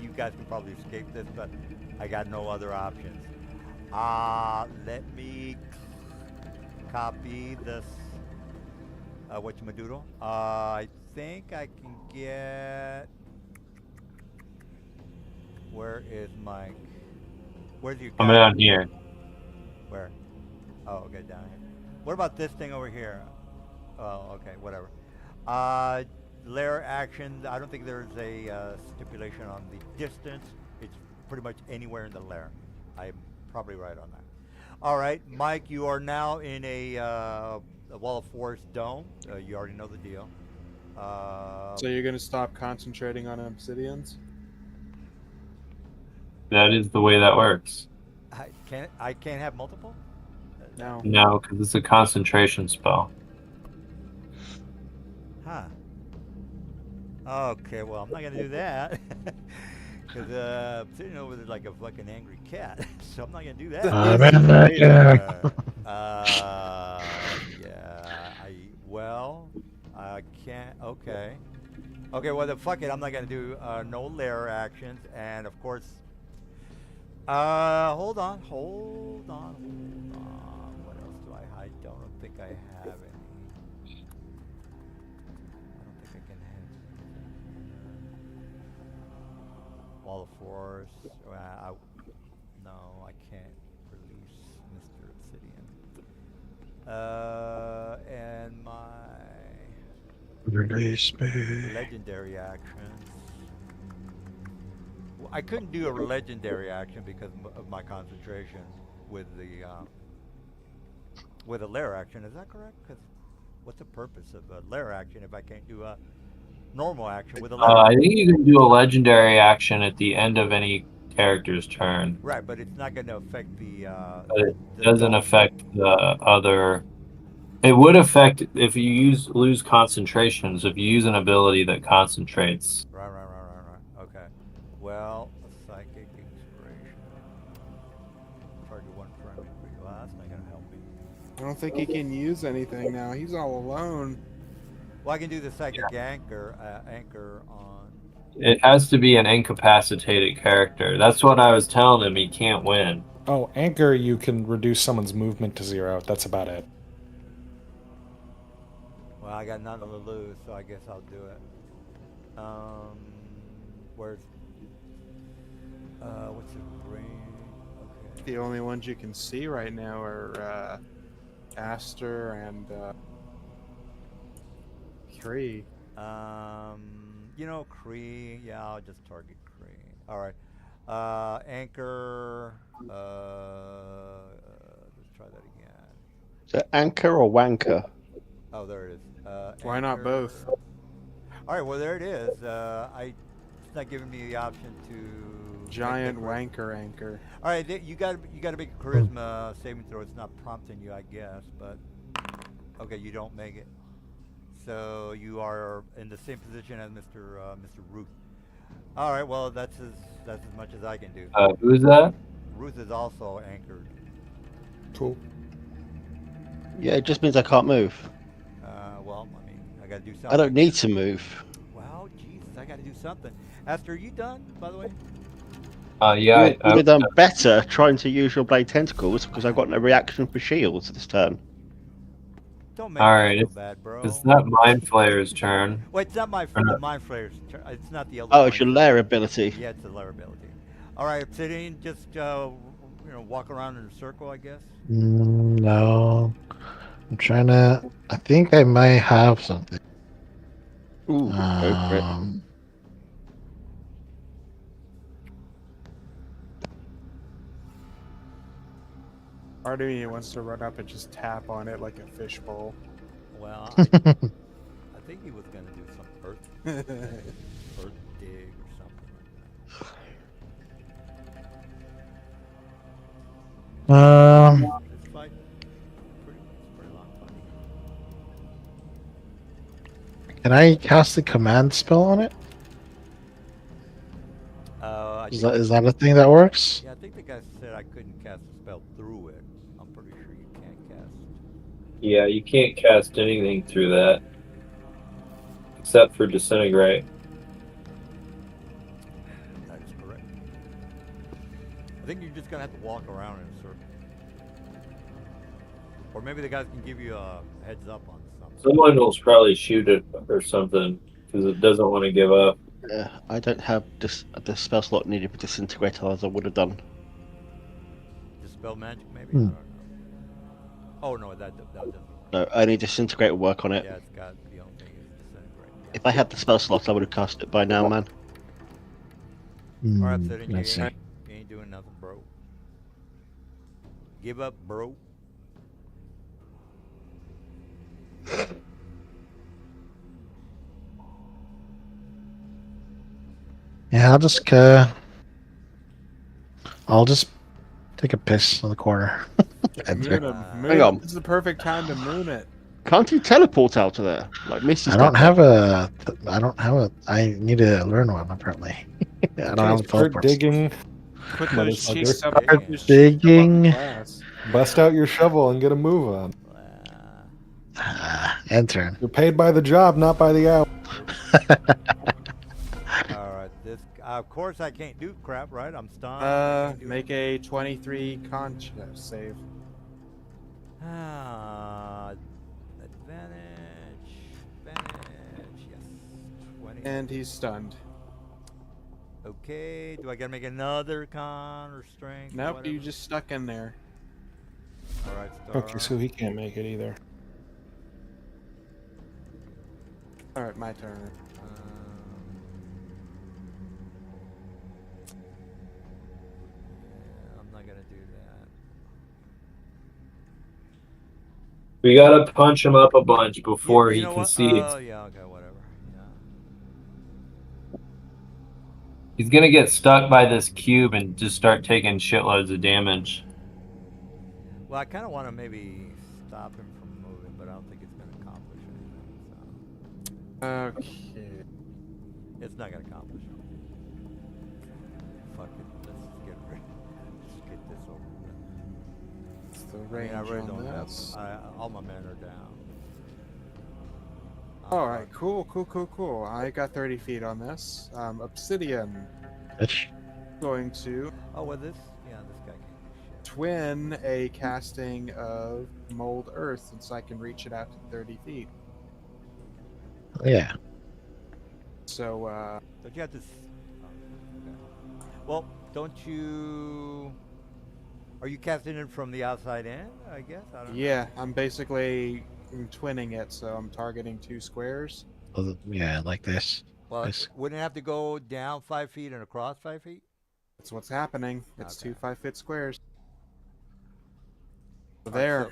You guys can probably escape this, but I got no other options. Let me copy this. Whatchamadoodle? I think I can get. Where is Mike? Where's your? I'm guy? down here. Where? Oh, okay, down here. What about this thing over here? Oh, okay, whatever. Lair action. I don't think there's a stipulation on the distance. It's pretty much anywhere in the lair. I'm probably right on that. All right, Mike, you are now in a Wall of Forest dome. You already know the deal. So you're gonna stop concentrating on obsidians? That is the way that works. I can't have multiple? No. No, because it's a concentration spell. Huh. Okay, well, I'm not gonna do that. Because I'm sitting over there like a fucking angry cat. So I'm not gonna do that. Yeah, I can't, okay. Okay, well, then fuck it, I'm not gonna do no lair actions, and of course, hold on. What else do I don't think I have any. I don't think I can have Wall of Force. No, I can't release Mr. Obsidian. And my Release me. legendary actions. I couldn't do a legendary action because of my concentration with a lair action. Is that correct? Because what's the purpose of a lair action if I can't do a normal action with a lair? I think you can do a legendary action at the end of any character's turn. Right, but it's not going to affect But it the doesn't dome. affect the other. It would affect if you lose concentrations. If you use an ability that concentrates. Right. Okay. Well, a psychic inspiration. Target one friendly for you. Well, that's not going to help me. I don't think he can use anything now. He's all alone. Well, I can do the psychic anchor on. It has to be an incapacitated character. That's what I was telling him. He can't win. Oh, anchor, you can reduce someone's movement to 0. That's about it. Well, I got nothing to lose, so I guess I'll do it. Where's what's the brain? Okay. The only ones you can see right now are Aster and Kree. Kree. Yeah, I'll just target Kree. All right. Anchor. Let's try that again. Is it anchor or wanker? Oh, there it is. Why not Anchor. both? All right. Well, there it is. It's not giving me the option to. Giant wanker anchor. All right. You got to make a charisma saving throw. It's not prompting you, I guess, but okay, you don't make it. So you are in the same position as Mr. Ruth. All right. Well, that's as much as I can do. Who's that? Ruth is also anchored. Cool. Yeah, it just means I can't move. Well, I mean, I got to do something. I don't need to move. Well, Jesus, I got to do something. Aster, are you done, by the way? Yeah. You would have done better trying to use your blade tentacles because I've got no reaction for shields this turn. Don't make All me right, feel bad, bro. It's not Mind Flayer's turn. Wait, it's not the Mind Flayer's turn. It's not the Elder Oh, it's Brain. your lair ability. Yeah, it's a lair ability. All right, Obsidian, just walk around in a circle, I guess. No. I'm trying to. I think I might have something. Ooh, go for it. Part of me wants to run up and just tap on it like a fishbowl. Well, I think he was gonna do some earth dig or something like that. This fight, pretty long fight. Can I cast a command spell on it? Is that a thing that works? Yeah, I think the guy said I couldn't cast a spell through it. I'm pretty sure you can't cast. Yeah, you can't cast anything through that. Except for Disintegrate. That is correct. I think you're just gonna have to walk around in a circle. Or maybe the guys can give you a heads up on something. Someone will probably shoot it or something because it doesn't want to give up. I don't have the spell slot needed for disintegrate as I would have done. Dispel magic, maybe? Hmm. I don't know. Oh, no, that doesn't. No, only disintegrate will work on it. Yeah, it's got the only thing is disintegrate. Yeah. If I had the spell slot, I would have cast it by now, man. Alright, Obsidian, Let's see. you ain't doing nothing, bro. Give up, bro. Yeah, I'll just take a piss in the corner. Enter. Hang on. This is the perfect time to moon it. Can't you teleport out of there? Like Misty I don't have a. I need to learn one apparently. I don't have a Start teleport. digging. Put Motherfucker. those cheeks up. Start put those cheeks up on digging. the glass. Bust out your shovel and get a move on. Enter. You're paid by the job, not by the hour. Alright, this. Of course, I can't do crap, right? I'm stunned. I can't do Make a 23 con save. Advantage. Yes. 20. And he's stunned. Okay. Do I gotta make another con or strength? or Nope, you whatever? just stuck in there. All right. Okay, so he can't make it either. Alright, my turn. We gotta punch him up a bunch before you he know can what? see. Oh, yeah, okay, whatever. Yeah. He's gonna get stuck by this cube and just start taking shitloads of damage. Well, I kind of want to maybe stop him from moving, but I don't think it's going to accomplish anything. Okay. So it's not going to accomplish anything. Fuck it. Let's just get this over with. What's the I mean, range I really on don't have. this? All my men are down. All right, cool. I got 30 feet on this. Obsidian Which going to Oh, well, this. Yeah, this guy can't do shit. twin a casting of mold earth since I can reach it out to 30 feet. yeah. So Don't you have to? Okay. Well, don't you? Are you casting it from the outside in? I guess. I don't know. yeah, I'm basically twinning it, so I'm targeting 2 squares. Yeah, like this. Well, Yes. wouldn't it have to go down 5 feet and across 5 feet? That's what's happening. It's Okay. 2 5-foot squares. So Alright, there,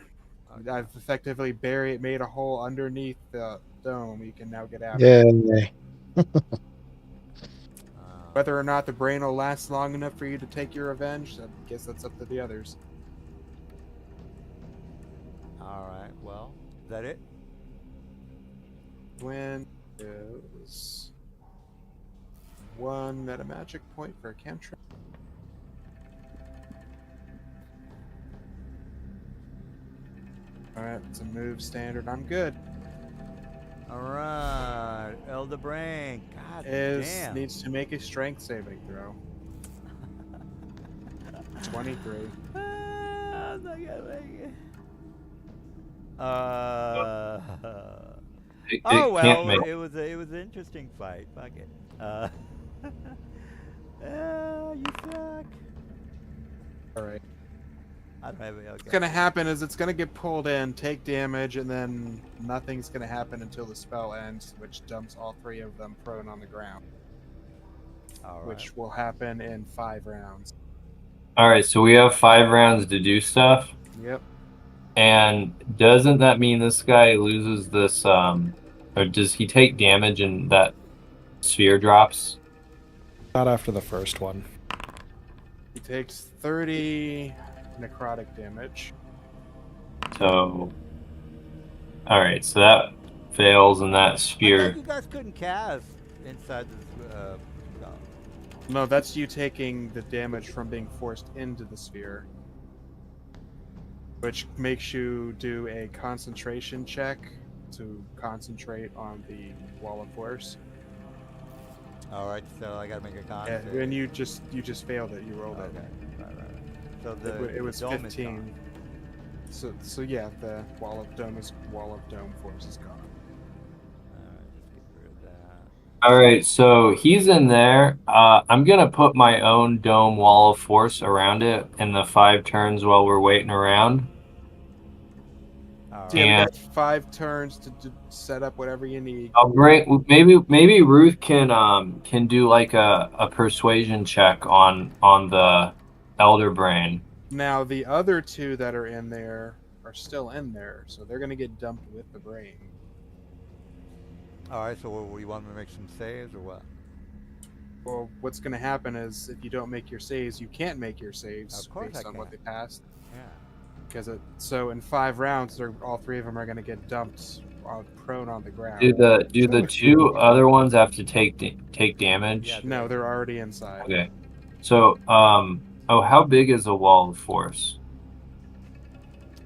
so- I've effectively made a hole underneath the dome. You can now get out. Yay. Whether or not the brain will last long enough for you to take your revenge, I guess that's up to the others. All right. Well, is that it? Twin is 1 meta magic point for a cantrip. Alright, it's a move standard. I'm good. All right. Elder Brain. God damn. Needs to make a strength saving throw. 23. I'm not gonna make it. It Oh well, can't make. it was an interesting fight. Fuck it. You suck. Alright. I don't have it. Okay. What's gonna happen is it's gonna get pulled in, take damage, and then nothing's gonna happen until the spell ends, which dumps all 3 of them prone on the ground. All right. Which will happen in 5 rounds. All right, so we have 5 rounds to do stuff, Yep. and doesn't that mean this guy loses this? Or does he take damage and that sphere drops? Not after the first one. He takes 30 necrotic damage. So, all right, so that fails, and that I sphere. thought you guys couldn't cast inside this. No, that's you taking the damage from being forced into the sphere. Which makes you do a concentration check to concentrate on the wall of force. All right. So I gotta make a con. Yeah, save. and you just failed it. You rolled Okay. it. Right. So It was dome is 15. So yeah, the wall of dome force is gone. gone. All right. Let's get rid of that. All right, so he's in there. I'm gonna put my own dome wall of force around it in the 5 turns while we're waiting around. All So yeah, And- we got 5 turns to set up whatever you need. I'll bring maybe Ruth can do like a persuasion check on the Elder Brain. Now the other 2 that are in there are still in there, so they're gonna get dumped with the brain. All right. So what, you want me to make some saves or what? Well, what's gonna happen is if you don't make your saves, you can't make your saves Of course based I on what they can. passed. Yeah. Because so in 5 rounds, all 3 of them are gonna get dumped prone on the ground. Do the 2 other ones have to take damage? Yeah. No, they're already inside. Okay. So how big is a wall of force?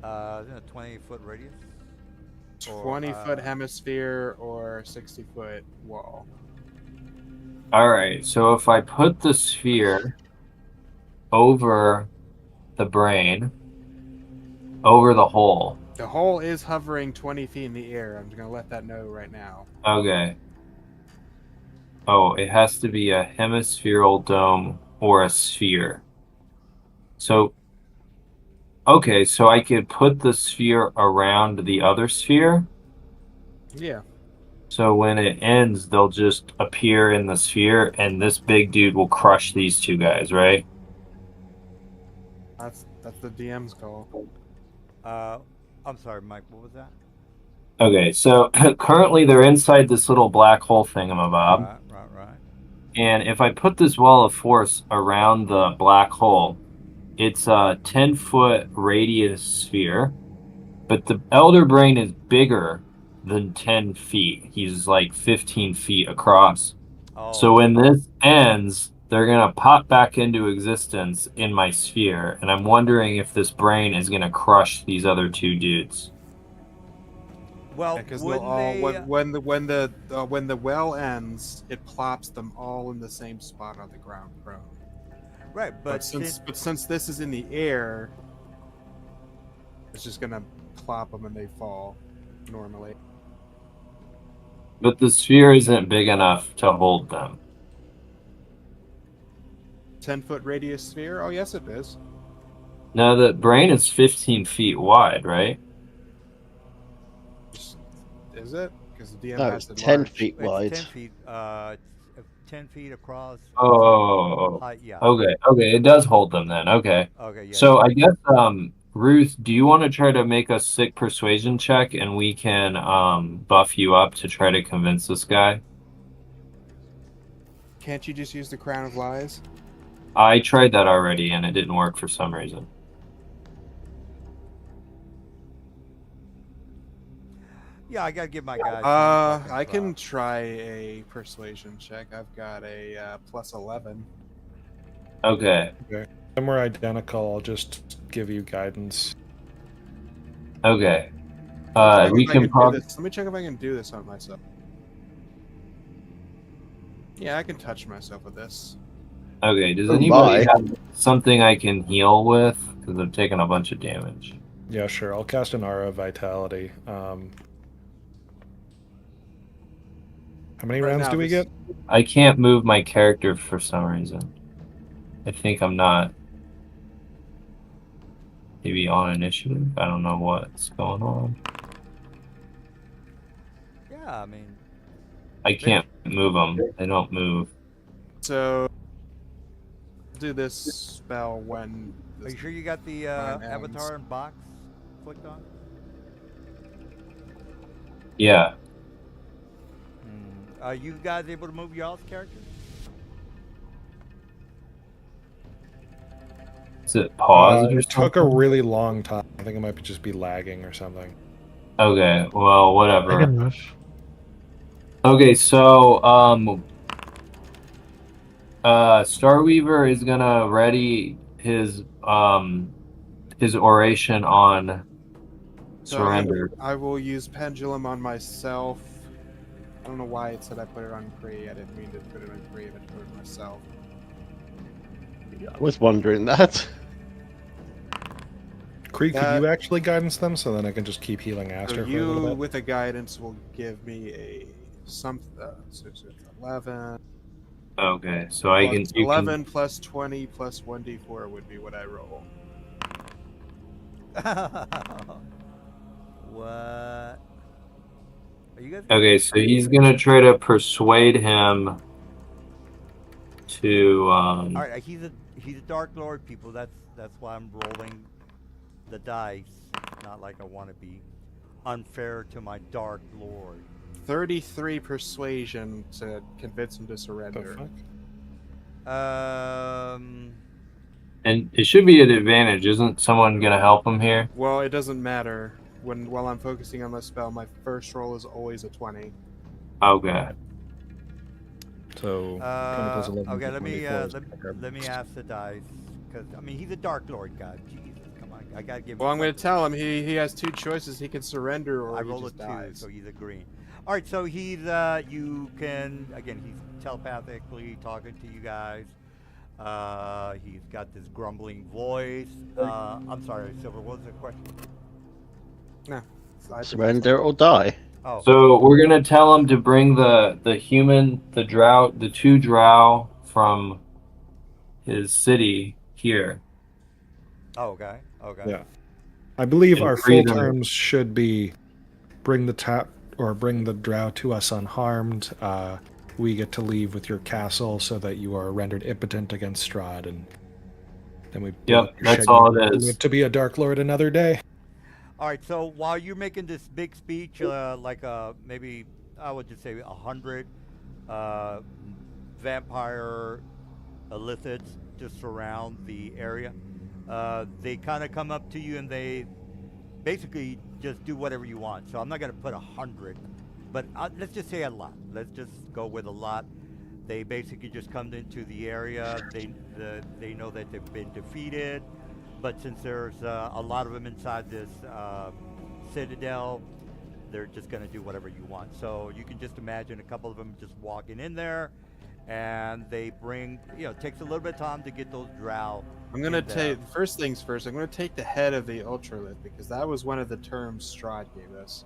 20-foot radius. 20-foot hemisphere or 60-foot wall. All right. So if I put the sphere over the brain, over the hole. The hole is hovering 20 feet in the air. I'm just gonna let that know right now. Okay. Oh, it has to be a hemispherical dome or a sphere. So, okay, so I could put the sphere around the other sphere. Yeah. So when it ends, they'll just appear in the sphere, and this big dude will crush these 2 guys, right? That's the DM's call. I'm sorry, Mike. What was that? Okay, so currently they're inside this little black hole thingamabob. Right. And if I put this wall of force around the black hole, it's a 10-foot radius sphere, but the Elder Brain is bigger than 10 feet. He's like 15 feet across. Oh. So when this ends, they're going to pop back into existence in my sphere. And I'm wondering if this brain is going to crush these other two dudes. Well, Because wouldn't when they? when the well ends, it plops them all in the same spot on the ground prone. Right, But since this is in the air, it's just gonna plop them and they fall normally. But the sphere isn't big enough to hold them. 10-foot radius sphere? Oh yes, it is. Now, the brain is 15 feet wide, right? Is it? Because the DM No, has it's it 10 large. feet It's wide. 10 feet. 10 feet across. Oh, Height, yeah. okay. It does hold them then. Okay. Okay, yeah. So I guess, Ruth, do you want to try to make a sick persuasion check and we can buff you up to try to convince this guy? Can't you just use the Crown of Lies? I tried that already and it didn't work for some reason. Yeah, I gotta give my guys. I can try a persuasion check. I've got a plus 11. Okay. When we're identical, I'll just give you guidance. Okay. Let We can probably. me check if I can do this on myself. Yeah, I can touch myself with this. Okay, does Oh, anybody my. have something I can heal with? Because I've taken a bunch of damage. Yeah, sure. I'll cast an Aura of Vitality. How many Right rounds now, do we this- get? I can't move my character for some reason. I think I'm not. Maybe on initiative? I don't know what's going on. Yeah, I mean, I can't move them. They don't move. So, do this spell when. are you sure you got the Mine ends. avatar and box clicked on? Yeah. Are you guys able to move y'all's characters? Is it paused or It took a something? really long time. I think it might just be lagging or something. Okay, well, I whatever. can move. Okay, so Starweaver is gonna ready his oration on So surrender. I will use Pendulum on myself. I don't know why it said I put it on Kree. I didn't mean to put it on Kree, but I put it on myself. I was wondering that. Creek, That- could you actually guidance them so then I can just keep healing So Aster for a little you, bit? with a guidance, will give me a so it's 11. Okay, so I can. Plus You 11 plus 20 plus 1d4 would be what I roll. What? Are you guys? Okay, so he's gonna try to persuade him to. All right, he's a Dark Lord, people. That's why I'm rolling the dice. Not like I want to be unfair to my Dark Lord. 33 persuasion to convince him to The surrender. fuck? And it should be an advantage. Isn't someone gonna help him here? Well, it doesn't matter. While I'm focusing on my spell, my first roll is always a 20. Okay. So 20 plus 11 Okay, plus let me 24 is let me ask the dice, because I mean he's a Dark Lord god. Jesus, come on, I gotta give. Well, him I'm going something. to tell him he has two choices. He can surrender or I he rolled a just 2, dies. so he's a green. All right, so he's you can again he's telepathically talking to you guys. He's got this grumbling voice. I'm sorry, Silver. What was the question? No. I Surrender or die. Oh, So we're gonna tell him to bring the human, the drow, the 2 drow from his city here. oh, okay, okay. Yeah. I believe And our free full them. terms should be bring the drow to us unharmed. We get to leave with your castle so that you are rendered impotent against Strahd, and then we Yep, that's schedule all it is. you to be a Dark Lord another day. All right, so while you're making this big speech, like maybe I would just say 100 uh, vampire illicits just surround the area. They kind of come up to you and they basically just do whatever you want. So I'm not going to put 100, but let's just say a lot. Let's just go with a lot. They basically just come into the area. They know that they've been defeated, but since there's a lot of them inside this citadel, they're just going to do whatever you want. So you can just imagine a couple of them just walking in there, and they bring, it takes a little bit of time to get those drow. I'm gonna take first things first. I'm gonna take the head of the Ultralith because that was one of the terms Strahd gave us.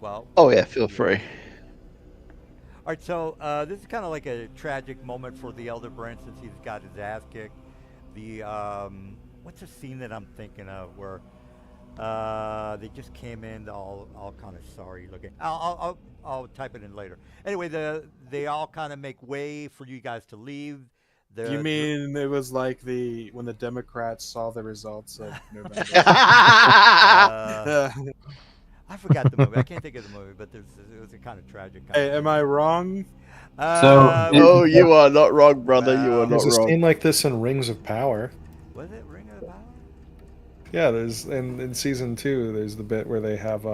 Well. Oh yeah, feel free. All right, so this is kind of like a tragic moment for the Elder Brand since he's got his ass kicked. The what's the scene that I'm thinking of where they just came in all kind of sorry looking. I'll type it in later. Anyway, they all kind of make way for you guys to leave. You mean it was like when the Democrats saw the results of November? I forgot the movie. I can't think of the movie, but it was a kind of tragic. Hey, am I wrong? Oh, you are not wrong, brother. You are not There's a wrong. scene like this in Rings of Power. Was it Ring of the Power? Yeah, there's in season 2. There's the bit where they have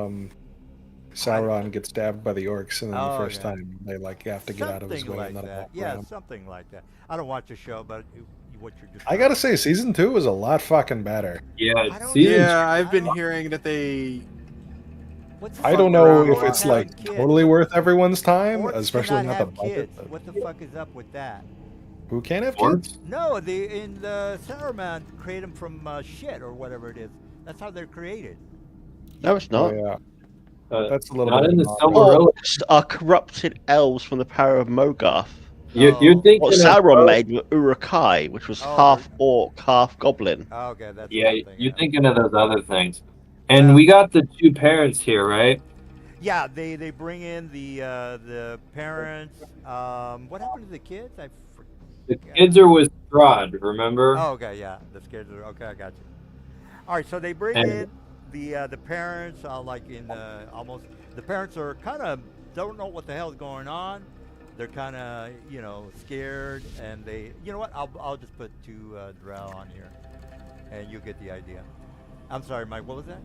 Sauron get stabbed by the orcs, and then the first time they have to get out of his way and let him walk around. Something like that. I don't watch the show, but what you're just. I gotta say, season 2 was a lot fucking better. Yeah, I've been hearing that they. I don't know if it's totally worth everyone's time, Orcs especially cannot not the have budget. kids. But What the fuck is up with that? who can't have kids? No, in the Saruman create them from shit or whatever it is. That's how they're created. No, it's not. Oh, yeah. That's a little not bit in the odd. Silmarillion. Are corrupted elves from the power of Mogarth. You're thinking What of Sauron made were Urukai, which was half orc, half goblin. Oh, okay, that's. Yeah, what I'm you're thinking thinking of those other things. And we got the two parents here, right? Yeah, they bring in the parents. What happened to the kids? The kids are with Strahd, remember? Oh, okay, yeah, the kids are okay. I got you. All right, so they bring in the parents. Almost the parents are kind of don't know what the hell is going on. They're kind of scared, and they what? I'll just put 2 drow on here, and you'll get the idea. I'm sorry, Mike. What was that?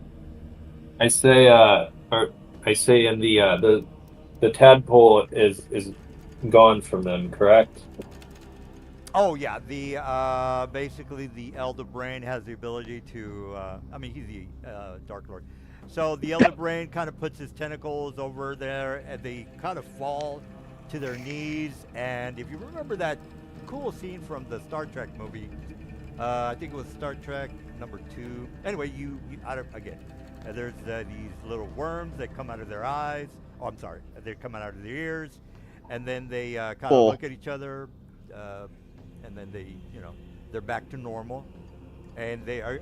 I say, in the tadpole is gone from them, correct? Oh yeah, the basically the Elder Brain has the ability to. He's the Dark Lord, so the Elder Brain kind of puts his tentacles over there, and they kind of fall to their knees. And if you remember that cool scene from the Star Trek movie, I think it was Star Trek number 2. Anyway, there's these little worms that come out of their eyes. Oh, I'm sorry, they come out of their ears, and then they kind of look at each other. And then they're back to normal, and they're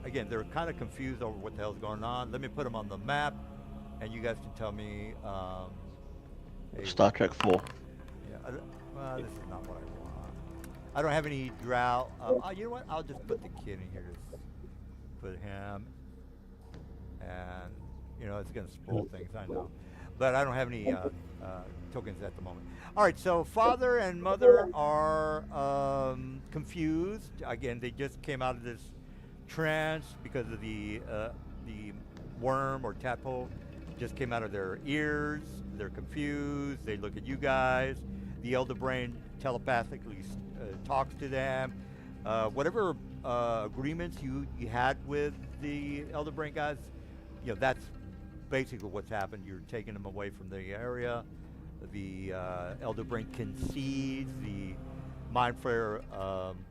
kind of confused over what the hell's going on. Let me put them on the map, and you guys can tell me. Star Trek 4. Yeah, this is not what I want. I don't have any drow. You know what? I'll just put the kid in here. Just put him, and it's gonna spoil things. I know, but I don't have any tokens at the moment. All right, so father and mother are confused. Again, they just came out of this trance because of the worm or tadpole just came out of their ears. They're confused. They look at you guys. The Elder Brain telepathically talks to them. Whatever agreements you had with the Elder Brain guys, that's basically what's happened. You're taking them away from the area. The Elder Brain concedes. The Mind Flayer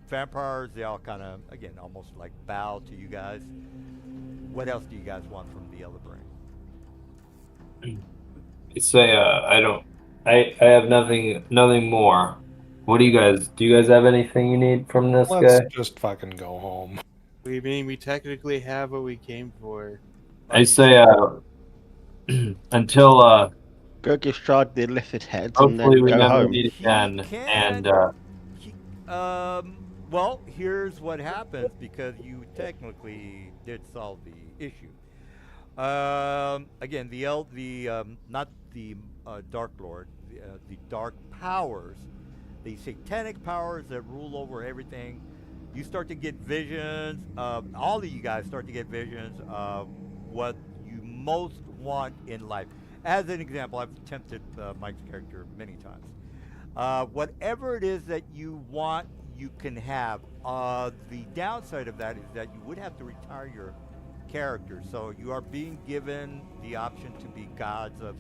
vampires, they all kind of, again, almost like bow to you guys. What else do you guys want from the Elder Brain? Say, I have nothing more. What do you guys have anything you need from this Let's guy? just fucking go home. We technically have what we came for. I say, until, Go give Strahd the lifted heads hopefully and we then go never home. meet again. And well, here's what happens because you technically did solve the issue. Again, not the Dark Lord, the dark powers, the satanic powers that rule over everything. You start to get visions. All of you guys start to get visions of what you most want in life. As an example, I've tempted Mike's character many times. Whatever it is that you want, you can have. The downside of that is that you would have to retire your character. So you are being given the option to be gods of,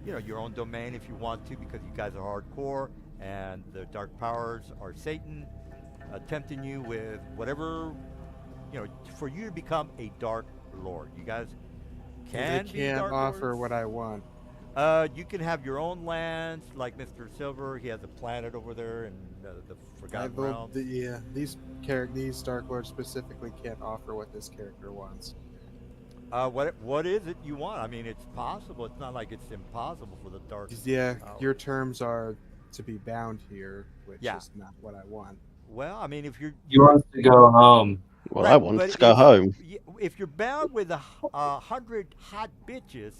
your own domain if you want to, because you guys are hardcore, and the dark powers are Satan, tempting you with whatever, for you to become a dark lord. You guys can They be can't dark offer lords. what I want. You can have your own lands, like Mr. Silver. He has a planet over there in the Forgotten Realms. These Dark Lords specifically can't offer what this character wants. What is it you want? I mean, it's possible. It's not like it's impossible for the dark. Yeah, powers. your terms are to be bound here, which Yeah. is not what I want. Well, I mean, if you're He wants to go home. Well, right, I want but to go home. If you're bound with 100 hot bitches,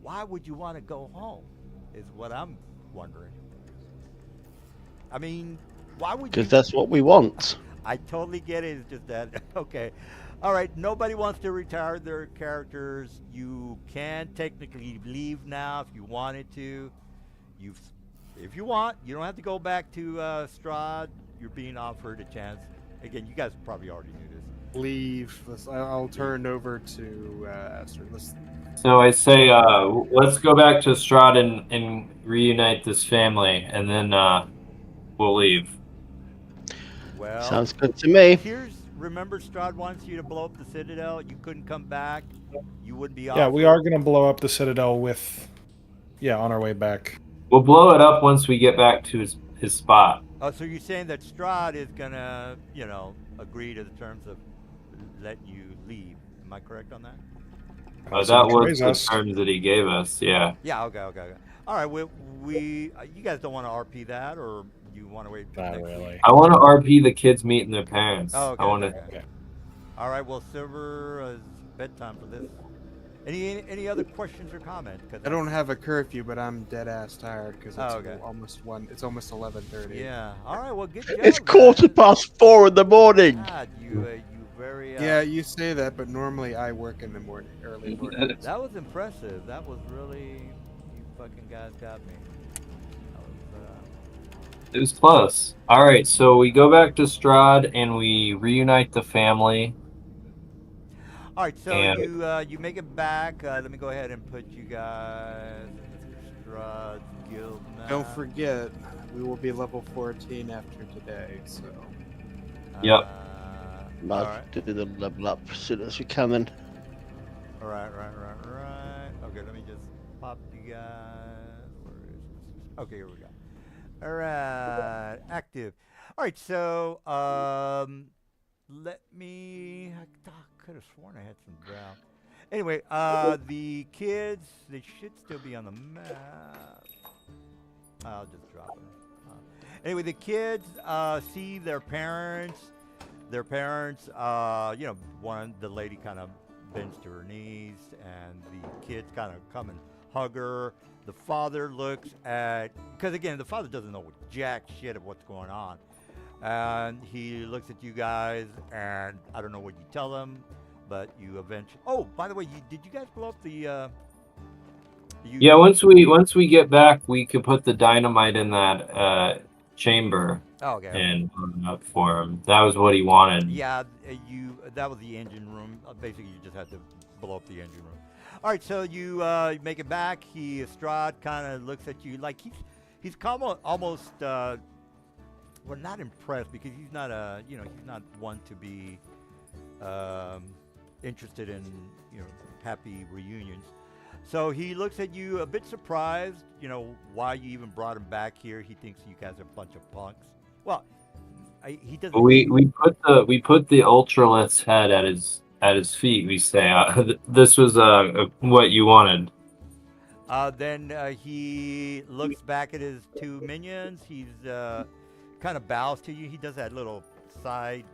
why would you want to go home? Is what I'm wondering. I mean, why would you? Because that's what we want. I totally get it. It's just that okay. All right, nobody wants to retire their characters. You can technically leave now if you wanted to. If you want, you don't have to go back to Strahd. You're being offered a chance. Again, you guys probably already knew this. Leave. I'll turn over to Astrid. So I say, let's go back to Strahd and reunite this family, and then we'll leave. Well, Sounds good to me. Remember, Strahd wants you to blow up the Citadel. You couldn't come back. You wouldn't be. Yeah, we are going to blow up the Citadel on our way back. We'll blow it up once we get back to his spot. Oh, so you're saying that Strahd is gonna, agree to the terms of letting you leave? Am I correct on that? That was the terms that he gave us. Yeah. Yeah. Okay. All right. We you guys don't want to RP that, or you want to wait? Till Not next really. week? I want to RP the kids meeting their parents. Oh, okay. I want to. Okay. All right. Well, Silver, it's bedtime for this. Any other questions or comments? I don't have a curfew, but I'm dead ass tired because it's okay. almost 11:30. Yeah. All right. Well, good job. It's 4:15 in the morning. God, you very. Yeah, you say that, but normally I work in the morning, early morning. That was impressive. That was really. You fucking guys got me. It was close. All right, so we go back to Strahd and we reunite the family. All right, so And- you make it back. Let me go ahead and put you guys in Mr. Strahd's guild map. Don't forget, we will be level 14 after today, so. Yep. all I'll right. do the level up as soon as we can then. All right. Okay, let me just pop you guys. Where is this? Okay, here we go. All right, active. All right, so let me. I could have sworn I had some brown. Anyway, the kids, they should still be on the map. I'll just drop them. Anyway, the kids see their parents. Their parents, the lady kind of bends to her knees, and the kids kind of come and hug her. The father looks at, because again, the father doesn't know jack shit of what's going on. And he looks at you guys, and I don't know what you tell him, but you eventually. Oh, by the way, did you guys blow up the? Yeah, once we get back, we could put the dynamite in that chamber Oh, okay. and open it up for him. That was what he wanted. Yeah, that was the engine room. Basically, you just had to blow up the engine room. All right, so you make it back. Strahd kind of looks at you like he's almost well, not impressed, because he's not he's not one to be interested in happy reunions. So he looks at you a bit surprised, why you even brought him back here. He thinks you guys are a bunch of punks. Well, he doesn't. We put the Ultralith's head at his feet. We say this was what you wanted. Then he looks back at his two minions. He's kind of bows to you. He does that little side,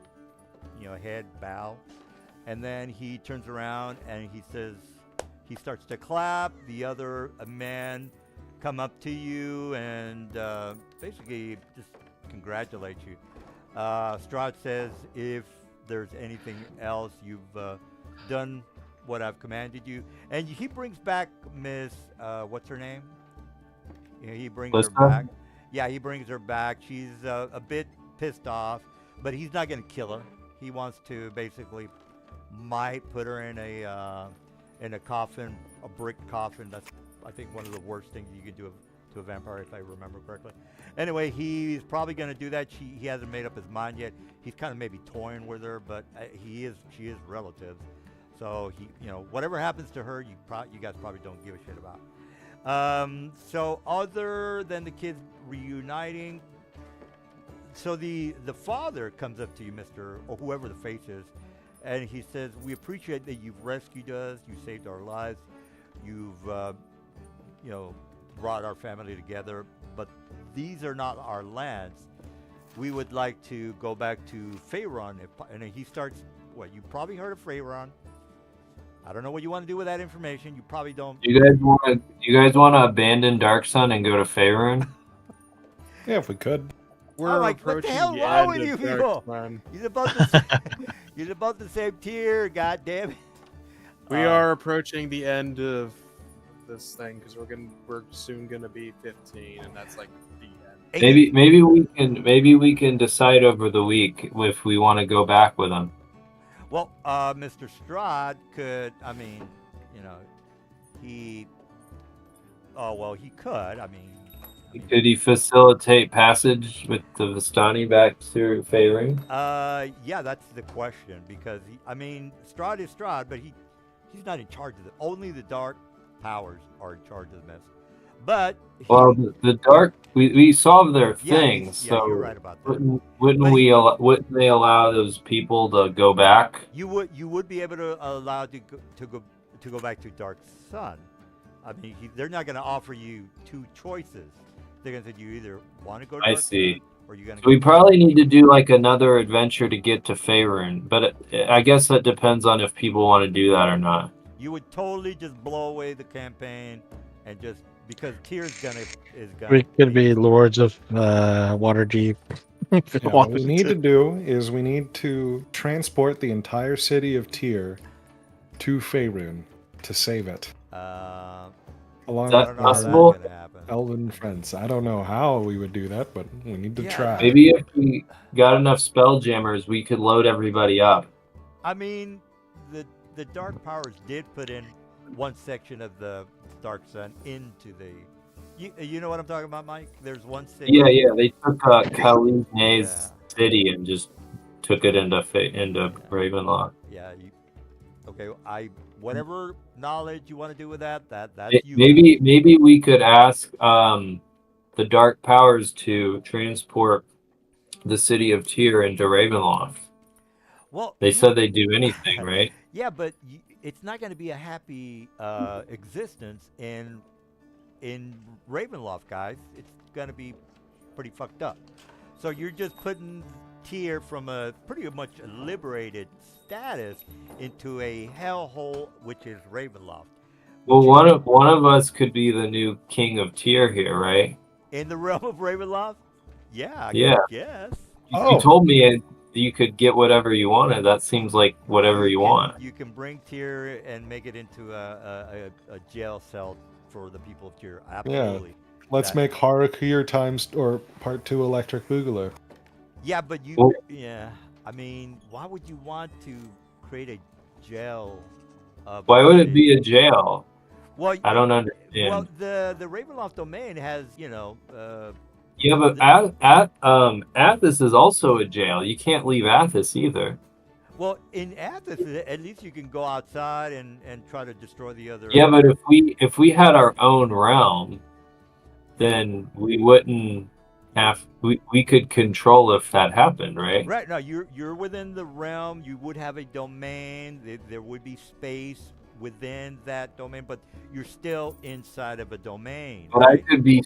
head bow, and then he turns around and he says, he starts to clap. The other men come up to you and basically just congratulate you. Strahd says, if there's anything else, you've done what I've commanded you. And he brings back Miss, what's her name? Yeah, he brings her Lista? back. Yeah, he brings her back. She's a bit pissed off, but he's not going to kill her. He wants to basically might put her in a coffin, a brick coffin. That's, I think, one of the worst things you can do to a vampire, if I remember correctly. Anyway, he's probably going to do that. He hasn't made up his mind yet. He's kind of maybe toying with her, but she is relative. So whatever happens to her, you guys probably don't give a shit about. So other than the kids reuniting, so the father comes up to you, Mr. or whoever the face is, and he says, we appreciate that you've rescued us, you saved our lives, you've brought our family together, but these are not our lands. We would like to go back to Faerun. And he starts, you probably heard of Faerun. I don't know what you want to do with that information. You probably don't. You guys want to abandon Dark Sun and go to Faerun? Yeah, if we could. We're What the approaching hell the wrong end with you of people? Darkman. He's about the same tier. God damn it. We are approaching the end of this thing because we're soon gonna be 15, and that's like the end. Maybe we can decide over the week if we want to go back with them. Well, Mr. Strahd could. I mean, he. Oh well, he could. I mean. Could he facilitate passage with the Vistani back to Faerun? Yeah, that's the question because Strahd is Strahd, but he's not in charge of it. Only the dark powers are in charge of the mess. But the dark, we solved their yeah, things, so you're right about that. wouldn't they allow those people to go back? You would be able to allow to go back to Dark Sun. I mean, they're not going to offer you two choices. They're going to say you either want to go to Dark see. Sun or you're going to. So we probably need to do like another adventure to get to Faerun, but I guess that depends on if people want to do that or not. You would totally just blow away the campaign and just because Tyr's is gonna. We could be lords of Waterdeep. If you Yeah, want what we us need to. to do is we need to transport the entire city of Tyr to Faerun to save it. Along Is that with I don't know how possible? that's gonna happen. elven friends. I don't know how we would do that, but we need to Yeah, try. Maybe if we got enough spelljammers, we could load everybody up. I mean, the Dark Powers did put in one section of the Dark Sun into the. You know what I'm talking about, Mike? There's one city. Yeah, they took Khalid Nay's Yeah. city and just took it into Ravenloft. Yeah. Okay. Whatever knowledge you want to do with that's you. Maybe we could ask the Dark Powers to transport the city of Tyr into Ravenloft. Well, They said they'd do anything, right? Yeah, but it's not going to be a happy existence in Ravenloft, guys. It's going to be pretty fucked up. So you're just putting Tyr from a pretty much a liberated status into a hellhole, which is Ravenloft. Well, one of us could be the new king of Tyr here, right? In the realm of Ravenloft? Yeah. Yeah. Yes. Oh. You told me you could get whatever you wanted. That seems like whatever you want. You can bring Tyr and make it into a jail cell for the people of Tyr. Absolutely. Let's make Harakir times or part 2 Electric Boogaloo. Yeah, but Well- I mean, why would you want to create a jail? Why would it be a jail? Well, I don't understand. Well, the Ravenloft domain has, Yeah, but Athos is also a jail. You can't leave Athos either. well, in Athos, at least you can go outside and try to destroy the other. Yeah, but if we had our own realm, then we wouldn't have we could control if that happened, right? Right. No, you're within the realm. You would have a domain. There would be space within that domain, but you're still inside of a domain. But I could be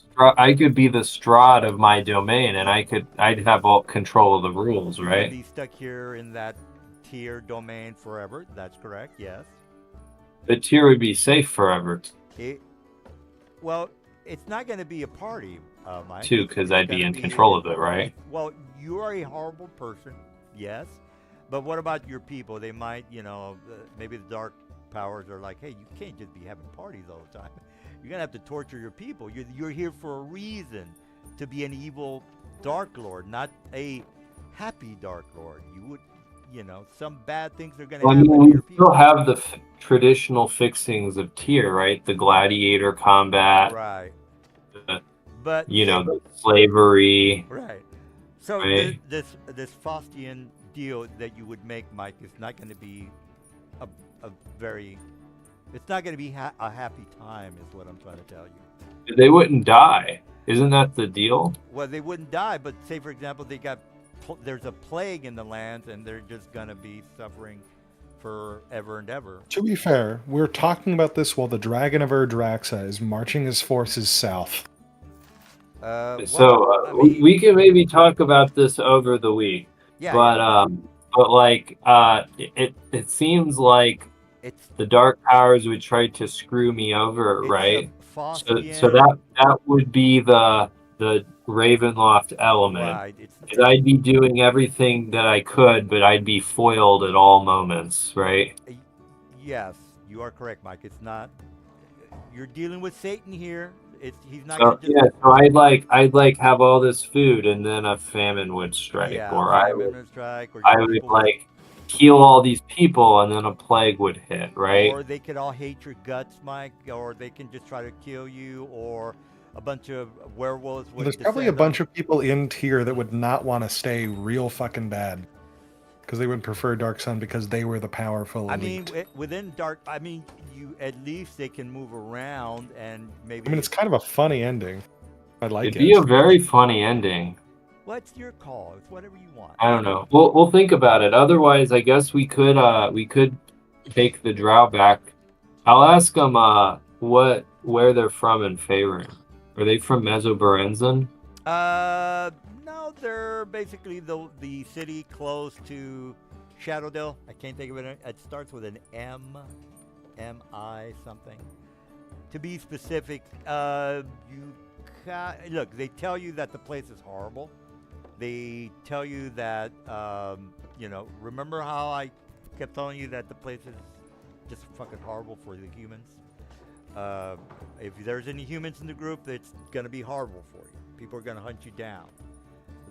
the Strahd of my domain, and I'd have all control of the rules, You'd right? be stuck here in that tier domain forever. That's correct. Yes. The tier would be safe forever It, well, it's not going to be a party, Mike. too, because It's I'd be gonna in control of it, right? Well, you are a horrible person, yes. But what about your people? They might, maybe the dark powers are like, hey, you can't just be having parties all the time. You're going to have to torture your people. You're here for a reason, to be an evil Dark Lord, not a happy Dark Lord. You would, some bad things are going to Well, I happen mean, to we your still people. have the traditional fixings of tier, right? The gladiator combat, Right. the, But the slavery, right. So right? this Faustian deal that you would make, Mike, is not going to be a very. It's not going to be a happy time, is what I'm trying to tell you. They wouldn't die. Isn't that the deal? Well, they wouldn't die, but say for example, there's a plague in the lands, and they're just going to be suffering forever and ever. To be fair, we're talking about this while the Dragon of Erdraxa is marching his forces south. So I mean, we can maybe talk about this over the week. yeah, But like it seems like it's the dark powers would try to screw me over, it's right? a So Faustian, that would be the Ravenloft element. right? And I'd be doing everything that I could, but I'd be foiled at all moments, right? Yes, you are correct, Mike. It's not. You're dealing with Satan here. He's not So going to just. yeah, so I'd like have all this food, and then a famine would strike, Yeah, or famine would strike, or I your would people like heal all these people, and then a plague would hit, right? Or they could all hate your guts, Mike, or they can just try to kill you, or a bunch of werewolves would. There's probably a descend on- bunch of people in tier that would not want to stay real fucking bad. Because they would prefer Dark Sun because they were the powerful I mean, elite. within Dark, you at least they can move around and maybe. I mean, it's kind of a funny ending. I like It'd be a it. very funny ending. What's your call? It's whatever you want. I don't know. We'll think about it. Otherwise, I guess we could take the Drow back. I'll ask them where they're from in Faerun. Are they from Mesoberenzan? No, they're basically the city close to Shadowdale. I can't think of it. It starts with an M, M-I something. To be specific, look, they tell you that the place is horrible. They tell you that, remember how I kept telling you that the place is just fucking horrible for the humans? If there's any humans in the group, it's going to be horrible for you. People are going to hunt you down.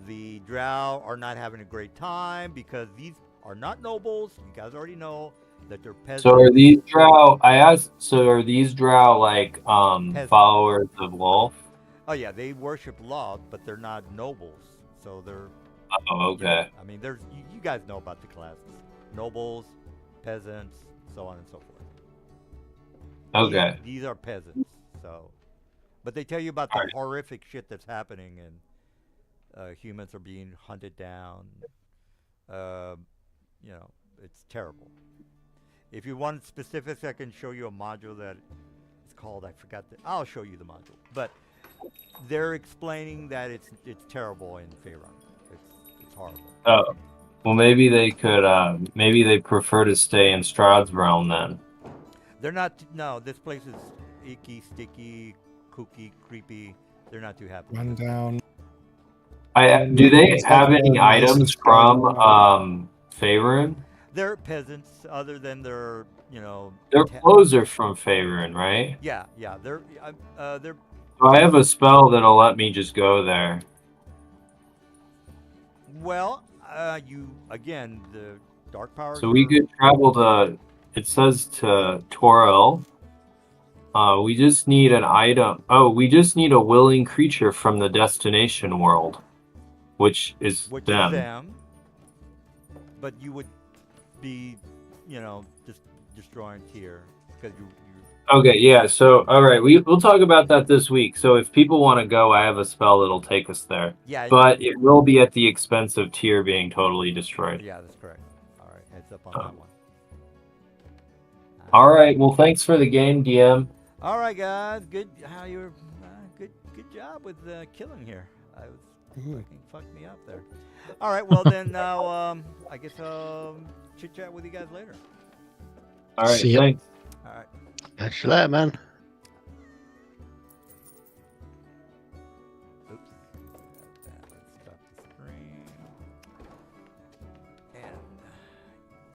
The Drow are not having a great time because these are not nobles. You guys already know that they're peasants. So are these Drow? I asked. So are these Drow like followers of Lolth? Oh yeah, they worship Lolth, but they're not nobles. So they're. Oh, okay. I mean, there's you guys know about the classes: nobles, peasants, so on and so forth. Okay. These are peasants. So, but they tell you about the horrific shit that's happening, and humans are being hunted down. It's terrible. If you want specifics, I can show you a module that it's called. I forgot. I'll show you the module, but they're explaining that it's terrible in Faerun. It's horrible. Oh, well, maybe they could. Maybe they prefer to stay in Strahd's realm then. They're not. No, this place is icky, sticky, kooky, creepy. They're not too happy. Run down. Do they have any items from Faerun? They're peasants, other than their, Their clothes are from Faerun, right? Yeah. They're. So I have a spell that'll let me just go there. Well, the dark powers. So we could travel to. It says to Toril. We just need an item. Oh, we just need a willing creature from the destination world, which is them. But you would be, just destroying Tyr because you. Okay, yeah. So, all right, we'll talk about that this week. So, if people want to go, I have a spell that'll take us there. Yeah. But it will be at the expense of Tyr being totally destroyed. Yeah, that's correct. All right, heads up on that one. All right. Well, thanks for the game, DM. All right, guys. Good. Good job with killing here. Ooh. Fucking fucked me up there. All right, well then now I guess chit chat with you guys later. All right, See ya. thanks. All right. Catch you later, man.